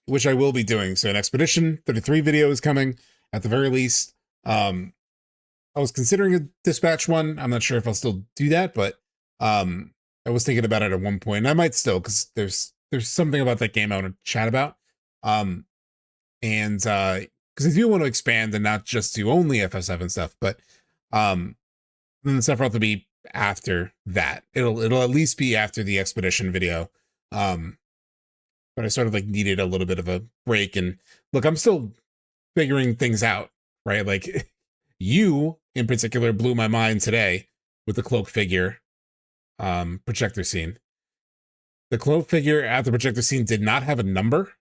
which I will be doing. So an Expedition 33 video is coming at the very least. I was considering a Dispatch one. I'm not sure if I'll still do that, but I was thinking about it at one point, and I might still, because there's something about that game I want to chat about. And because I do want to expand and not just do only FF7 stuff, but then the Sephiroth will be after that. It'll at least be after the Expedition video. But I sort of like needed a little bit of a break, and look, I'm still figuring things out, right? Like you in particular blew my mind today with the cloak figure projector scene. The cloak figure at the projector scene did not have a number.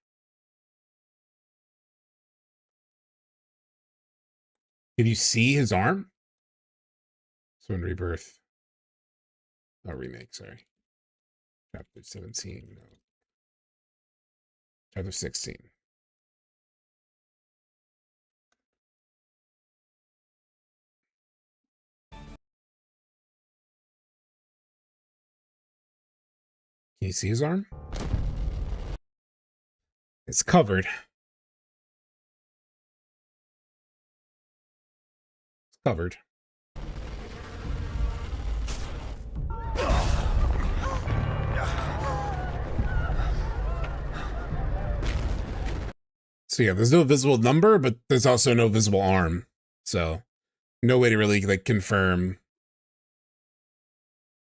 Did you see his arm? So in Rebirth. Oh, remake, sorry. Chapter 17. No. Chapter 16. Can you see his arm? It's covered. It's covered. So yeah, there's no visible number, but there's also no visible arm. So no way to really like confirm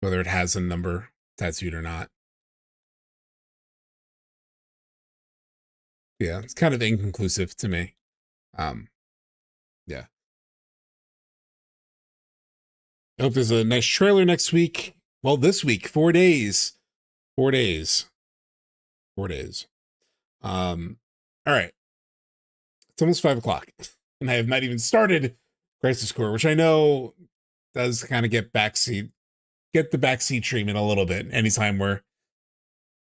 whether it has a number tattooed or not. Yeah, it's kind of inconclusive to me. Yeah. I hope there's a nice trailer next week. Well, this week, 4 days. 4 days. 4 days. All right. It's almost 5 o'clock, and I have not even started Crisis Core, which I know does kind of get the backseat treatment a little bit anytime we're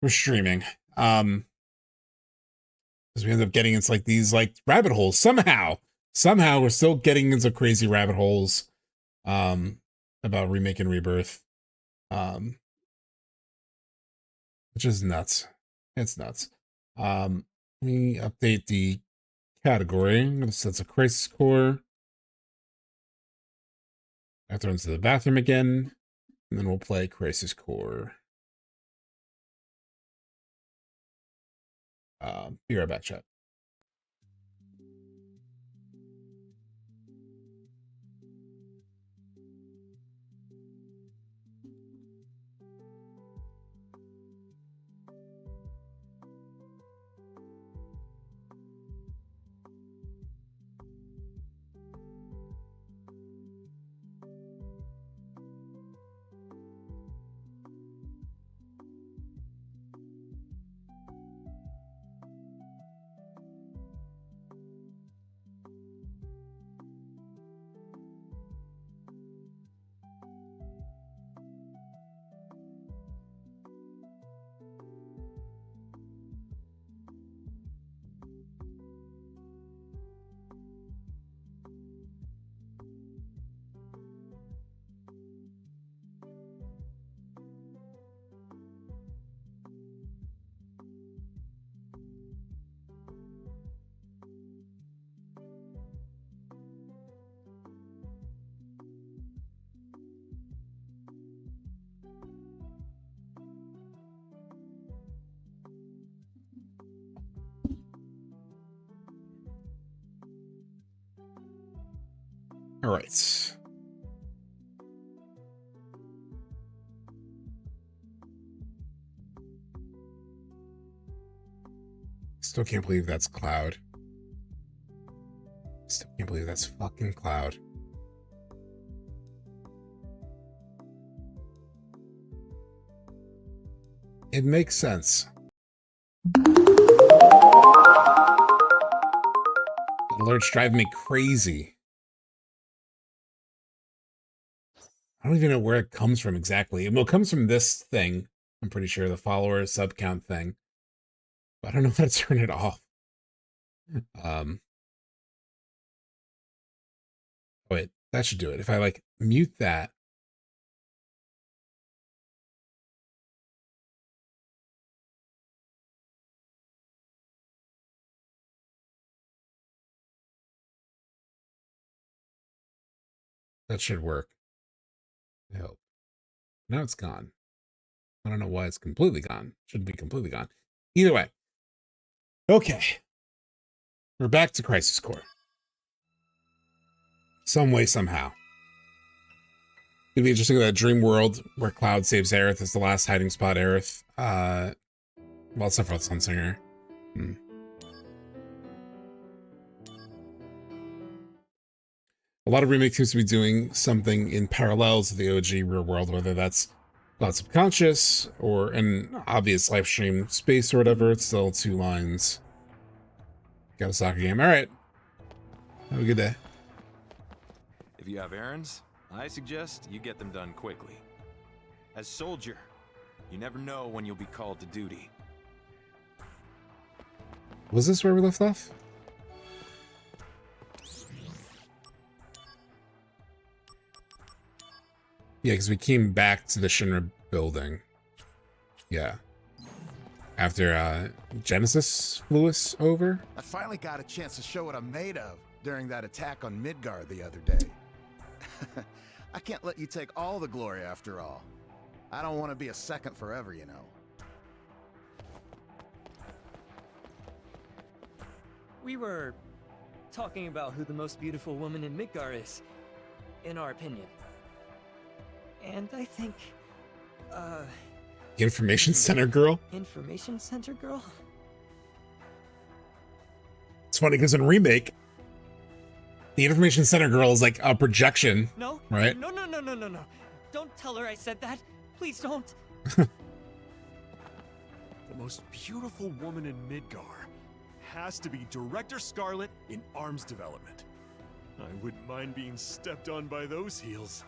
streaming. Because we end up getting into like these like rabbit holes somehow we're still getting into crazy rabbit holes about Remake and Rebirth, which is nuts. It's nuts. Let me update the category. I'm going to set a crisis core. I throw into the bathroom again, and then we'll play crisis core. Be right back, chat. All right. Still can't believe that's Cloud. Still can't believe that's fucking Cloud. It makes sense. The alerts drive me crazy. I don't even know where it comes from exactly. Well, it comes from this thing. I'm pretty sure the follower sub count thing. But I don't know how to turn it off. Wait, that should do it. If I like mute that. That should work. I hope. Now it's gone. I don't know why it's completely gone. Shouldn't be completely gone. Either way. Okay. We're back to Crisis Core. Some way, somehow. It'd be interesting that dream world where Cloud saves Aerith as the last hiding spot. Aerith, well, Sephiroth's Sunsinger. A lot of remakes seems to be doing something in parallels to the OG real world, whether that's Cloud Subconscious or an obvious live stream space or whatever. It's still 2 lines. Got a soccer game. All right. Have a good day. If you have errands, I suggest you get them done quickly. As soldier, you never know when you'll be called to duty. Was this where we left off? Yeah, because we came back to the Shinra building. Yeah. After Genesis flew us over. I finally got a chance to show what I'm made of during that attack on Midgard the other day. I can't let you take all the glory after all. I don't want to be a second forever, you know. We were talking about who the most beautiful woman in Midgard is, in our opinion. And I think, the Information Center girl? Information Center girl? It's funny because in Remake, the Information Center girl is like a projection. No, right? No. Don't tell her I said that. Please don't. The most beautiful woman in Midgard has to be Director Scarlet in arms development. I wouldn't mind being stepped on by those heels.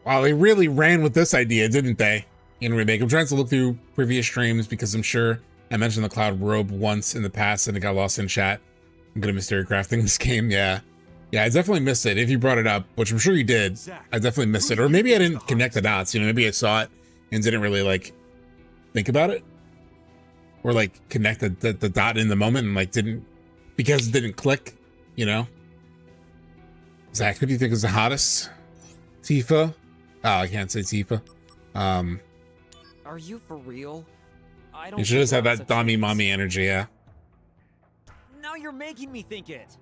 Wow, they really ran with this idea, didn't they? In Remake. I'm trying to look through previous streams because I'm sure I mentioned the Cloud robe once in the past and it got lost in chat. I'm good at mystery crafting this game, yeah. Yeah, I definitely missed it. If you brought it up, which I'm sure you did, I definitely missed it. Or maybe I didn't connect the dots. You know, maybe I saw it and didn't really like think about it, or like connect the dot in the moment and like didn't, because it didn't click. You know, Zach, who do you think is the hottest? Tifa? Oh, I can't say Tifa. Are you for real? I don't. You should just have that Dami mommy energy, yeah. Now you're making me think it.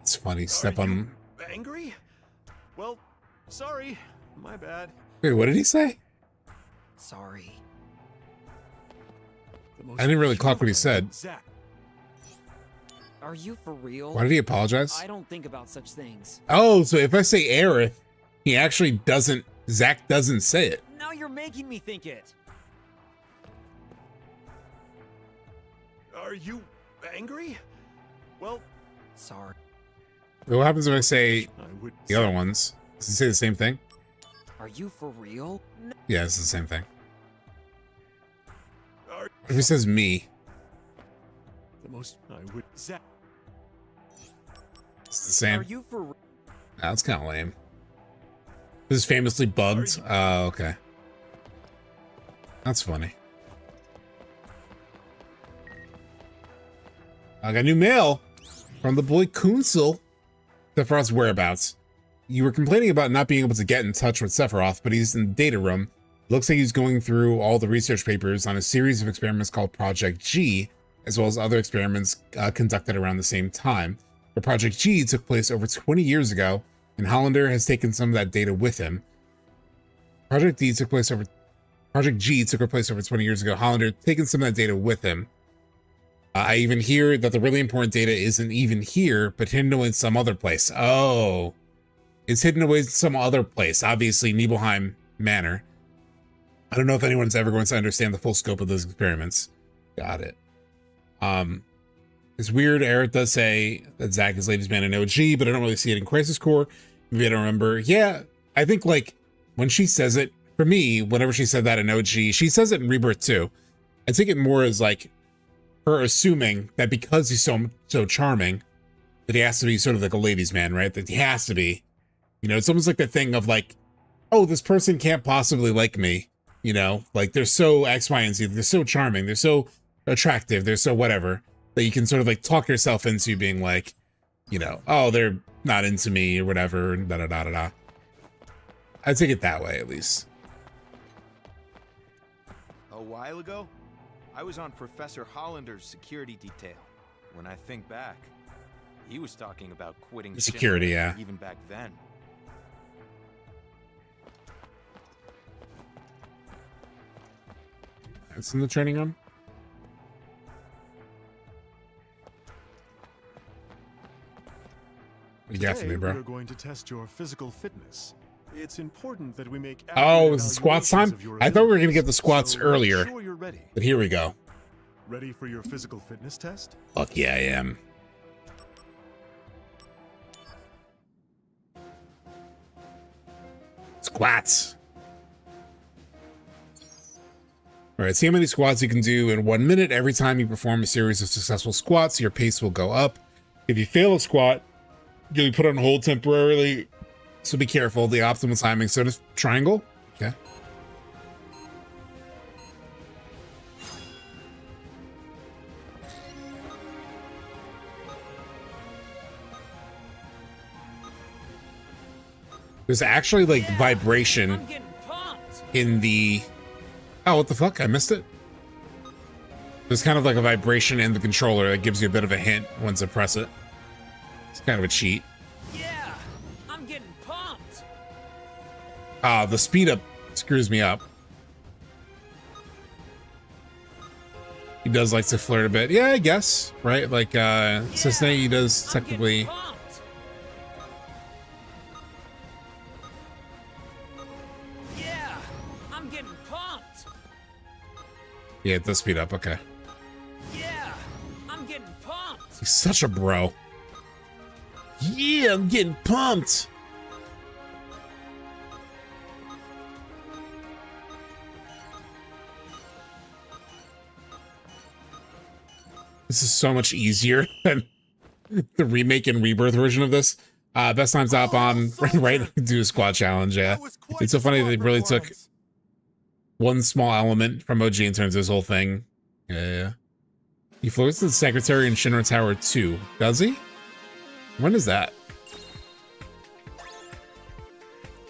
It's funny. Step on. Angry? Well, sorry. My bad. Wait, what did he say? Sorry. I didn't really clock what he said. Are you for real? Why did he apologize? I don't think about such things. Oh, so if I say Aerith, he actually doesn't. Zach doesn't say it. Now you're making me think it. Are you angry? Well, sorry. What happens if I say the other ones? Does he say the same thing? Are you for real? No. Yeah, it's the same thing. What if he says me? The most I would. It's the same. Are you for? That's kind of lame. This is famously bugged. Oh, okay. That's funny. I got new mail from the boy Kunsel. Sephiroth's whereabouts. You were complaining about not being able to get in touch with Sephiroth, but he's in the data room. Looks like he's going through all the research papers on a series of experiments called Project G, as well as other experiments conducted around the same time. But Project G took place over 20 years ago, and Hollander has taken some of that data with him. Project G took place over 20 years ago. Hollander taken some of that data with him. I even hear that the really important data isn't even here, but hidden away in some other place. Oh, it's hidden away in some other place. Obviously, Nibelheim Manor. I don't know if anyone's ever going to understand the full scope of those experiments. Got it. It's weird. Aerith does say that Zack is ladies man in OG, but I don't really see it in Crisis Core. Maybe I don't remember. Yeah, I think like when she says it, for me, whenever she said that in OG, she says it in Rebirth too. I take it more as like her assuming that because he's so charming, that he has to be sort of like a ladies man, right? That he has to be. You know, it's almost like the thing of like, oh, this person can't possibly like me. You know, like they're so X, Y, and Z. They're so charming. They're so attractive. They're so whatever. That you can sort of like talk yourself into being like, you know, oh, they're not into me or whatever. Da da da da da. I take it that way at least. A while ago, I was on Professor Hollander's security detail. When I think back, he was talking about quitting security, Shinra yeah. Even back then. It's in the training room. What you got for me, bro? We're going to test your physical fitness. It's important that we make. Oh, is it squats time? I thought we were gonna get the squats earlier, sure you're ready. but here we go. Ready for your physical fitness test? Fuck yeah, I am. Squats. All right, see how many squats you can do in 1 minute. Every time you perform a series of successful squats, your pace will go up. If you fail a squat, you'll be put on hold temporarily. So be careful. The optimal timing. So does triangle. Okay. There's actually like vibration in the. Oh, what the fuck? I missed it. There's kind of like a vibration in the controller that gives you a bit of a hint once you press it. It's kind of a cheat. Yeah, I'm getting pumped. The speed up screws me up. He does like to flirt a bit. Yeah, I guess. Right? Like, Cisne, he does technically. Yeah, I'm getting pumped. Yeah, it does speed up. Okay. Yeah, I'm getting pumped. He's such a bro. Yeah, I'm getting pumped. This is so much easier than the remake and rebirth version of this. Best times up on right do a squad challenge. Yeah, it's so funny that they really took one small element from OG and turns this whole thing. Yeah. He floats to the secretary in Shinra Tower 2. Does he? When is that?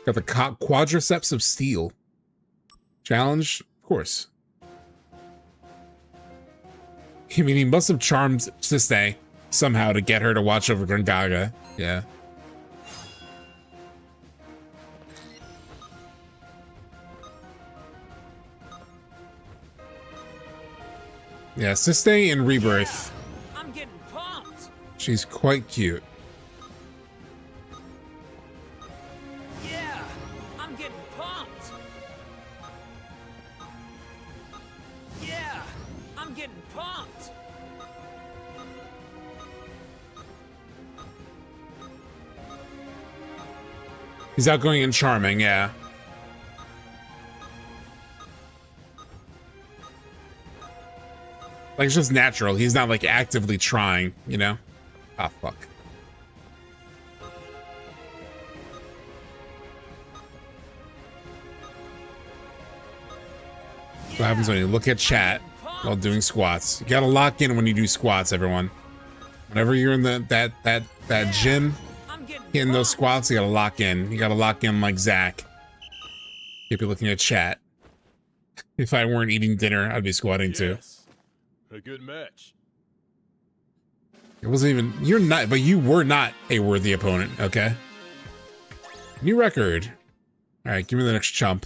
Got the quadriceps of steel. Challenge? Of course. I mean, he must have charmed Siste somehow to get her to watch over Grangaga. Yeah. Yeah, Siste in Rebirth. I'm getting pumped. She's quite cute. Yeah, I'm getting pumped. Yeah, I'm getting pumped. He's outgoing and charming, yeah. Like, it's just natural. He's not, like, actively trying, you know? Ah, fuck. What happens when you look at chat while doing squats? You gotta lock in when you do squats, everyone. Whenever you're in that gym, hitting those squats, you gotta lock in. You gotta lock in like Zach. Keep you looking at chat. If I weren't eating dinner, I'd be squatting too. A good match. It wasn't even, you're not, but you were not a worthy opponent, okay? New record. All right, give me the next chump.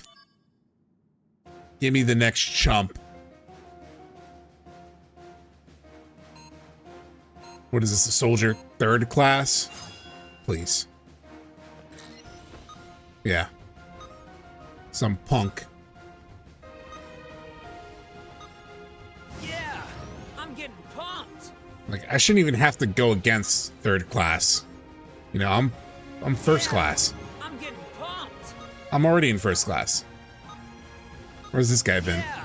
Give me the next chump. What is this, a soldier 3rd class? Please. Yeah. Some punk. Yeah, I'm getting pumped. Like, I shouldn't even have to go against 3rd class. You know, I'm 1st class. I'm getting pumped. I'm already in 1st class. Where's this guy been? Yeah,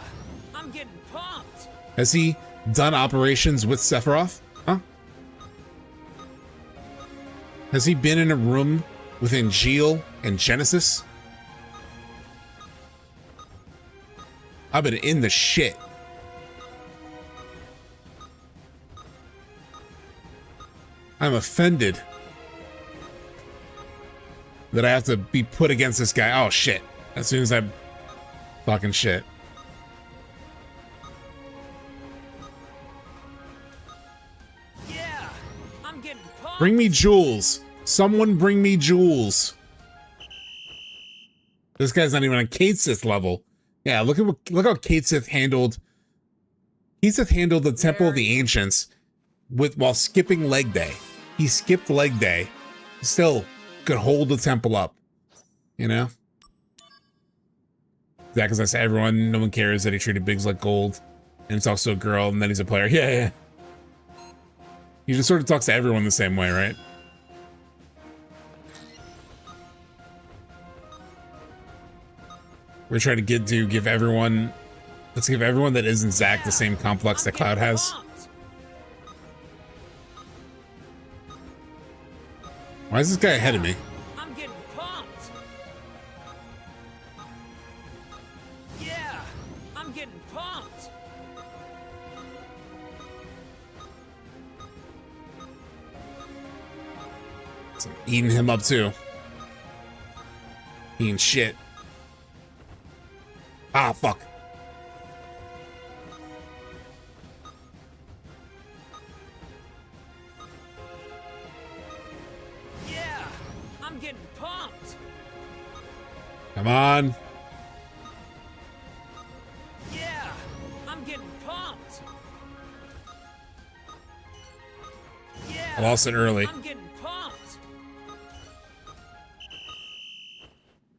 I'm getting pumped. Has he done operations with Sephiroth? Huh? Has he been in a room with Angeal and Genesis? I've been in the shit. I'm offended that I have to be put against this guy. Oh shit. As soon as I fucking shit. Yeah, I'm getting pumped. Bring me jewels. Someone bring me jewels. This guy's not even on Kate Sith level. Yeah, look how Kate Sith handled. Kate Sith handled the Temple of the Ancients while skipping leg day. He skipped leg day. Still could hold the temple up. You know? Zach, as I said, everyone, no one cares that he treated Biggs like gold. And it's also a girl, and then he's a player. Yeah, yeah. He just sort of talks to everyone the same way, right? We're trying to give everyone, let's give everyone that isn't Zach the same complex that Cloud has. Why is this guy ahead of me? I'm getting pumped. Yeah, I'm getting pumped. So I'm eating him up too. Eating shit. Ah, fuck. Yeah, I'm getting pumped. Come on. Yeah, I'm getting pumped. Yeah, I lost it early. I'm getting pumped.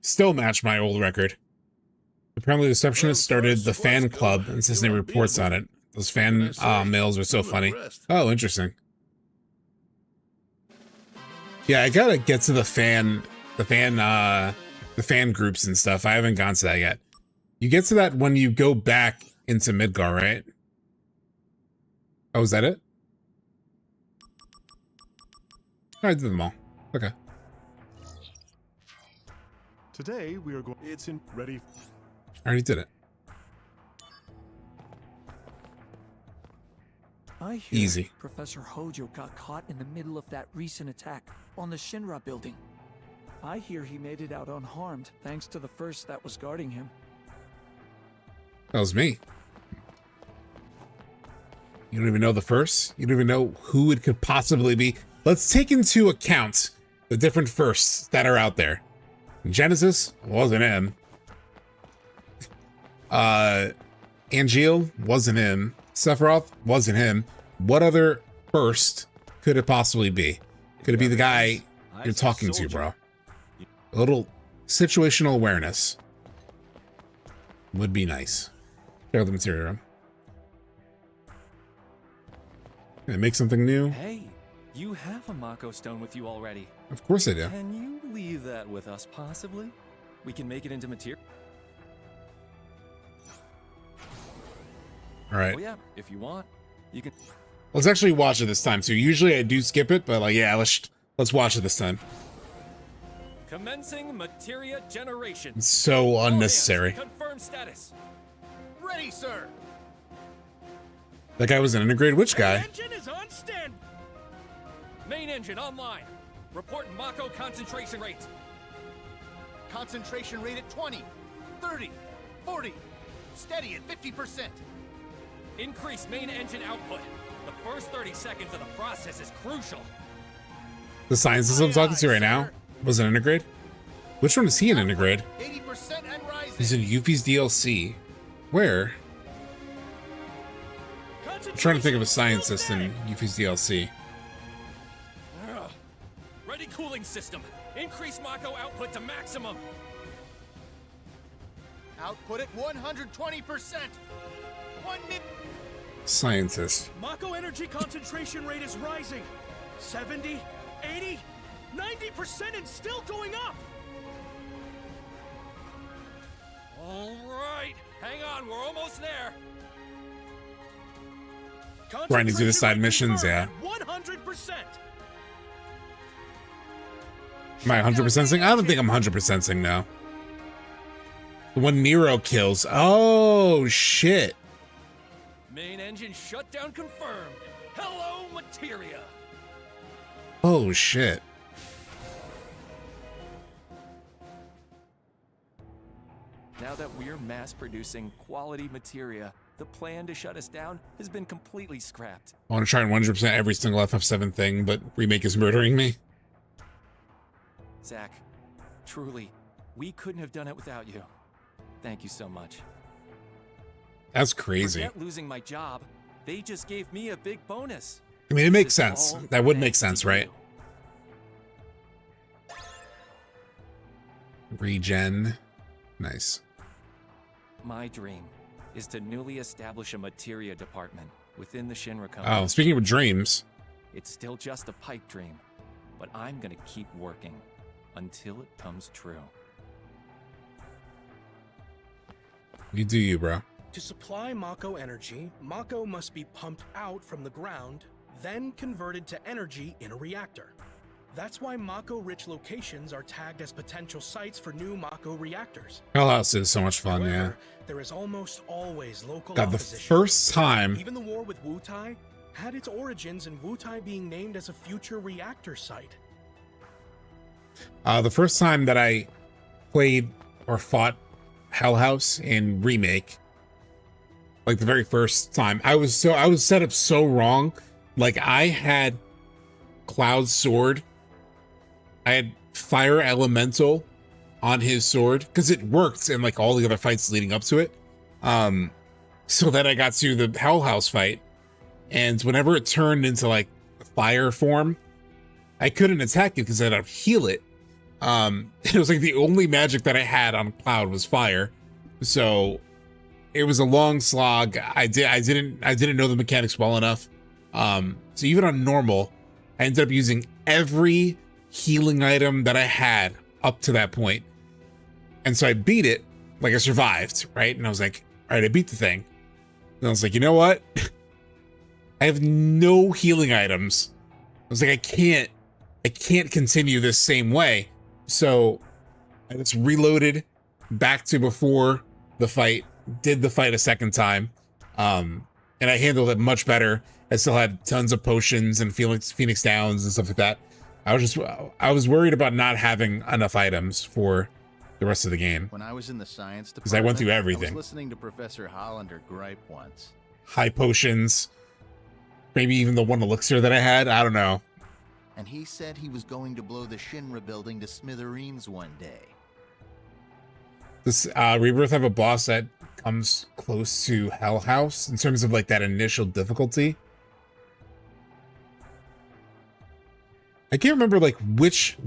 Still match my old record. Apparently the receptionist started the fan club and says any reports on it. Those fan mails are so funny. Oh, interesting. Yeah, I gotta get to the fan groups and stuff. I haven't gone to that yet. You get to that when you go back into Midgar, right? Oh, is that it? I did them all. Okay. Today we are going. It's in ready. I already did it. I hear Easy. Professor Hojo got caught in the middle of that recent attack on the Shinra building. I hear he made it out unharmed thanks to the first that was guarding him. That was me. You don't even know the first? You don't even know who it could possibly be? Let's take into account the different firsts that are out there. Genesis wasn't him. Angeal wasn't him. Sephiroth wasn't him. What other first could it possibly be? Could it be the guy you're talking to, bro? A little situational awareness would be nice. Check out the material room. Can I make something new? Hey, you have a Mako stone with you already. Of course I do. Can you leave that with us, possibly? We can make it into material. All right. Oh yeah, if you want, you can. Let's actually watch it this time. So usually I do skip it, but like, yeah, let's watch it this time. Commencing materia generation. It's so unnecessary. Confirm status. Ready, sir. That guy was an integrated witch guy. Engine is on stand. Main engine online. Report Mako concentration rate. Concentration rate at 20, 30, 40. Steady at 50%. Increase main engine output. The first 30 seconds of the process is crucial. The scientist I'm talking to right now was an integrate. Which one is he an integrate? 80% and rising. He's in Yuffie's DLC. Where? I'm trying to think of a scientist in Yuffie's DLC. Ready cooling system. Increase Mako output to maximum. Output at 120%. Scientist. Mako energy concentration rate is rising. 70, 80, 90% and still going up. All right, hang on, we're almost there. Grinding through the side missions, yeah. 100%. Am I 100% sensing? I don't think I'm 100% sensing now. The one Nero kills. Oh, shit. Main engine shutdown confirmed. Hello, materia. Oh, shit. Now that we're mass producing quality materia, the plan to shut us down has been completely scrapped. I want to try and 100% every single FF7 thing, but Remake is murdering me. Zach, truly, we couldn't have done it without you. Thank you so much. That's crazy. Forget losing my job. They just gave me a big bonus. I mean, it makes sense. That would make sense, right? Regen. Nice. My dream is to newly establish a materia department within the Shinra company. Oh, speaking of dreams. It's still just a pipe dream, but I'm gonna keep working until it comes true. You do you, bro. To supply Mako energy, Mako must be pumped out from the ground, then converted to energy in a reactor. That's why Mako-rich locations are tagged as potential sites for new Mako reactors. Hell House is so much fun, yeah. There is almost always local God, the opposition. first time. Even the war with Wutai had its origins in Wutai being named as a future reactor site. The first time that I played or fought Hell House in Remake, like the very first time, I was set up so wrong. Like, I had Cloud's sword. I had Fire Elemental on his sword because it worked in like all the other fights leading up to it. So then I got to the Hell House fight, and whenever it turned into like fire form, I couldn't attack it because I had to heal it. It was like the only magic that I had on Cloud was fire, so it was a long slog. I didn't know the mechanics well enough. So even on normal, I ended up using every healing item that I had up to that point. And so I beat it, like I survived, right? And I was like, all right, I beat the thing. And I was like, you know what? I have no healing items. I was like, I can't I can't continue this same way. So I just reloaded back to before the fight, did the fight a second time, and I handled it much better. I still had tons of potions and Phoenix Downs and stuff like that. I was worried about not having enough items for the rest of the game. When I was in the science department, because I went through I everything. was listening to Professor Hollander gripe once. High potions, maybe even the one elixir that I had. I don't know. And he said he was going to blow the Shinra building to smithereens one day. Does Rebirth have a boss that comes close to Hell House in terms of like that initial difficulty? I can't remember like which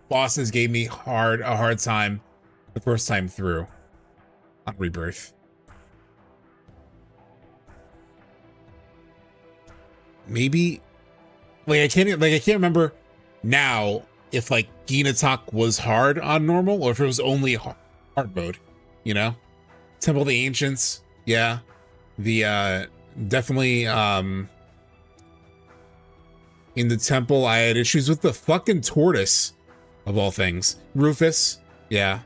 bosses gave me a hard time the first time through on Rebirth. Maybe like I can't remember now if like Ginatak was hard on normal or if it was only hard mode, you know? Temple of the Ancients, yeah. The definitely in the temple I had issues with the fucking tortoise of all things. Rufus, yeah.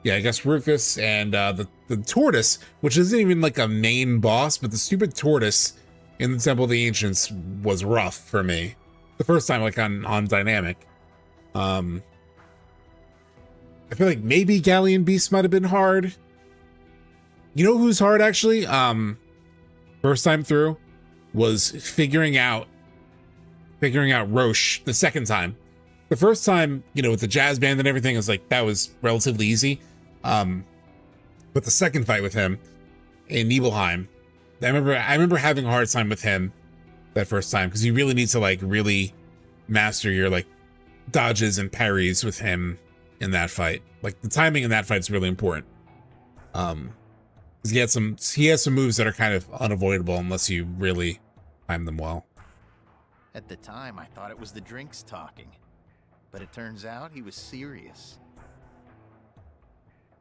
Yeah, I guess Rufus and the tortoise, which isn't even like a main boss, but the stupid tortoise in the Temple of the Ancients was rough for me. The first time like on Dynamic. I feel like maybe Galleon Beast might have been hard. You know who's hard actually? First time through was figuring out Roche the second time. The first time, you know, with the jazz band and everything, was like that was relatively easy. But the second fight with him in Nibelheim, I remember having a hard time with him that first time because you really need to like really master your like dodges and parries with him in that fight. Like the timing in that fight is really important. Because he has some moves that are kind of unavoidable unless you really time them well. At the time, I thought it was the drinks talking, but it turns out he was serious.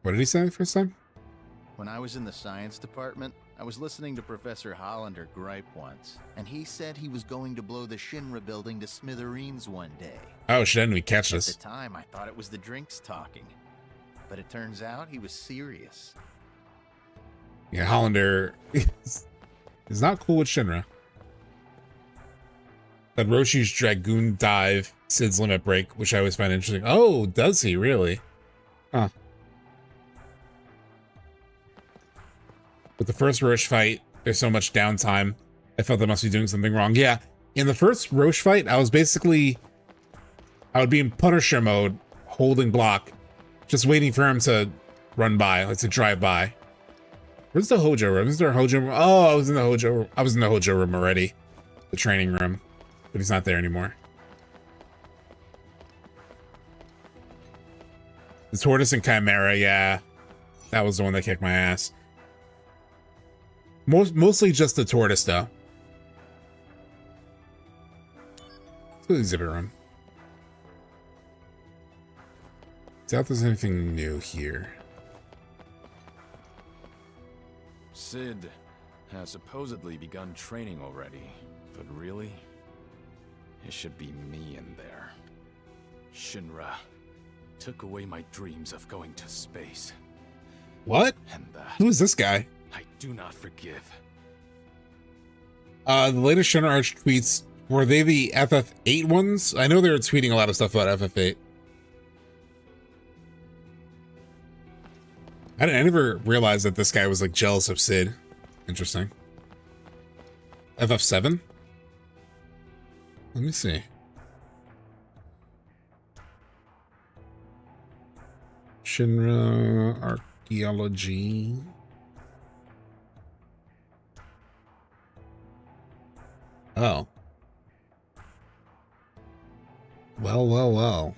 What did he say the first time? When I was in the science department, I was listening to Professor Hollander gripe once, and he said he was going to blow the Shinra building to smithereens one day. Oh shit, didn't we catch this? At the time, I thought it was the drinks talking, but it turns out he was serious. Yeah, Hollander is not cool with Shinra. That Roshi's Dragoon Dive, Sid's Limit Break, which I always find interesting. Oh, does he really? Huh. With the first Roche fight, there's so much downtime. I felt I must be doing something wrong. Yeah, in the first Roche fight, I would be in Punisher mode, holding block, just waiting for him to run by, like to drive by. Where's the Hojo room? Is there a Hojo room? Oh, I was in the Hojo room already. The training room. But he's not there anymore. The Tortoise and Chimera, yeah. That was the one that kicked my ass. Mostly just the Tortoise, though. Let's go to the exhibit room. Doubt there's anything new here. Sid has supposedly begun training already, but really? It should be me in there. Shinra took away my dreams of going to space. What? And that Who is this guy? I do not forgive. The latest Shinra Arch tweets, were they the FF8 ones? I know they were tweeting a lot of stuff about FF8. I never realized that this guy was like jealous of Sid. Interesting. FF7? Let me see. Shinra Archaeology. Oh. Well.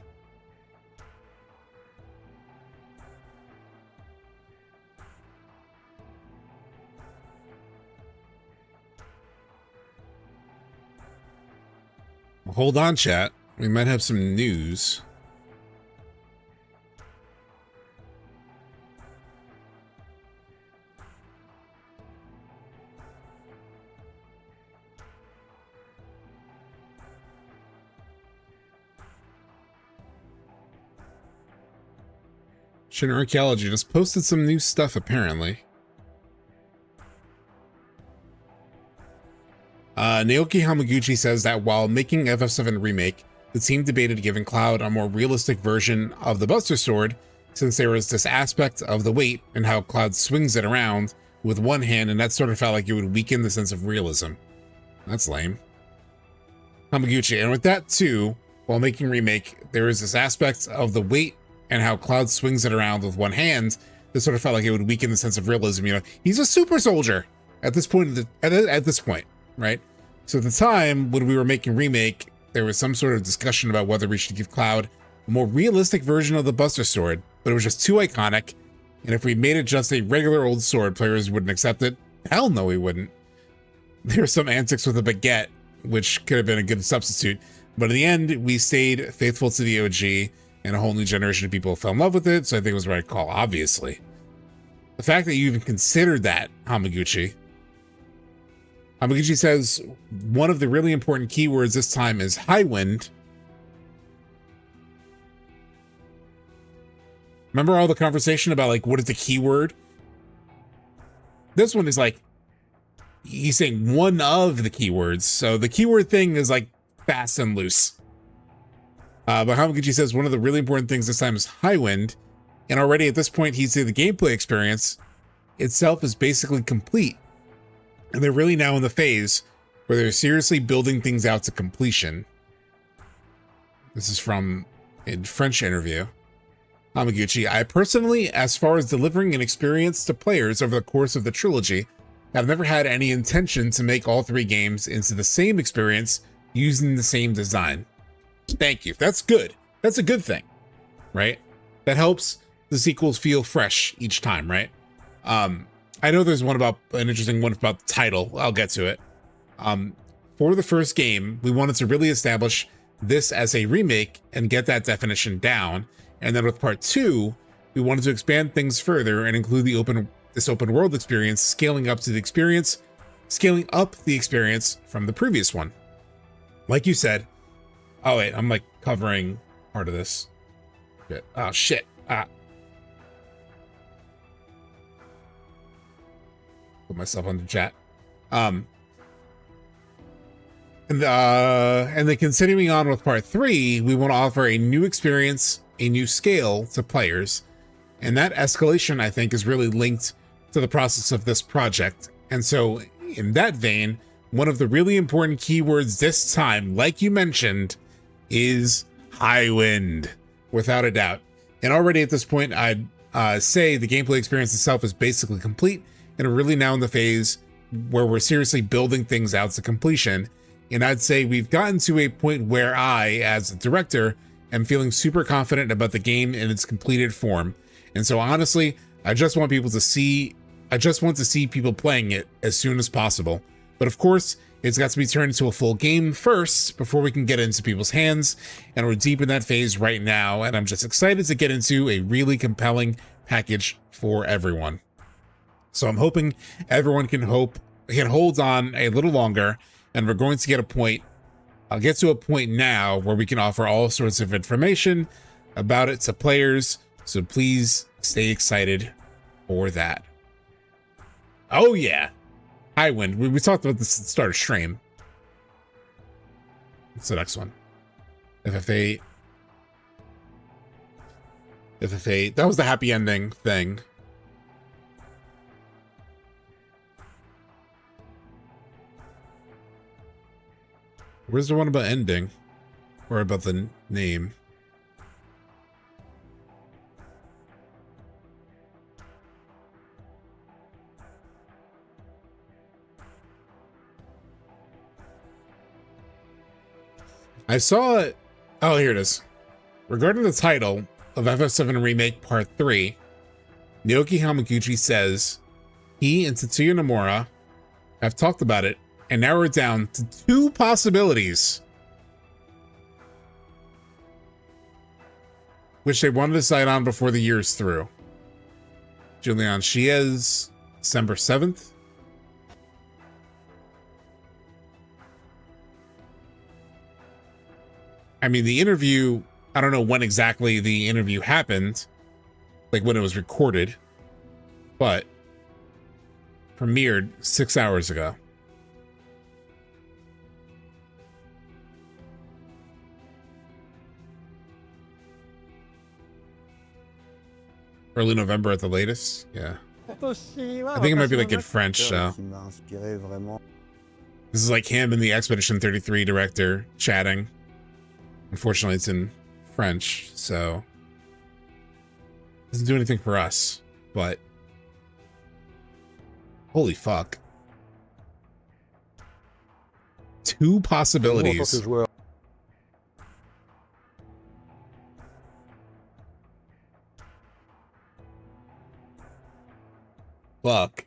Hold on, chat. We might have some news. Shinra Archaeology just posted some new stuff, apparently. Naoki Hamaguchi says that while making FF7 Remake, the team debated giving Cloud a more realistic version of the Buster Sword, since there was this aspect of the weight and how Cloud swings it around with one hand, and that sort of felt like it would weaken the sense of realism. That's lame. Hamaguchi, and with that too, while making Remake, there is this aspect of the weight and how Cloud swings it around with one hand that sort of felt like it would weaken the sense of realism. You know, he's a super soldier at this point, at this point, right? So at the time when we were making Remake, there was some sort of discussion about whether we should give Cloud a more realistic version of the Buster Sword, but it was just too iconic, and if we made it just a regular old sword, players wouldn't accept it. Hell no, we wouldn't. There were some antics with a baguette, which could have been a good substitute, but in the end, we stayed faithful to the OG, and a whole new generation of people fell in love with it, so I think it was the right call, obviously. The fact that you even considered that, Hamaguchi says one of the really important keywords this time is high wind. Remember all the conversation about like what is the keyword? This one is like he's saying one of the keywords. So the keyword thing is like fast and loose. But Hamaguchi says one of the really important things this time is high wind. And already at this point, he said the gameplay experience itself is basically complete. And they're really now in the phase where they're seriously building things out to completion. This is from a French interview. Hamaguchi, I personally, as far as delivering an experience to players over the course of the trilogy, have never had any intention to make all three games into the same experience using the same design. Thank you. That's good. That's a good thing, right? That helps the sequels feel fresh each time, right? I know there's an interesting one about the title. I'll get to it. For the first game, we wanted to really establish this as a remake and get that definition down. And then with part 2, we wanted to expand things further and include this open world experience, scaling up the experience from the previous one. Like you said, oh wait, I'm like covering part of this. Shit. Oh shit. Put myself under chat. And then continuing on with part 3, we want to offer a new experience, a new scale to players. And that escalation, I think, is really linked to the process of this project. And so in that vein, one of the really important keywords this time, like you mentioned, is high wind, without a doubt. And already at this point, I'd say the gameplay experience itself is basically complete, and we're really now in the phase where we're seriously building things out to completion. And I'd say we've gotten to a point where I, as a director, am feeling super confident about the game in its completed form. And so honestly, I just want to see people playing it as soon as possible. But of course, it's got to be turned into a full game first before we can get into people's hands. And we're deep in that phase right now. And I'm just excited to get into a really compelling package for everyone. So I'm hoping everyone can hold on a little longer, and we're going to get to a point now where we can offer all sorts of information about it to players. So please stay excited for that. Oh yeah, high wind. We talked about this at the start of stream. What's the next one? FF8. FF8. That was the happy ending thing. Where's the one about ending? Or about the name? I saw it. Oh, here it is. Regarding the title of FF7 Remake Part 3, Naoki Hamaguchi says he and Tetsuya Nomura have talked about it and narrowed it down to 2 possibilities, which they want to decide on before the year's through. Julian Chiez, December 7th. I mean, the interview, I don't know when exactly the interview happened, like when it was recorded, but premiered 6 hours ago. Early November at the latest. Yeah. I think it might be like in French, so. This is like him and the Expedition 33 director chatting. Unfortunately, it's in French, so doesn't do anything for us, but holy fuck. 2 possibilities. Fuck.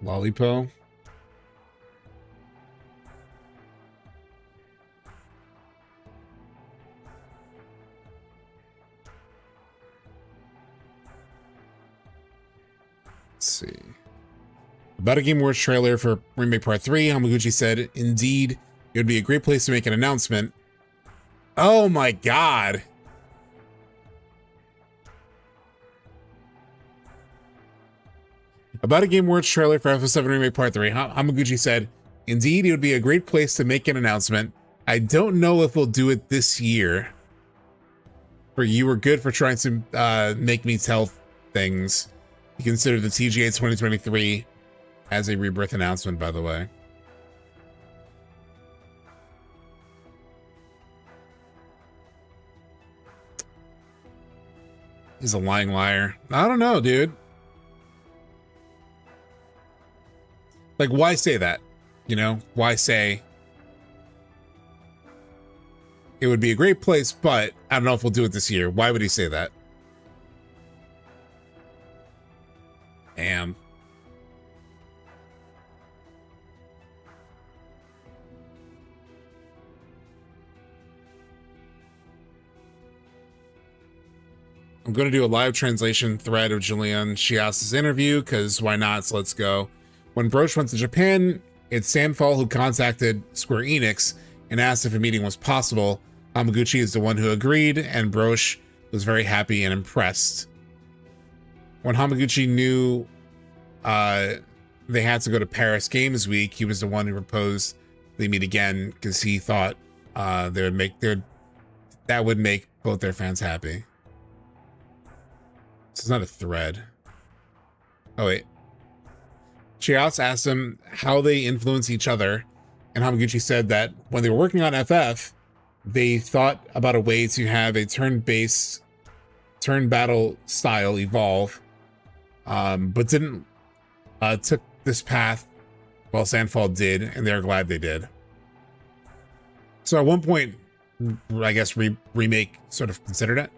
Lollipo. Let's see. About a Game Awards trailer for Remake Part 3, Hamaguchi said, "Indeed, it would be a great place to make an announcement." Oh my god. About a Game Awards trailer for FF7 Remake Part 3, Hamaguchi said, "Indeed, it would be a great place to make an announcement. I don't know if we'll do it this year. For you were good for trying to make me tell things. You consider the TGAs 2023 as a Rebirth announcement, by the way." He's a lying liar. I don't know, dude. Like, why say that? You know, why say it would be a great place, but I don't know if we'll do it this year. Why would he say that? Damn. I'm going to do a live translation thread of Julian Chias's interview, because why not? So let's go. When Broach went to Japan, it's Sandfall who contacted Square Enix and asked if a meeting was possible. Hamaguchi is the one who agreed, and Broach was very happy and impressed. When Hamaguchi knew they had to go to Paris Games Week, he was the one who proposed they meet again, because he thought that would make both their fans happy. This is not a thread. Oh wait. Chias asked him how they influence each other, and Hamaguchi said that when they were working on FF, they thought about a way to have a turn-based, turn battle style evolve, but didn't took this path while Sandfall did, and they're glad they did. So at one point, I guess Remake sort of considered it.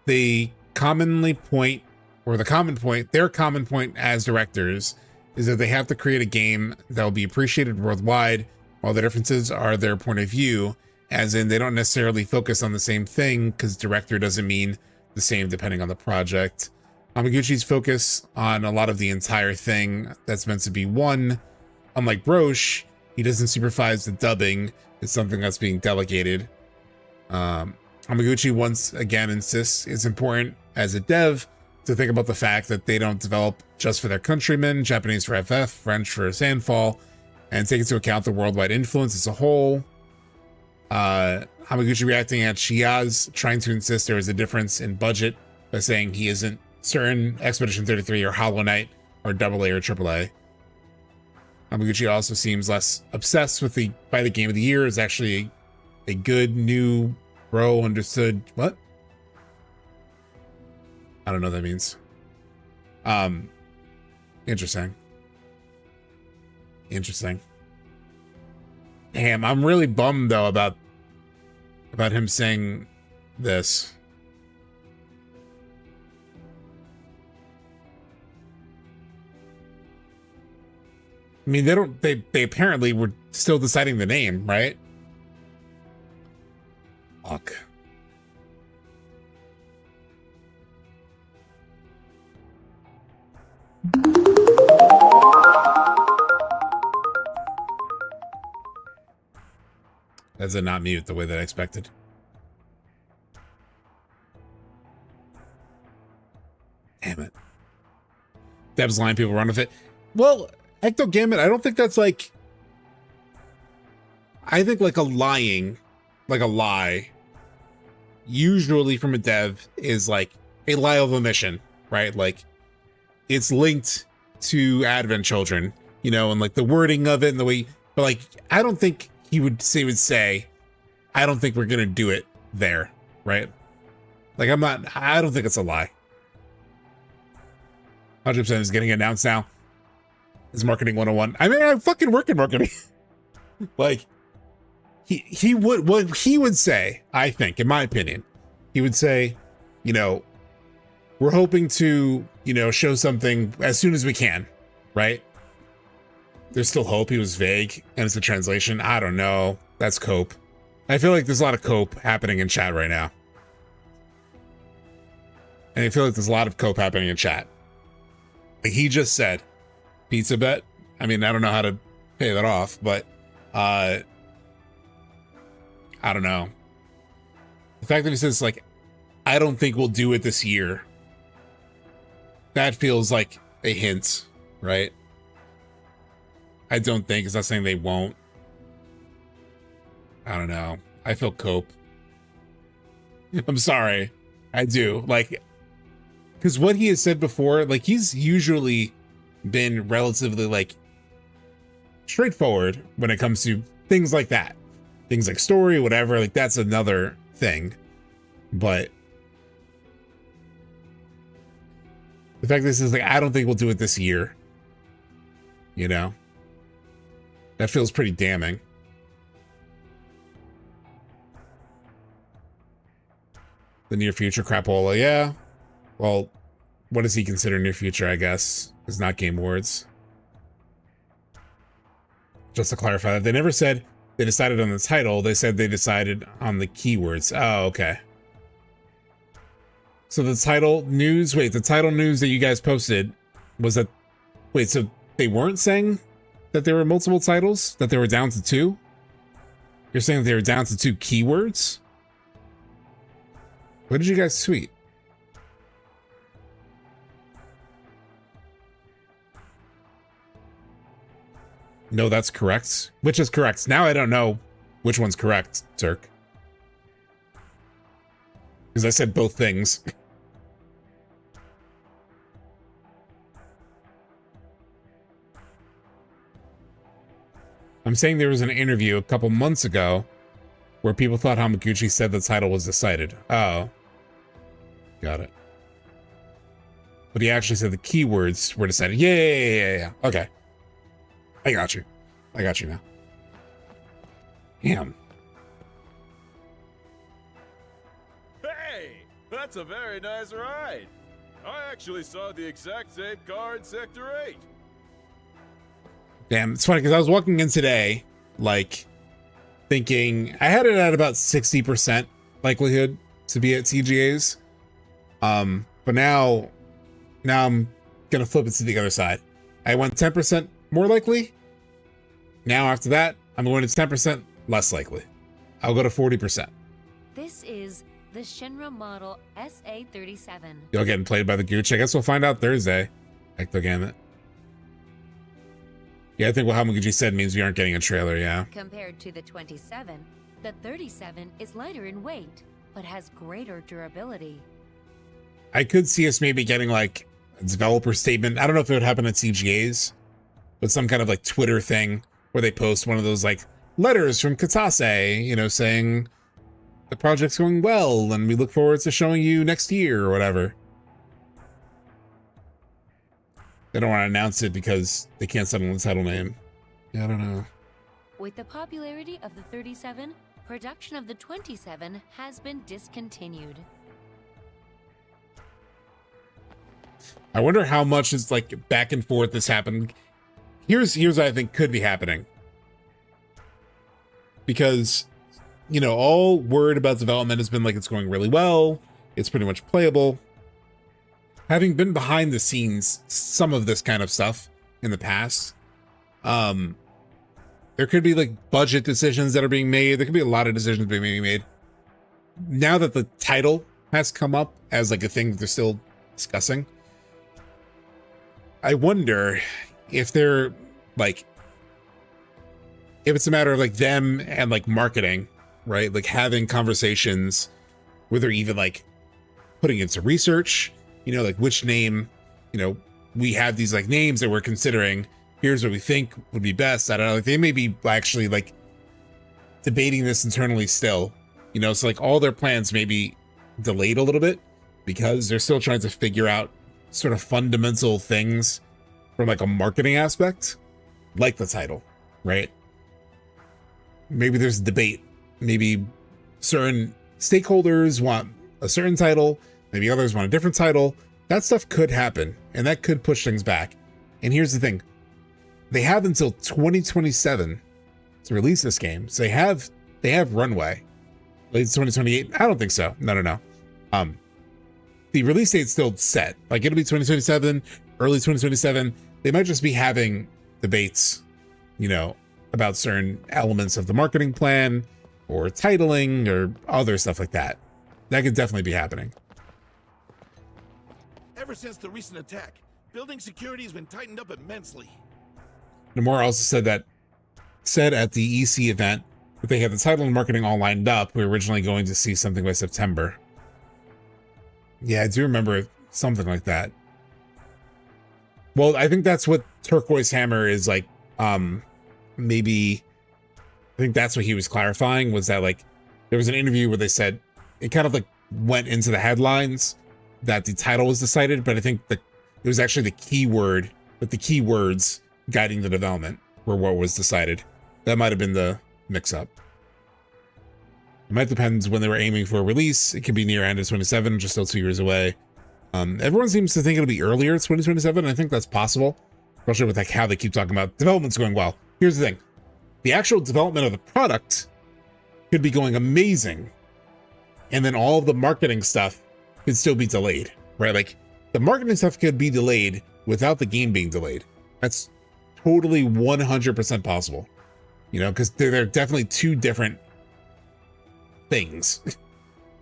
They commonly point, or their common point as directors is that they have to create a game that will be appreciated worldwide, while the differences are their point of view, as in they don't necessarily focus on the same thing, because director doesn't mean the same depending on the project. Hamaguchi's focus on a lot of the entire thing that's meant to be one. Unlike Broach, he doesn't supervise the dubbing. It's something that's being delegated. Hamaguchi once again insists it's important as a dev to think about the fact that they don't develop just for their countrymen, Japanese for FF, French for Sandfall, and take into account the worldwide influence as a whole. Hamaguchi reacting at Chiaz trying to insist there is a difference in budget by saying he isn't certain Expedition 33 or Hollow Knight or AA or AAA. Hamaguchi also seems less obsessed with by the game of the year is actually a good new bro understood. What? I don't know what that means. Interesting. Damn, I'm really bummed though about him saying this. I mean, they apparently were still deciding the name, right? Fuck. That did not mute the way that I expected. Deb's line, people run with it. Well, Ectogambit, I don't think that's like, I think like a lie, usually from a dev is like a lie of omission, right? Like it's linked to Advent Children, you know, and like the wording of it and the way, but like, I don't think he would say, I don't think we're going to do it there, right? Like I don't think it's a lie. 100% is getting announced now. It's marketing 101. I mean, I fucking work in marketing. Like, he would, what he would say, I think, in my opinion, he would say, you know, we're hoping to, you know, show something as soon as we can, right? There's still hope. He was vague, and it's a translation. I don't know. That's cope. I feel like there's a lot of cope happening in chat right now. And I feel like there's a lot of cope happening in chat. Like he just said, pizza bet. I mean, I don't know how to pay that off, but I don't know. The fact that he says like, I don't think we'll do it this year. That feels like a hint, right? I don't think, it's not saying they won't. I don't know. I feel cope. I'm sorry. I do. Like, because what he has said before, like he's usually been relatively like straightforward when it comes to things like that. Things like story, whatever, like that's another thing. But the fact that this is like, I don't think we'll do it this year. You know? That feels pretty damning. The near future crapola, yeah. Well, what does he consider near future, I guess? It's not Game Awards. Just to clarify that, they never said they decided on the title. They said they decided on the keywords. Oh, okay. So the title news, wait, the title news that you guys posted was that, wait, so they weren't saying that there were multiple titles? That they were down to 2? You're saying that they were down to 2 keywords? What did you guys tweet? No, that's correct. Which is correct? Now I don't know which one's correct, Turk. Because I said both things. I'm saying there was an interview a couple months ago where people thought Hamaguchi said the title was decided. Oh. Got it. But he actually said the keywords were decided. Yeah. Okay. I got you. I got you now. Damn. Hey! That's a very nice ride. I actually saw the exact same car in Sector 8. Damn, it's funny because I was walking in today, like, thinking I had it at about 60% likelihood to be at TGAs. But now I'm gonna flip it to the other side. I went 10% more likely. Now after that, I'm going to 10% less likely. I'll go to 40%. This is the Shinra model SA37. You're getting played by the Gooch. I guess we'll find out Thursday. Ectogambit. Yeah, I think what Hamaguchi said means we aren't getting a trailer, yeah. Compared to the 27, the 37 is lighter in weight, but has greater durability. I could see us maybe getting like a developer statement. I don't know if it would happen at TGAs, but some kind of like Twitter thing where they post one of those like letters from Katase, you know, saying the project's going well and we look forward to showing you next year or whatever. They don't want to announce it because they can't settle the title name. Yeah, I don't know. With the popularity of the 37, production of the 27 has been discontinued. I wonder how much is like back and forth this happened. Here's what I think could be happening. Because, you know, all word about development has been like it's going really well. It's pretty much playable. Having been behind the scenes, some of this kind of stuff in the past, there could be like budget decisions that are being made. There could be a lot of decisions being made. Now that the title has come up as like a thing that they're still discussing, I wonder if they're like, if it's a matter of like them and like marketing, right? Like having conversations where they're even like putting into research, you know, like which name, you know, we have these like names that we're considering. Here's what we think would be best. I don't know. Like they may be actually like debating this internally still, you know, so like all their plans may be delayed a little bit because they're still trying to figure out sort of fundamental things from like a marketing aspect, like the title, right? Maybe there's debate. Maybe certain stakeholders want a certain title, maybe others want a different title. That stuff could happen, and that could push things back. And here's the thing. They have until 2027 to release this game. So they have runway. Late 2028? I don't think so. No. The release date's still set. Like it'll be 2027, early 2027. They might just be having debates, you know, about certain elements of the marketing plan or titling or other stuff like that. That could definitely be happening. Ever since the recent attack, building security has been tightened up immensely. Nomura also said at the EC event that they had the title and marketing all lined up. We were originally going to see something by September. Yeah, I do remember something like that. Well, I think that's what Turquoise Hammer is like. Maybe I think that's what he was clarifying, was that like there was an interview where they said it kind of like went into the headlines that the title was decided, but I think that it was actually the keyword, but the keywords guiding the development were what was decided. That might have been the mix-up. It might depend when they were aiming for a release. It could be near end of 27, just still 2 years away. Everyone seems to think it'll be earlier. It's 2027. I think that's possible, especially with like how they keep talking about development's going well. Here's the thing. The actual development of the product could be going amazing. And then all of the marketing stuff could still be delayed, right? Like the marketing stuff could be delayed without the game being delayed. That's totally 100% possible, you know, because they're definitely two different things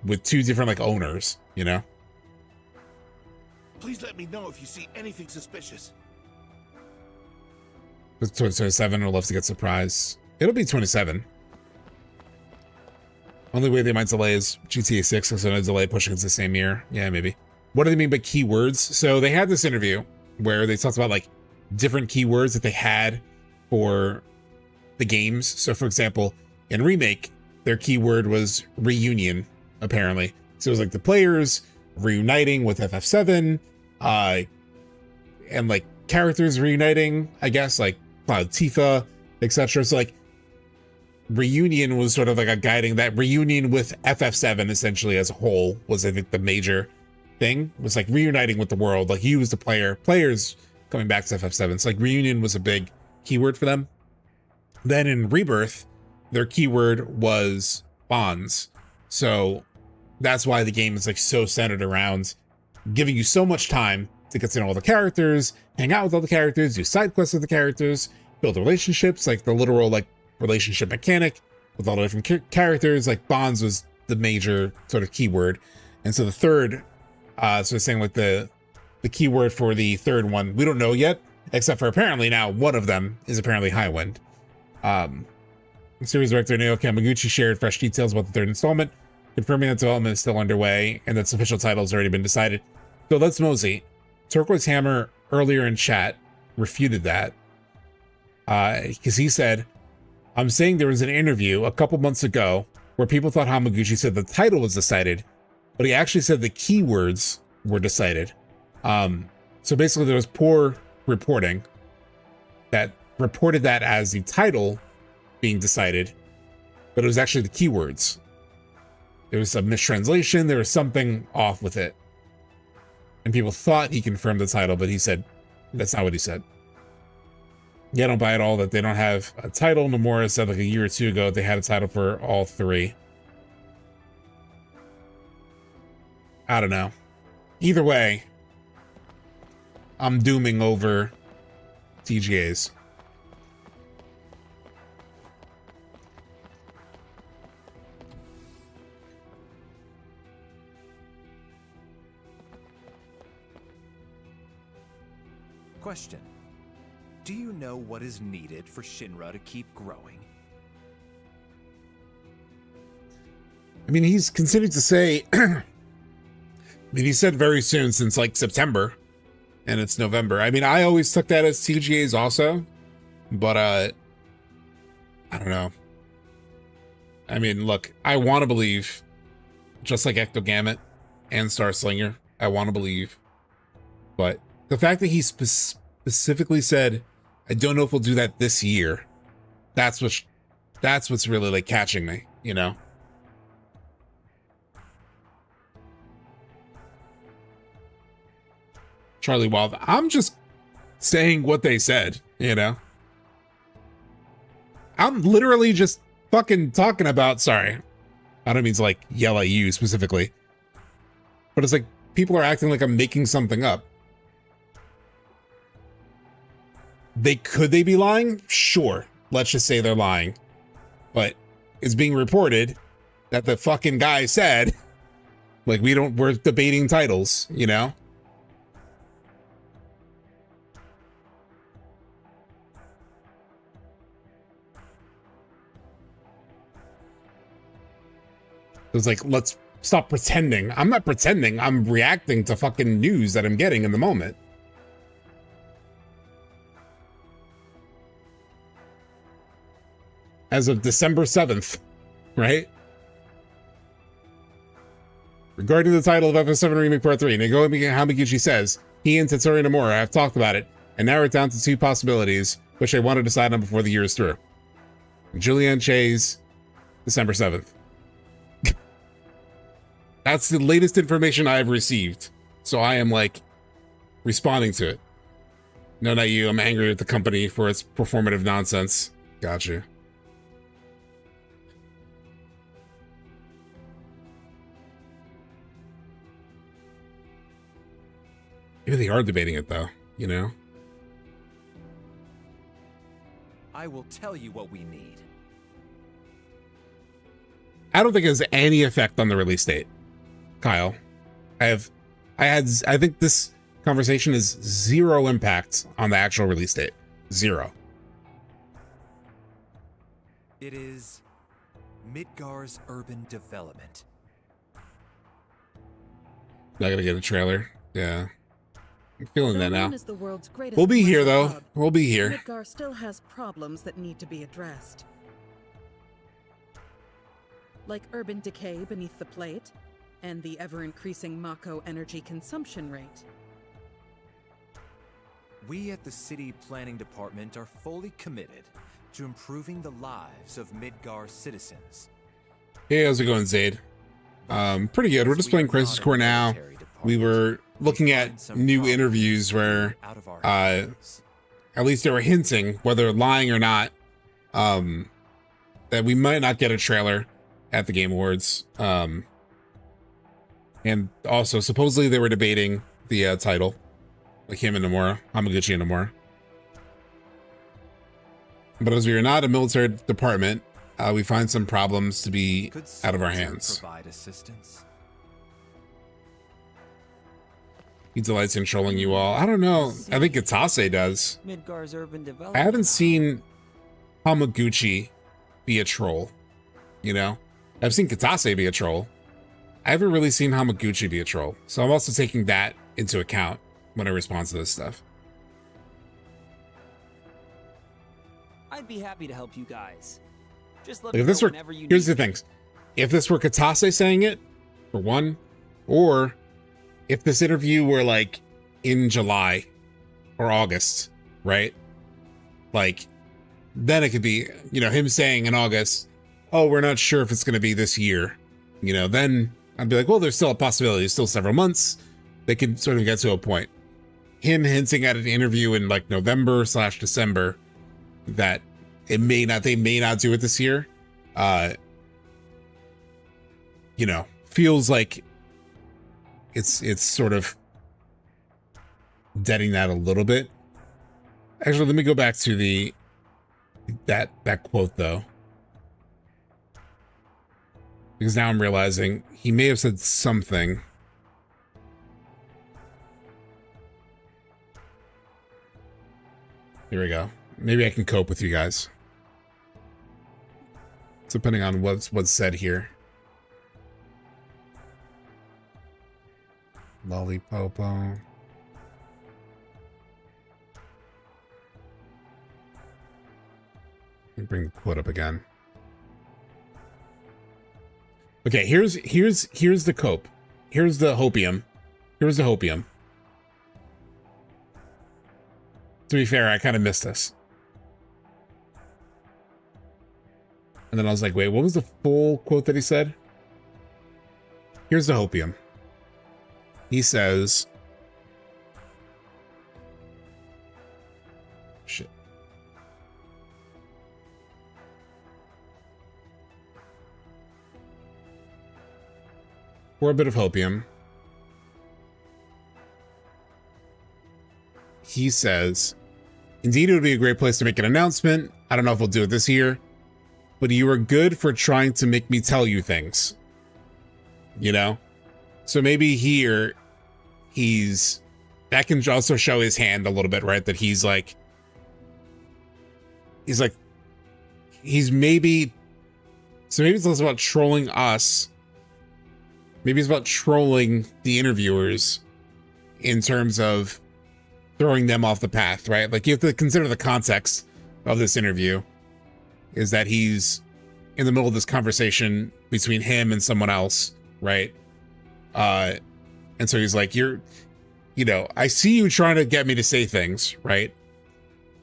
with two different like owners, you know. Please let me know if you see anything suspicious. 27, we'll love to get surprised. It'll be 27. Only way they might delay is GTA 6, because they're delay pushing it to the same year. Yeah, maybe. What do they mean by keywords? So they had this interview where they talked about like different keywords that they had for the games. So for example, in Remake, their keyword was reunion, apparently. So it was like the players reuniting with FF7, and like characters reuniting, I guess, like Cloud Tifa, etc. So like reunion was sort of like a guiding, that reunion with FF7 essentially as a whole was, I think, the major thing. It was like reuniting with the world, like you as the players coming back to FF7. So like reunion was a big keyword for them. Then in Rebirth, their keyword was bonds. So that's why the game is like so centered around giving you so much time to get to know all the characters, hang out with all the characters, do side quests with the characters, build relationships, like the literal like relationship mechanic with all the different characters. Like bonds was the major sort of keyword. And so the third, so saying like the keyword for the third one, we don't know yet, except for apparently now one of them is apparently Highwind. Series director Naoki Hamaguchi shared fresh details about the third installment, confirming that development is still underway and that its official title has already been decided. So let's mosey. Turquoise Hammer earlier in chat refuted that, because he said, I'm saying there was an interview a couple months ago where people thought Hamaguchi said the title was decided, but he actually said the keywords were decided. So basically there was poor reporting that reported that as the title being decided, but it was actually the keywords. There was a mistranslation. There was something off with it. And people thought he confirmed the title, but he said, that's not what he said. Yeah, I don't buy it all that they don't have a title. Nomura said like a year or two ago they had a title for all three. I don't know. Either way, I'm dooming over TGAs. Question. Do you know what is needed for Shinra to keep growing? I mean, he's continued to say, I mean, he said very soon, since like September, and it's November. I mean, I always took that as TGAs also, but I don't know. I mean, look, I want to believe, just like Ectogamut and Star Slinger, I want to believe, but the fact that he specifically said, I don't know if we'll do that this year, that's what's really like catching me, you know? Charlie Wild, I'm just saying what they said, you know? I'm literally just fucking talking about, sorry, I don't mean to like yell at you specifically, but it's like people are acting like I'm making something up. Could they be lying? Sure. Let's just say they're lying. But it's being reported that the fucking guy said, like, we're debating titles, you know? It's like, let's stop pretending. I'm not pretending. I'm reacting to fucking news that I'm getting in the moment. As of December 7th, right? Regarding the title of FF7 Remake Part 3, Nagomi Hamaguchi says, he and Tetsuri Nomura have talked about it and narrowed it down to 2 possibilities, which they want to decide on before the year is through. Julianne Chase, December 7th. That's the latest information I've received. So I am like responding to it. No, not you. I'm angry at the company for its performative nonsense. Gotcha. Maybe they are debating it though, you know? I will tell you what we need. I don't think it has any effect on the release date, Kyle. I think this conversation is 0 impact on the actual release date. 0. It is Midgar's urban development. Not gonna get a trailer. Yeah. I'm feeling that now. Is the world's greatest We'll be here though. club. We'll be here. Midgar still has problems that need to be addressed. Like urban decay beneath the plate, and the ever-increasing Mako energy consumption rate. We at the City Planning Department are fully committed to improving the lives of Midgar citizens. Hey, how's it going, Zaid? Pretty good. We're just playing Crisis Core now. We were looking at new interviews where, at least they were hinting, whether lying or not, that we might not get a trailer at the Game Awards. And also, supposedly they were debating the title, like him and Nomura, Hamaguchi and Nomura. But as we are not a military department, we find some problems to be out of our hands. Provide assistance. He delights in trolling you all. I don't know. I think Kitase does. Midgar's urban I development. haven't seen Hamaguchi be a troll, you know? I've seen Kitase be a troll. I haven't really seen Hamaguchi be a troll. So I'm also taking that into account when I respond to this stuff. I'd be happy to help you guys. Just let Like me if this know were, whenever you here's need the things. If this were Kitase saying it, for one, or if this interview were like in July or August, right? Like, then it could be, you know, him saying in August, oh, we're not sure if it's going to be this year. You know, then I'd be like, well, there's still a possibility. Still several months. They could sort of get to a point. Him hinting at an interview in like November/December that they may not do it this year. You know, feels like it's sort of deading that a little bit. Actually, let me go back to that quote though, because now I'm realizing he may have said something. Here we go. Maybe I can cope with you guys. Depending on what's said here. Lollipopo. Let me bring the quote up again. Okay, here's the cope. Here's the hopium. Here's the hopium. To be fair, I kind of missed this. And then I was like, wait, what was the full quote that he said? Here's the hopium. He says... Shit. For a bit of hopium. He says, indeed, it would be a great place to make an announcement. I don't know if we'll do it this year, but you are good for trying to make me tell you things. You know? So maybe here, that can also show his hand a little bit, right? That he's maybe, so maybe it's less about trolling us. Maybe it's about trolling the interviewers in terms of throwing them off the path, right? Like, you have to consider the context of this interview is that he's in the middle of this conversation between him and someone else, right? And so he's like, you know, I see you trying to get me to say things, right?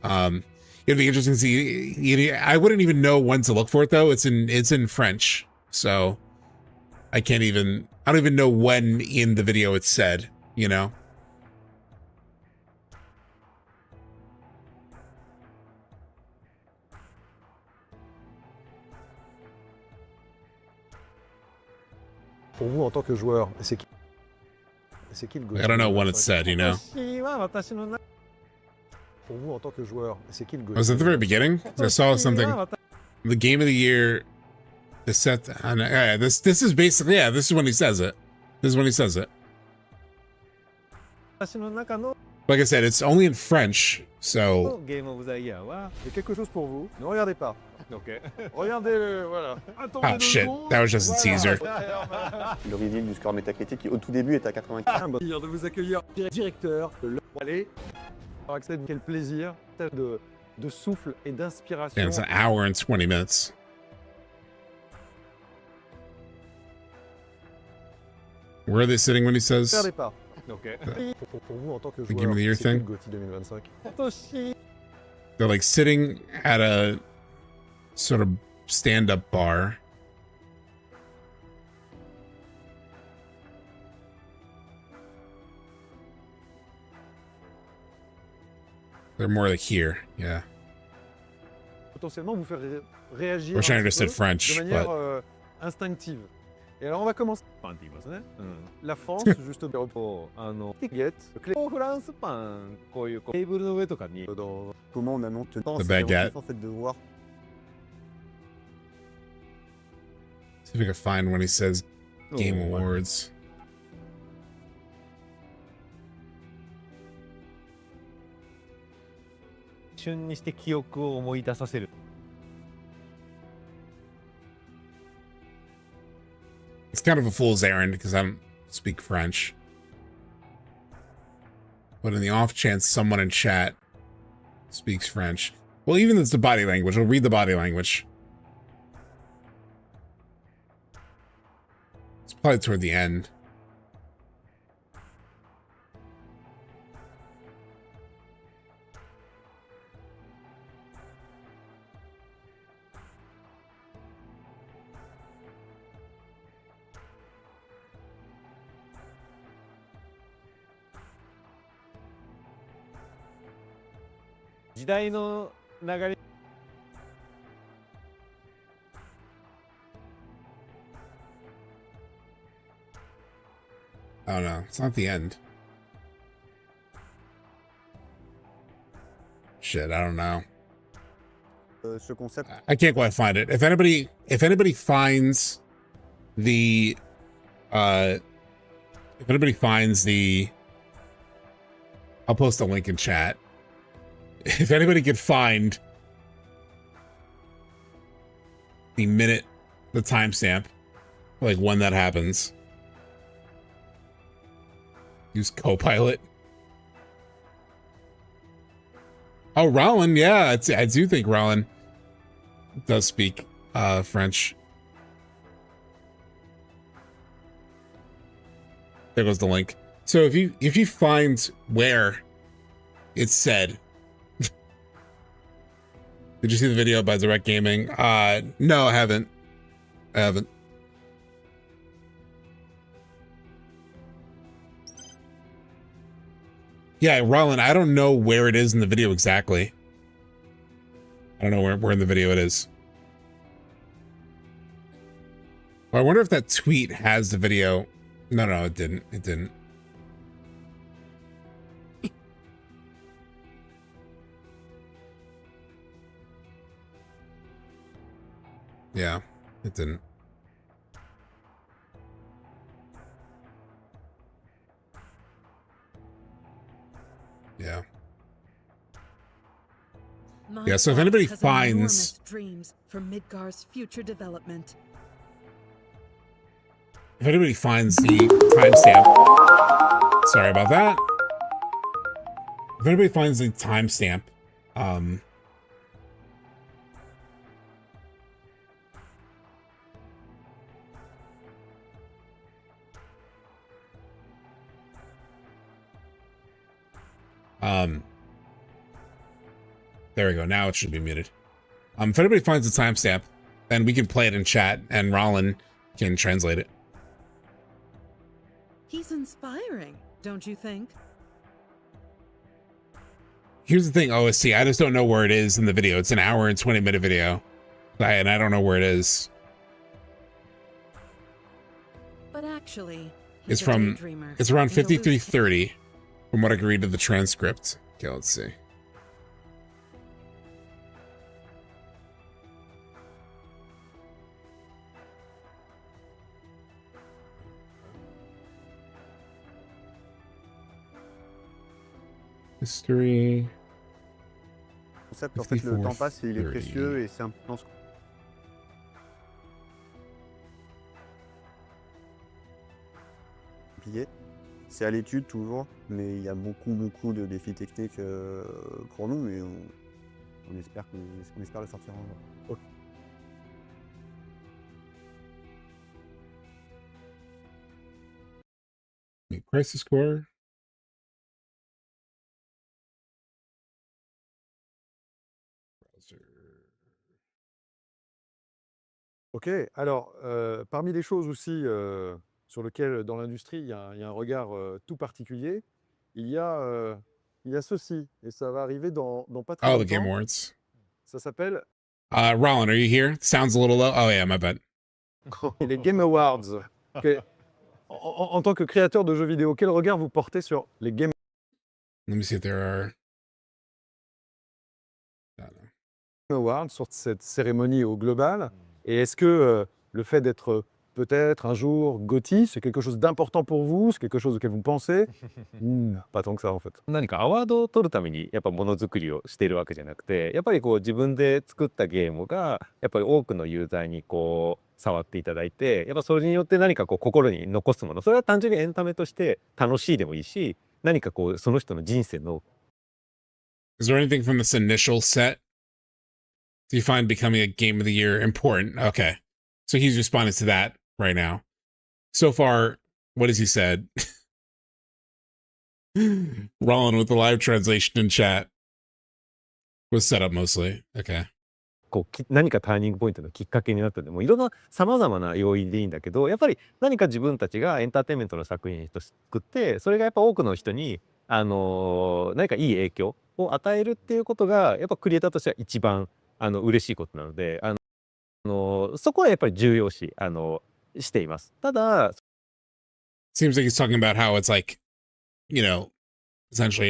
It'd be interesting to see. I wouldn't even know when to look for it though. It's in French, so I don't even know when in the video it's said, you know? Pour vous en tant que joueur, c'est qui le I don't know when it's said, you know? Pour vous en tant que joueur, c'est qui le Was it at the very beginning? I saw something. The game of the year. The set. This is basically, yeah, this is when he says it. This is when he says it. Like I said, it's only in French, so. quelque chose pour vous. Ne regardez pas. Ok. Regardez, voilà. Ah shit, that was just a teaser. Le reveal du score métacritique qui au tout début est à 95. De vous accueillir, directeur. Allez. Accès, quel plaisir de souffle et d'inspiration. Yeah, it's an hour and 20 minutes. Where are they sitting when he says? Regardez pas. Ok. Pour vous en tant que The game of the year joueur, thing. Gauthier 2025. They're like sitting at a sort of stand-up bar. They're more like here, yeah. Potentiellement vous faire réagir. Wish I understood French, de manière but instinctive. Et alors on va commencer. La France, juste pour un an. Instigates. France, こういうテーブルの上とかに。Comment on annonce le temps, The baguette. en fait de voir. See if we can find when he says Game Awards. It's kind of a fool's errand because I don't speak French. But in the off chance someone in chat speaks French. Well, even if it's the body language, we'll read the body language. It's probably toward the end. Oh no, it's not the end. Shit, I don't know. I can't quite find it. If anybody finds the I'll post a link in chat. If anybody could find the minute, the timestamp, like when that happens. Use Copilot. Oh, Rollin, yeah, I do think Rollin does speak French. There goes the link. So if you find where it's said, did you see the video by Direct Gaming? No, I haven't. Yeah, Rollin, I don't know where it is in the video exactly. I don't know where in the video it is. I wonder if that tweet has the video. No, it didn't. It didn't. Yeah, it didn't. Yeah. Yeah, so if anybody finds dreams for Midgar's future development. If anybody finds the timestamp, sorry about that. If anybody finds the timestamp, there we go. Now it should be muted. If anybody finds the timestamp, then we can play it in chat and Rollin can translate it. He's inspiring, don't you think? Here's the thing, OST. I just don't know where it is in the video. It's an hour and 20-minute video, and I don't know where it is. But actually, It's around 53:30, from what I can read to the transcript. Okay, let's see. History. Concept, en fait, le temps passe et il est précieux et c'est important. C'est à l'étude toujours, mais il y a beaucoup de défis techniques pour nous, mais on espère le sortir en jour. Crisis Core. Ok, alors parmi les choses aussi sur lesquelles dans l'industrie il y a un regard tout particulier, il y a ceci, et ça va arriver dans pas très longtemps. The Game Awards. Ça s'appelle... Rollin, are you here? Sounds a little low. Oh yeah, my bad. Les Game Awards. En tant que créateur de jeux vidéo, quel regard vous portez sur les Game Let me see if there are... Awards, sur cette cérémonie au global? Et est-ce que le fait d'être peut-être un jour GOTY, c'est quelque chose d'important pour vous? C'est quelque chose auquel vous pensez? Pas tant que ça en fait. 何かアワードを取るためにやっぱものづくりをしているわけじゃなくて、やっぱりこう自分で作ったゲームがやっぱり多くのユーザーにこう触っていただいて、やっぱそれによって何かこう心に残すもの、それは単純にエンタメとして楽しいでもいいし、何かこうその人の人生の Is there anything from this initial set do you find becoming a game of the year important? Okay. So he's responding to that right now. So far, what has he said? Rollin with the live translation in chat was set up mosely. Okay. こう何かターニングポイントのきっかけになったでもいろんなさまざまな要因でいいんだけど、やっぱり何か自分たちがエンターテインメントの作品として作って、それがやっぱ多くの人に何かいい影響を与えるっていうことがやっぱクリエイターとしては一番嬉しいことなので、そこはやっぱり重要視しています。ただ Seems like he's talking about how it's like, you know, essentially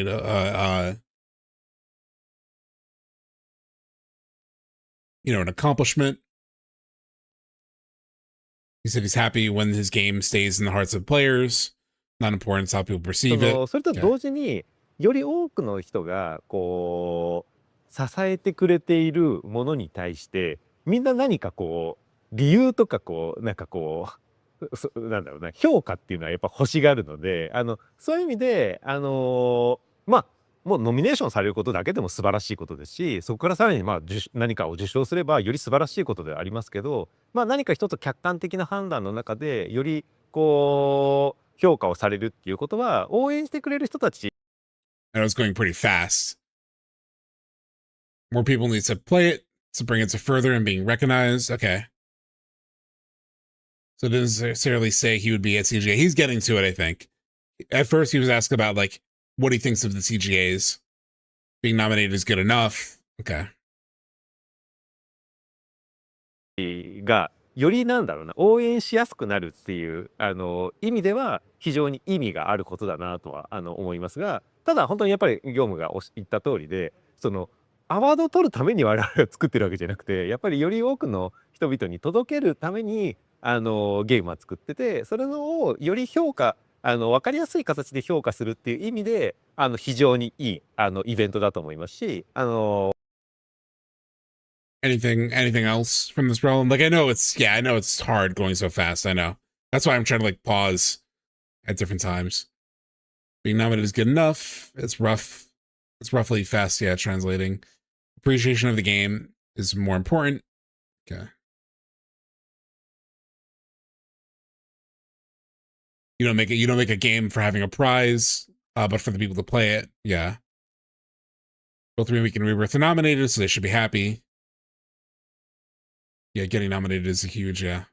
you know, an accomplishment. He said he's happy when his game stays in the hearts of players. Not important, it's how people perceive it. それと同時により多くの人がこう支えてくれているものに対してみんな何かこう理由とかこうなんかこうなんだろうな評価っていうのはやっぱ欲しがるのでそういう意味でまあもうノミネーションされることだけでも素晴らしいことですしそこからさらにまあ何かを受賞すればより素晴らしいことではありますけど、まあ、何か一つ客観的な判断の中でよりこう評価をされるっていうことは応援してくれる人たち I know it's going pretty fast. More people need to play it to bring it to further and being recognized. Okay. So it doesn't necessarily say he would be at TGA. He's getting to it, I think. At first, he was asked about like what he thinks of the TGAs. Being nominated is good enough. Okay. がよりなんだろうな応援しやすくなるっていう意味では非常に意味があることだなとは思いますがただ本当にやっぱり業務が言った通りでそのアワードを取るために我々が作ってるわけじゃなくてやっぱりより多くの人々に届けるためにゲームは作っててそれのをより評価分かりやすい形で評価するっていう意味で非常にいいイベントだと思いますしAnything else from this realm? Like I know it's hard going so fast. I know. That's why I'm trying to like pause at different times. Being nominated is good enough. It's rough. It's roughly fast, yeah, translating. Appreciation of the game is more important. Okay. You don't make a game for having a prize, but for the people to play it. Yeah. Both Remake and Rebirth are nominated, so they should be happy. Yeah, getting nominated is a huge, yeah.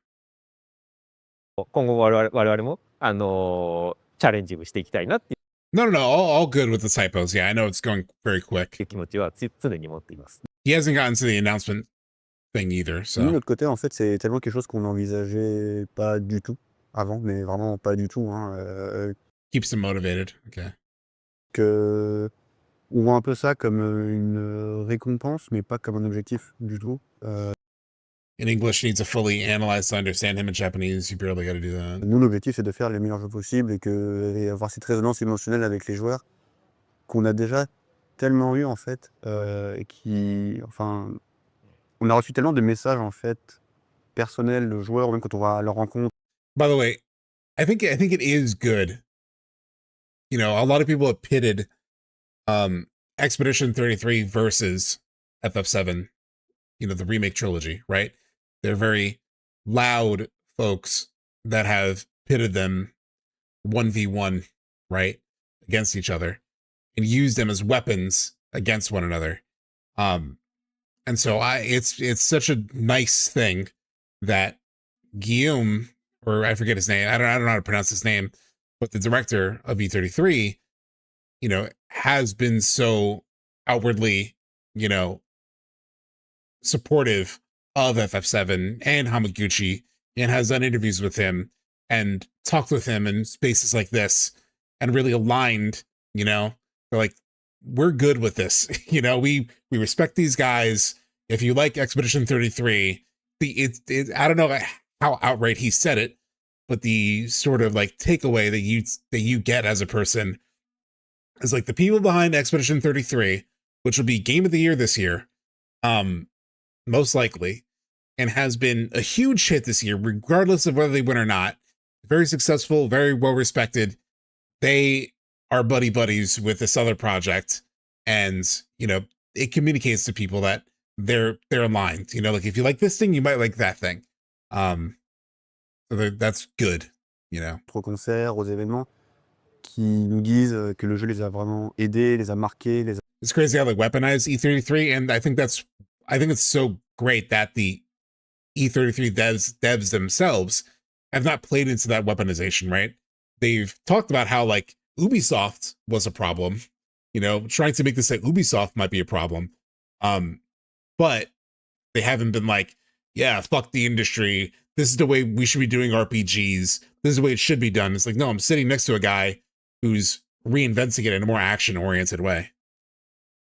今後我々もチャレンジをしていきたいなっていう No, all good with the typos. Yeah, I know it's going very quick. 気持ちは常に持っています。 He hasn't gotten to the announcement thing either, so. Nous, de notre côté, en fait, c'est tellement quelque chose qu'on n'envisageait pas du tout avant, mais vraiment pas du tout. Hein, Keeps them motivated. Okay. On voit un peu ça comme une récompense, mais pas comme un objectif du tout. In English, needs to fully analyze to understand him. In Japanese, you barely got to do that. Nous, l'objectif, c'est de faire les meilleurs jeux possibles et avoir cette résonance émotionnelle avec les joueurs qu'on a déjà tellement eu, en fait, enfin, on a reçu tellement de messages, en fait, personnels de joueurs, même quand on va à leur rencontre. By the way, I think it is good. You know, a lot of people have pitted Expedition 33 versus FF7, you know, the remake trilogy, right? They're very loud folks that have pitted them 1v1, right, against each other and used them as weapons against one another. And so it's such a nice thing that Guillaume, or I forget his name, I don't know how to pronounce his name, but the director of E33, you know, has been so outwardly, you know, supportive of FF7 and Hamaguchi and has done interviews with him and talked with him in spaces like this and really aligned, you know, they're like, we're good with this. You know, we respect these guys. If you like Expedition 33, I don't know how outright he said it, but the sort of like takeaway that you get as a person is like the people behind Expedition 33, which will be Game of the Year this year, most likely, and has been a huge hit this year, regardless of whether they win or not. Very successful, very well respected. They are buddies with this other project, and you know it communicates to people that they're aligned. You know, like if you like this thing, you might like that thing. So that's good. You know. Aux concerts, aux événements, qui nous disent que le jeu les a vraiment aidés, les a marqués, les a... It's crazy how they weaponize E33, and I think it's so great that the E33 devs themselves have not played into that weaponization, right? They've talked about how like Ubisoft was a problem, you know, trying to make this like Ubisoft might be a problem. But they haven't been like, yeah, fuck the industry. This is the way we should be doing RPGs. This is the way it should be done. It's like, no, I'm sitting next to a guy who's reinventing it in a more action-oriented way.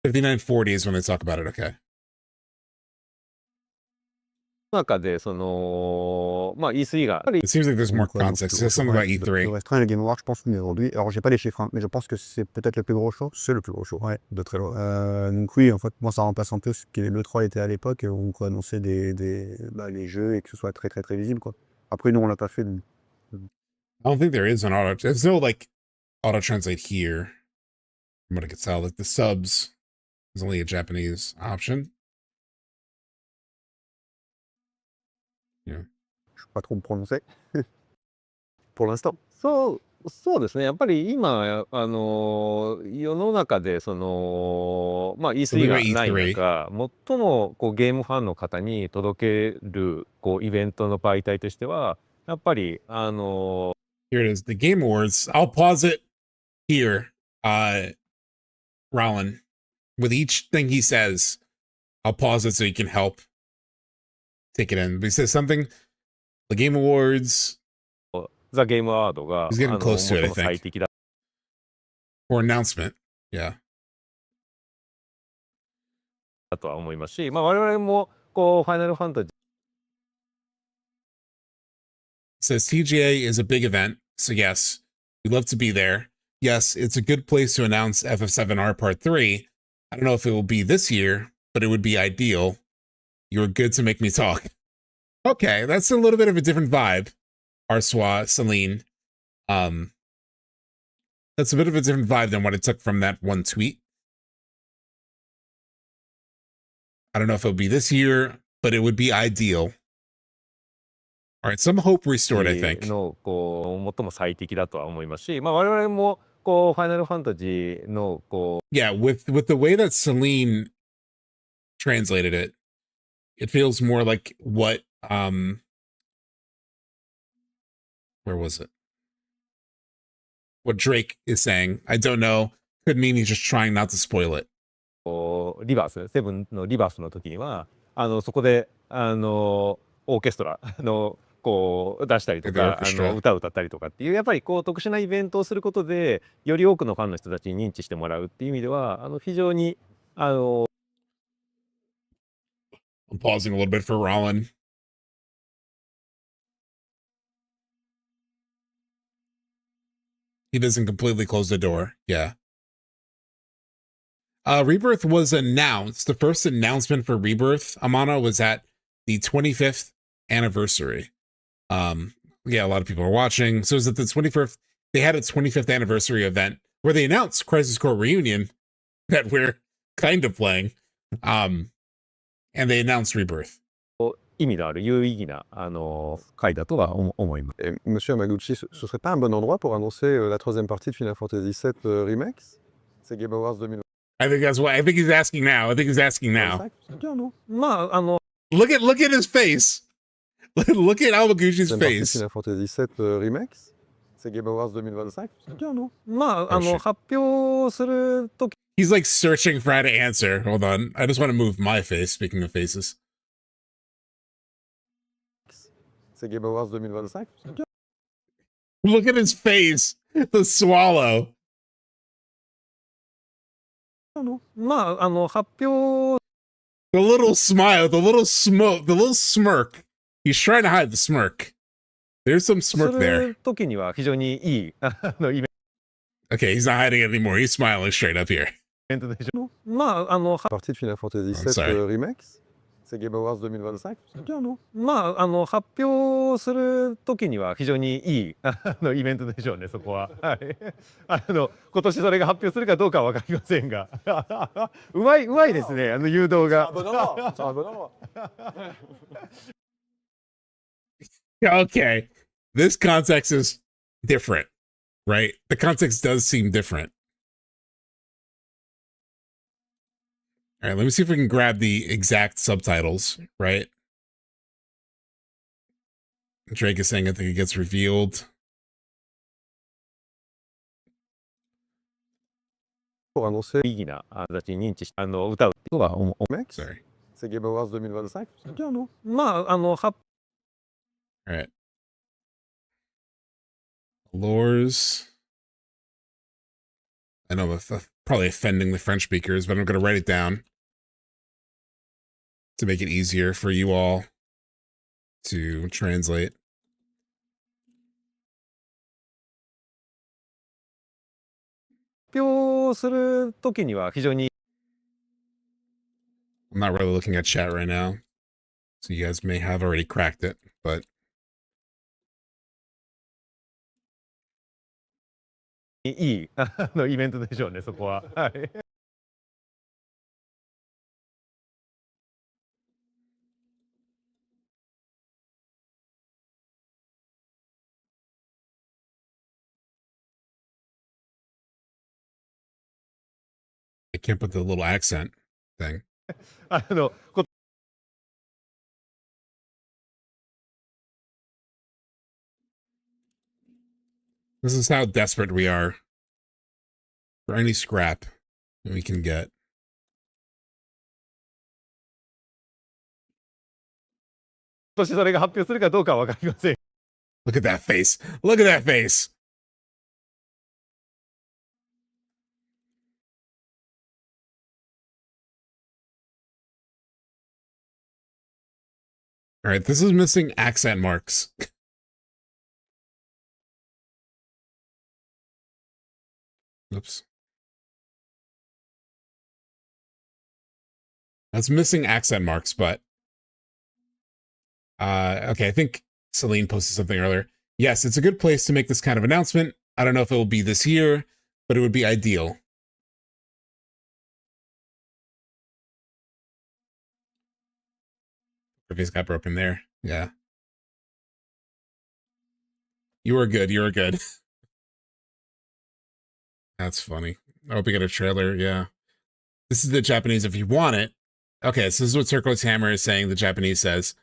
5940 is when they talk about it, okay. 中で、その、まあ E3 が、やっぱり It seems like there's more Donc, ouais, donc, context. le There's something show, about ouais, le E3. restreint, le Game Awards, je pense, mais aujourd'hui. Alors, j'ai pas les chiffres, hein, mais je pense que c'est peut-être le plus gros show. C'est le plus gros show, ouais, de très loin. Donc, oui, en fait, moi, ça remplace un peu ce que l'E3 était à l'époque, où on annonçait les jeux et que ce soit très, très, très visible, quoi. Après, nous, on l'a pas fait. I don't think there is an auto. There's no like auto translate here. From what I could tell, like the subs is only a Japanese option. Yeah. Je sais pas trop me prononcer. Pour l'instant. そうですね。やっぱり今、世の中で、その、まあ So E3 we were がない E3. 中、最もこうゲームファンの方に届ける、こうイベントの媒体としては、やっぱり、Here it is. The Game Awards. I'll pause it here. Rollin. With each thing he says, I'll pause it so you can help take it in. But he says something. The Game Awards. ザ・ゲームアワードが、 He's getting close to it, I 最も最 think. 適だ Or announcement. Yeah. とは思いますし、まあ我々も、こう、ファイナルファンタジー、 Says TGA is a big event, so yes, we'd love to be there. Yes, it's a good place to announce FF7R Part 3. I don't know if it will be this year, but it would be ideal. You were good to make me talk. Okay, that's a little bit of a different vibe. Arswa, Celine. That's a bit of a different vibe than what it took from that one tweet. I don't know if it'll be this year, but it would be ideal. All right, some hope restored, I think. のこう最も最適だとは思いますし、まあ我々もこうファイナルファンタジーのこう Yeah, with the way that Celine translated it, it feels more like what where was it? What Drake is saying. I don't know. Could mean he's just trying not to spoil it. リバース、セブンのリバースの時にはそこでオーケストラのこう出したりとか歌を歌ったりとかっていうやっぱりこう特殊なイベントをすることでより多くのファンの人たちに認知してもらうっていう意味では非常にI'm pausing a little bit for Rollin. He doesn't completely close the door. Yeah. Rebirth was announced. The first announcement for Rebirth, Amana, was at the 25th anniversary. Yeah, a lot of people are watching. So it was at the 25th. They had a 25th anniversary event where they announced Crisis Core Reunion that we're kind of playing. And they announced Rebirth. 意味のある有意義な回だとは思います。Monsieur Hamaguchi, ce serait pas un bon endroit pour annoncer la troisième partie de Final Fantasy VII Remake? C'est Game Awards 2020. I think that's what I think he's asking now. I think he's asking now. まあLook at his face. Look at Hamaguchi's face. Final Fantasy VII Remake? C'est Game Awards 2025? まあ発表するとき He's like searching for how to answer. Hold on. I just want to move my face, speaking of faces. C'est Game Awards 2025? Look at his face. The swallow. まあ発表 The little smile, the little smoke, the little smirk. He's trying to hide the smirk. There's some す smirk there. るときには非常にいいイベン Okay, he's not hiding it anymore. He's smiling straight up here. トでしょ。まあPartie de Final Fantasy I'm sorry. VII Remake? C'est Game Awards 2025? まあ発表するときには非常にいいイベントでしょうね、そこは。はい。今年それが発表するかどうかは分かりませんが。うまいですね、誘導が。Okay, this context is different, right? The context does seem different. All right, let me see if we can grab the exact subtitles, right? Drake is saying I think it gets revealed. Pour annoncer 意義な形に認知して歌うっていうのはSorry. C'est Game Awards 2025? まあAll right. Lures. I know I'm probably offending the French speakers, but I'm going to write it down to make it easier for you all. to translate. I'm not really looking at chat right now, so you guys may have already cracked it, but いいイベントでしょうね、そこは。はい。I can't put the little accent thing. こ This is how desperate we are for any scrap that we can get. 今年それが発表するかどうかは分かりません。Look at that face. Look at that face. All right, this is missing accent marks. Oops. That's missing accent marks, but okay, I think Celine posted something earlier. Yes, it's a good place to make this kind of announcement. I don't know if it will be this year, but it would be ideal. If got broken there. Yeah. You were good. You were good. That's funny. I hope we get a trailer. Yeah. This is the Japanese if you want it. Okay, so this is what Circle's Hammer is saying, the Japanese says.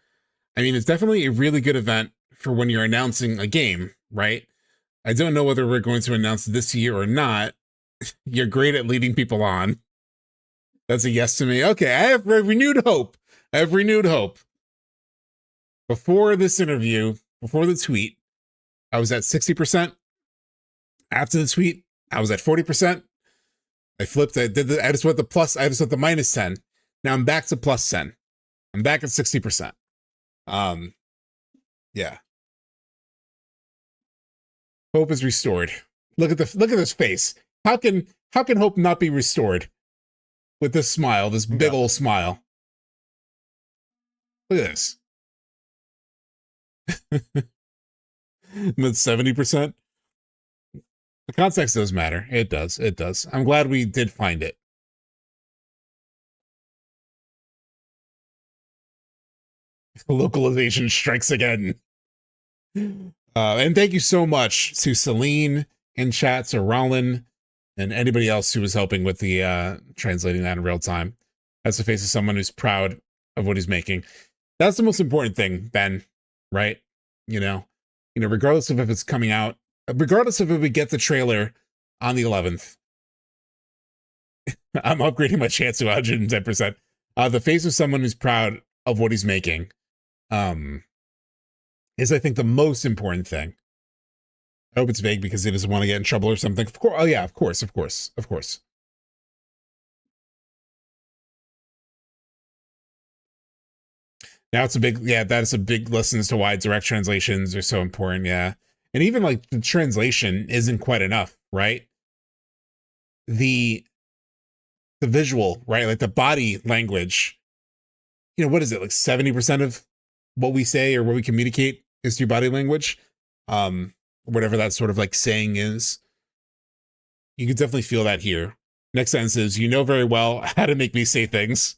I mean, it's definitely a really good event for when you're announcing a game, right? I don't know whether we're going to announce this year or not. You're great at leading people on. That's a yes to me. Okay, I have renewed hope. I have renewed hope. Before this interview, before the tweet, I was at 60%. After the tweet, I was at 40%. I flipped. I just went the minus 10. Now I'm back to plus 10. I'm back at 60%. Yeah. Hope is restored. Look at this face. How can hope not be restored? With this smile, this big old smile. Look at this. I'm at 70%. The context does matter. It does. It does. I'm glad we did find it. Localization strikes again. And thank you so much to Celine in chat, to Roland, and anybody else who was helping with the translating that in real time. That's the face of someone who's proud of what he's making. That's the most important thing, Ben, right? You know, regardless of if it's coming out, regardless of if we get the trailer on the 11th, I'm upgrading my chance to 110%. The face of someone who's proud of what he's making is, I think, the most important thing. I hope it's vague because he doesn't want to get in trouble or something. Of course, oh yeah, of course. Now it's a big, that is a big lesson as to why direct translations are so important, yeah. And even like the translation isn't quite enough, right? The visual, right? Like the body language, what is it? Like 70% of what we say or what we communicate is through body language. Whatever that sort of like saying is. You can definitely feel that here. Next sentence is, you know very well how to make me say things.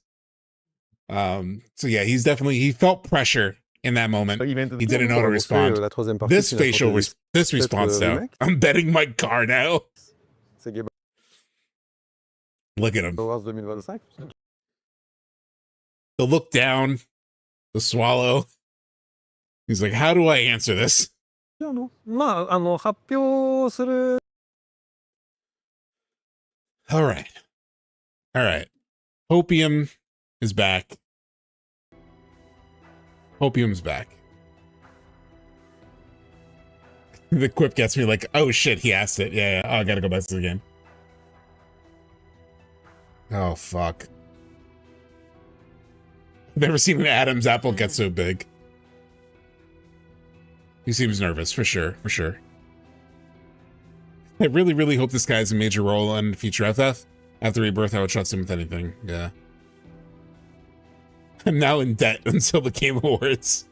So yeah, he felt pressure in that moment. He didn't know how to respond. This response though. I'm betting my car now. Look at him. The look down, the swallow. He's like, how do I answer this? All right. Hopium is back. Hopium's back. The quip gets me like, oh shit, he asked it. Yeah. Oh, I gotta go back to the game. Oh, fuck. Never seen an Adam's apple get so big. He seems nervous, for sure, for sure. I really, really hope this guy has a major role in future FF. After Rebirth, I would trust him with anything. Yeah. I'm now in debt until the Game Awards.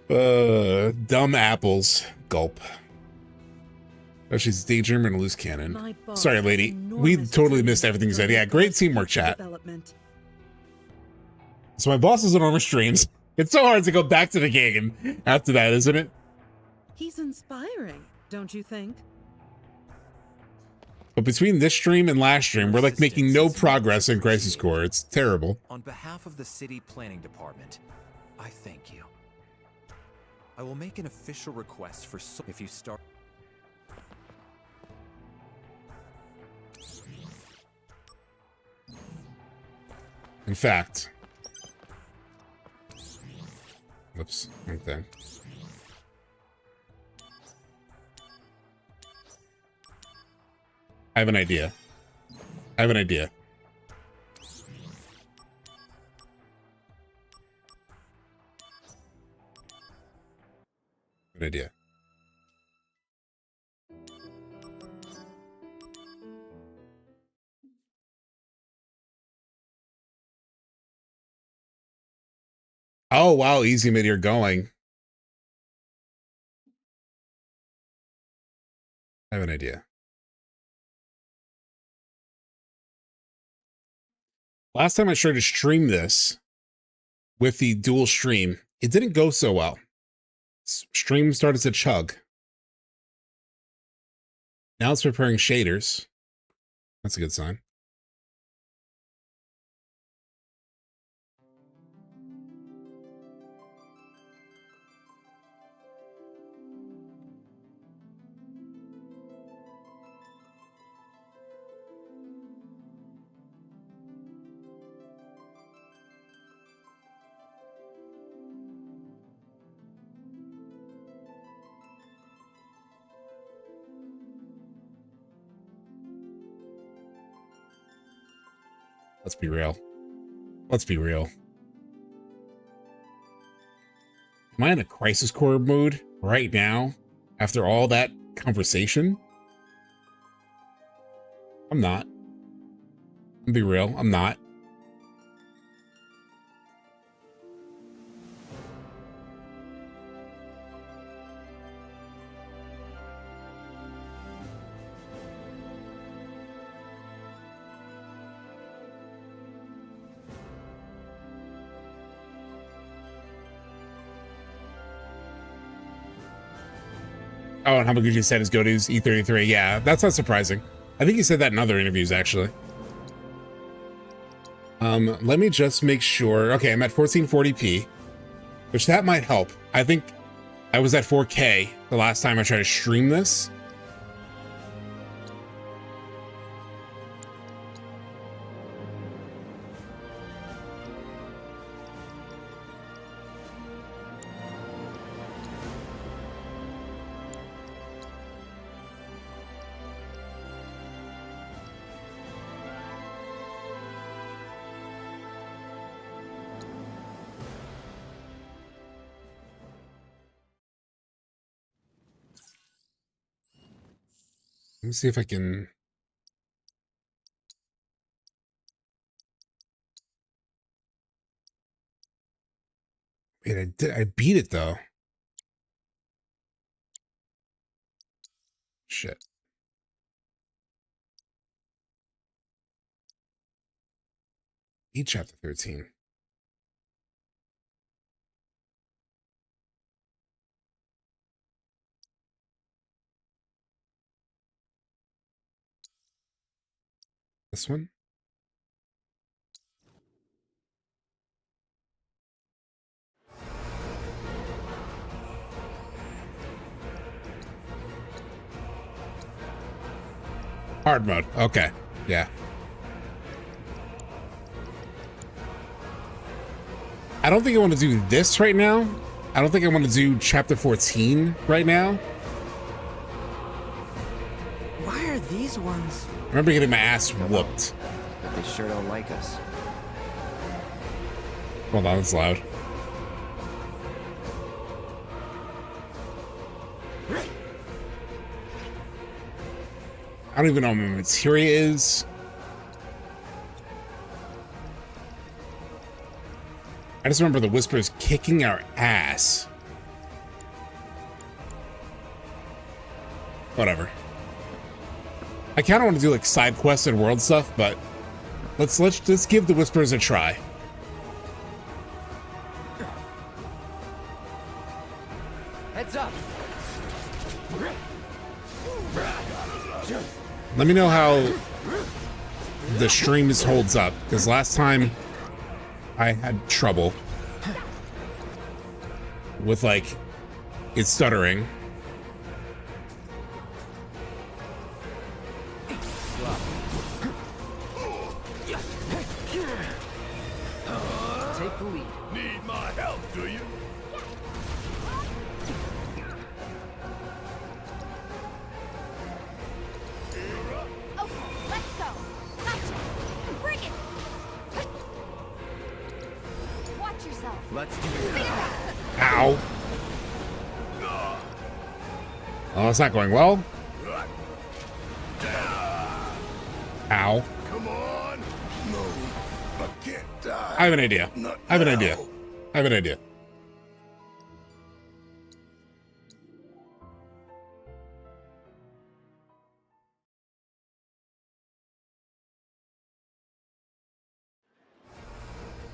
Dumb apples. Gulp. Oh, she's daydreamer and a loose cannon. Sorry, lady. We totally missed everything you said. Yeah, great teamwork, chat. So my boss is enormous streams. It's so hard to go back to the game after that, isn't it? He's inspiring, don't you think? But between this stream and last stream, we're like making no progress in Crisis Core. It's terrible. On behalf of the City Planning Department, I thank you. I will make an official request for if you start. In fact, whoops, wrong thing. I have an idea. I have an idea. Good idea. Oh, wow, easy mid, you're going. I have an idea. Last time I tried to stream this with the dual stream, it didn't go so well. Stream started to chug. Now it's preparing shaders. That's a good sign. Let's be real. Let's be real. Am I in a Crisis Core mood right now after all that conversation? I'm not. I'll be real. I'm not. Oh, and Hamaguchi said his go-to is E33. Yeah, that's not surprising. I think he said that in other interviews, actually. Let me just make sure. Okay, I'm at 1440p, which that might help. I think I was at 4K the last time I tried to stream this. Let me see if I can. Wait, I beat it though. Shit. Beat chapter 13. This one? Hard mode. Okay. Yeah. I don't think I want to do this right now. I don't think I want to do chapter 14 right now. Why are these ones? I remember getting my ass whooped. But they sure don't like us. Hold on, it's loud. I don't even know what my materia is. I just remember the Whispers kicking our ass. Whatever. I kind of want to do like side quests and world stuff, but let's give the Whispers a try. Heads up. Let me know how the streams holds up, because last time I had trouble with like it stuttering. Take the lead. Need my help, do you? Oh, let's go. Gotcha. Bring it. Watch yourself. Let's do it. Ow. Oh, it's not going well. Ow. Come on. No, I can't die. I have an idea. I have an idea. I have an idea.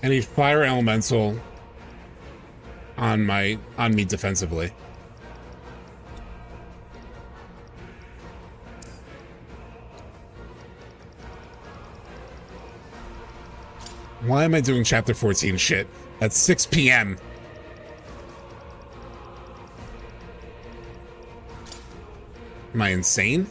I need fire elemental on me defensively. Why am I doing chapter 14 shit at 6 p.m.? Am I insane?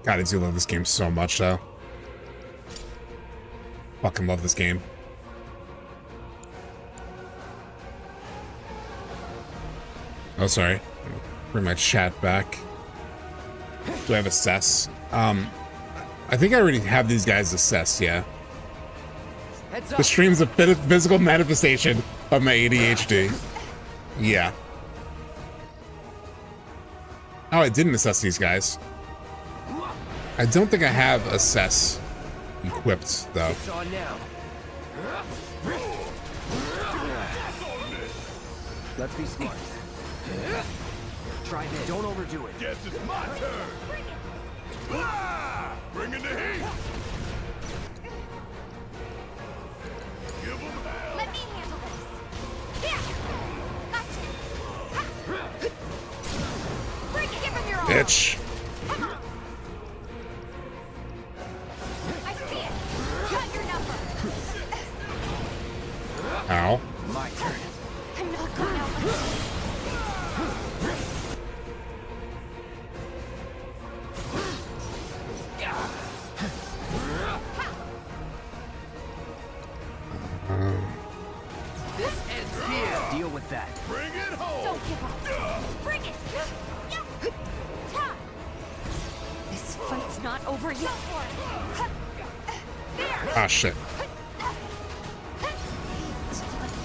God, I do love this game so much, though. Fucking love this game. Oh, sorry. Bring my chat back. Do I have assess? I think I already have these guys assessed, yeah. The stream's a physical manifestation of my ADHD. Yeah. Oh, I didn't assess these guys. I don't think I have assess equipped, though. It's on now. Let's be smart. Try this. Don't overdo it. Guess it's my turn. Bring in the heat. Give them hell. Let me handle this. Here. Gotcha. Bring it. Give him your all. Bitch. Come on. I see it. Cut your number. Ow. My turn. I'm not going out like this. This ends here. Deal with that. Bring it home. Don't give up. Bring it. This fight's not over yet. Ah, shit.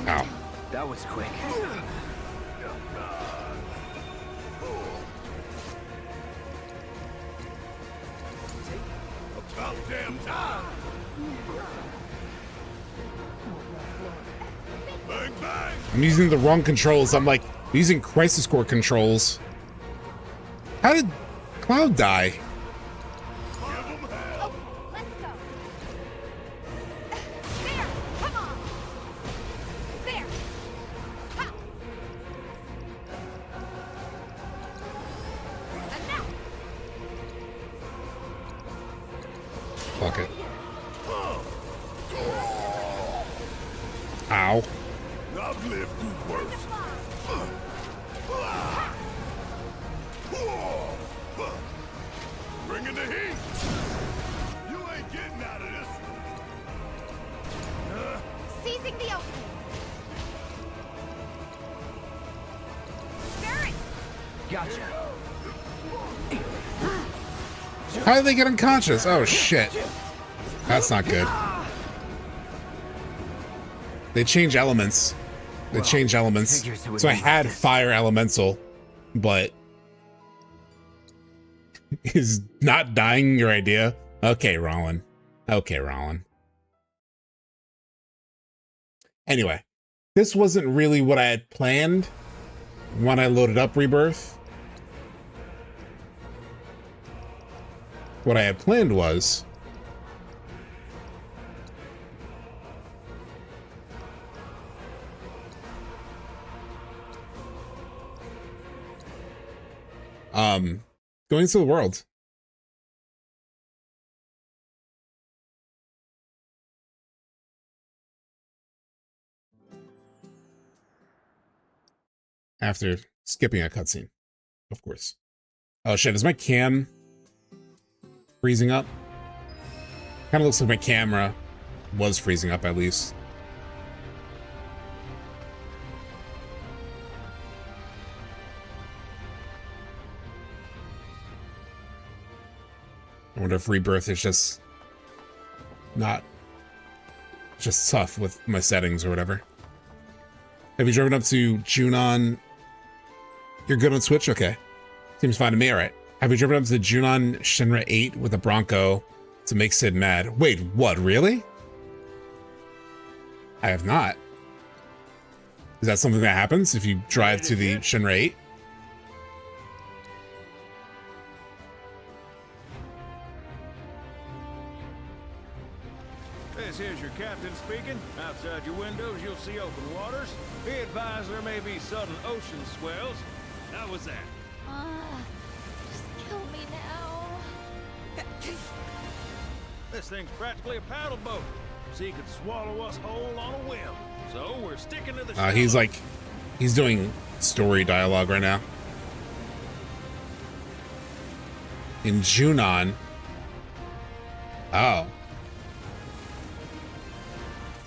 Ow. That was quick. About damn time. Bang, bang. I'm using the wrong controls. I'm like using Crisis Core controls. How did Cloud die? Fuck it. Ow. I've lived through worse. Bring in the heat. You ain't getting out of this. Seizing the opening. Barrett. Gotcha. How did they get unconscious? Oh shit. That's not good. They change elements. They changed elements. So I had fire elemental, but is not dying your idea? Okay, Rollin. Okay, Rollin. Anyway, this wasn't really what I had planned when I loaded up Rebirth. What I had planned was going into the world. After skipping a cutscene, of course. Oh shit, is my cam freezing up? Kind of looks like my camera was freezing up at least. I wonder if Rebirth is just tough with my settings or whatever. Have you driven up to Junon? You're good on Switch? Okay. Seems fine to me, alright. Have you driven up to Junon Shinra 8 with a Bronco to make Sid mad? Wait, what, really? I have not. Is that something that happens if you drive to the Shinra 8? This here's your captain speaking. Outside your windows, you'll see open waters. Be advised there may be sudden ocean swells. How was that? Just kill me now. This thing's practically a paddle boat. Sea could swallow us whole on a whim. So we're sticking to the he's doing story dialogue right now. In Junon. Oh.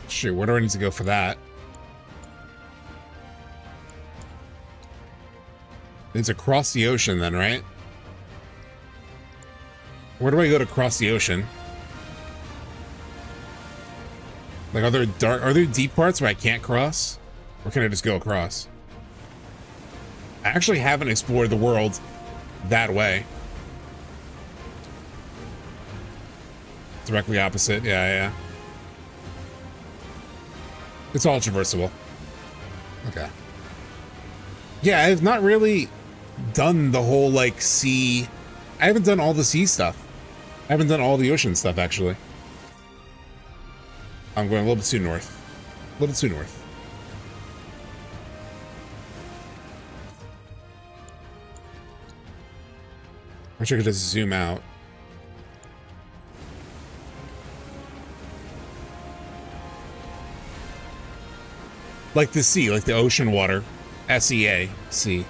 Shoot, where do I need to go for that? It's across the ocean then, right? Where do I go to cross the ocean? Like, are there deep parts where I can't cross? Or can I just go across? I actually haven't explored the world that way. Directly opposite, yeah. It's all traversable. Okay. Yeah, I've not really done the whole, like, sea... I haven't done all the sea stuff. I haven't done all the ocean stuff, actually. I'm going a little bit too north. A little too north. I wish I could just zoom out. Like the sea, like the ocean water. SEA, sea.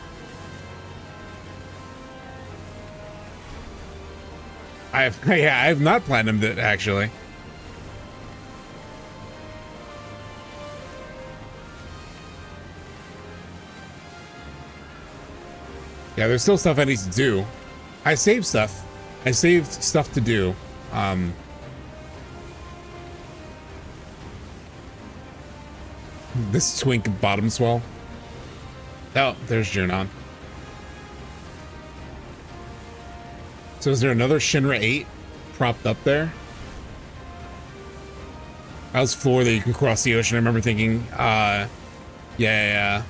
I have not platinumed it, actually. Yeah, there's still stuff I need to do. I saved stuff. I saved stuff to do. This twink bottom swell. Oh, there's Junon. So is there another Shinra 8 propped up there? I was floored that you can cross the ocean. I remember thinking, yeah.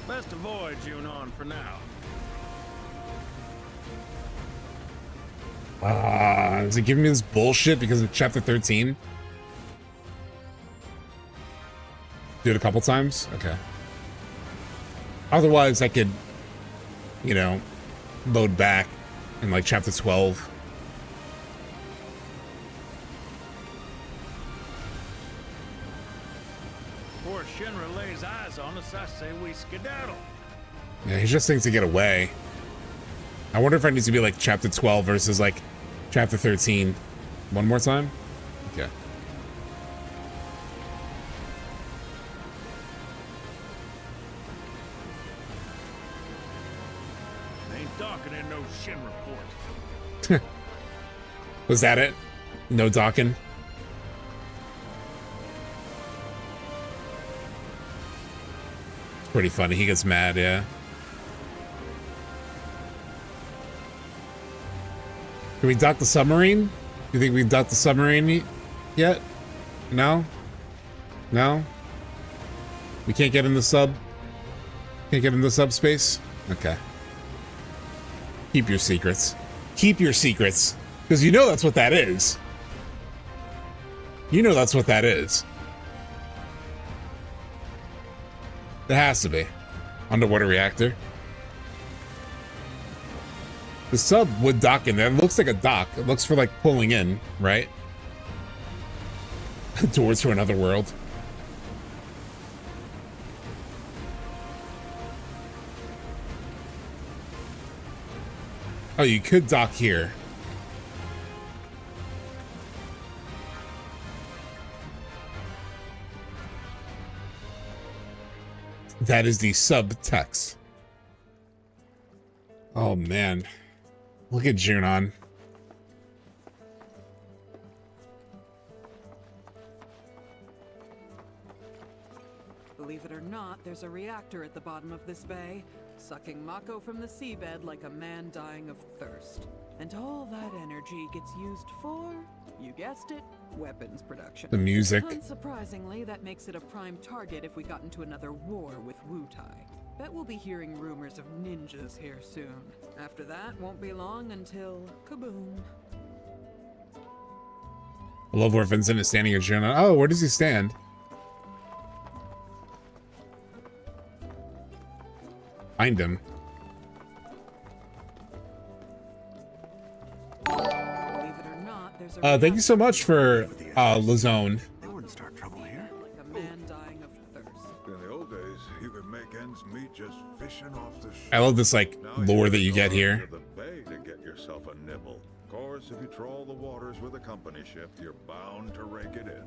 Best avoid Junon for now. Is it giving me this bullshit because of chapter 13? Do it a couple times? Okay. Otherwise, I could, load back in like chapter 12. Before Shinra lays eyes on us, I say we skedaddle. Yeah, he just thinks to get away. I wonder if I need to be like chapter 12 versus like chapter 13. One more time? Okay. ain't docking in no Shinra port. Was that it? No docking? It's pretty funny. He gets mad, yeah. Can we dock the submarine? You think we docked the submarine yet? No? No? We can't get in the sub? Can't get in the subspace? Okay. Keep your secrets. Keep your secrets. Because you know that's what that is. You know that's what that is. It has to be. Underwater reactor. The sub would dock in there. It looks like a dock. It looks for like pulling in, right? Doors to another world. Oh, you could dock here. That is the subtext. Oh man. Look at Junon. Believe it or not, there's a reactor at the bottom of this bay, sucking Mako from the seabed like a man dying of thirst. And all that energy gets used for, you guessed it, weapons production. The music. Unsurprisingly, that makes it a prime target if we got into another war with Wutai. Bet we'll be hearing rumors of ninjas here soon. After that, won't be long until kaboom. I love where Vincent is standing at Junon. Oh, where does he stand? Find him. Thank you so much for Lazone. They wouldn't start trouble here. Like a man dying of thirst. In the old days, you could make ends meet just fishing off the shore. I love this like lore that you get here. The bay to get yourself a nibble. Of course, if you trawl the waters with a company ship, you're bound to rake it in.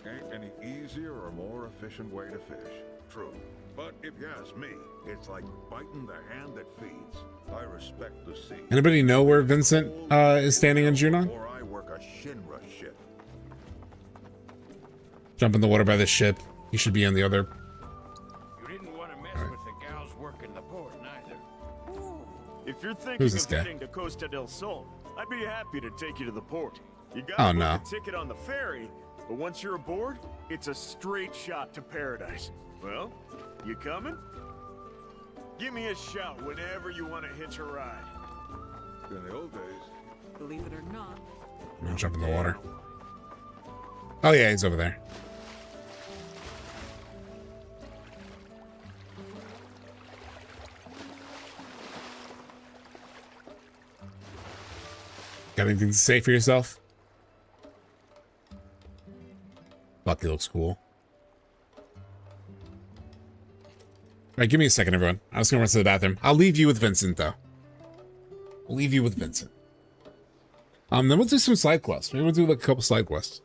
Ain't any easier or more efficient way to fish. True. But if you ask me, it's like biting the hand that feeds. I respect the sea. Anybody know where Vincent is standing in Junon? Or I work a Shinra ship. Jump in the water by the ship. He should be on the other. You didn't want to mess with the gals working the port, neither. If you're thinking Who's this of guy? heading to Costa del Sol, I'd be happy to take you to the port. You Oh, gotta no. book a ticket on the ferry, but once you're aboard, it's a straight shot to paradise. Well, you coming? Give me a shout whenever you want to hitch a ride. In the old days, Believe it or not. I'm gonna jump in the water. Oh yeah, he's over there. Got anything to say for yourself? Bucky looks cool. Alright, give me a second, everyone. I was gonna run to the bathroom. I'll leave you with Vincent, though. I'll leave you with Vincent. Then we'll do some side quests. Maybe we'll do like a couple side quests.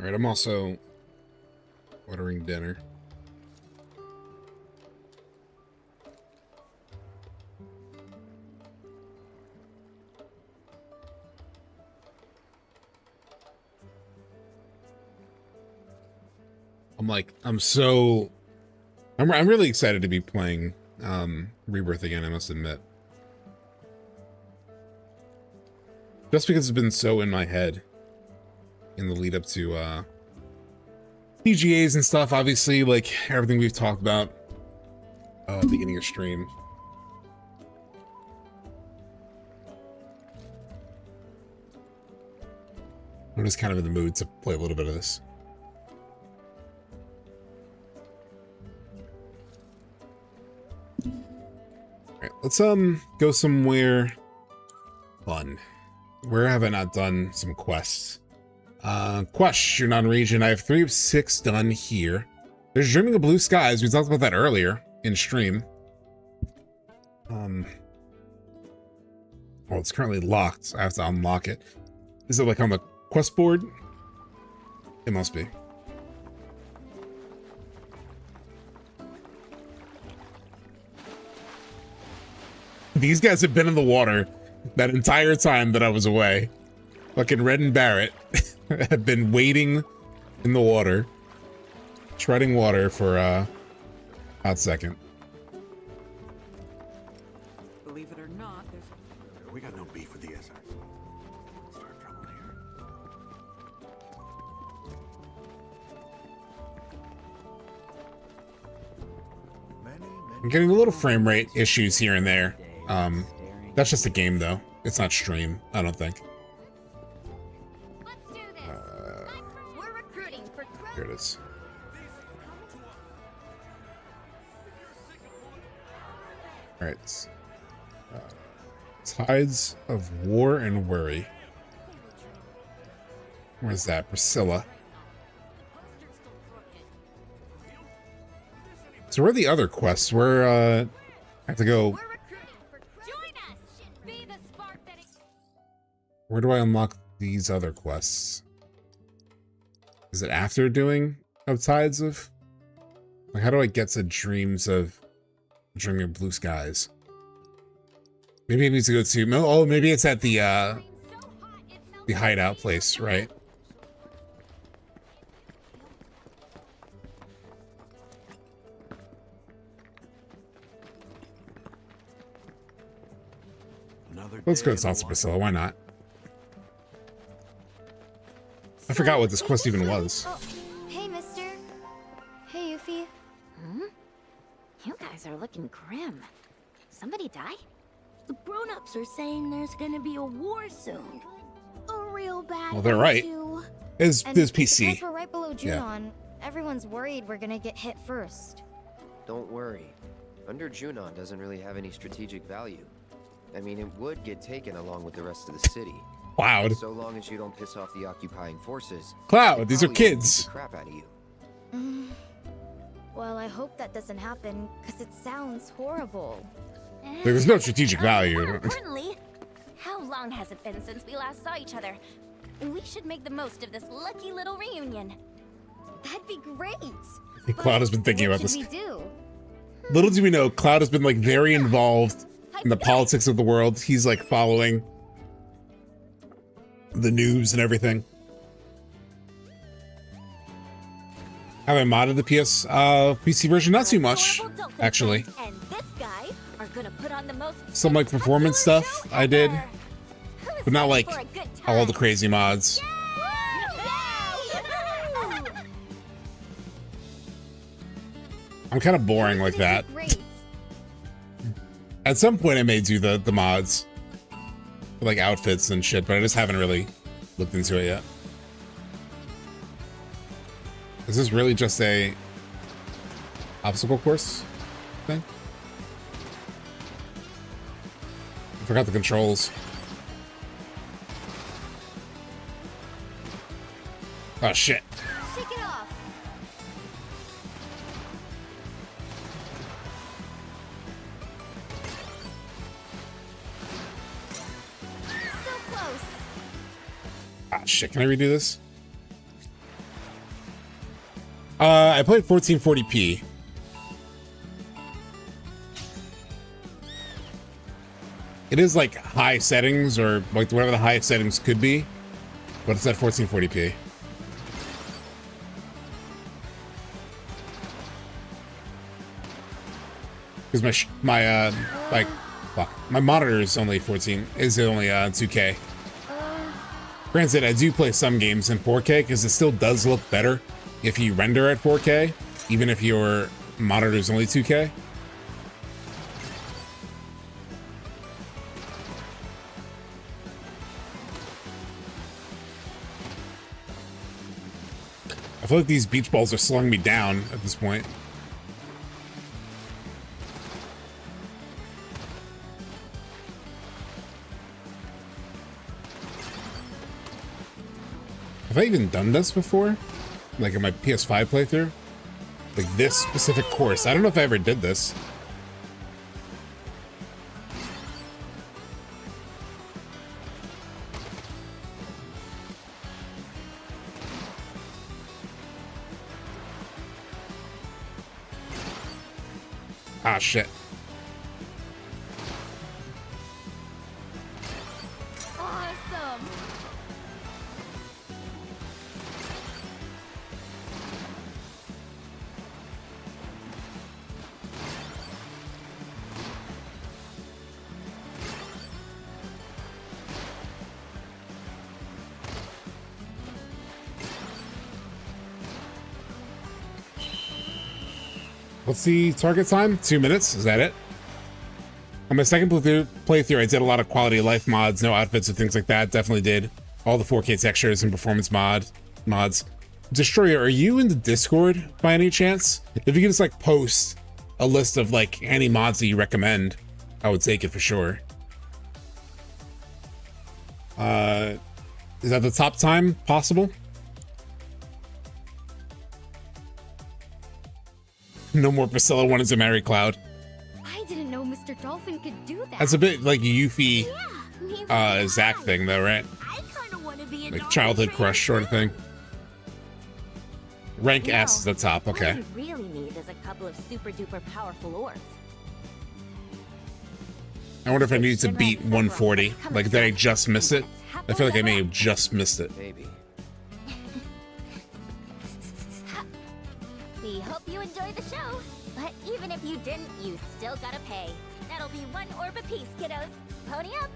Alright, I'm also ordering dinner. I'm really excited to be playing Rebirth again, I must admit. Just because it's been so in my head in the lead up to TGAs and stuff, obviously, like everything we've talked about beginning of stream. I'm just kind of in the mood to play a little bit of this. Alright, let's go somewhere fun. Where have I not done some quests? Quest, you're non-region. I have 3 of 6 done here. There's Dreaming of Blue Skies. We talked about that earlier in stream. Well, it's currently locked, so I have to unlock it. Is it like on the quest board? It must be. These guys have been in the water that entire time that I was away. Fucking Red and Barrett have been waiting in the water, treading water for a hot second. Believe it or not, there's... We got no beef with the SI. Start trouble here. I'm getting a little frame rate issues here and there. That's just a game though. It's not stream, I don't think. Here it is. Alright. Tides of War and Worry. Where's that? Priscilla. So where are the other quests? Where I have to go. Where do I unlock these other quests? Is it after doing of Tides of? Like, how do I get to Dreams of Dreaming of Blue Skies? Maybe it needs to go to. Oh, maybe it's at the hideout place, right? Let's go to Salsa Priscilla. Why not? I forgot what this quest even was. Oh, hey, mister. Hey, Yuffie. You guys are looking grim. Somebody die? The grown-ups are saying there's gonna be a war soon. A real bad Well, they're right. There's PC. Because we're right below Junon, everyone's worried we're gonna get hit first. Don't worry. Under Junon doesn't really have any strategic value. I mean, it would get taken along with the rest of the city. Cloud. So long as you don't piss off the occupying forces. Cloud, these are kids. The crap out of you. Well, I hope that doesn't happen, because it sounds horrible. There's no strategic value. More importantly, how long has it been since we last saw each other? We should make the most of this lucky little reunion. That'd be great. Cloud has been thinking about What this. should we do? Little do we know, Cloud has been like very involved in the politics of the world. He's like following the news and everything. Have I modded the PC version? Not too much, actually. And this guy are gonna put on the most Some like performance stuff I did, but not like all the crazy mods. I'm kind of boring like that. At some point I may do the mods, like outfits and shit, but I just haven't really looked into it yet. Is this really just a obstacle course thing? I forgot the controls. Oh shit. Shake it off. So close. Ah shit, can I redo this? I played 1440p. It is like high settings, or like whatever the highest settings could be, but it's at 1440p. Because my monitor is only 2K. Granted, I do play some games in 4K because it still does look better if you render at 4K, even if your monitor is only 2K. I feel like these beach balls are slowing me down at this point. Have I even done this before? Like in my PS5 playthrough? Like this specific course. I don't know if I ever did this. Ah, shit. Awesome. What's the target time? 2 minutes? Is that it? On my second playthrough, I did a lot of quality of life mods, no outfits and things like that. Definitely did all the 4K textures and performance mods. Destroyer, are you in the Discord by any chance? If you could just like post a list of like any mods that you recommend, I would take it for sure. Is that the top time possible? No more Priscilla wanted to marry Cloud. I didn't know Mr. Dolphin could do that. That's a bit like a Yuffie, Zack thing though, right? Like childhood crush sort of thing. Rank S is the top, okay. What we really need is a couple of super duper powerful orbs. I wonder if I needed to beat 140. Like, did I just miss it? I feel like I may have just missed it. Maybe. We hope you enjoyed the show, but even if you didn't, you still gotta pay. That'll be 1 orb apiece, kiddos. Pony up.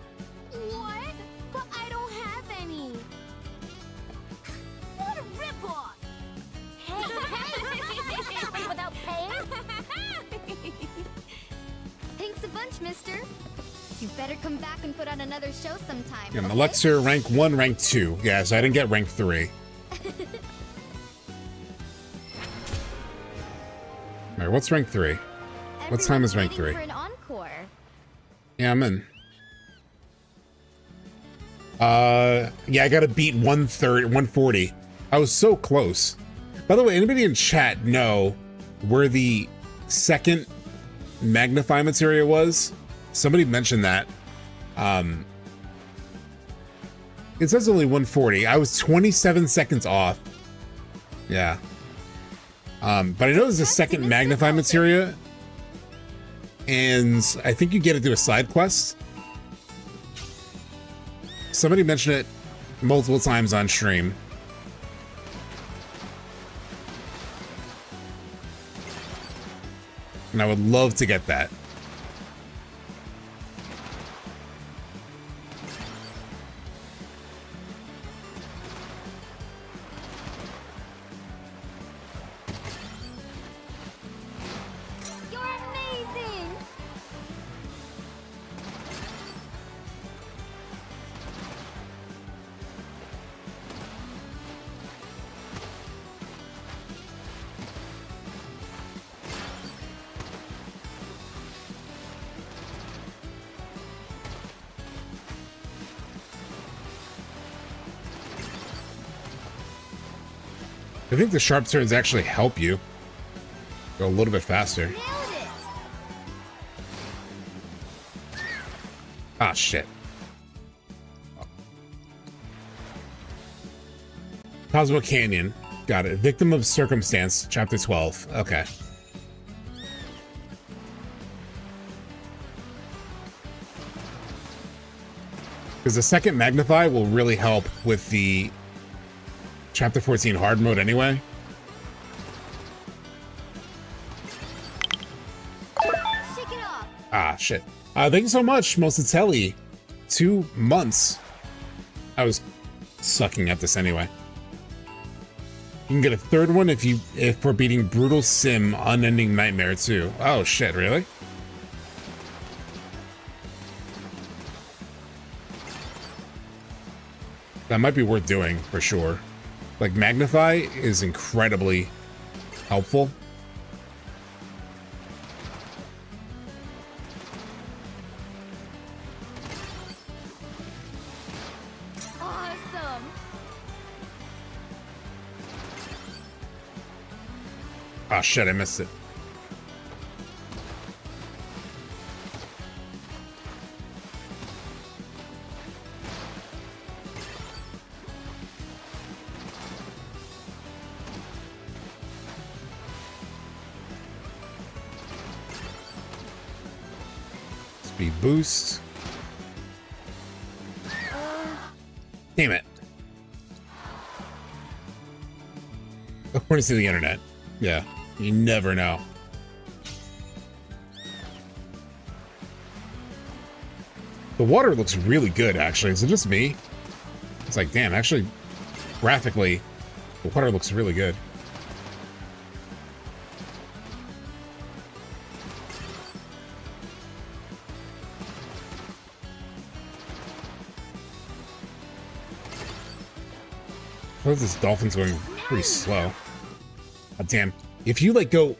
What? But I don't have any. What a ripoff! Hey, without paying? Thanks a bunch, mister. You better come back and put on another show sometime. Yeah, Elixir, rank 1, rank 2. Yeah, so I didn't get rank 3. Alright, what's rank 3? What time is rank 3? For an encore. Yeah, I'm in. Yeah, I gotta beat 140. I was so close. By the way, anybody in chat know where the second magnify materia was? Somebody mentioned that. It says only 140. I was 27 seconds off. Yeah. But I know there's a second magnify materia, and I think you get it through a side quest. Somebody mentioned it multiple times on stream. And I would love to get that. You're amazing! I think the sharp turns actually help you go a little bit faster. Ah, shit. Cosmo Canyon. Got it. Victim of Circumstance, Chapter 12. Okay. Because the second Magnify will really help with the Chapter 14 hard mode anyway. Ah, shit. Thank you so much, Mosatelli. 2 months. I was sucking at this anyway. You can get a third one if we're beating Brutal Sim Unending Nightmare too. Oh shit, really? That might be worth doing for sure. Like Magnify is incredibly helpful. Awesome. Oh shit, I missed it. Speed boost. Damn it. According to the internet. Yeah. You never know. The water looks really good, actually. Is it just me? It's like, damn, actually, graphically, the water looks really good. Oh, this dolphin's going pretty slow. Oh, damn. If you, like, go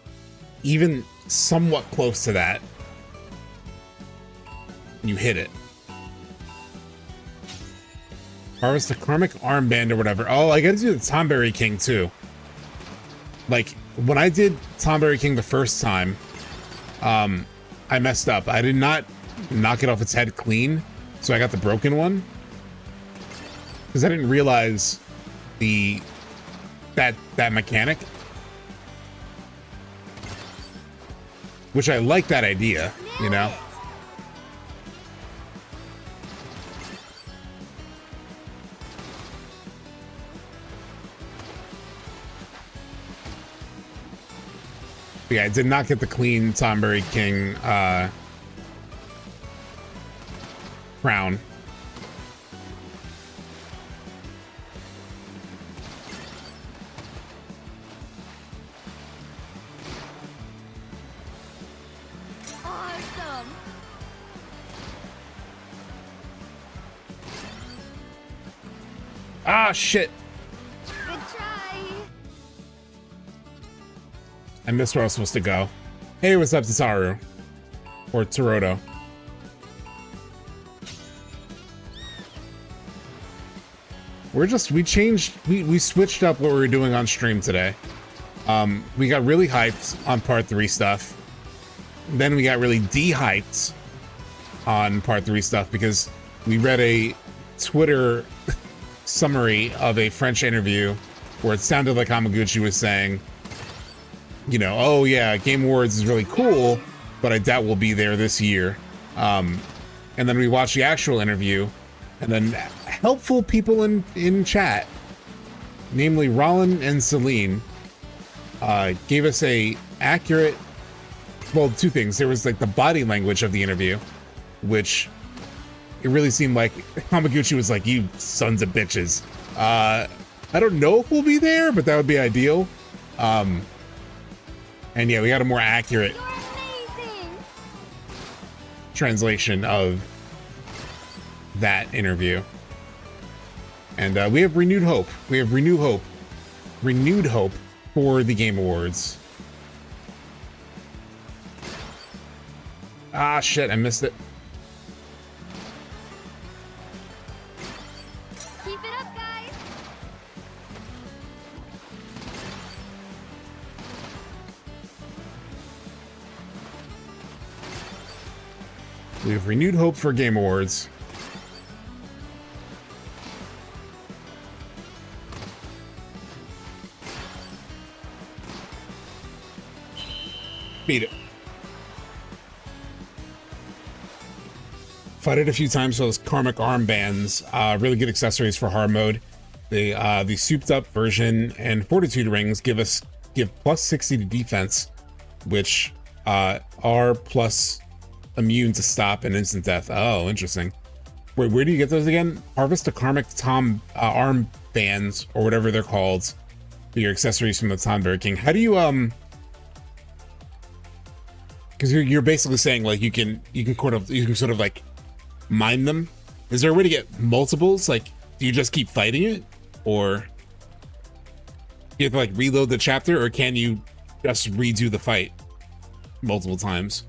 even somewhat close to that, you hit it. Harvest a karmic armband or whatever. Oh, I gotta do the Tomberry King, too. Like, when I did Tomberry King the first time, I messed up. I did not knock it off its head clean, so I got the broken one. Because I didn't realize that mechanic. Which I like that idea, you know? But yeah, I did not get the clean Tomberry King crown. Ah, shit. Good try. I missed where I was supposed to go. Hey, what's up, Tataru? Or Taroto. We switched up what we were doing on stream today. We got really hyped on part 3 stuff. Then we got really de-hyped on part 3 stuff because we read a Twitter summary of a French interview where it sounded like Hamaguchi was saying, you know, oh yeah, Game Awards is really cool, but I doubt we'll be there this year. And then we watched the actual interview, and then helpful people in chat, namely Rollin and Celine, gave us a accurate, well, 2 things. There was like the body language of the interview, which it really seemed like Hamaguchi was like, you sons of bitches. I don't know if we'll be there, but that would be ideal. And yeah, we got a more accurate translation of that interview. And we have renewed hope. We have renewed hope for the Game Awards. Ah, shit, I missed it. Keep it up, guys. We have renewed hope for Game Awards. beat it. Fight it a few times for those karmic armbands. Really good accessories for hard mode. The souped up version and fortitude rings give plus 60 to defense, which are plus immune to stop and instant death. Oh, interesting. Wait, where do you get those again? Harvest a karmic arm bands or whatever they're called for your accessories from the Tonberry King. How do you because you're basically saying like you can sort of like mine them. Is there a way to get multiples? Like, do you just keep fighting it, or you have to like reload the chapter, or can you just redo the fight multiple times?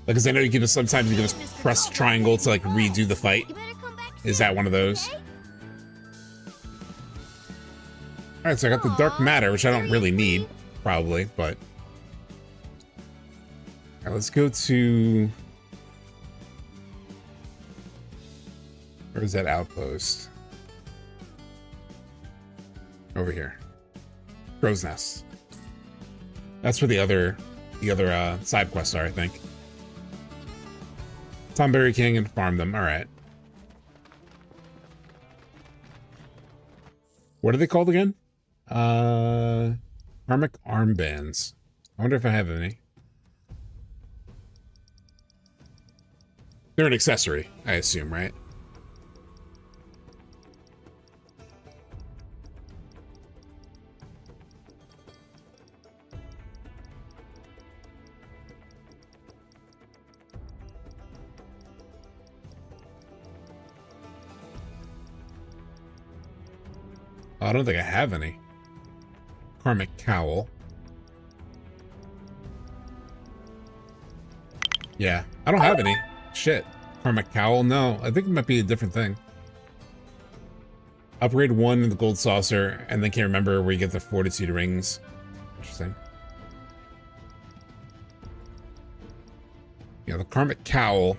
Because I know you can just sometimes you can just press triangle to like redo the fight. Is that one of those? All right, so I got the dark matter, which I don't really need, probably, but all right, let's go to where's that outpost? Over here, Crow's Nest. That's where the other side quests are, I think. Tonberry King and farm them. All right. What are they called again? Karmic armbands. I wonder if I have any. They're an accessory, I assume, right? I don't think I have any. Karmic cowl. Yeah, I don't have any. Shit. Karmic cowl? No, I think it might be a different thing. Upgrade 1 in the gold saucer, and then can't remember where you get the fortitude rings. Interesting. Yeah, the karmic cowl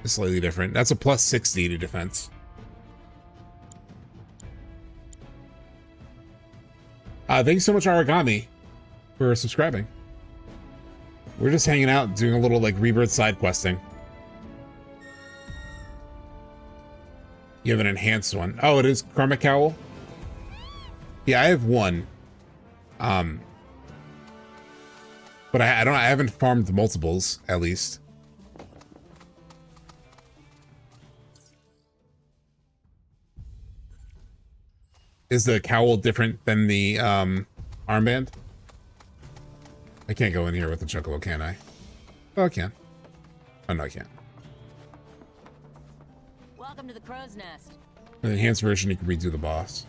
is slightly different. That's a plus 60 to defense. Thank you so much, Origami, for subscribing. We're just hanging out, doing a little like Rebirth side questing. You have an enhanced one. Oh, it is Karmic Cowl? Yeah, I have one. But I haven't farmed multiples, at least. Is the cowl different than the armband? I can't go in here with the Chocobo, can I? Oh, I can. Oh, no, I can't. Welcome to the Crow's Nest. In the enhanced version, you can redo the boss.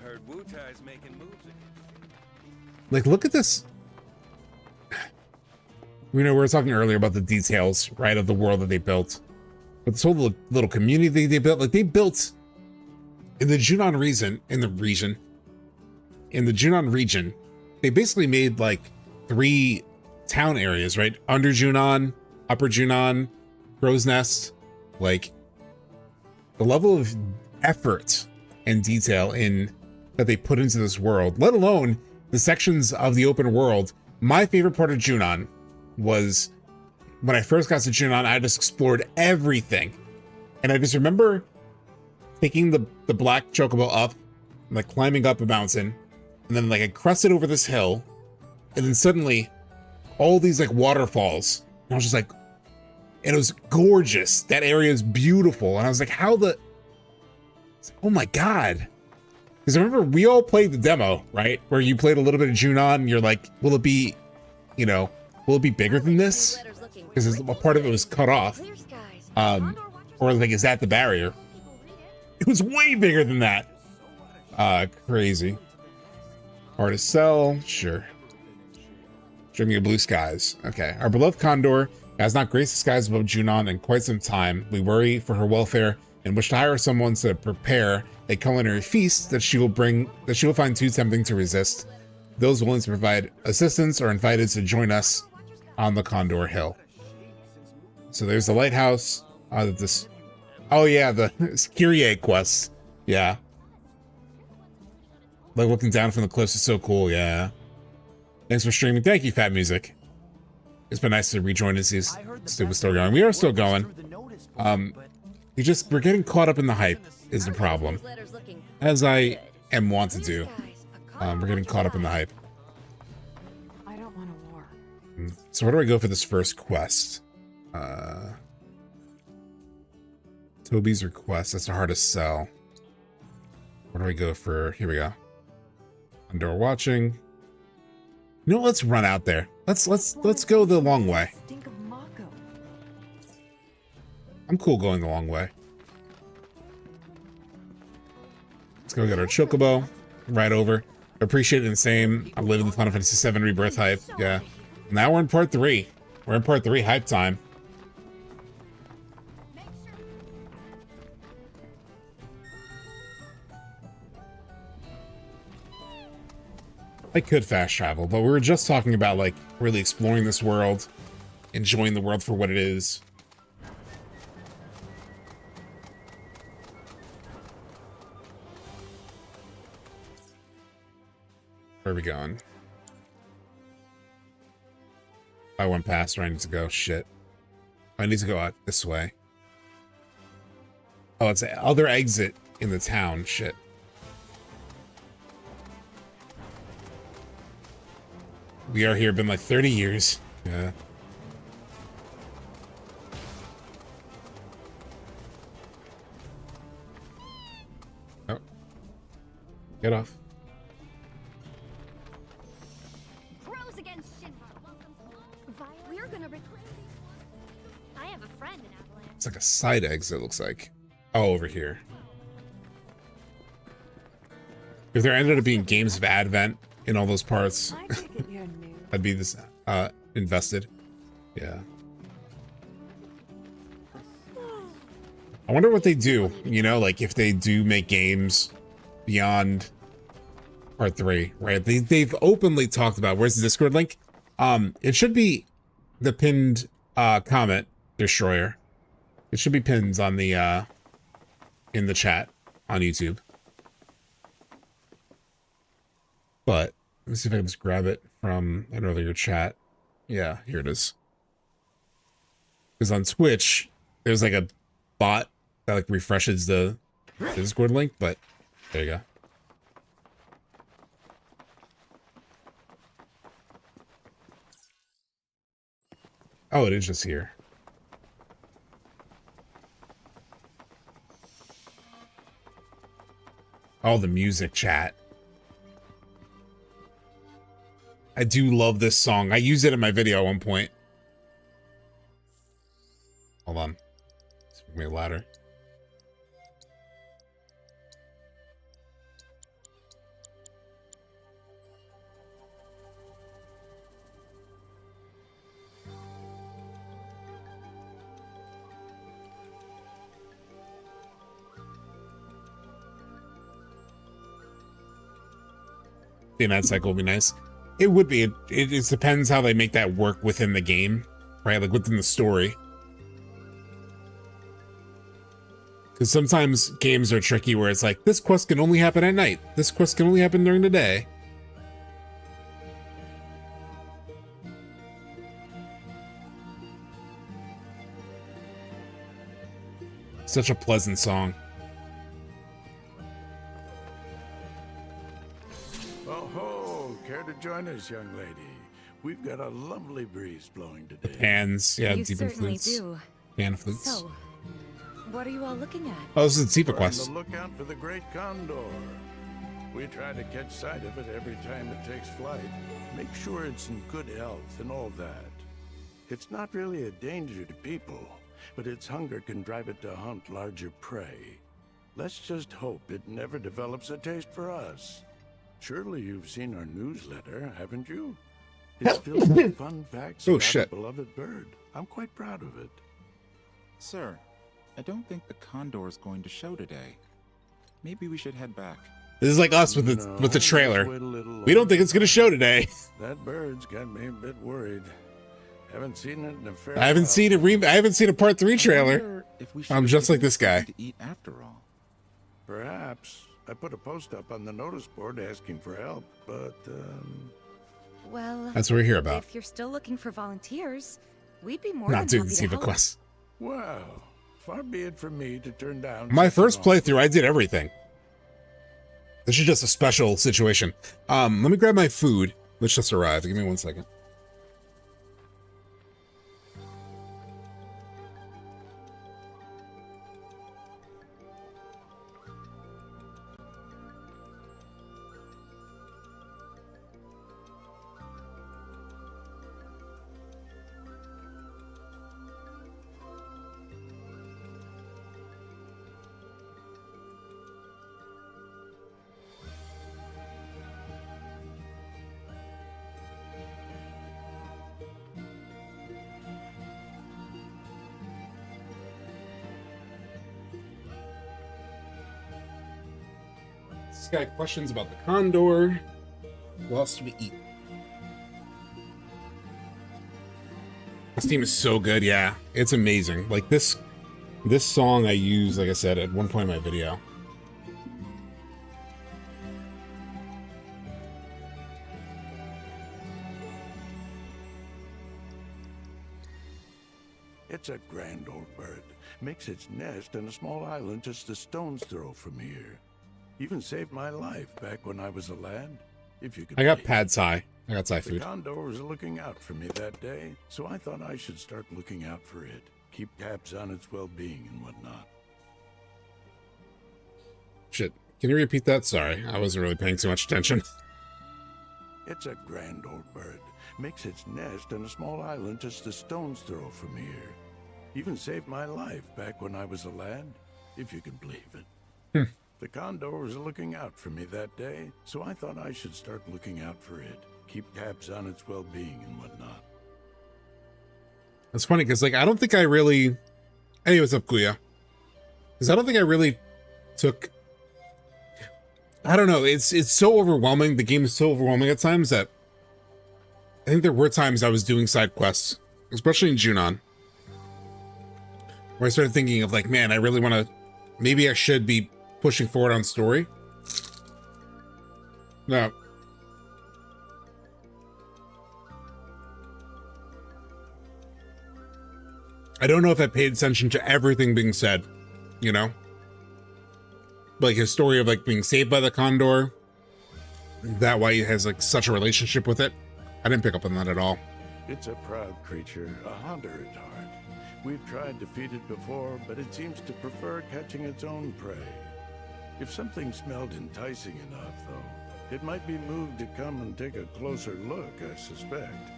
Heard Wu-Tai's making moves again. Like, look at this. We know we were talking earlier about the details, right, of the world that they built. But this whole little community they built, like they built in the Junon region, they basically made like 3 town areas, right? Under Junon, Upper Junon, Crow's Nest. Like the level of effort and detail that they put into this world, let alone the sections of the open world. My favorite part of Junon was when I first got to Junon, I just explored everything. And I just remember taking the black chocobo up, like climbing up a mountain, and then like I crested over this hill, and then suddenly all these like waterfalls. And I was just like, and it was gorgeous. That area is beautiful. And I was like, oh my God. Because I remember we all played the demo, right? Where you played a little bit of Junon and you're like, will it be bigger than this? Because a part of it was cut off. Or like, is that the barrier? It was way bigger than that. Crazy. Hard to sell, sure. Show me your blue skies. Okay, our beloved Condor has not graced the skies above Junon in quite some time. We worry for her welfare and wish to hire someone to prepare a culinary feast that she will find too tempting to resist. Those willing to provide assistance are invited to join us on the Condor Hill. So there's the lighthouse. Oh yeah, the Kyrie quest. Yeah. Like looking down from the cliffs is so cool, yeah. Thanks for streaming. Thank you, Fat Music. It's been nice to rejoin and see Stupid still going. We are still going. We're getting caught up in the hype is the problem. As I am wont to do. We're getting caught up in the hype. I don't want a war. So where do I go for this first quest? Toby's request. That's the hardest sell. Where do I go for? Here we go. Under watching. You know what? Let's run out there. Let's go the long way. I'm cool going the long way. Let's go get our chocobo. Right over. Appreciate it the same. I'm living the Final Fantasy VII Rebirth hype. Yeah. Now we're in part 3. We're in part 3 hype time. I could fast travel, but we were just talking about like really exploring this world, enjoying the world for what it is. Where are we going? I went past where I need to go. Shit. I need to go out this way. Oh, it's the other exit in the town. Shit. We are here, been like 30 years. Yeah. Oh. Get off. Crows against Shinra. We're gonna reclaim these. I have a friend in Avalanche. It's like a side exit, looks like. Oh, over here. If there ended up being games of Advent in all those parts, I'd be this invested. Yeah. I wonder what they do, you know, like if they do make games beyond part 3, right? They've openly talked about, where's the Discord link? It should be the pinned comment destroyer. It should be pinned on the in the chat on YouTube. But let me see if I can just grab it from an earlier chat. Yeah, here it is. Because on Twitch, there's like a bot that like refreshes the Discord link, but there you go. Oh, it is just here. Oh, the music chat. I do love this song. I used it in my video at one point. Hold on. Let's make it louder. The night cycle would be nice. It would be. It just depends how they make that work within the game, right? Like within the story. Because sometimes games are tricky where it's like, this quest can only happen at night. This quest can only happen during the day. Such a pleasant song. Care to join us, young lady? We've got a lovely breeze blowing today. Pans, yeah, You deep in certainly flutes. do. Pan flutes. So, what are you all looking at? Oh, this is a Tifa We're on quest. the lookout for the great condor. We try to catch sight of it every time it takes flight. Make sure it's in good health and all that. It's not really a danger to people, but its hunger can drive it to hunt larger prey. Let's just hope it never develops a taste for us. Surely you've seen our newsletter, haven't you? It's filled with fun facts Oh, about shit. a beloved bird. I'm quite proud of it. Sir, I don't think the condor is going to show today. Maybe we should head back. This is like us with the trailer. We don't think it's gonna show today. That bird's got me a bit worried. Haven't seen it in a fair I haven't seen I haven't seen a part 3 trailer. I'm just like this guy. To eat after all. Perhaps. I put a post up on the notice board asking for help, but, Well, That's what we're here about. If you're still looking for volunteers, we'd be more Not than doing happy the to Siva help. quest. Well, far be it from me to turn down... My such an first offer. playthrough, I did everything. This is just a special situation. Let me grab my food, which just arrived. Give me 1 second. This guy questions about the condor. What else do we eat? This team is so good, yeah. It's amazing. Like this song I use, like I said, at one point in my video. It's a grand old bird. Makes its nest in a small island just a stone's throw from here. Even saved my life back when I was a lad. If you could I got believe pad it. thai. I got Thai The food. condor was looking out for me that day, so I thought I should start looking out for it. Keep tabs on its well-being and whatnot. Shit. Can you repeat that? Sorry, I wasn't really paying too much attention. It's a grand old bird. Makes its nest in a small island just a stone's throw from here. Even saved my life back when I was a lad, if you can believe it. The condor was looking out for me that day, so I thought I should start looking out for it. Keep tabs on its well-being and whatnot. It's funny because, like, I don't think I really. Hey, what's up, Kuya? Because I don't think I really took. I don't know. It's so overwhelming. The game is so overwhelming at times that I think there were times I was doing side quests, especially in Junon, where I started thinking of like, man, I really want to. Maybe I should be pushing forward on story. No. I don't know if I paid attention to everything being said, you know? Like his story of like being saved by the condor, that why he has like such a relationship with it. I didn't pick up on that at all. It's a proud creature, a hunter at heart. We've tried to feed it before, but it seems to prefer catching its own prey. If something smelled enticing enough, though, it might be moved to come and take a closer look, I suspect.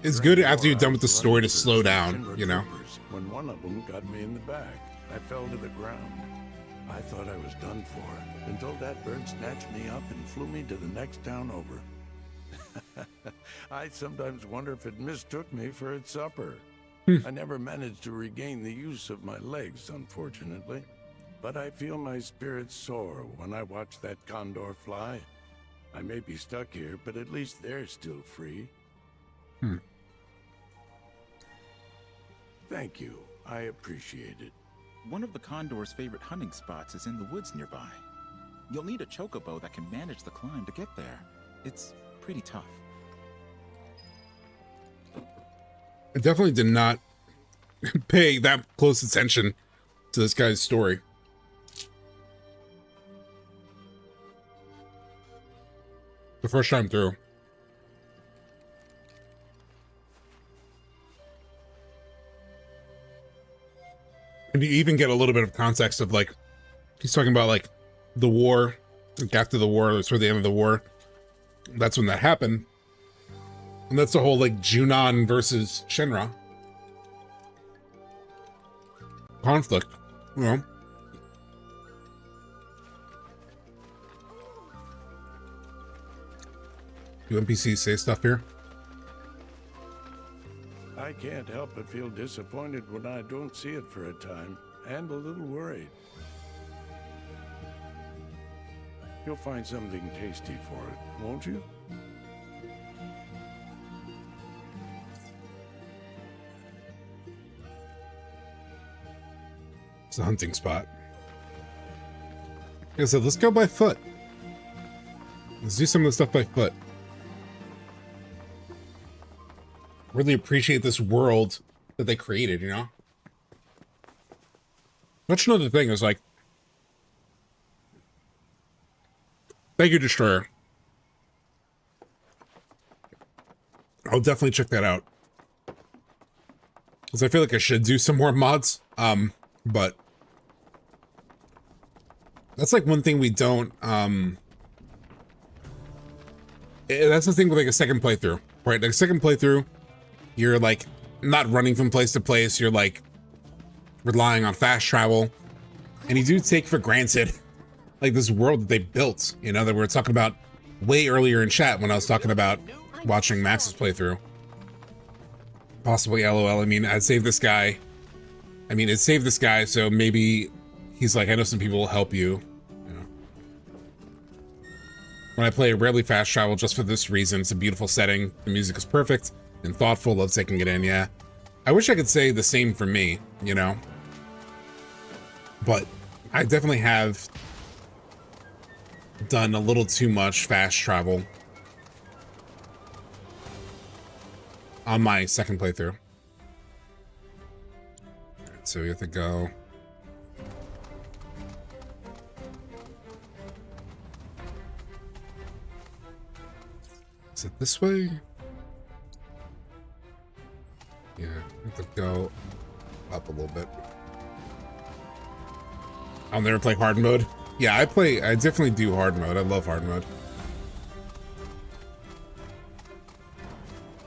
It's good after you're done with the story to slow down, you know? When one of them got me in the back, I fell to the ground. I thought I was done for, until that bird snatched me up and flew me to the next town over. I sometimes wonder if it mistook me for its supper. I never managed to regain the use of my legs, unfortunately. But I feel my spirits soar when I watch that condor fly. I may be stuck here, but at least they're still free. Thank you. I appreciate it. One of the condor's favorite hunting spots is in the woods nearby. You'll need a chocobo that can manage the climb to get there. It's pretty tough. I definitely did not pay that close attention to this guy's story. The first time through. And you even get a little bit of context of like, he's talking about like the war, like after the war, toward the end of the war. That's when that happened. And that's the whole like Junon versus Shinra conflict, you know. Do NPCs say stuff here? I can't help but feel disappointed when I don't see it for a time, and a little worried. You'll find something tasty for it, won't you? It's a hunting spot. Like I said, let's go by foot. Let's do some of the stuff by foot. Really appreciate this world that they created, you know? That's another thing is like, thank you, Destroyer. I'll definitely check that out. Because I feel like I should do some more mods. But that's like one thing we don't, that's the thing with like a second playthrough, right? Like a second playthrough, you're like not running from place to place. You're like relying on fast travel, and you do take for granted like this world that they built, you know, that we were talking about way earlier in chat when I was talking about watching Max's playthrough. Possibly LOL. I mean, I'd save this guy. I mean, it saved this guy, so maybe he's like, I know some people will help you. When I play, I rarely fast travel just for this reason. It's a beautiful setting. The music is perfect and thoughtful. Love taking it in, yeah. I wish I could say the same for me, you know? But I definitely have done a little too much fast travel on my second playthrough. So we have to go. Is it this way? Yeah, we have to go up a little bit. I'll never play hard mode. Yeah, I definitely do hard mode. I love hard mode.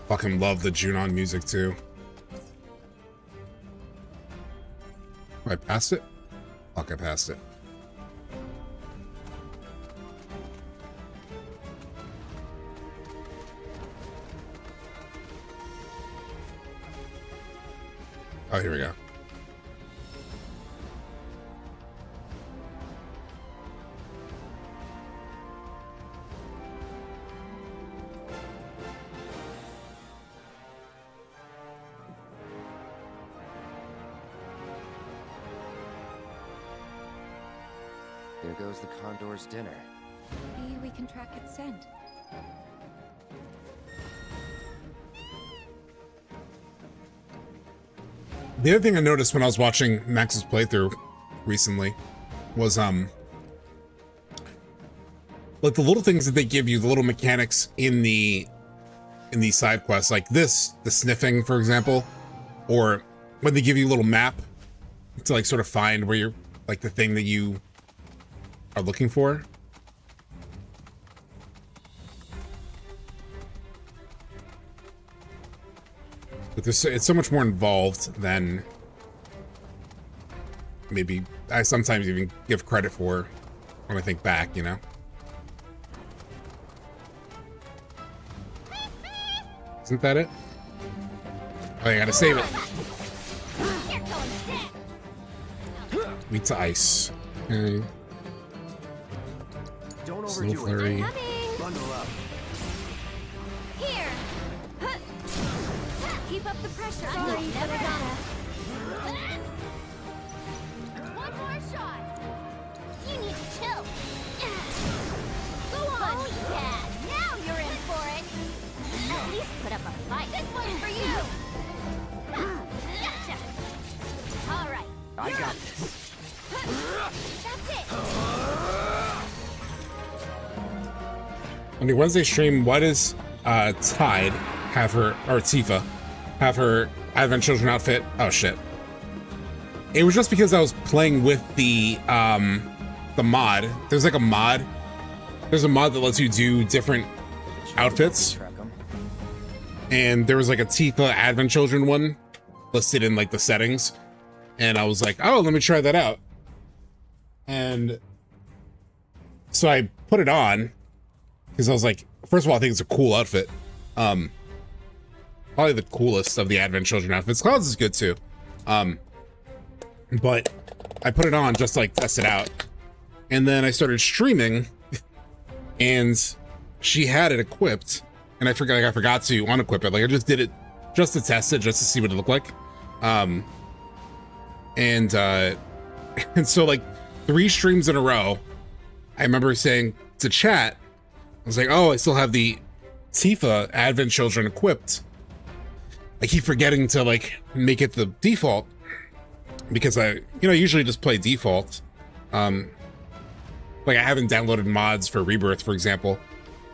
Fucking love the Junon music too. I passed it? Fuck, I passed it. Oh, here we go. There goes the Condor's dinner. Maybe we can track its scent. The other thing I noticed when I was watching Max's playthrough recently was like the little things that they give you, the little mechanics in the side quests, like this, the sniffing, for example, or when they give you a little map to like sort of find where you're like the thing that you are looking for. But it's so much more involved than maybe I sometimes even give credit for when I think back, you know? Isn't that it? Oh, you gotta save it. Meat to ice. Okay. Don't Snow overdo flurry. it. Bundle up. Here. Keep up the pressure. Sorry, never gotta. One more shot. You need to chill. Go on. Oh yeah, now you're in for it. At least put up a fight. This one's for you. Gotcha. All right. I got this. That's it. On the Wednesday stream, why does Tide have her, or Tifa, have her Advent Children outfit? Oh shit. It was just because I was playing with the mod. There's like a mod. There's a mod that lets you do different outfits. And there was like a Tifa Advent Children one listed in like the settings. And I was like, oh, let me try that out. And so I put it on because I was like, first of all, I think it's a cool outfit. Probably the coolest of the Advent Children outfits. Clouds is good too. But I put it on just to like test it out. And then I started streaming and she had it equipped, and I forgot to unequip it. Like I just did it just to test it, just to see what it looked like. And so like 3 streams in a row, I remember saying to chat, I was like, oh, I still have the Tifa Advent Children equipped. I keep forgetting to like make it the default because I usually just play default. Like I haven't downloaded mods for Rebirth, for example.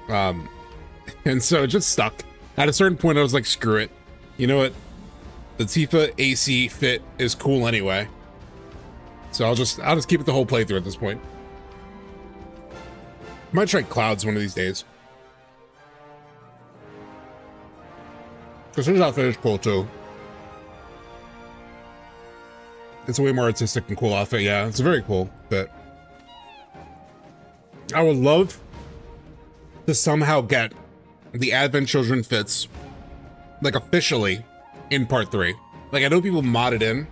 And so it just stuck. At a certain point, I was like, screw it. You know what? The Tifa AC fit is cool anyway. So I'll just keep it the whole playthrough at this point. Might try Clouds one of these days. Because his outfit is cool too. It's a way more artistic and cool outfit. Yeah, it's very cool. But I would love to somehow get the Advent Children fits like officially in part 3. Like I know people modded in,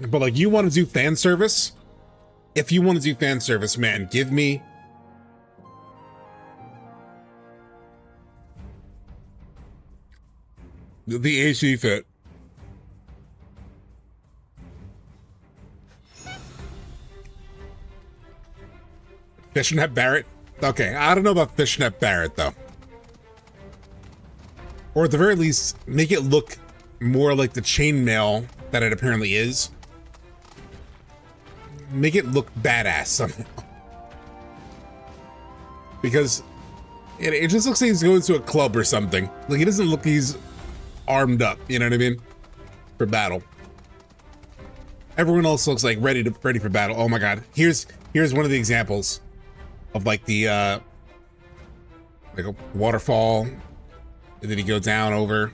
but like you want to do fan service? If you want to do fan service, man, give me the AC fit. Fishnet Barrett? Okay, I don't know about Fishnet Barrett though. Or at the very least, make it look more like the chainmail that it apparently is. Make it look badass somehow. Because it just looks like he's going to a club or something. Like, he doesn't look like he's armed up, you know what I mean? For battle. Everyone else looks like ready for battle. Oh my god. Here's one of the examples of like the like a waterfall. And then he go down over.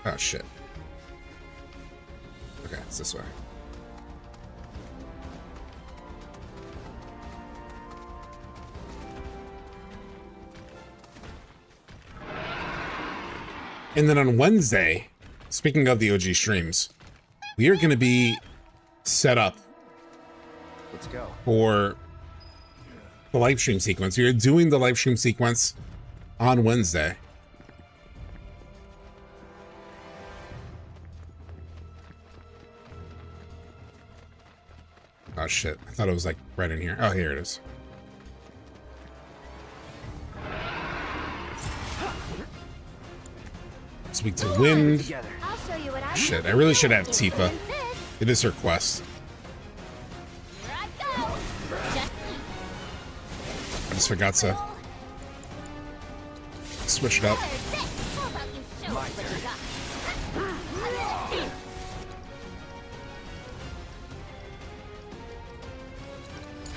Oh shit. Okay, it's this way. And then on Wednesday, speaking of the OG streams, we are going to be set up Let's go. for the live stream sequence. We are doing the live stream sequence on Wednesday. Oh shit, I thought it was like right in here. Oh, here it is. Speak to Wind. Shit, I really should have Tifa. It is her quest. I just forgot to switch it up.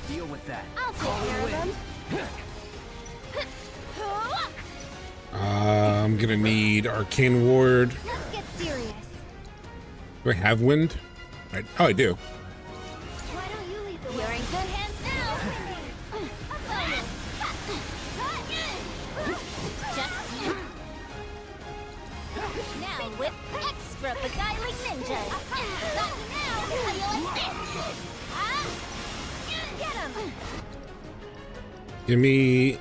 Deal with that. I'll take care of them. I'm gonna need Arcane Ward. Let's get serious. Do I have Wind? Oh, I do. Why don't you lead the way? You're in good hands now. Now with extra beguiling ninjas. Got you now. How do you like this? Get him. Give me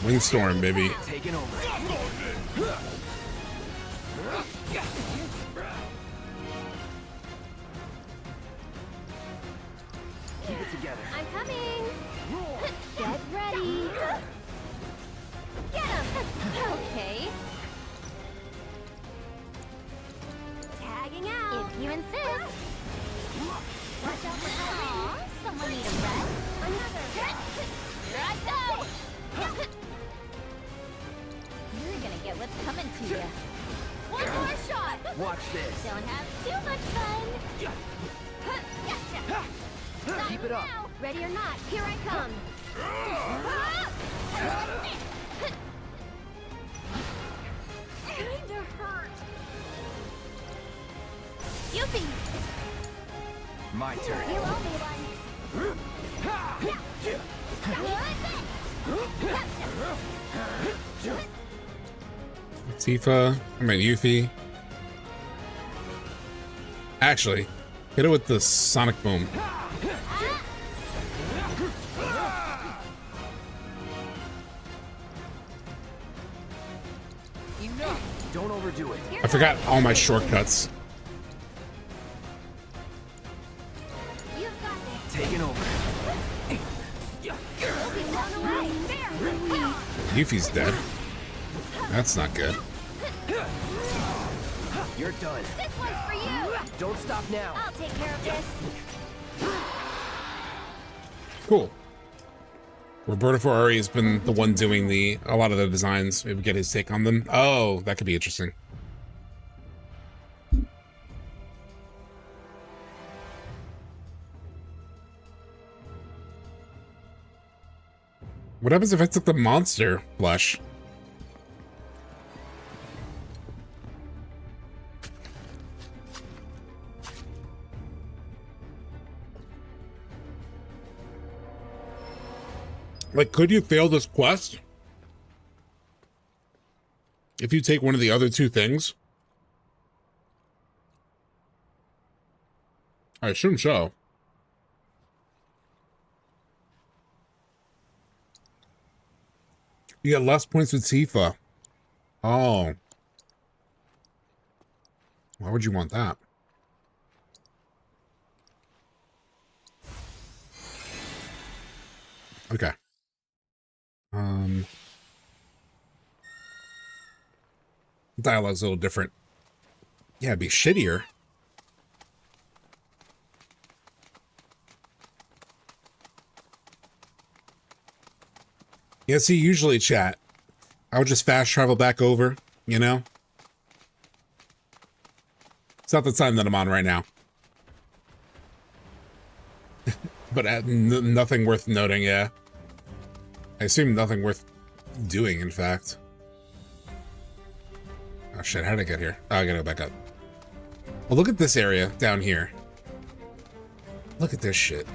Windstorm, baby. Taking over. Keep it together. I'm coming. Get ready. Get him. Okay. Tagging out. If you insist. Watch out for Halloween. Someone need a rest. Another. Here I go. You're gonna get what's coming to you. One more shot. Watch this. Don't have too much fun. Gotcha. Keep it up. Now. Ready or not, here I come. Kinda hurt. Yuppie. My turn. You owe me one. Tifa. I mean Yuffie. Actually, hit it with the Sonic Boom. Enough! Don't overdo it. I forgot all my shortcuts. Taking over. Yuffie's dead. That's not good. You're done. This one's for you. Don't stop now. I'll take care of this. Cool. Roberto Ferrari has been the one doing a lot of the designs. Maybe get his take on them. Oh, that could be interesting. What happens if I took the monster flesh? Like, could you fail this quest if you take one of the other two things? I assume so. You get less points with Tifa. Oh. Why would you want that? Okay. Dialogue's a little different. Yeah, it'd be shittier. Yeah, see, usually chat, I would just fast travel back over, you know? It's not the time that I'm on right now. But nothing worth noting, yeah. I assume nothing worth doing, in fact. Oh shit, how did I get here? Oh, I gotta go back up. Well, look at this area down here. Look at this shit.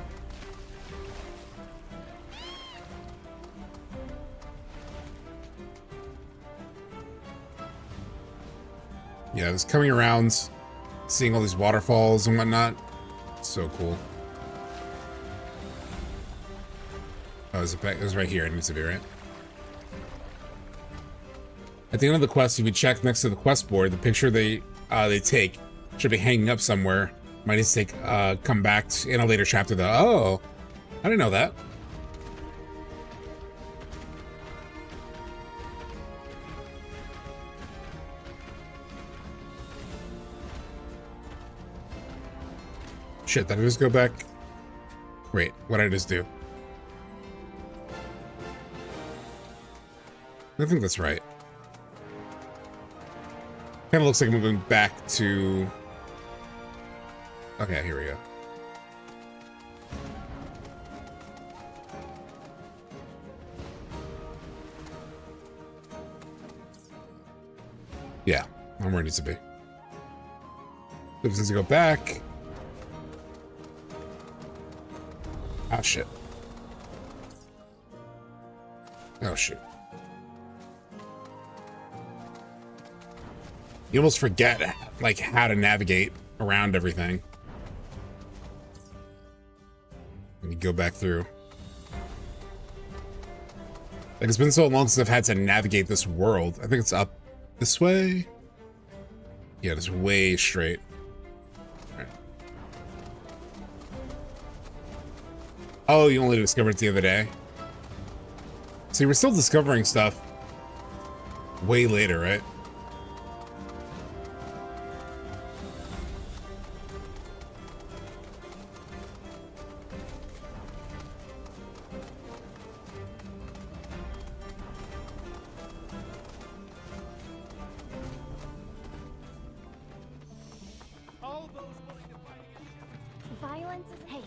Yeah, just coming around, seeing all these waterfalls and whatnot. So cool. Oh, it was right here. It needs to be right. At the end of the quest, if you check next to the quest board, the picture they take should be hanging up somewhere. Might need to take come back in a later chapter though. Oh, I didn't know that. Shit, did I just go back? Wait, what did I just do? I think that's right. Kind of looks like I'm moving back to... Okay, here we go. Yeah, I'm where it needs to be. Since I go back... Ah, shit. Oh, shoot. You almost forget, like, how to navigate around everything. Let me go back through. Like, it's been so long since I've had to navigate this world. I think it's up this way. Yeah, it's way straight. Right. Oh, you only discovered it the other day? See, we're still discovering stuff way later, right? Violence is... Hey,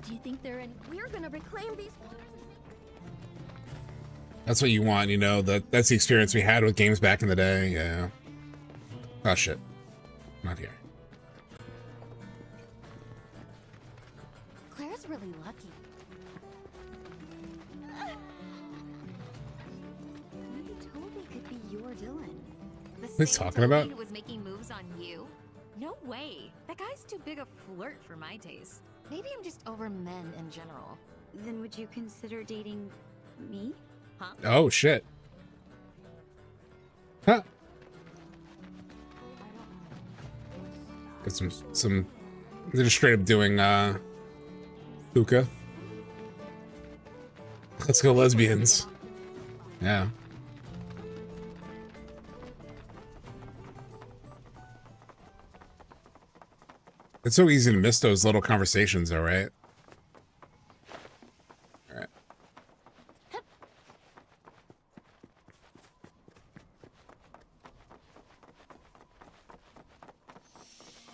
do you think they're in... We're gonna reclaim these waters. That's what you want, you know, that's the experience we had with games back in the day, yeah. Oh shit. Not here. Claire's really lucky. Maybe Toby could be your Dylan. What are you talking about? Who was making moves on you? No way. That guy's too big a flirt for my taste. Maybe I'm just over men in general. Then would you consider dating me? Huh? Oh shit. Huh. Got some. They're just straight up doing hookah. Let's go lesbians. Yeah. It's so easy to miss those little conversations though, right? Alright.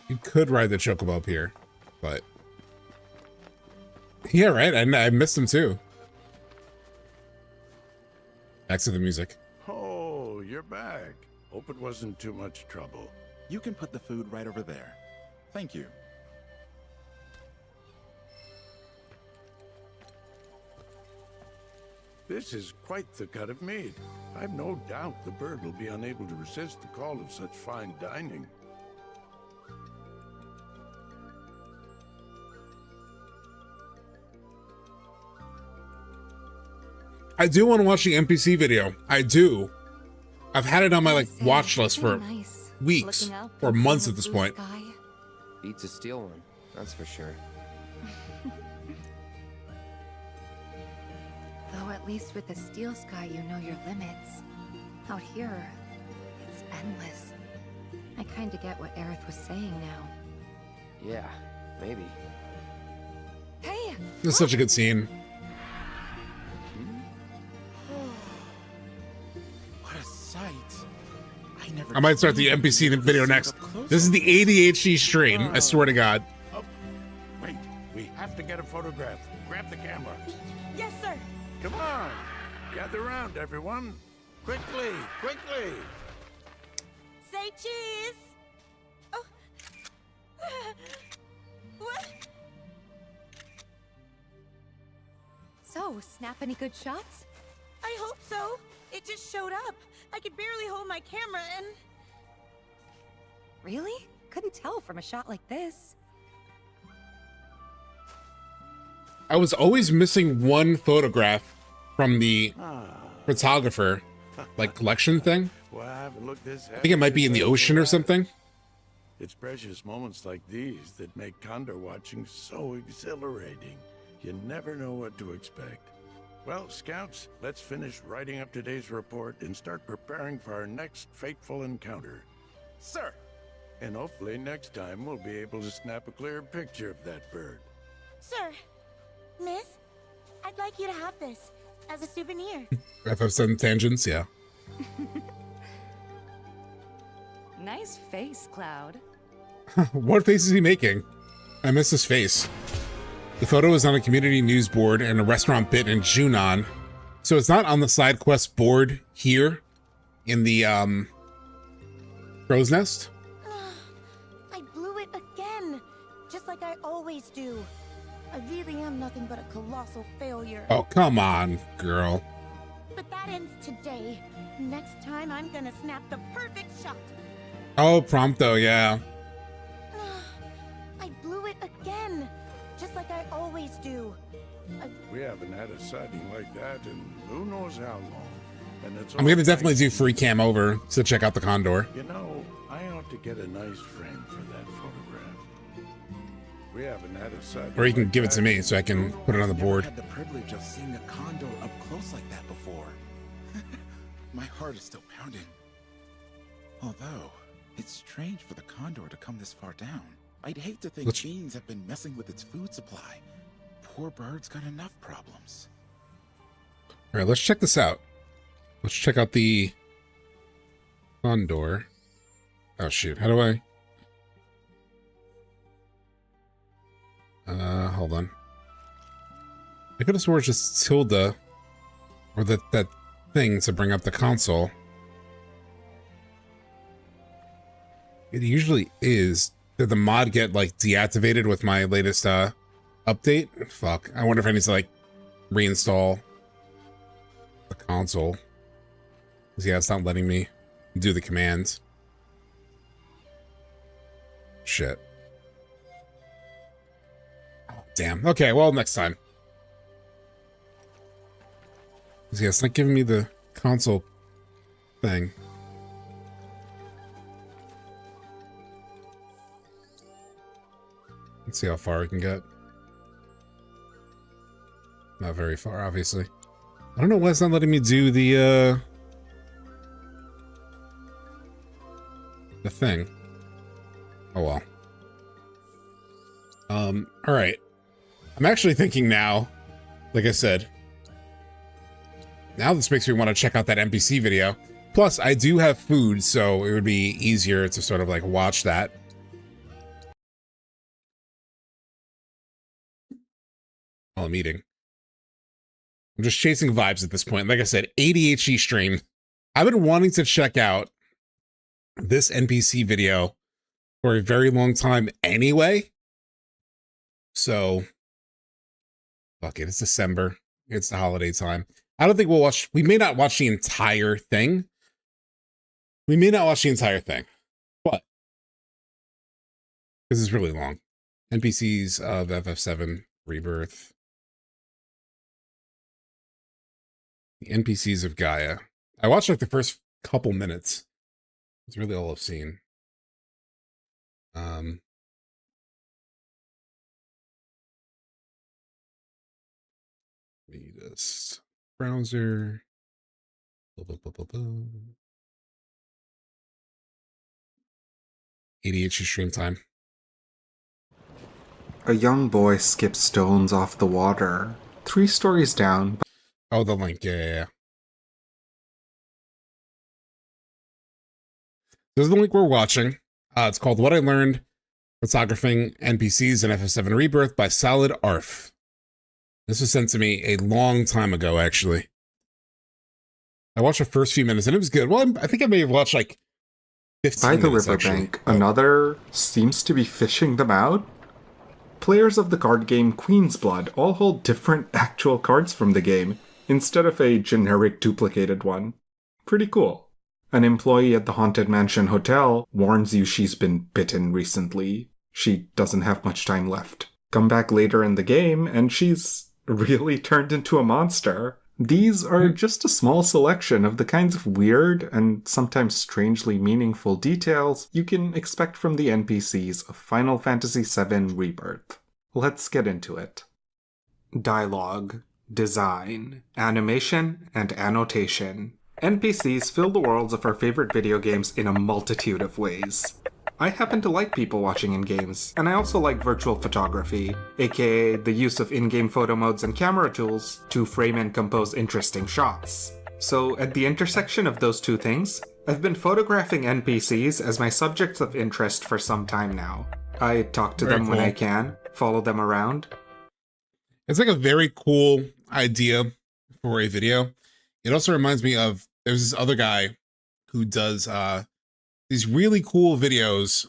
You could ride the chocobo up here, but yeah, right. I missed him too. Back to the music. Oh, you're back. Hope it wasn't too much trouble. You can put the food right over there. Thank you. This is quite the cut of meat. I've no doubt the bird will be unable to resist the call of such fine dining. I do want to watch the NPC video. I do. I've had it on my like watch list for weeks or months at this point. Beats a steel one, that's for sure. Though at least with the steel sky, you know your limits. Out here, it's endless. I kind of get what Aerith was saying now. Yeah, maybe. Hey! This is such a good scene. What a sight. I might start the NPC video next. This is the ADHD stream, I swear to God. Oh, wait, we have to get a photograph. Grab the camera. Yes, sir. Come on, gather around, everyone. Quickly, quickly. Say cheese. Oh. What? So, snap any good shots? I hope so. It just showed up. I could barely hold my camera and... Really? Couldn't tell from a shot like this. I was always missing one photograph from the photographer, like collection thing. Well, I haven't looked this. I think it might be in the ocean or something. It's precious moments like these that make Condor watching so exhilarating. You never know what to expect. Well, Scouts, let's finish writing up today's report and start preparing for our next fateful encounter. Sir! And hopefully next time we'll be able to snap a clear picture of that bird. Sir, miss, I'd like you to have this as a souvenir. FF7 tangents, yeah. Nice face, Cloud. What face is he making? I miss his face. The photo is on a community news board and a restaurant bit in Junon. So it's not on the side quest board here in the crow's nest. I blew it again, just like I always do. I really am nothing but a colossal failure. Oh, come on, girl. But that ends today. Next time I'm gonna snap the perfect shot. Oh, Prompto, yeah. I blew it again, just like I always do. We haven't had a sighting like that in who knows how long. And it's I'm gonna definitely do free cam over to check out the Condor. You know, I ought to get a nice frame for that photograph. We haven't had a sighting. Or you can give it to me so I can put it on the board. I've had the privilege of seeing a condor up close like that before. My heart is still pounding. Although, it's strange for the condor to come this far down. I'd hate to think beings have been messing with its food supply. Poor bird's got enough problems. All right, let's check this out. Let's check out the Condor. Oh shoot, how do I? Hold on. I could have sworn it's just tilde, or that thing to bring up the console. It usually is. Did the mod get like deactivated with my latest update? Fuck. I wonder if I need to like reinstall the console. 'Cause yeah, it's not letting me do the commands. Shit. Damn. Okay, well, next time. Yeah, it's not giving me the console thing. Let's see how far we can get. Not very far, obviously. I don't know why it's not letting me do the thing. Oh well. Alright. I'm actually thinking now, like I said, now this makes me want to check out that NPC video. Plus, I do have food, so it would be easier to sort of like watch that. While I'm eating. I'm just chasing vibes at this point. Like I said, ADHD stream. I've been wanting to check out this NPC video for a very long time anyway. So, fuck it. It's December. It's the holiday time. I don't think we'll watch. We may not watch the entire thing. We may not watch the entire thing. But this is really long. NPCs of FF7 Rebirth. The NPCs of Gaia. I watched like the first couple minutes. It's really all I've seen. We just browser. ADHD stream time. A young boy skips stones off the water. 3 stories down. Oh, the link. Yeah. This is the link we're watching. It's called What I Learned Photographing NPCs in FF7 Rebirth by Solid Arf. This was sent to me a long time ago, actually. I watched the first few minutes and it was good. Well, I think I may have watched like 15 By the minutes, riverbank, another seems to be fishing them out. Players of the card game Queen's Blood all hold different actual cards from the game, instead of a generic duplicated one. Pretty cool. An employee at the Haunted Mansion Hotel warns you she's been bitten recently. She doesn't have much time left. Come back later in the game, and she's really turned into a monster. These are just a small selection of the kinds of weird and sometimes strangely meaningful details you can expect from the NPCs of Final Fantasy VII Rebirth. Let's get into it. Dialogue, design, animation, and annotation. NPCs fill the worlds of our favorite video games in a multitude of ways. I happen to like people watching in games, and I also like virtual photography, aka the use of in-game photo modes and camera tools to frame and compose interesting shots. So at the intersection of those two things, I've been photographing NPCs as my subjects of interest for some time now. I talk to them when I can, follow them around. It's like a very cool idea for a video. It also reminds me of, there's this other guy who does these really cool videos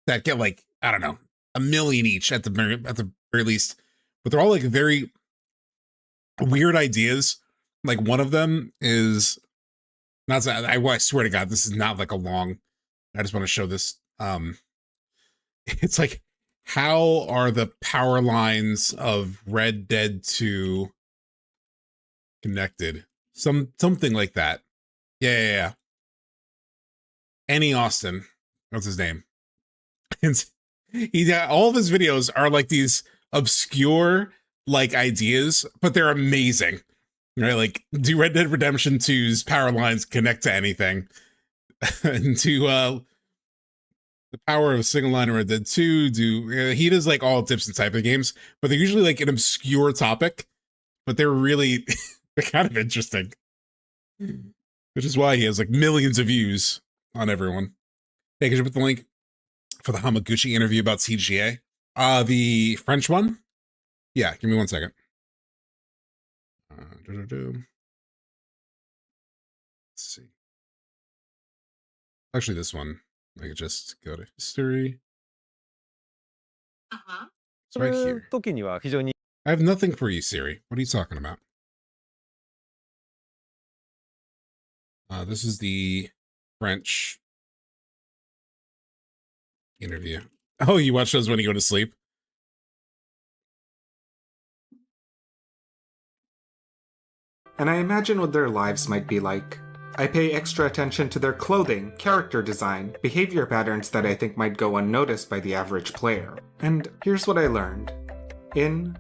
that get like, I don't know, 1 million each at the very least, but they're all like very weird ideas. Like one of them is not, I swear to God, this is not like a long, I just want to show this. It's like, how are the power lines of Red Dead 2 connected? Something like that. Yeah. Annie Austin, what's his name? And all of his videos are like these obscure like ideas, but they're amazing. Right? Like, do Red Dead Redemption 2's power lines connect to anything? And to the power of a single line of Red Dead 2, he does like all tips and type of games, but they're usually like an obscure topic, but they're really they're kind of interesting. Which is why he has like millions of views on everyone. Hey, could you put the link for the Hamaguchi interview about TGA? The French one? Yeah, give me 1 second. Let's see. Actually, this one. I could just go to history. It's right here. I have nothing for you, Siri. What are you talking about? This is the French interview. Oh, you watch those when you go to sleep? And I imagine what their lives might be like. I pay extra attention to their clothing, character design, behavior patterns that I think might go unnoticed by the average player. And here's what I learned. In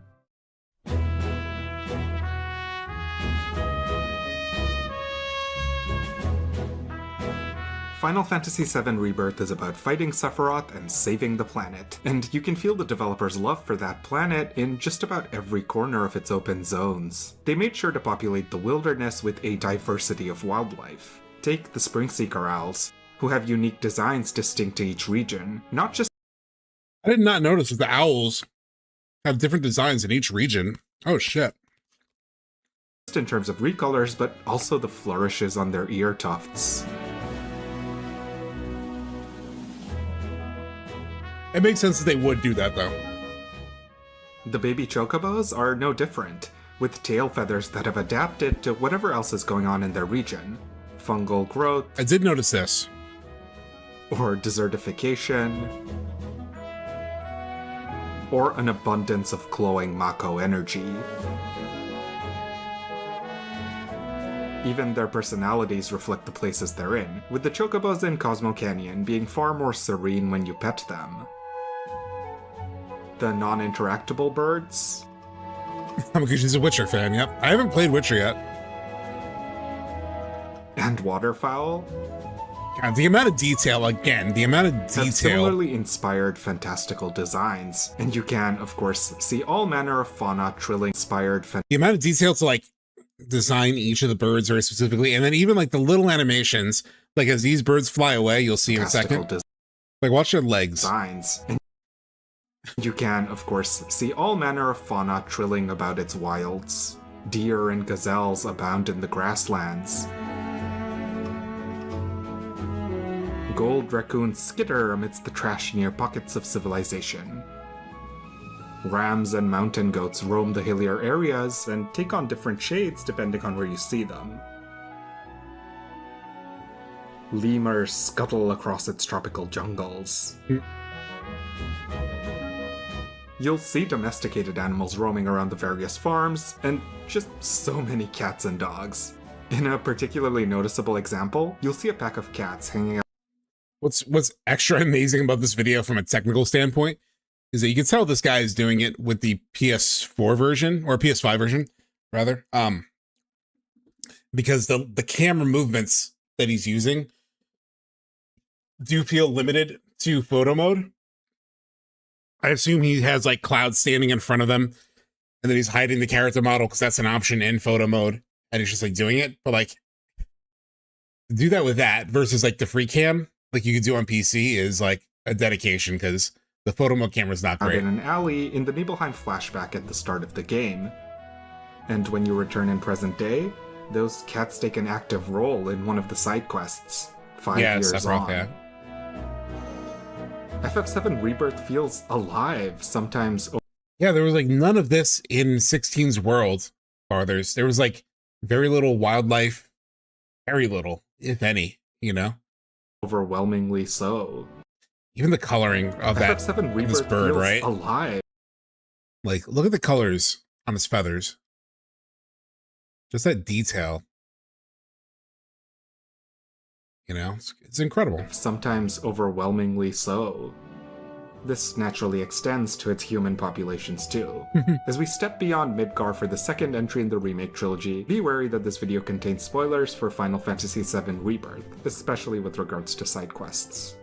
Final Fantasy VII Rebirth is about fighting Sephiroth and saving the planet, and you can feel the developers' love for that planet in just about every corner of its open zones. They made sure to populate the wilderness with a diversity of wildlife. Take the Springseeker Owls, who have unique designs distinct to each region, not just— I did not notice that the owls have different designs in each region. Oh shit. in terms of recolors, but also the flourishes on their ear tufts. It makes sense that they would do that, though. The baby chocobos are no different, with tail feathers that have adapted to whatever else is going on in their region. Fungal growth. I did notice this. Or desertification. Or an abundance of glowing Mako energy. Even their personalities reflect the places they're in, with the chocobos in Cosmo Canyon being far more serene when you pet them. The non-interactable birds. Hamaguchi's a Witcher fan, yep. I haven't played Witcher yet. And waterfowl. God, the amount of detail, again, the amount of detail. Have similarly inspired fantastical designs, and you can, of course, see all manner of fauna trilling inspired. The amount of detail to, like, design each of the birds very specifically, and then even, like, the little animations, like, as these birds fly away, you'll see in a second. Like, watch their legs. Designs. And you can, of course, see all manner of fauna trilling about its wilds. Deer and gazelles abound in the grasslands. Gold raccoons skitter amidst the trashier pockets of civilization. Rams and mountain goats roam the hillier areas and take on different shades depending on where you see them. Lemurs scuttle across its tropical jungles. You'll see domesticated animals roaming around the various farms, and just so many cats and dogs. In a particularly noticeable example, you'll see a pack of cats hanging out. What's extra amazing about this video from a technical standpoint is that you can tell this guy is doing it with the PS4 version, or PS5 version, rather. Because the camera movements that he's using do feel limited to photo mode. I assume he has like clouds standing in front of them, and then he's hiding the character model because that's an option in photo mode, and he's just like doing it. But like, to do that with that versus like the free cam, like you could do on PC, is like a dedication because the photo mode camera is not great. In an alley in the Nibelheim flashback at the start of the game. And when you return in present day, those cats take an active role in one of the side quests, 5 years Sephiroth, on. yeah. FF7 Rebirth feels alive, sometimes. Yeah, there was like none of this in 16's world. Farthers. There was like very little wildlife, very little, if any, you know? Overwhelmingly so. Even the coloring of that FF7 Rebirth this bird, feels right? alive. Like, look at the colors on his feathers. Just that detail. You know, it's incredible. Sometimes overwhelmingly so. This naturally extends to its human populations too. As we step beyond Midgar for the second entry in the remake trilogy, be wary that this video contains spoilers for Final Fantasy VII Rebirth, especially with regards to side quests.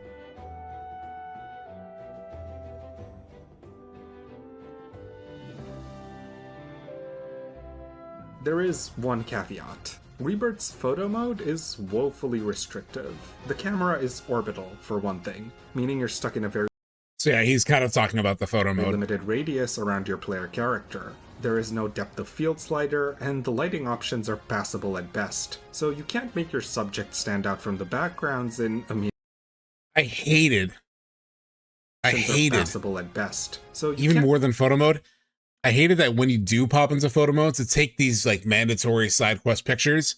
There is one caveat. Rebirth's photo mode is woefully restrictive. The camera is orbital, for one thing, meaning you're stuck in a very So yeah, he's kind of talking about the photo mode. limited radius around your player character. There is no depth of field slider, and the lighting options are passable at best, so you can't make your subject stand out from the backgrounds in I hated passable at best. So you even can't more than photo mode. I hated that when you do pop into photo mode to take these like mandatory side quest pictures,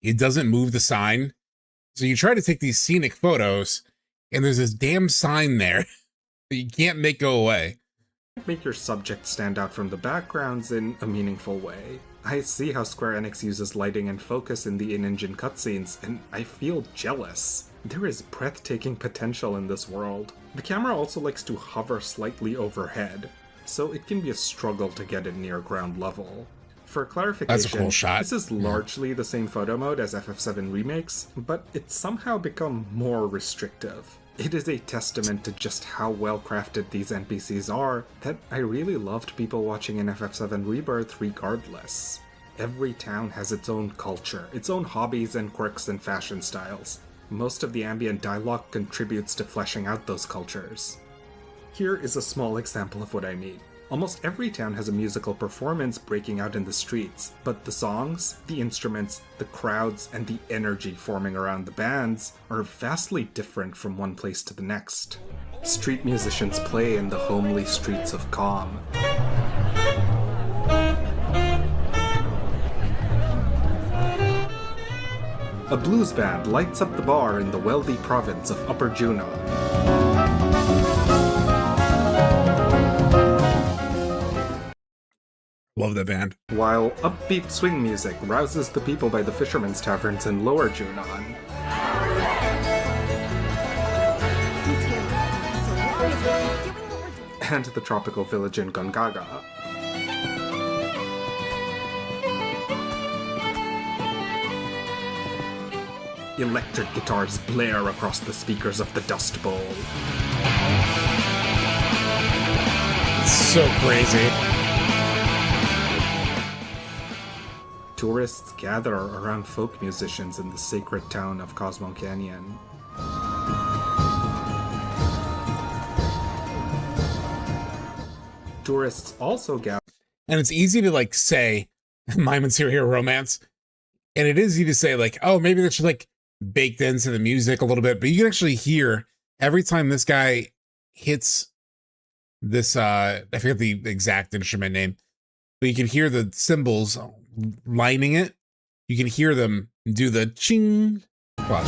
it doesn't move the sign. So you try to take these scenic photos, and there's this damn sign there that you can't make go away. Make your subject stand out from the backgrounds in a meaningful way. I see how Square Enix uses lighting and focus in the in-engine cutscenes, and I feel jealous. There is breathtaking potential in this world. The camera also likes to hover slightly overhead, so it can be a struggle to get it near ground level. For clarification, That's a cool shot. This is largely the same photo mode as FF7 Remakes, but it's somehow become more restrictive. It is a testament to just how well crafted these NPCs are that I really loved people watching in FF7 Rebirth regardless. Every town has its own culture, its own hobbies and quirks and fashion styles. Most of the ambient dialogue contributes to fleshing out those cultures. Here is a small example of what I mean. Almost every town has a musical performance breaking out in the streets, but the songs, the instruments, the crowds, and the energy forming around the bands are vastly different from one place to the next. Street musicians play in the homely streets of Calm. A blues band lights up the bar in the wealthy province of Upper Junon. Love that band. While upbeat swing music rouses the people by the fishermen's taverns in Lower Junon. And the tropical village in Gongaga. Electric guitars blare across the speakers of the Dust Bowl. It's so crazy. Tourists gather around folk musicians in the sacred town of Cosmo Canyon. Tourists also gather. And it's easy to like say My Material Romance. And it is easy to say like, oh, maybe that's like baked into the music a little bit, but you can actually hear every time this guy hits this, I forget the exact instrument name, but you can hear the cymbals lining it. You can hear them do the ching. Watch.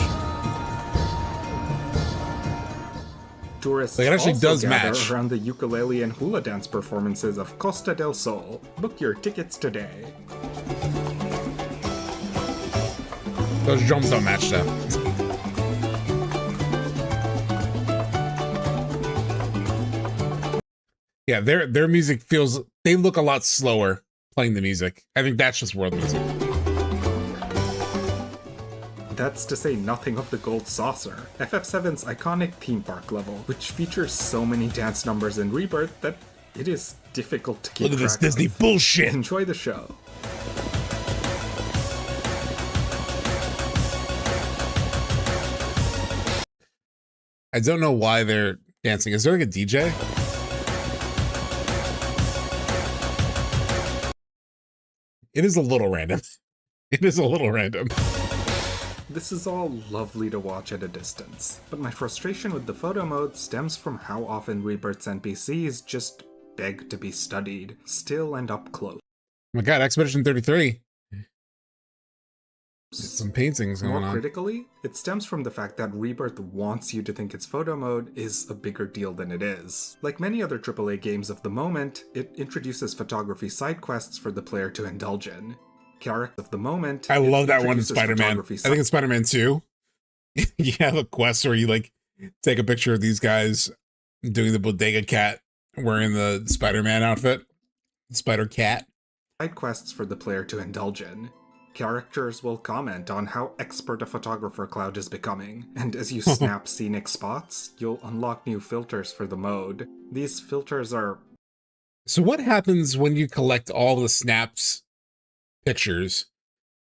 Tourists like it actually also does gather match around the ukulele and hula dance performances of Costa del Sol. Book your tickets today. Those drums don't match though. Yeah, their music feels, they look a lot slower playing the music. I think that's just world music. That's to say nothing of the Gold Saucer, FF7's iconic theme park level, which features so many dance numbers in Rebirth that it is difficult to keep Look at this track Disney of. bullshit. Enjoy the show. I don't know why they're dancing. Is there like a DJ? It is a little random. It is a little random. This is all lovely to watch at a distance, but my frustration with the photo mode stems from how often Rebirth's NPCs just beg to be studied, still and up close. Oh my god, Expedition 33. Some paintings going More on. critically, it stems from the fact that Rebirth wants you to think its photo mode is a bigger deal than it is. Like many other AAA games of the moment, it introduces photography side quests for the player to indulge in. Character of the moment. I love that one in introduces Spider-Man. I photography think in Spider-Man 2, you have a quest where you like take a picture of these guys doing the bodega cat wearing the Spider-Man outfit. Spider-Cat. Side quests for the player to indulge in. Characters will comment on how expert a photographer Cloud is becoming, and as you snap scenic spots, you'll unlock new filters for the mode. These filters are... So what happens when you collect all the snaps pictures?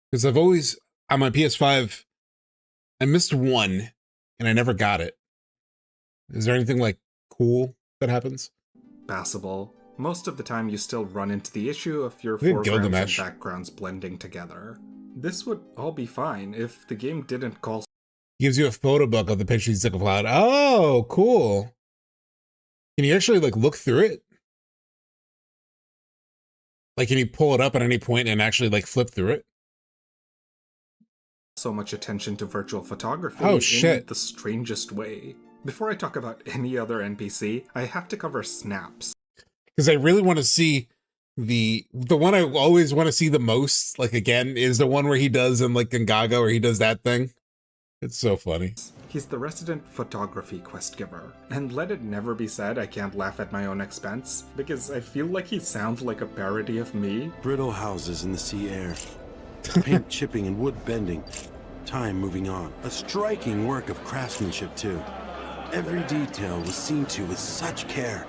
Because I've always, on my PS5, I missed one, and I never got it. Is there anything like cool that happens? passable. Most of the time you still run into the issue of your We foregrounds and Gilgamesh. backgrounds blending together. This would all be fine if the game didn't call... Gives you a photo book of the picture you took of Cloud. Oh, cool. Can you actually like look through it? Like, can you pull it up at any point and actually like flip through it? so much attention to virtual photography Oh, in shit. the strangest way. Before I talk about any other NPC, I have to cover Snaps. Because I really want to see the one I always want to see the most, like, again, is the one where he does in, like, Gangaga, where he does that thing. It's so funny. He's the resident photography quest giver. And let it never be said I can't laugh at my own expense, because I feel like he sounds like a parody of me. Brittle houses in the sea air. Paint chipping and wood bending. Time moving on. A striking work of craftsmanship, too. Every detail was seen to with such care.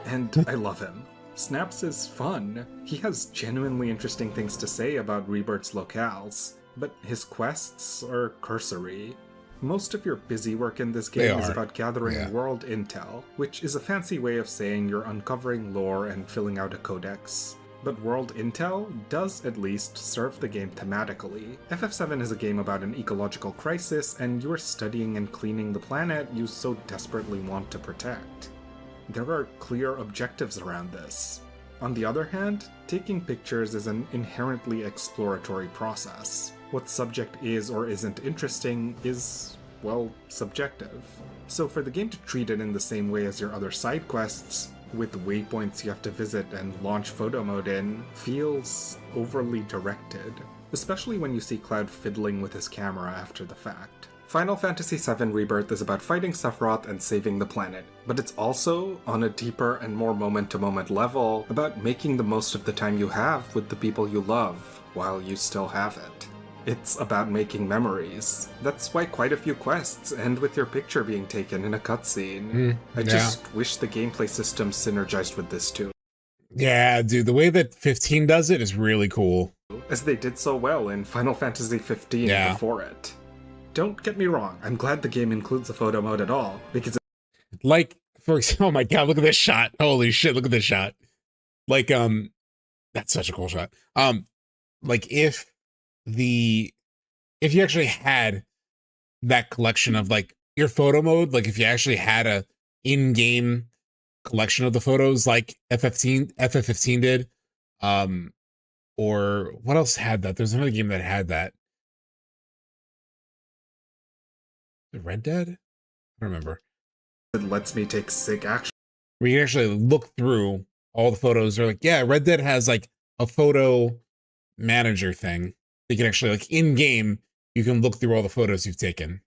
And I love him. Snaps is fun. He has genuinely interesting things to say about Rebirth's locales, but his quests are cursory. Most of your busy work in this game is about gathering world intel, which is a fancy way of saying you're uncovering lore and filling out a codex. But world intel does at least serve the game thematically. FF7 is a game about an ecological crisis, and you're studying and cleaning the planet you so desperately want to protect. There are clear objectives around this. On the other hand, taking pictures is an inherently exploratory process. What subject is or isn't interesting is, well, subjective. So for the game to treat it in the same way as your other side quests, with waypoints you have to visit and launch photo mode in, feels overly directed, especially when you see Cloud fiddling with his camera after the fact. Final Fantasy VII Rebirth is about fighting Sephiroth and saving the planet, but it's also, on a deeper and more moment-to-moment level, about making the most of the time you have with the people you love, while you still have it. It's about making memories. That's why quite a few quests end with your picture being taken in a cutscene. I just wish the gameplay system synergized with this too. Yeah, dude, the way that 15 does it is really cool. As they did so well in Final Fantasy 15 before it. Don't get me wrong, I'm glad the game includes a photo mode at all, because like, for example, oh my god, look at this shot. Holy shit, look at this shot. Like, that's such a cool shot. Like if you actually had that collection of like your photo mode, like if you actually had a in-game collection of the photos like FF15 did, or what else had that? There's another game that had that. Red Dead? I don't remember. it lets me take sick action. Where you can actually look through all the photos. They're like, yeah, Red Dead has like a photo manager thing. You can actually, like, in-game, you can look through all the photos you've taken.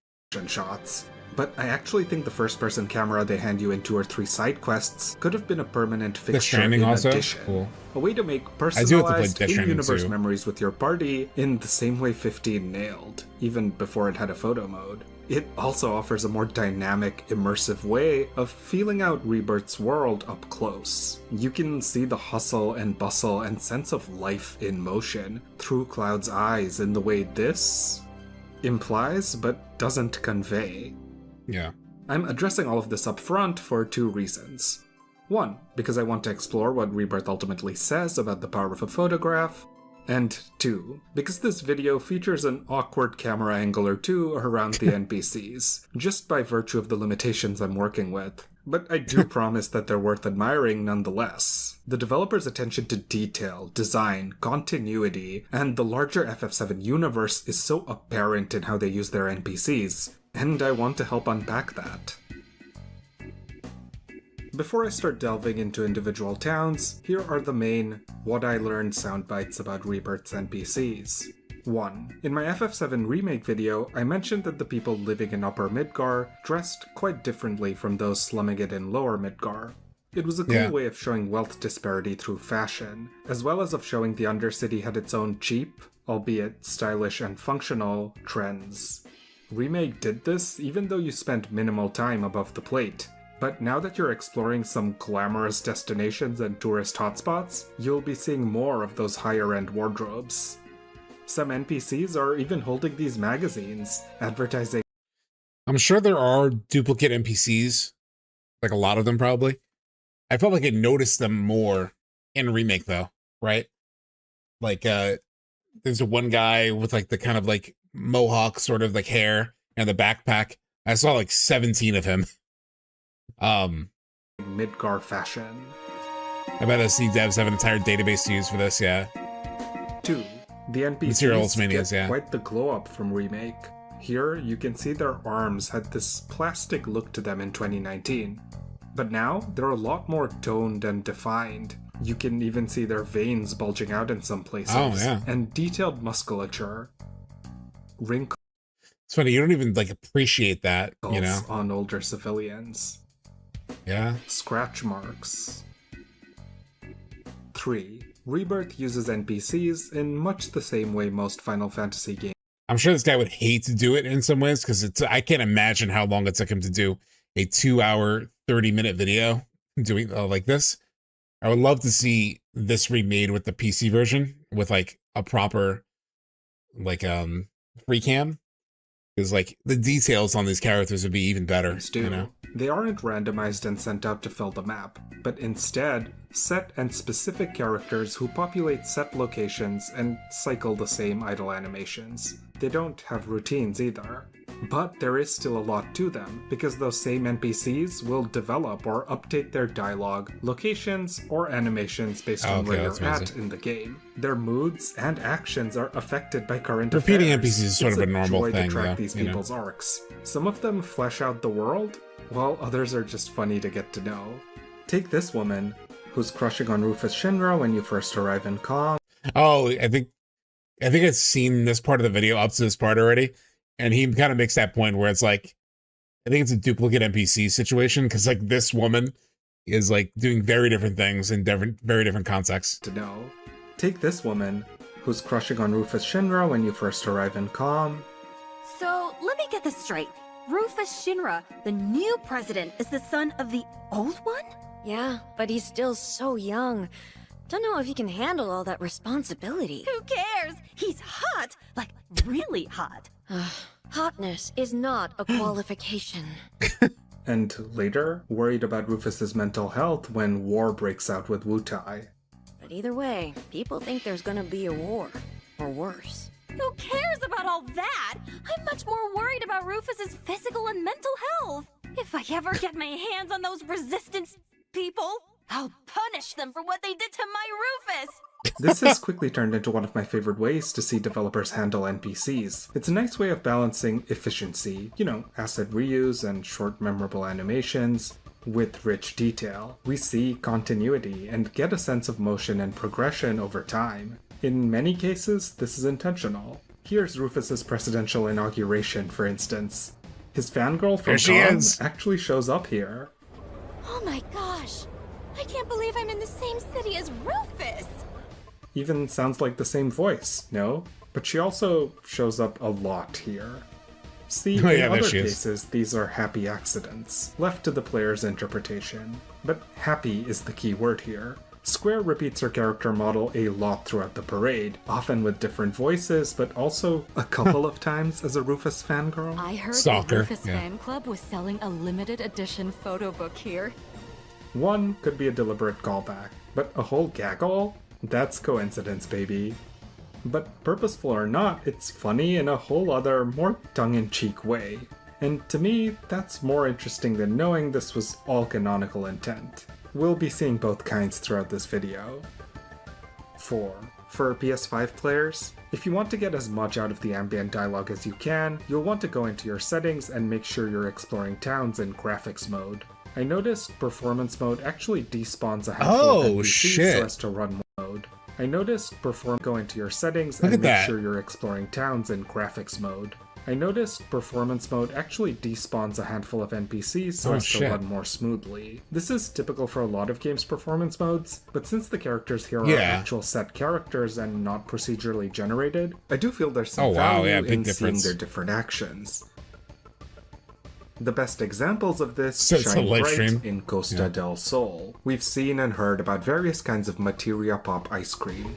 Shots. But I actually think the first-person camera they hand you in 2 or 3 side quests could have been a permanent fixture in also? addition. Cool. A way to make personalized in-universe memories with your party in the same way 15 nailed, even before it had a photo mode. It also offers a more dynamic, immersive way of feeling out Rebirth's world up close. You can see the hustle and bustle and sense of life in motion through Cloud's eyes in the way this implies but doesn't convey. Yeah. I'm addressing all of this up front for 2 reasons. 1, because I want to explore what Rebirth ultimately says about the power of a photograph, and 2, because this video features an awkward camera angle or 2 around the NPCs, just by virtue of the limitations I'm working with. But I do promise that they're worth admiring nonetheless. The developers' attention to detail, design, continuity, and the larger FF7 universe is so apparent in how they use their NPCs, and I want to help unpack that. Before I start delving into individual towns, here are the main what I learned sound bites about Rebirth's NPCs. 1. In my FF7 Remake video, I mentioned that the people living in Upper Midgar dressed quite differently from those slumming it in Lower Midgar. It was a cool way of showing wealth disparity through fashion, as well as of showing the Undercity had its own cheap, albeit stylish and functional, trends. Remake did this even though you spent minimal time above the plate. But now that you're exploring some glamorous destinations and tourist hotspots, you'll be seeing more of those higher-end wardrobes. Some NPCs are even holding these magazines, advertising. I'm sure there are duplicate NPCs, like a lot of them probably. I felt like I noticed them more in Remake though, right? Like, there's a one guy with like the kind of like mohawk sort of like hair and the backpack. I saw like 17 of him. Midgar fashion. I bet SC devs have an entire database to use for this, yeah. 2. The Material NPCs Manias, get yeah. quite the glow up from Remake. Here, you can see their arms had this plastic look to them in 2019. But now, they're a lot more toned and defined. You can even see their veins bulging out in some places. Oh, yeah. And detailed musculature. Wrinkles It's funny, you don't even like appreciate that, you know? on older civilians. Yeah. Scratch marks. 3. Rebirth uses NPCs in much the same way most Final Fantasy games. I'm sure this guy would hate to do it in some ways because I can't imagine how long it took him to do a 2-hour, 30-minute video doing like this. I would love to see this remade with the PC version with like a proper like free cam, because like the details on these characters would be even better. You know? They aren't randomized and sent out to fill the map, but instead set and specific characters who populate set locations and cycle the same idle animations. They don't have routines either. But there is still a lot to them, because those same NPCs will develop or update their dialogue, locations, or animations based on where you're at in the game. Their moods and actions are affected by current Repeating affairs. NPCs is sort of a normal joy thing, to track though, these you know? people's arcs. Some of them flesh out the world, while others are just funny to get to know. Take this woman, who's crushing on Rufus Shinra when you first arrive in Kong. Oh, I think I've seen this part of the video up to this part already. And he kind of makes that point where it's like, I think it's a duplicate NPC situation, because like this woman is like doing very different things in very different contexts. To know. Take this woman, who's crushing on Rufus Shinra when you first arrive in Calm. So, let me get this straight. Rufus Shinra, the new president, is the son of the old one? Yeah, but he's still so young. Don't know if he can handle all that responsibility. Who cares? He's hot! Like, really hot. Hotness is not a qualification. And later, worried about Rufus's mental health when war breaks out with Wutai. But either way, people think there's gonna be a war. Or worse. Who cares about all that? I'm much more worried about Rufus's physical and mental health. If I ever get my hands on those resistance people, I'll punish them for what they did to my Rufus! This has quickly turned into one of my favorite ways to see developers handle NPCs. It's a nice way of balancing efficiency, you know, asset reuse and short memorable animations, with rich detail. We see continuity and get a sense of motion and progression over time. In many cases, this is intentional. Here's Rufus's presidential inauguration, for instance. His fangirl from Kong actually shows up here. Oh my gosh! I can't believe I'm in the same city as Rufus! Even sounds like the same voice, no? But she also shows up a lot here. See, in other cases, these are happy accidents, left to the player's interpretation. But happy is the key word here. Square repeats her character model a lot throughout the parade, often with different voices, but also a couple of times as a Rufus fangirl. I heard the Rufus fan club was selling a limited edition photo book here. One could be a deliberate callback, but a whole gaggle? That's coincidence, baby. But purposeful or not, it's funny in a whole other, more tongue-in-cheek way. And to me, that's more interesting than knowing this was all canonical intent. We'll be seeing both kinds throughout this video. 4. For PS5 players, if you want to get as much out of the ambient dialogue as you can, you'll want to go into your settings and make sure you're exploring towns in graphics mode. I noticed performance mode actually despawns a handful of NPCs so as to run mode. I noticed go into your settings and make sure you're exploring towns in graphics mode. I noticed performance mode actually despawns a handful of NPCs so as to run more smoothly. This is typical for a lot of games' performance modes, but since the characters here are actual set characters and not procedurally generated, I do feel there's some value in seeing their different actions. The best examples of this shine bright in Costa del Sol. We've seen and heard about various kinds of materia pop ice cream.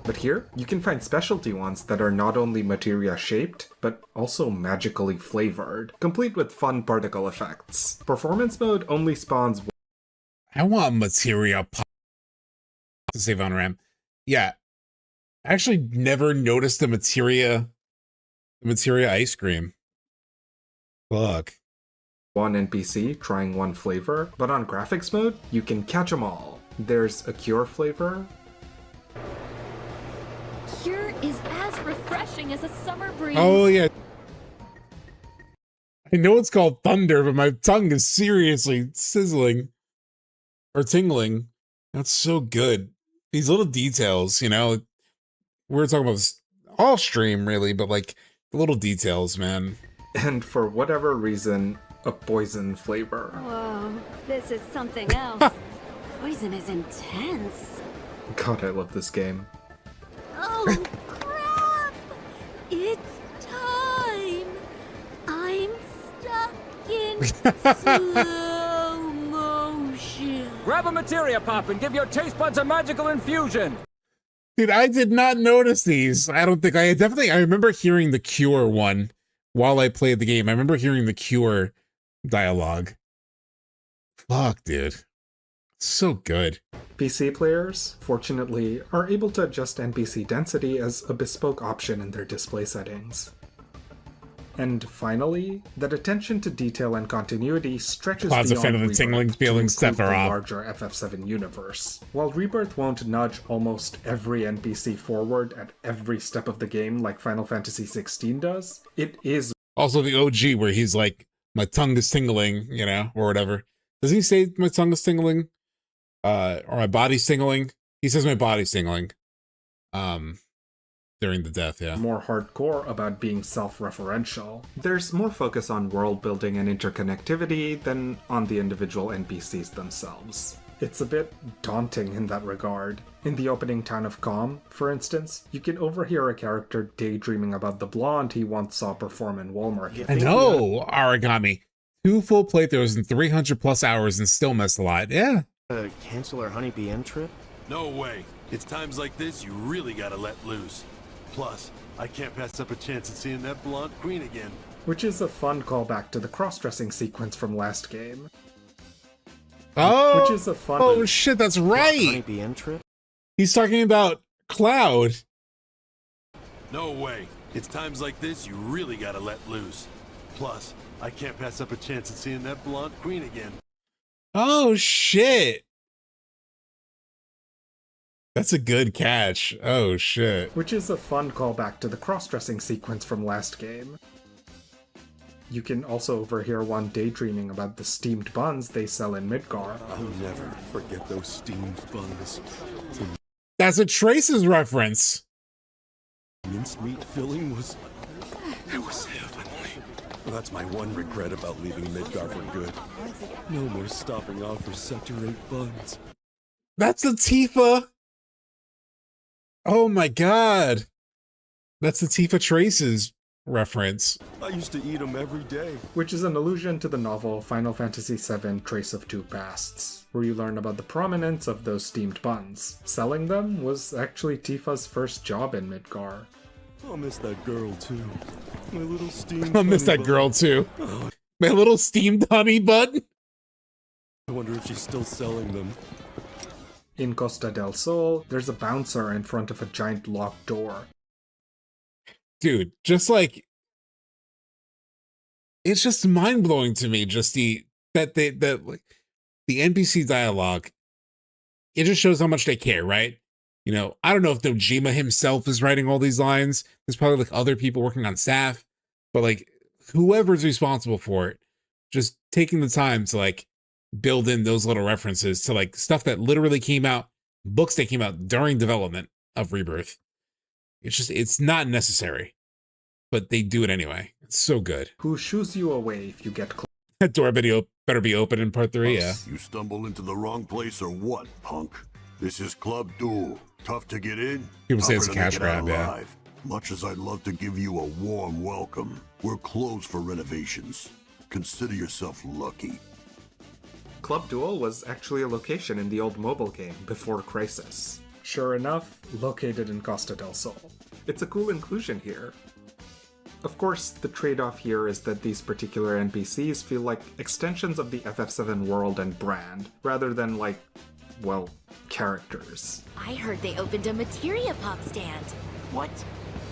But here, you can find specialty ones that are not only materia shaped, but also magically flavored, complete with fun particle effects. Performance mode only spawns. I want materia pop to save on RAM. Yeah. I actually never noticed the materia ice cream. Fuck. One NPC trying one flavor, but on graphics mode, you can catch them all. There's a cure flavor, Cure is as refreshing as a summer breeze. Oh yeah. I know it's called thunder, but my tongue is seriously sizzling or tingling. That's so good. These little details, you know, we're talking about this all stream really, but like the little details, man. And for whatever reason, a poison flavor. Whoa, this is something else. Poison is intense. God, I love this game. Oh, crap! It's time! I'm stuck in slow motion. Grab a materia pop and give your taste buds a magical infusion. Dude, I did not notice these. I don't think I remember hearing the Cure one while I played the game. I remember hearing the Cure dialogue. Fuck, dude. So good. PC players, fortunately, are able to adjust NPC density as a bespoke option in their display settings. And finally, that attention to detail and continuity stretches Cloud's a beyond fan of the Rebirth tingling to feelings, include the Sephiroth. larger FF7 universe. While Rebirth won't nudge almost every NPC forward at every step of the game like Final Fantasy XVI does, it is Also the OG where he's like, my tongue is tingling, you know, or whatever. Does he say my tongue is tingling? Or my body's tingling? He says my body's tingling. During the death, yeah. more hardcore about being self-referential. There's more focus on world building and interconnectivity than on the individual NPCs themselves. It's a bit daunting in that regard. In the opening town of Calm, for instance, you can overhear a character daydreaming about the blonde he once saw perform in Walmart. I know, Origami. 2 full playthroughs and 300 plus hours and still missed a lot. Yeah. Cancel our Honeybee Inn trip? No way. It's times like this you really gotta let loose. Plus, I can't pass up a chance at seeing that blonde queen again. Which is a fun callback to the cross-dressing sequence from last game. Oh, which is a fun. Oh shit, that's right. Honeybee Inn trip? He's talking about Cloud. No way. It's times like this you really gotta let loose. Plus, I can't pass up a chance at seeing that blonde queen again. Oh shit. That's a good catch. Oh shit. Which is a fun callback to the cross-dressing sequence from last game. You can also overhear one daydreaming about the steamed buns they sell in Midgar. I'll never forget those steamed buns. That's a Traces reference. Mincemeat filling was heavenly. That's my one regret about leaving Midgar for good. No more stopping off for saturate buns. That's a Tifa. Oh my god. That's the Tifa Traces reference. I used to eat them every day. Which is an allusion to the novel Final Fantasy VII Trace of Two Pasts, where you learn about the prominence of those steamed buns. Selling them was actually Tifa's first job in Midgar. I'll miss that girl too. My little steamed I'll miss that honey girl bun. too. My little steamed honey bun. I wonder if she's still selling them. In Costa del Sol, there's a bouncer in front of a giant locked door. Dude, just like, it's just mind-blowing to me, just the NPC dialogue. It just shows how much they care, right? You know, I don't know if Nojima himself is writing all these lines. There's probably like other people working on staff, but like whoever's responsible for it, just taking the time to like build in those little references to like stuff that literally came out, books that came out during development of Rebirth. It's not necessary, but they do it anyway. It's so good. Who shoos you away if you get close. That door better be open in part 3, yeah. You stumble into the wrong place or what, punk? This is Club Duel. Tough to get in. People say it's a tougher to cash get out grab, yeah. alive. Much as I'd love to give you a warm welcome, we're closed for renovations. Consider yourself lucky. Club Duel was actually a location in the old mobile game before Crisis. Sure enough, located in Costa del Sol. It's a cool inclusion here. Of course, the trade-off here is that these particular NPCs feel like extensions of the FF7 world and brand, rather than like, well, characters. I heard they opened a materia pop stand. What?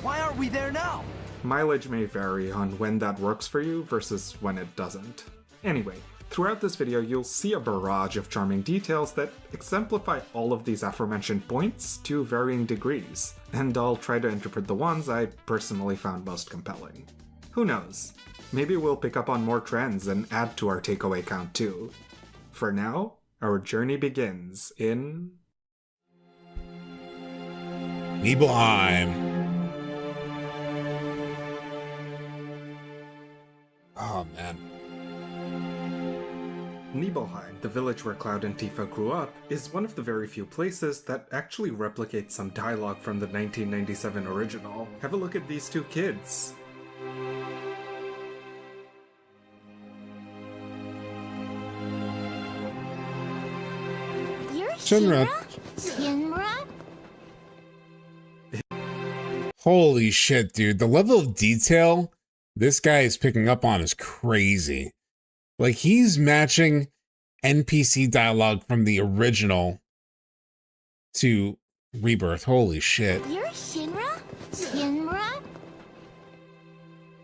Why aren't we there now? Mileage may vary on when that works for you versus when it doesn't. Anyway, throughout this video you'll see a barrage of charming details that exemplify all of these aforementioned points to varying degrees, and I'll try to interpret the ones I personally found most compelling. Who knows? Maybe we'll pick up on more trends and add to our takeaway count too. For now, our journey begins in... Nibelheim. Oh man. Nibelheim, the village where Cloud and Tifa grew up, is one of the very few places that actually replicates some dialogue from the 1997 original. Have a look at these two kids. You're Shinra. Shinra? Holy shit, dude. The level of detail this guy is picking up on is crazy. Like, he's matching NPC dialogue from the original to Rebirth. Holy shit. You're Shinra? Shinra?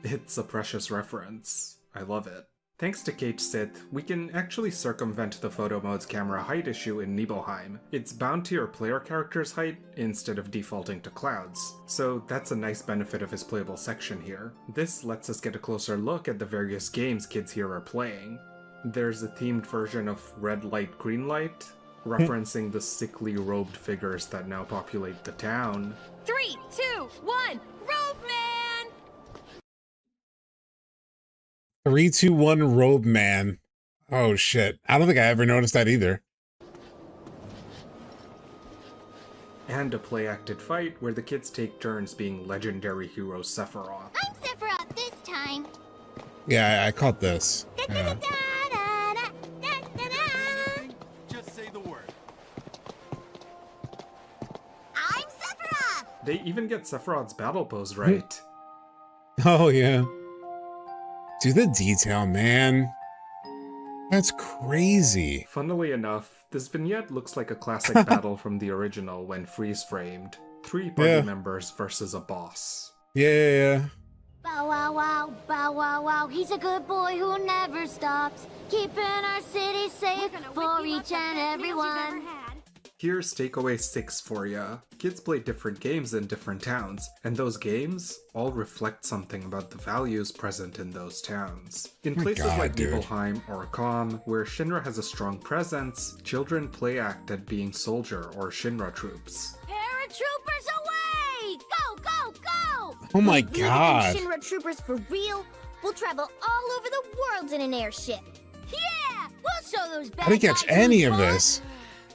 It's a precious reference. I love it. Thanks to Kate Sith, we can actually circumvent the photo mode's camera height issue in Nibelheim. It's bound to your player character's height instead of defaulting to Cloud's, so that's a nice benefit of his playable section here. This lets us get a closer look at the various games kids here are playing. There's a themed version of Red Light, Green Light, referencing the sickly robed figures that now populate the town. 3, 2, 1, Rope Man! 3, 2, 1 Robe Man. Oh shit. I don't think I ever noticed that either. And a play-acted fight where the kids take turns being legendary hero Sephiroth. I'm Sephiroth this time. Yeah, I caught this. Yeah. Just say the word. I'm Sephiroth! They even get Sephiroth's battle pose right. Oh yeah. Dude, the detail, man. That's crazy. Funnily enough, this vignette looks like a classic battle from the original when freeze-framed. 3 party members versus a boss. Yeah. Bow wow wow, bow wow wow, he's a good boy who never stops, keeping our city safe for each and everyone. Here's takeaway 6 for ya. Kids play different games in different towns, and those games all reflect something about the values present in those towns. In places like Nibelheim or Calm, where Shinra has a strong presence, children play act at being soldier or Shinra troops. Paratroopers away! Go, go, go! Oh my We god. Shinra troopers for real? We'll travel all over the world in an airship. Yeah! We'll show those bad I didn't catch guys any who's of boss. this.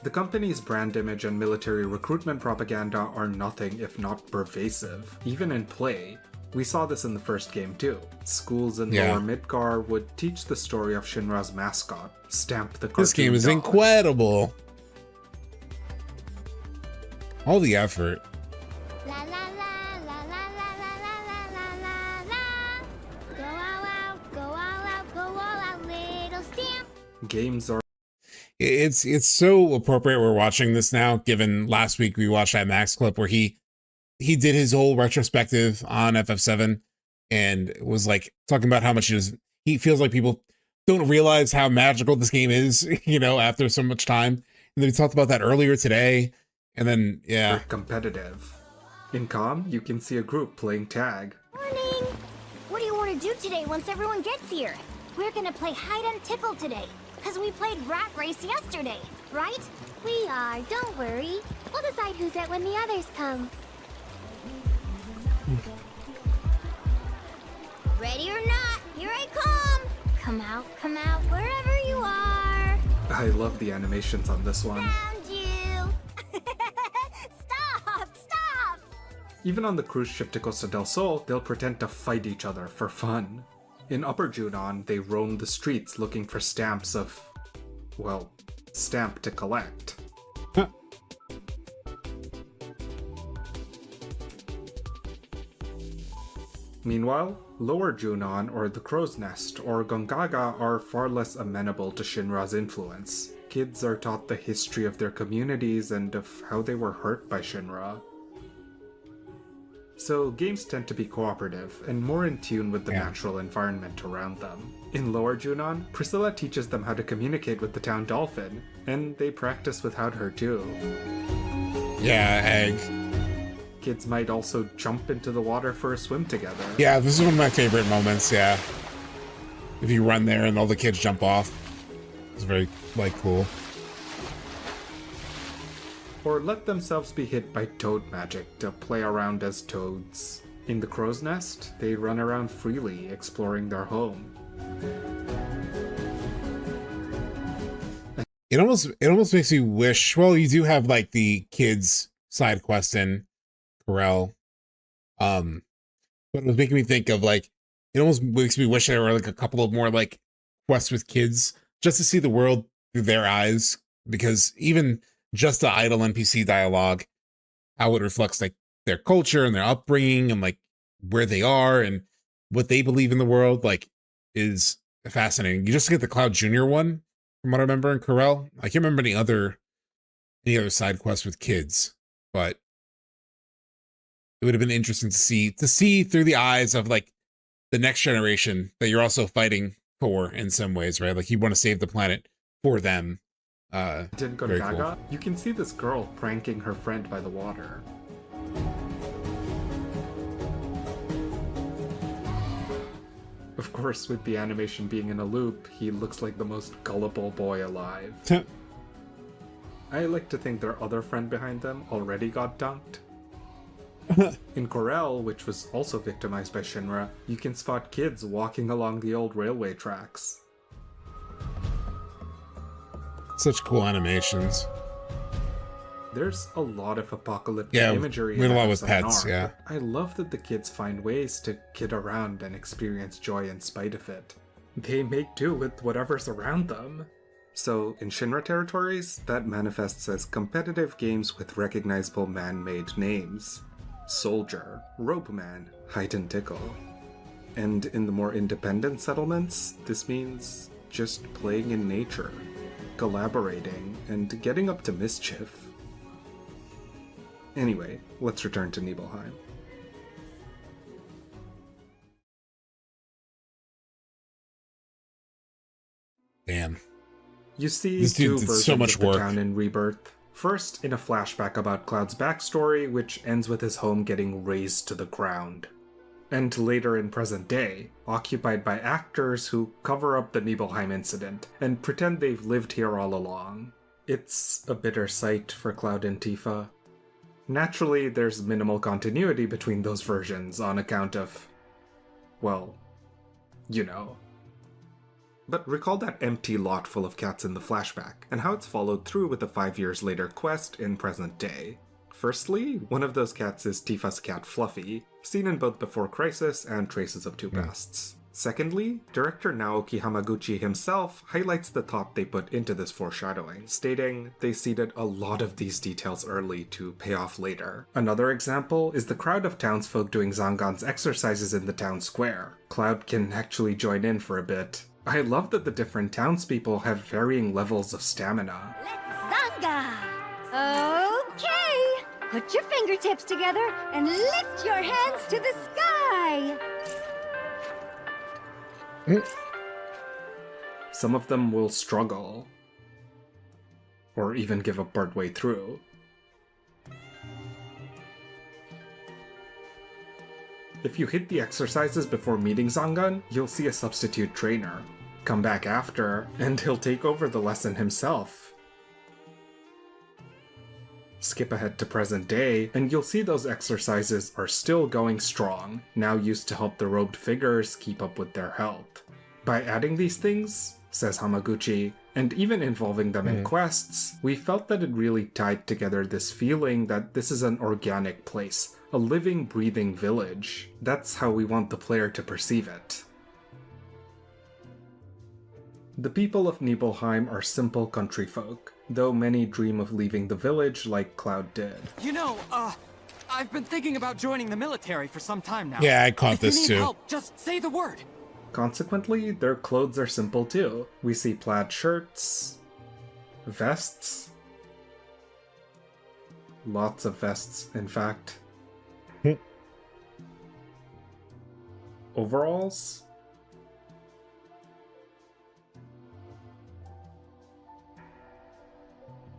The company's brand image and military recruitment propaganda are nothing if not pervasive, even in play. We saw this in the first game too. Schools in Lower Midgar would teach the story of Shinra's mascot, Stamp the cartoon This game is dog. incredible. All the effort. La la la la la la la la la la la. Go all out, go all out, go all out, little Stamp. Games are It's so appropriate we're watching this now, given last week we watched that Max clip where he did his whole retrospective on FF7 and was like talking about how much he feels like people don't realize how magical this game is, you know, after so much time. And then we talked about that earlier today. And then, yeah. They're competitive. In Calm, you can see a group playing tag. Morning! What do you want to do today once everyone gets here? We're gonna play hide and tickle today, because we played Rat Race yesterday, right? We are, don't worry. We'll decide who's it when the others come. Ready or not, here I come! Come out, wherever you are! I love the animations on this one. Found you! Stop! Even on the cruise ship to Costa del Sol, they'll pretend to fight each other for fun. In Upper Junon, they roam the streets looking for stamps of... well, stamp to collect. Meanwhile, Lower Junon or the Crow's Nest or Gongaga are far less amenable to Shinra's influence. Kids are taught the history of their communities and of how they were hurt by Shinra. so games tend to be cooperative and more in tune with the natural environment around them. In Lower Junon, Priscilla teaches them how to communicate with the town dolphin, and they practice without her too. Yeah, egg. Kids might also jump into the water for a swim together. Yeah, this is one of my favorite moments, yeah. If you run there and all the kids jump off. It's very, like, cool. Or let themselves be hit by toad magic to play around as toads. In the crow's nest, they run around freely, exploring their home. It almost makes you wish, well, you do have, like, the kids side quest in Corel. But it was making me think of, like, it almost makes me wish there were, like, a couple of more, like, quests with kids, just to see the world through their eyes, because even just the idle NPC dialogue, how it reflects like their culture and their upbringing and like where they are and what they believe in the world, like, is fascinating. You just get the Cloud Jr. one, from what I remember in Corel. I can't remember any other side quests with kids, but it would have been interesting to see through the eyes of like the next generation that you're also fighting for in some ways, right? Like you want to save the planet for them. Didn't go to Gaga? Cool. You can see this girl pranking her friend by the water. Of course, with the animation being in a loop, he looks like the most gullible boy alive. I like to think their other friend behind them already got dunked. In Corel, which was also victimized by Shinra, you can spot kids walking along the old railway tracks. Such cool animations. There's a lot of apocalyptic imagery. We had a lot with pets, yeah. I love that the kids find ways to kid around and experience joy in spite of it. They make do with whatever's around them. So, in Shinra territories, that manifests as competitive games with recognizable man-made names. Soldier, Ropeman, Hide and Tickle. And in the more independent settlements, this means just playing in nature, collaborating, and getting up to mischief. Anyway, let's return to Nibelheim. Damn. You see two versions so much of the work. town in Rebirth. First, in a flashback about Cloud's backstory, which ends with his home getting razed to the ground. And later in present day, occupied by actors who cover up the Nibelheim incident and pretend they've lived here all along. It's a bitter sight for Cloud and Tifa. Naturally, there's minimal continuity between those versions on account of, well, you know. But recall that empty lot full of cats in the flashback, and how it's followed through with a 5 years later quest in present day. Firstly, one of those cats is Tifa's cat Fluffy, seen in both Before Crisis and Traces of Two Pasts. Secondly, director Naoki Hamaguchi himself highlights the thought they put into this foreshadowing, stating they seeded a lot of these details early to pay off later. Another example is the crowd of townsfolk doing Zangan's exercises in the town square. Cloud can actually join in for a bit. I love that the different townspeople have varying levels of stamina. Zanga! Okay! Put your fingertips together and lift your hands to the sky! Some of them will struggle, or even give up partway through. If you hit the exercises before meeting Zangan, you'll see a substitute trainer. Come back after, and he'll take over the lesson himself. Skip ahead to present day, and you'll see those exercises are still going strong, now used to help the robed figures keep up with their health. By adding these things, says Hamaguchi, and even involving them in quests, we felt that it really tied together this feeling that this is an organic place, a living, breathing village. That's how we want the player to perceive it. The people of Nibelheim are simple country folk, though many dream of leaving the village like Cloud did. You know, I've been thinking about joining the military for some time now. Yeah, I caught this too. If too. you need help, just say the word. Consequently, their clothes are simple too. We see plaid shirts, vests, lots of vests, in fact. overalls.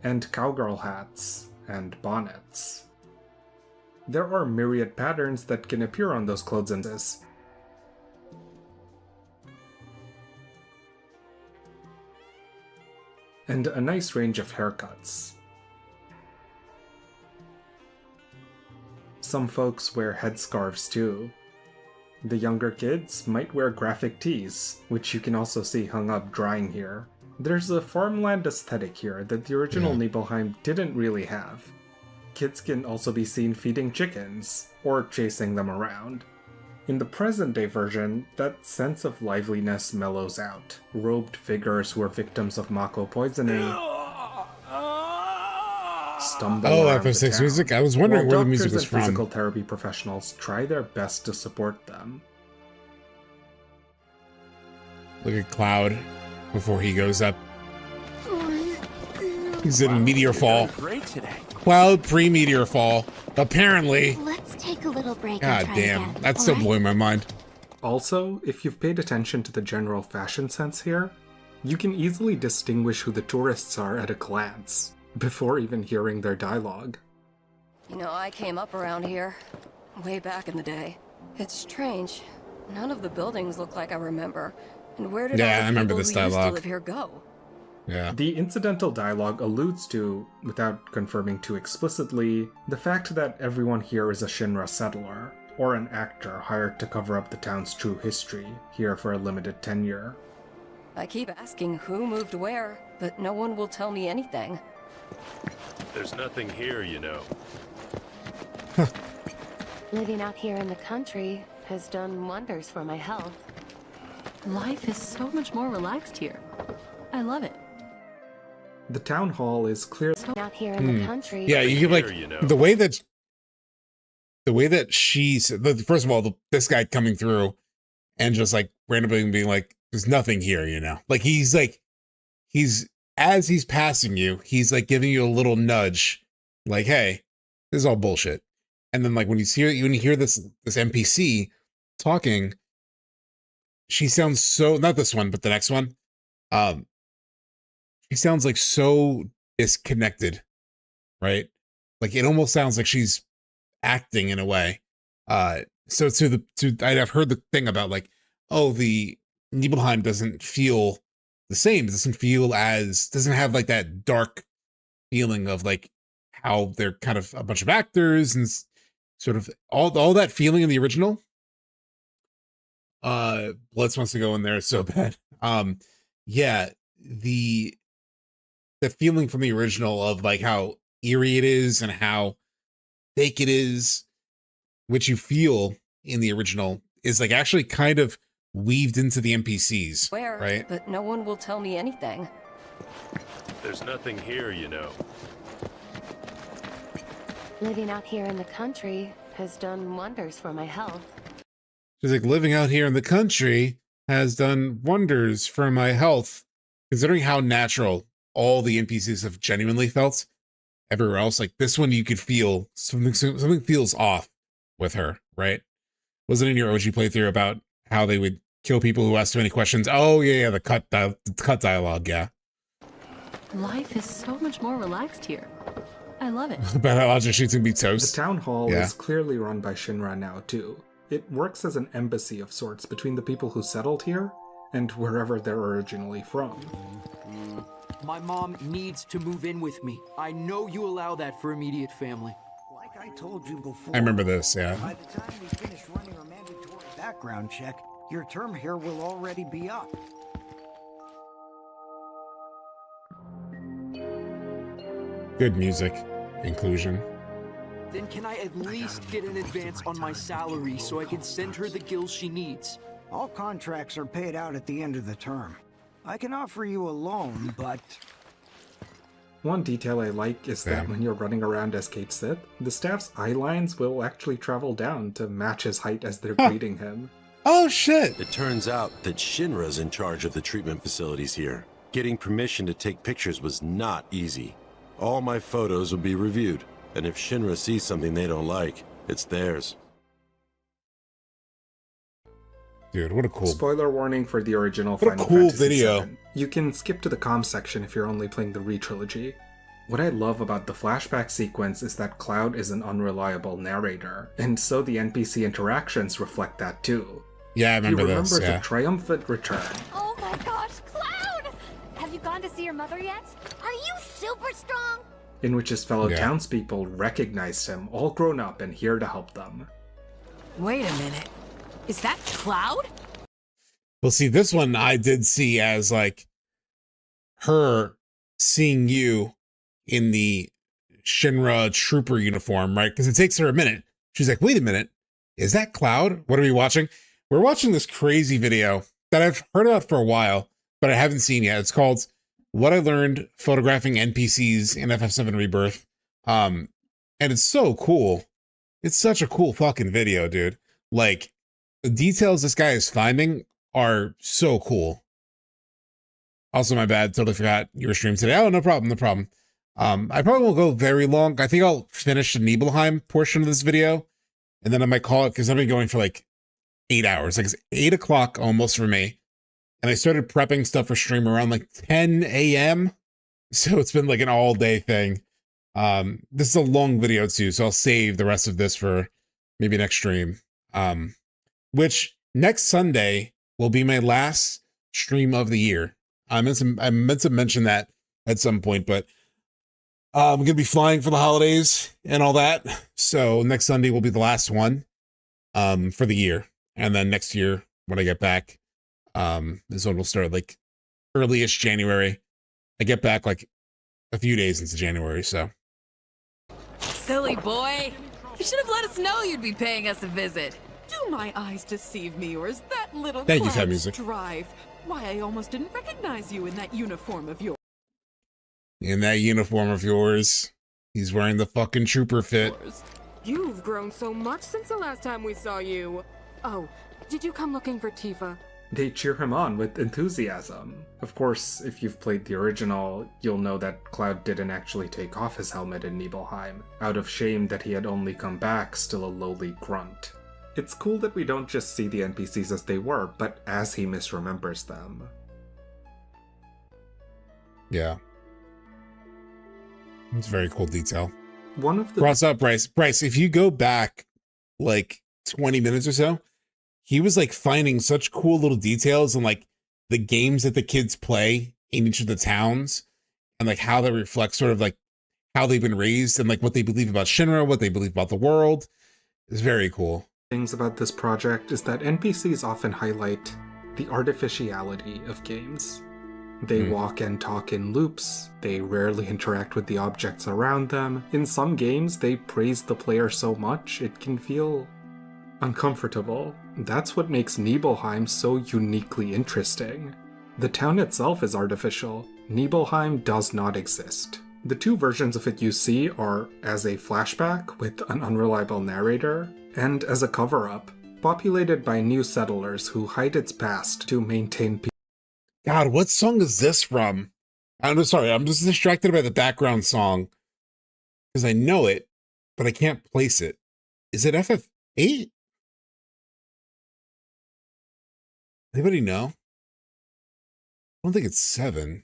And cowgirl hats and bonnets. There are myriad patterns that can appear on those clothes and this. And a nice range of haircuts. Some folks wear headscarves too. The younger kids might wear graphic tees, which you can also see hung up drying here. There's a farmland aesthetic here that the original Nibelheim didn't really have. Kids can also be seen feeding chickens, or chasing them around. In the present-day version, that sense of liveliness mellows out. Robed figures who are victims of Mako poisoning stumble around FF6 the town, music? I was wondering while where the music doctors was and from. physical therapy professionals try their best to support them. Look at Cloud before he goes up. He's in Meteor Fall. Great today. Cloud pre-Meteor Fall. Apparently. Let's take a little break God and try damn. again, That's still alright? blowing my mind. Also, if you've paid attention to the general fashion sense here, you can easily distinguish who the tourists are at a glance, before even hearing their dialogue. You know, I came up around here, way back in the day. It's strange. None of the buildings look like I remember. And where did all the I remember people this who used to dialogue. live here go? Yeah. The incidental dialogue alludes to, without confirming too explicitly, the fact that everyone here is a Shinra settler, or an actor hired to cover up the town's true history, here for a limited tenure. I keep asking who moved where, but no one will tell me anything. There's nothing here, you know. Living out here in the country has done wonders for my health. Life is so much more relaxed here. I love it. The town hall is clearly Out here in the country. Yeah, you like the way that she's first of all, this guy coming through and just like randomly being like, "There's nothing here," you know. Like he's as he's passing you, he's like giving you a little nudge, like, "Hey, this is all bullshit." And then like when you hear this NPC talking, she sounds so, not this one, but the next one. She sounds like so disconnected, right? Like it almost sounds like she's acting in a way. So I've heard the thing about like, oh, the Nibelheim doesn't feel the same. It doesn't have like that dark feeling of like how they're kind of a bunch of actors and sort of all that feeling in the original. Blitz wants to go in there so bad. Yeah, the feeling from the original of like how eerie it is and how fake it is, which you feel in the original, is like actually kind of weaved into the NPCs, Where? right? But no one will tell me anything. There's nothing here, you know. Living out here in the country has done wonders for my health. She's like, living out here in the country has done wonders for my health, considering how natural all the NPCs have genuinely felt everywhere else. Like this one, you could feel something feels off with her, right? Wasn't in your OG playthrough about how they would kill people who asked too many questions? Oh yeah, the cut dialogue, yeah. Life is so much more relaxed here. I love it. Biologic shoots can be toast. The town hall Yeah. is clearly run by Shinra now too. It works as an embassy of sorts between the people who settled here and wherever they're originally from. My mom needs to move in with me. I know you allow that for immediate family. Like I told you before. I remember this, yeah. By the time we finish running our mandatory background check, your term here will already be up. Good music. Inclusion. Then can I at least get an advance on my salary so I can send her the gills she needs? All contracts are paid out at the end of the term. I can offer you a loan, but... One detail I like is that when you're running around as Kate Sith, the staff's eye lines will actually travel down to match his height as they're greeting him. Oh shit! It turns out that Shinra's in charge of the treatment facilities here. Getting permission to take pictures was not easy. All my photos will be reviewed, and if Shinra sees something they don't like, it's theirs. Dude, what a cool... Spoiler warning for the original What a Final cool Fantasy video. VII. You can skip to the comms section if you're only playing the Re-Trilogy. What I love about the flashback sequence is that Cloud is an unreliable narrator, and so the NPC interactions reflect that too. Yeah, I remember he this, remembers yeah. a triumphant return. Oh my gosh, Cloud! Have you gone to see your mother yet? Are you super strong? In which his fellow Yeah. townspeople recognized him, all grown up and here to help them. Wait a minute. Is that Cloud? Well, see, this one I did see as like her seeing you in the Shinra trooper uniform, right? Because it takes her a minute. She's like, wait a minute, is that Cloud? What are we watching? We're watching this crazy video that I've heard about for a while, but I haven't seen yet. It's called What I Learned Photographing NPCs in FF7 Rebirth. And it's so cool. It's such a cool fucking video, dude. Like, the details this guy is finding are so cool. Also, my bad, totally forgot you were streaming today. Oh, no problem, no problem. I probably won't go very long. I think I'll finish the Nibelheim portion of this video, and then I might call it, because I've been going for like 8 hours. Like, it's 8 o'clock almost for me. And I started prepping stuff for stream around like 10 a.m. So it's been like an all day thing. This is a long video too, so I'll save the rest of this for maybe next stream. Which next Sunday will be my last stream of the year. I meant to mention that at some point, but I'm going to be flying for the holidays and all that. So next Sunday will be the last one for the year. And then next year, when I get back, this one will start like early-ish January. I get back like a few days into January, so. Silly boy. You should have let us know you'd be paying us a visit. Do my eyes deceive me, or is that little Thank you, Cloud Fat Music. strive? Why, I almost didn't recognize you in that uniform of yours. In that uniform of yours, he's wearing the fucking trooper fit. You've grown so much since the last time we saw you. Oh, did you come looking for Tifa? They cheer him on with enthusiasm. Of course, if you've played the original, you'll know that Cloud didn't actually take off his helmet in Nibelheim, out of shame that he had only come back still a lowly grunt. It's cool that we don't just see the NPCs as they were, but as he misremembers them. Yeah. It's a very cool detail. One of the... What's up, Bryce? Bryce, if you go back like 20 minutes or so, he was like finding such cool little details and like the games that the kids play in each of the towns and like how that reflects sort of like how they've been raised and like what they believe about Shinra, what they believe about the world. It's very cool. Things about this project is that NPCs often highlight the artificiality of games. They walk and talk in loops, they rarely interact with the objects around them. In some games, they praise the player so much it can feel uncomfortable. That's what makes Nibelheim so uniquely interesting. The town itself is artificial. Nibelheim does not exist. The two versions of it you see are as a flashback with an unreliable narrator, and as a cover-up, populated by new settlers who hide its past to maintain peace. God, what song is this from? I'm sorry, I'm just distracted by the background song because I know it, but I can't place it. Is it FF8? Anybody know? I don't think it's 7.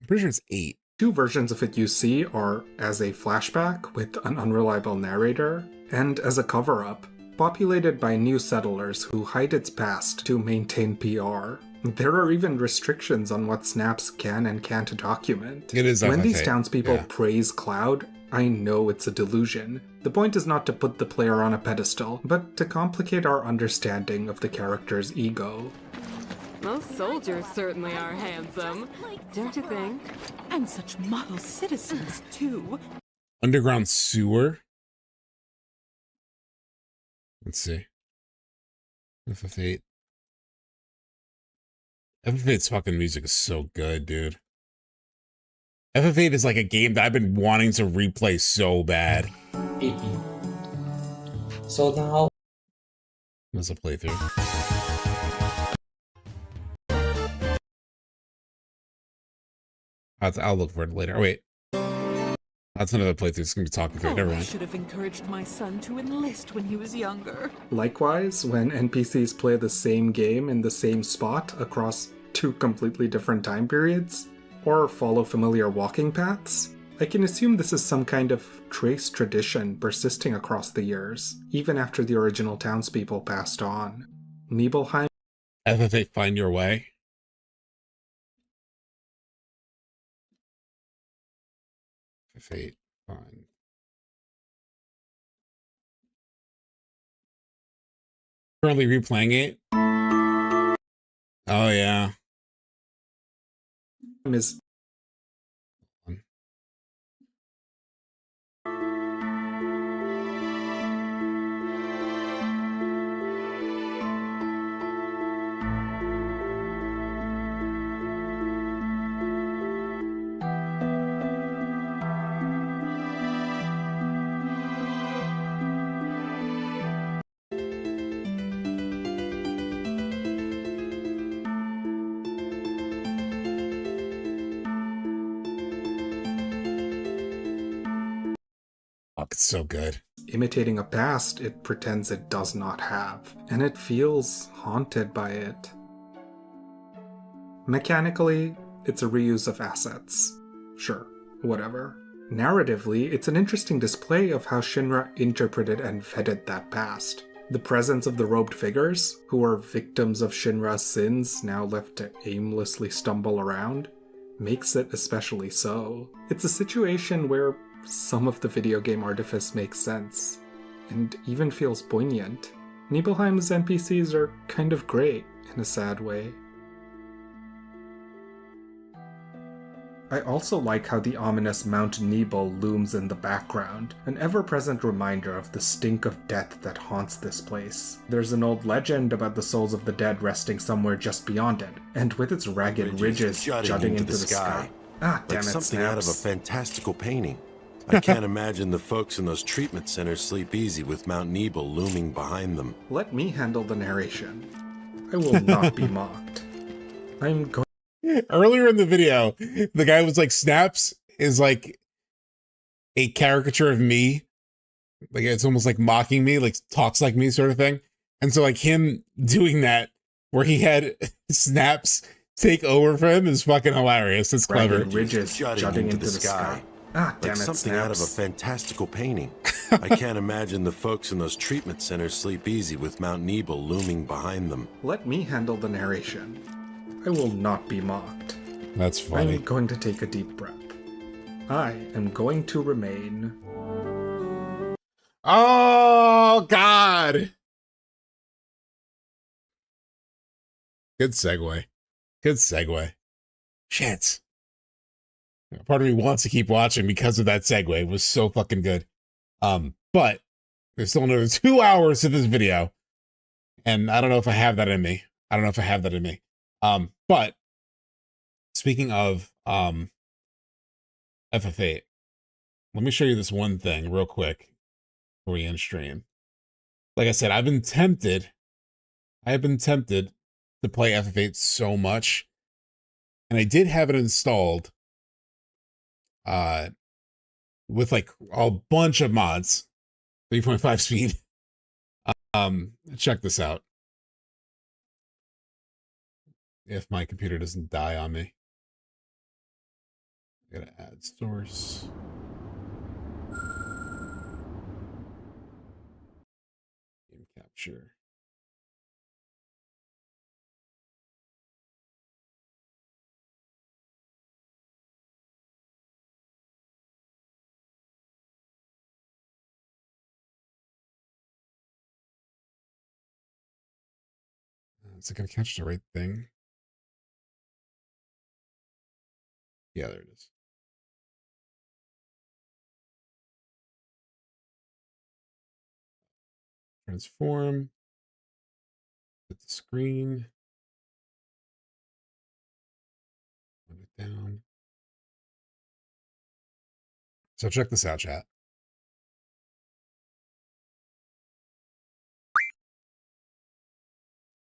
I'm pretty sure it's 8. Two versions of it you see are as a flashback with an unreliable narrator, and as a cover-up, populated by new settlers who hide its past to maintain PR. There are even restrictions on what snaps can and can't document. It is when FF8, these townspeople yeah. praise Cloud, I know it's a delusion. The point is not to put the player on a pedestal, but to complicate our understanding of the character's ego. Most soldiers certainly are handsome, don't you think? And such model citizens, too. Underground sewer? Let's see. FF8. FF8's fucking music is so good, dude. FF8 is like a game that I've been wanting to replay so bad. So now... There's a playthrough. I'll look for it later. Oh, wait. That's another playthrough. It's gonna be talking through it. Never I mind. should have encouraged my son to enlist when he was younger. Likewise, when NPCs play the same game in the same spot across two completely different time periods, or follow familiar walking paths, I can assume this is some kind of trace tradition persisting across the years, even after the original townspeople passed on. Nibelheim. FF8 Find Your Way. FF8 Find. Currently replaying it. Oh yeah. Is Fuck, it's so good. imitating a past it pretends it does not have, and it feels haunted by it. Mechanically, it's a reuse of assets. Sure, whatever. Narratively, it's an interesting display of how Shinra interpreted and vetted that past. The presence of the robed figures, who are victims of Shinra's sins now left to aimlessly stumble around, makes it especially so. It's a situation where some of the video game artifice makes sense, and even feels poignant. Nibelheim's NPCs are kind of great, in a sad way. I also like how the ominous Mount Nibel looms in the background, an ever-present reminder of the stink of death that haunts this place. There's an old legend about the souls of the dead resting somewhere just beyond it, and with its ragged ridges jutting into the sky. Ah, damn like it, something out of a Snaps. fantastical painting. I can't imagine the folks in those treatment centers sleep easy with Mount Nibel looming behind them. Let me handle the narration. I will not be mocked. I'm going. Earlier in the video, the guy was like, Snaps is like a caricature of me. Like, it's almost like mocking me, like talks like me sort of thing. And so like him doing that where he had Snaps take over for him is fucking hilarious. It's clever. Ragged ridges jutting into the sky. Ah, damn like it, something out of a Snaps. fantastical painting. I can't imagine the folks in those treatment centers sleep easy with Mount Nibel looming behind them. Let me handle the narration. I will not be mocked. That's funny. I'm going to take a deep breath. I am going to remain. Oh, God. Good segue. Good segue. Shit. Part of me wants to keep watching because of that segue. It was so fucking good. But there's still another 2 hours to this video. And I don't know if I have that in me. But speaking of FF8, let me show you this one thing real quick before we end stream. Like I said, I have been tempted to play FF8 so much. And I did have it installed with like a bunch of mods, 3.5 speed. Check this out. If my computer doesn't die on me. I gotta add source. Game capture. Is it gonna catch the right thing? Yeah, there it is. Transform. Put the screen. Put it down. So check this out, chat.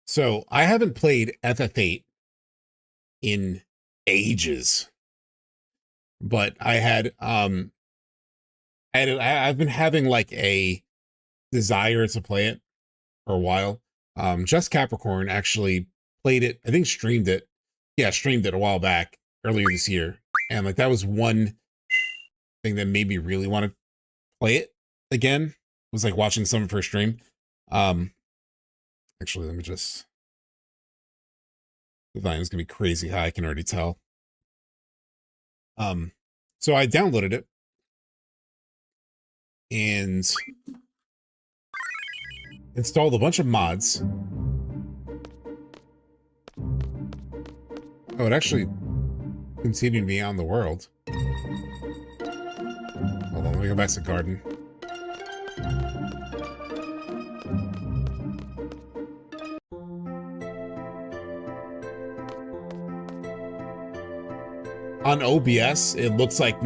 So I haven't played FF8 in ages, but I had I've been having like a desire to play it for a while. Just Capricorn actually played it, I think streamed it. Yeah, streamed it a while back, earlier this year. And like that was one thing that made me really want to play it again, was like watching some of her stream. Actually, let me just, the volume's gonna be crazy high, I can already tell. So I downloaded it and installed a bunch of mods. Oh, it actually continued me on the world. Hold on, let me go back to garden. On OBS, it looks like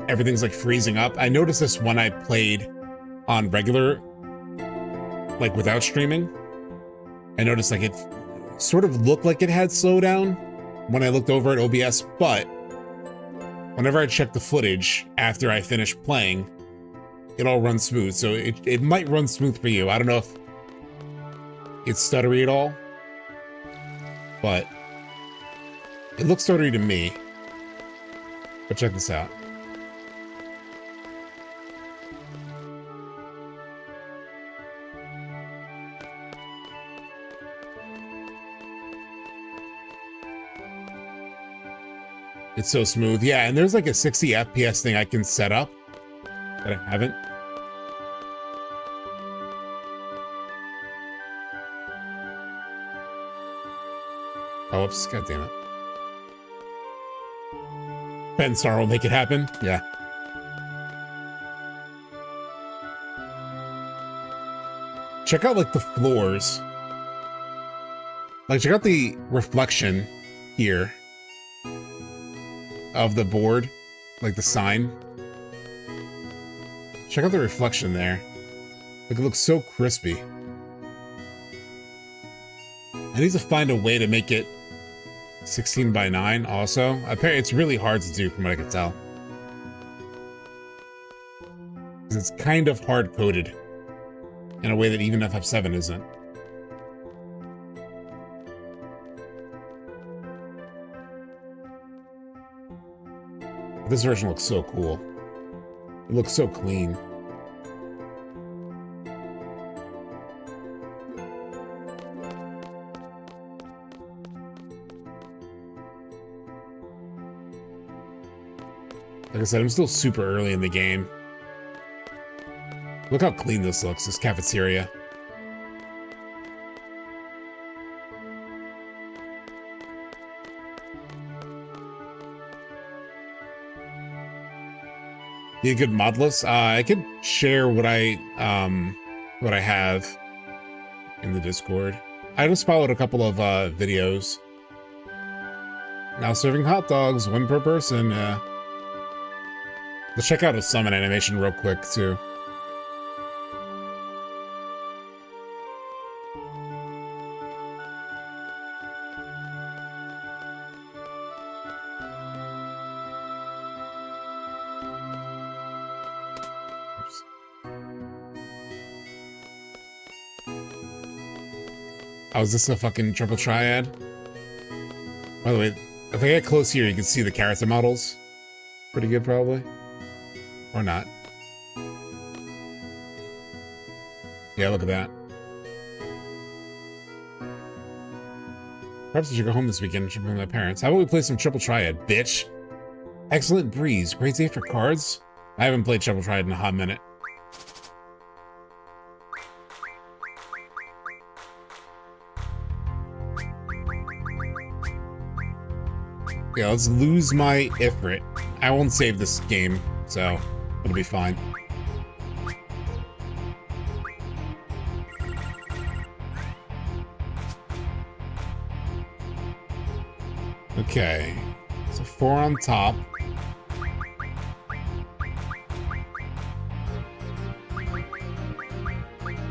everything's like freezing up. I noticed this when I played on regular, like without streaming. I noticed like it sort of looked like it had slowdown when I looked over at OBS, but whenever I check the footage after I finish playing, it all runs smooth. So it might run smooth for you. I don't know if it's stuttery at all, but it looks stuttery to me. But check this out. It's so smooth. Yeah, and there's like a 60 FPS thing I can set up that I haven't. Oh, oops. God damn it. Ben Star will make it happen. Yeah. Check out like the floors. Like check out the reflection here of the board, like the sign. Check out the reflection there. Like it looks so crispy. I need to find a way to make it 16:9 also. Apparently it's really hard to do from what I can tell. Because it's kind of hard-coded in a way that even FF7 isn't. This version looks so cool. It looks so clean. Like I said, I'm still super early in the game. Look how clean this looks, this cafeteria. Need a good mod list? I could share what I have in the Discord. I just followed a couple of videos. Now serving hot dogs, 1 per person. Let's check out a summon animation real quick too. Oh, is this a fucking triple triad? By the way, if I get close here, you can see the character models. Pretty good, probably. Or not. Yeah, look at that. Perhaps I should go home this weekend and trip with my parents. How about we play some triple triad, bitch? Excellent breeze. Great day for cards. I haven't played triple triad in a hot minute. Yeah, let's lose my Ifrit. I won't save this game, so it'll be fine. Okay, so 4 on top.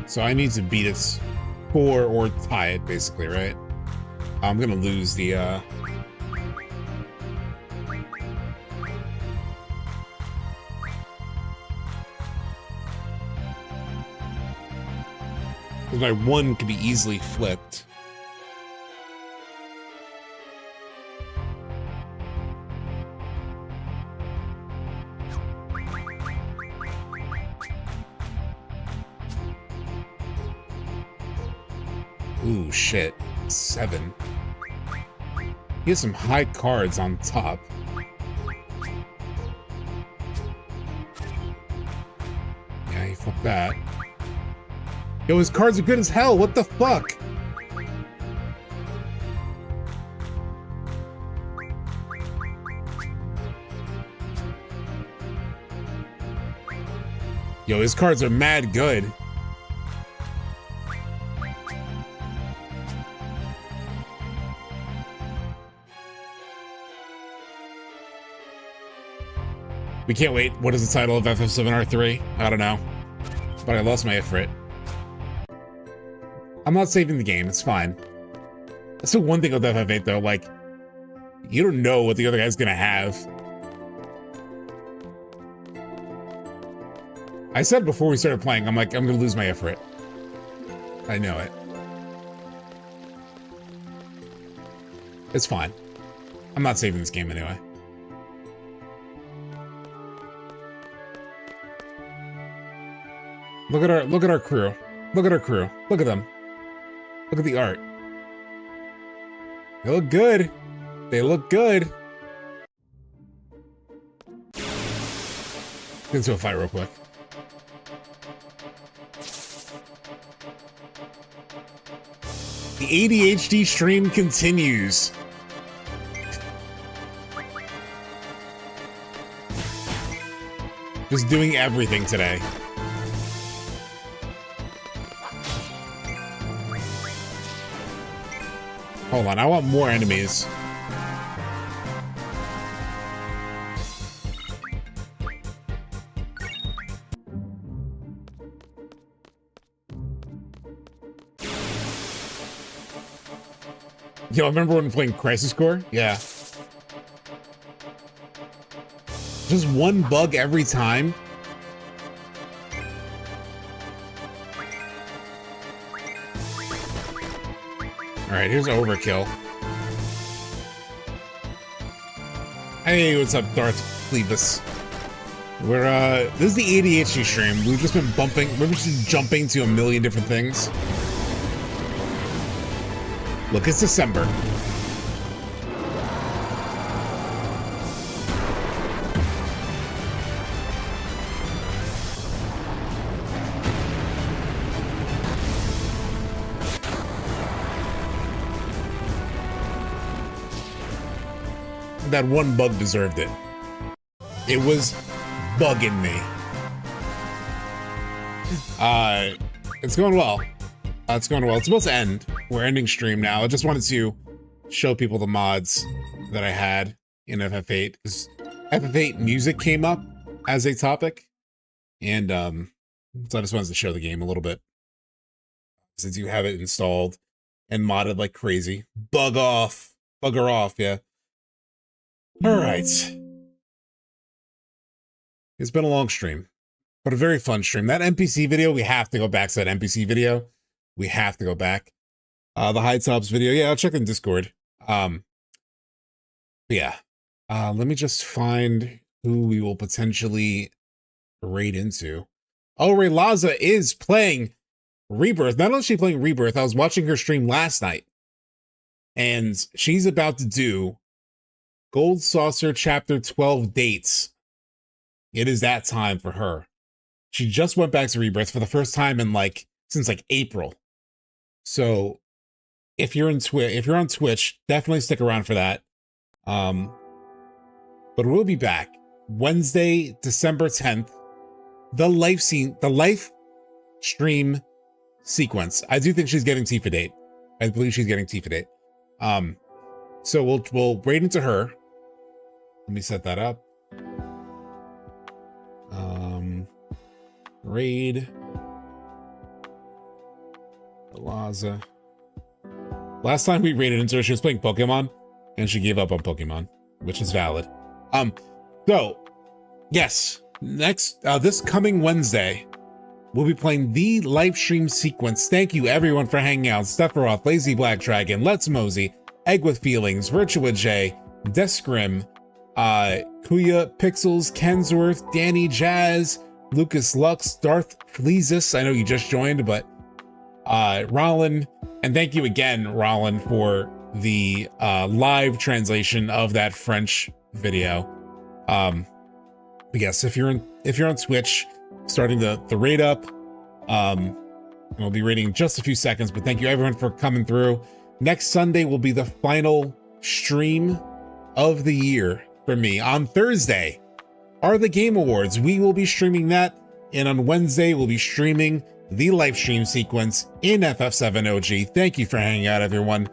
So I need to beat its 4 or tie it, basically, right? I'm gonna lose the, Because my 1 could be easily flipped. Ooh, shit. 7. He has some high cards on top. Yeah, he flipped that. Yo, his cards are good as hell. What the fuck? Yo, his cards are mad good. We can't wait. What is the title of FF7 R3? I don't know. But I lost my Ifrit. I'm not saving the game. It's fine. That's the one thing with FF8 though. Like, you don't know what the other guy's gonna have. I said before we started playing, I'm like, I'm gonna lose my Ifrit. I know it. It's fine. I'm not saving this game anyway. Look at our crew. Look at our crew. Look at them. Look at the art. They look good. They look good. Get into a fight real quick. The ADHD stream continues. Just doing everything today. Hold on, I want more enemies. Yo, remember when playing Crisis Core? Yeah. Just one bug every time. Alright, here's Overkill. Hey, what's up, Darth Clevis? We're, this is the ADHD stream. We've just been we're just jumping to a million different things. Look, it's December. That one bug deserved it. It was bugging me. It's going well. It's going well. It's supposed to end. We're ending stream now. I just wanted to show people the mods that I had in FF8, because FF8 music came up as a topic, and so I just wanted to show the game a little bit, since you have it installed and modded like crazy. Bugger off, yeah. All right. It's been a long stream, but a very fun stream. That NPC video, we have to go back to that NPC video. We have to go back. The High Tops video, yeah, I'll check in Discord. Yeah. Let me just find who we will potentially raid into. Oh, Ray Laza is playing Rebirth. Not only is she playing Rebirth, I was watching her stream last night, and she's about to do Gold Saucer Chapter 12 dates. It is that time for her. She just went back to Rebirth for the first time in since April. So if you're on Twitch, definitely stick around for that. But we'll be back Wednesday, December 10th. The live stream sequence. I do think she's getting Tifa date. I believe she's getting Tifa date. So we'll raid into her. Let me set that up. Raid Laza. Last time we raided into her, she was playing Pokemon, and she gave up on Pokemon, which is valid. So yes, next this coming Wednesday, we'll be playing the live stream sequence. Thank you everyone for hanging out. Sephiroth, Lazy Black Dragon, Let's Mosey, Egg with Feelings, Virtua J, Descrim, Kuya, Pixels, Kensworth, Danny Jazz, Lucas Lux, Darth Fleezus, I know you just joined, but Rollin, and thank you again, Rollin, for the live translation of that French video. But yes, if you're on Twitch, starting the raid up, and we'll be raiding in just a few seconds, but thank you everyone for coming through. Next Sunday will be the final stream of the year for me. On Thursday are the Game Awards. We will be streaming that, and on Wednesday we'll be streaming the live stream sequence in FF7 OG. Thank you for hanging out, everyone.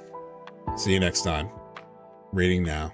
See you next time. Raiding now.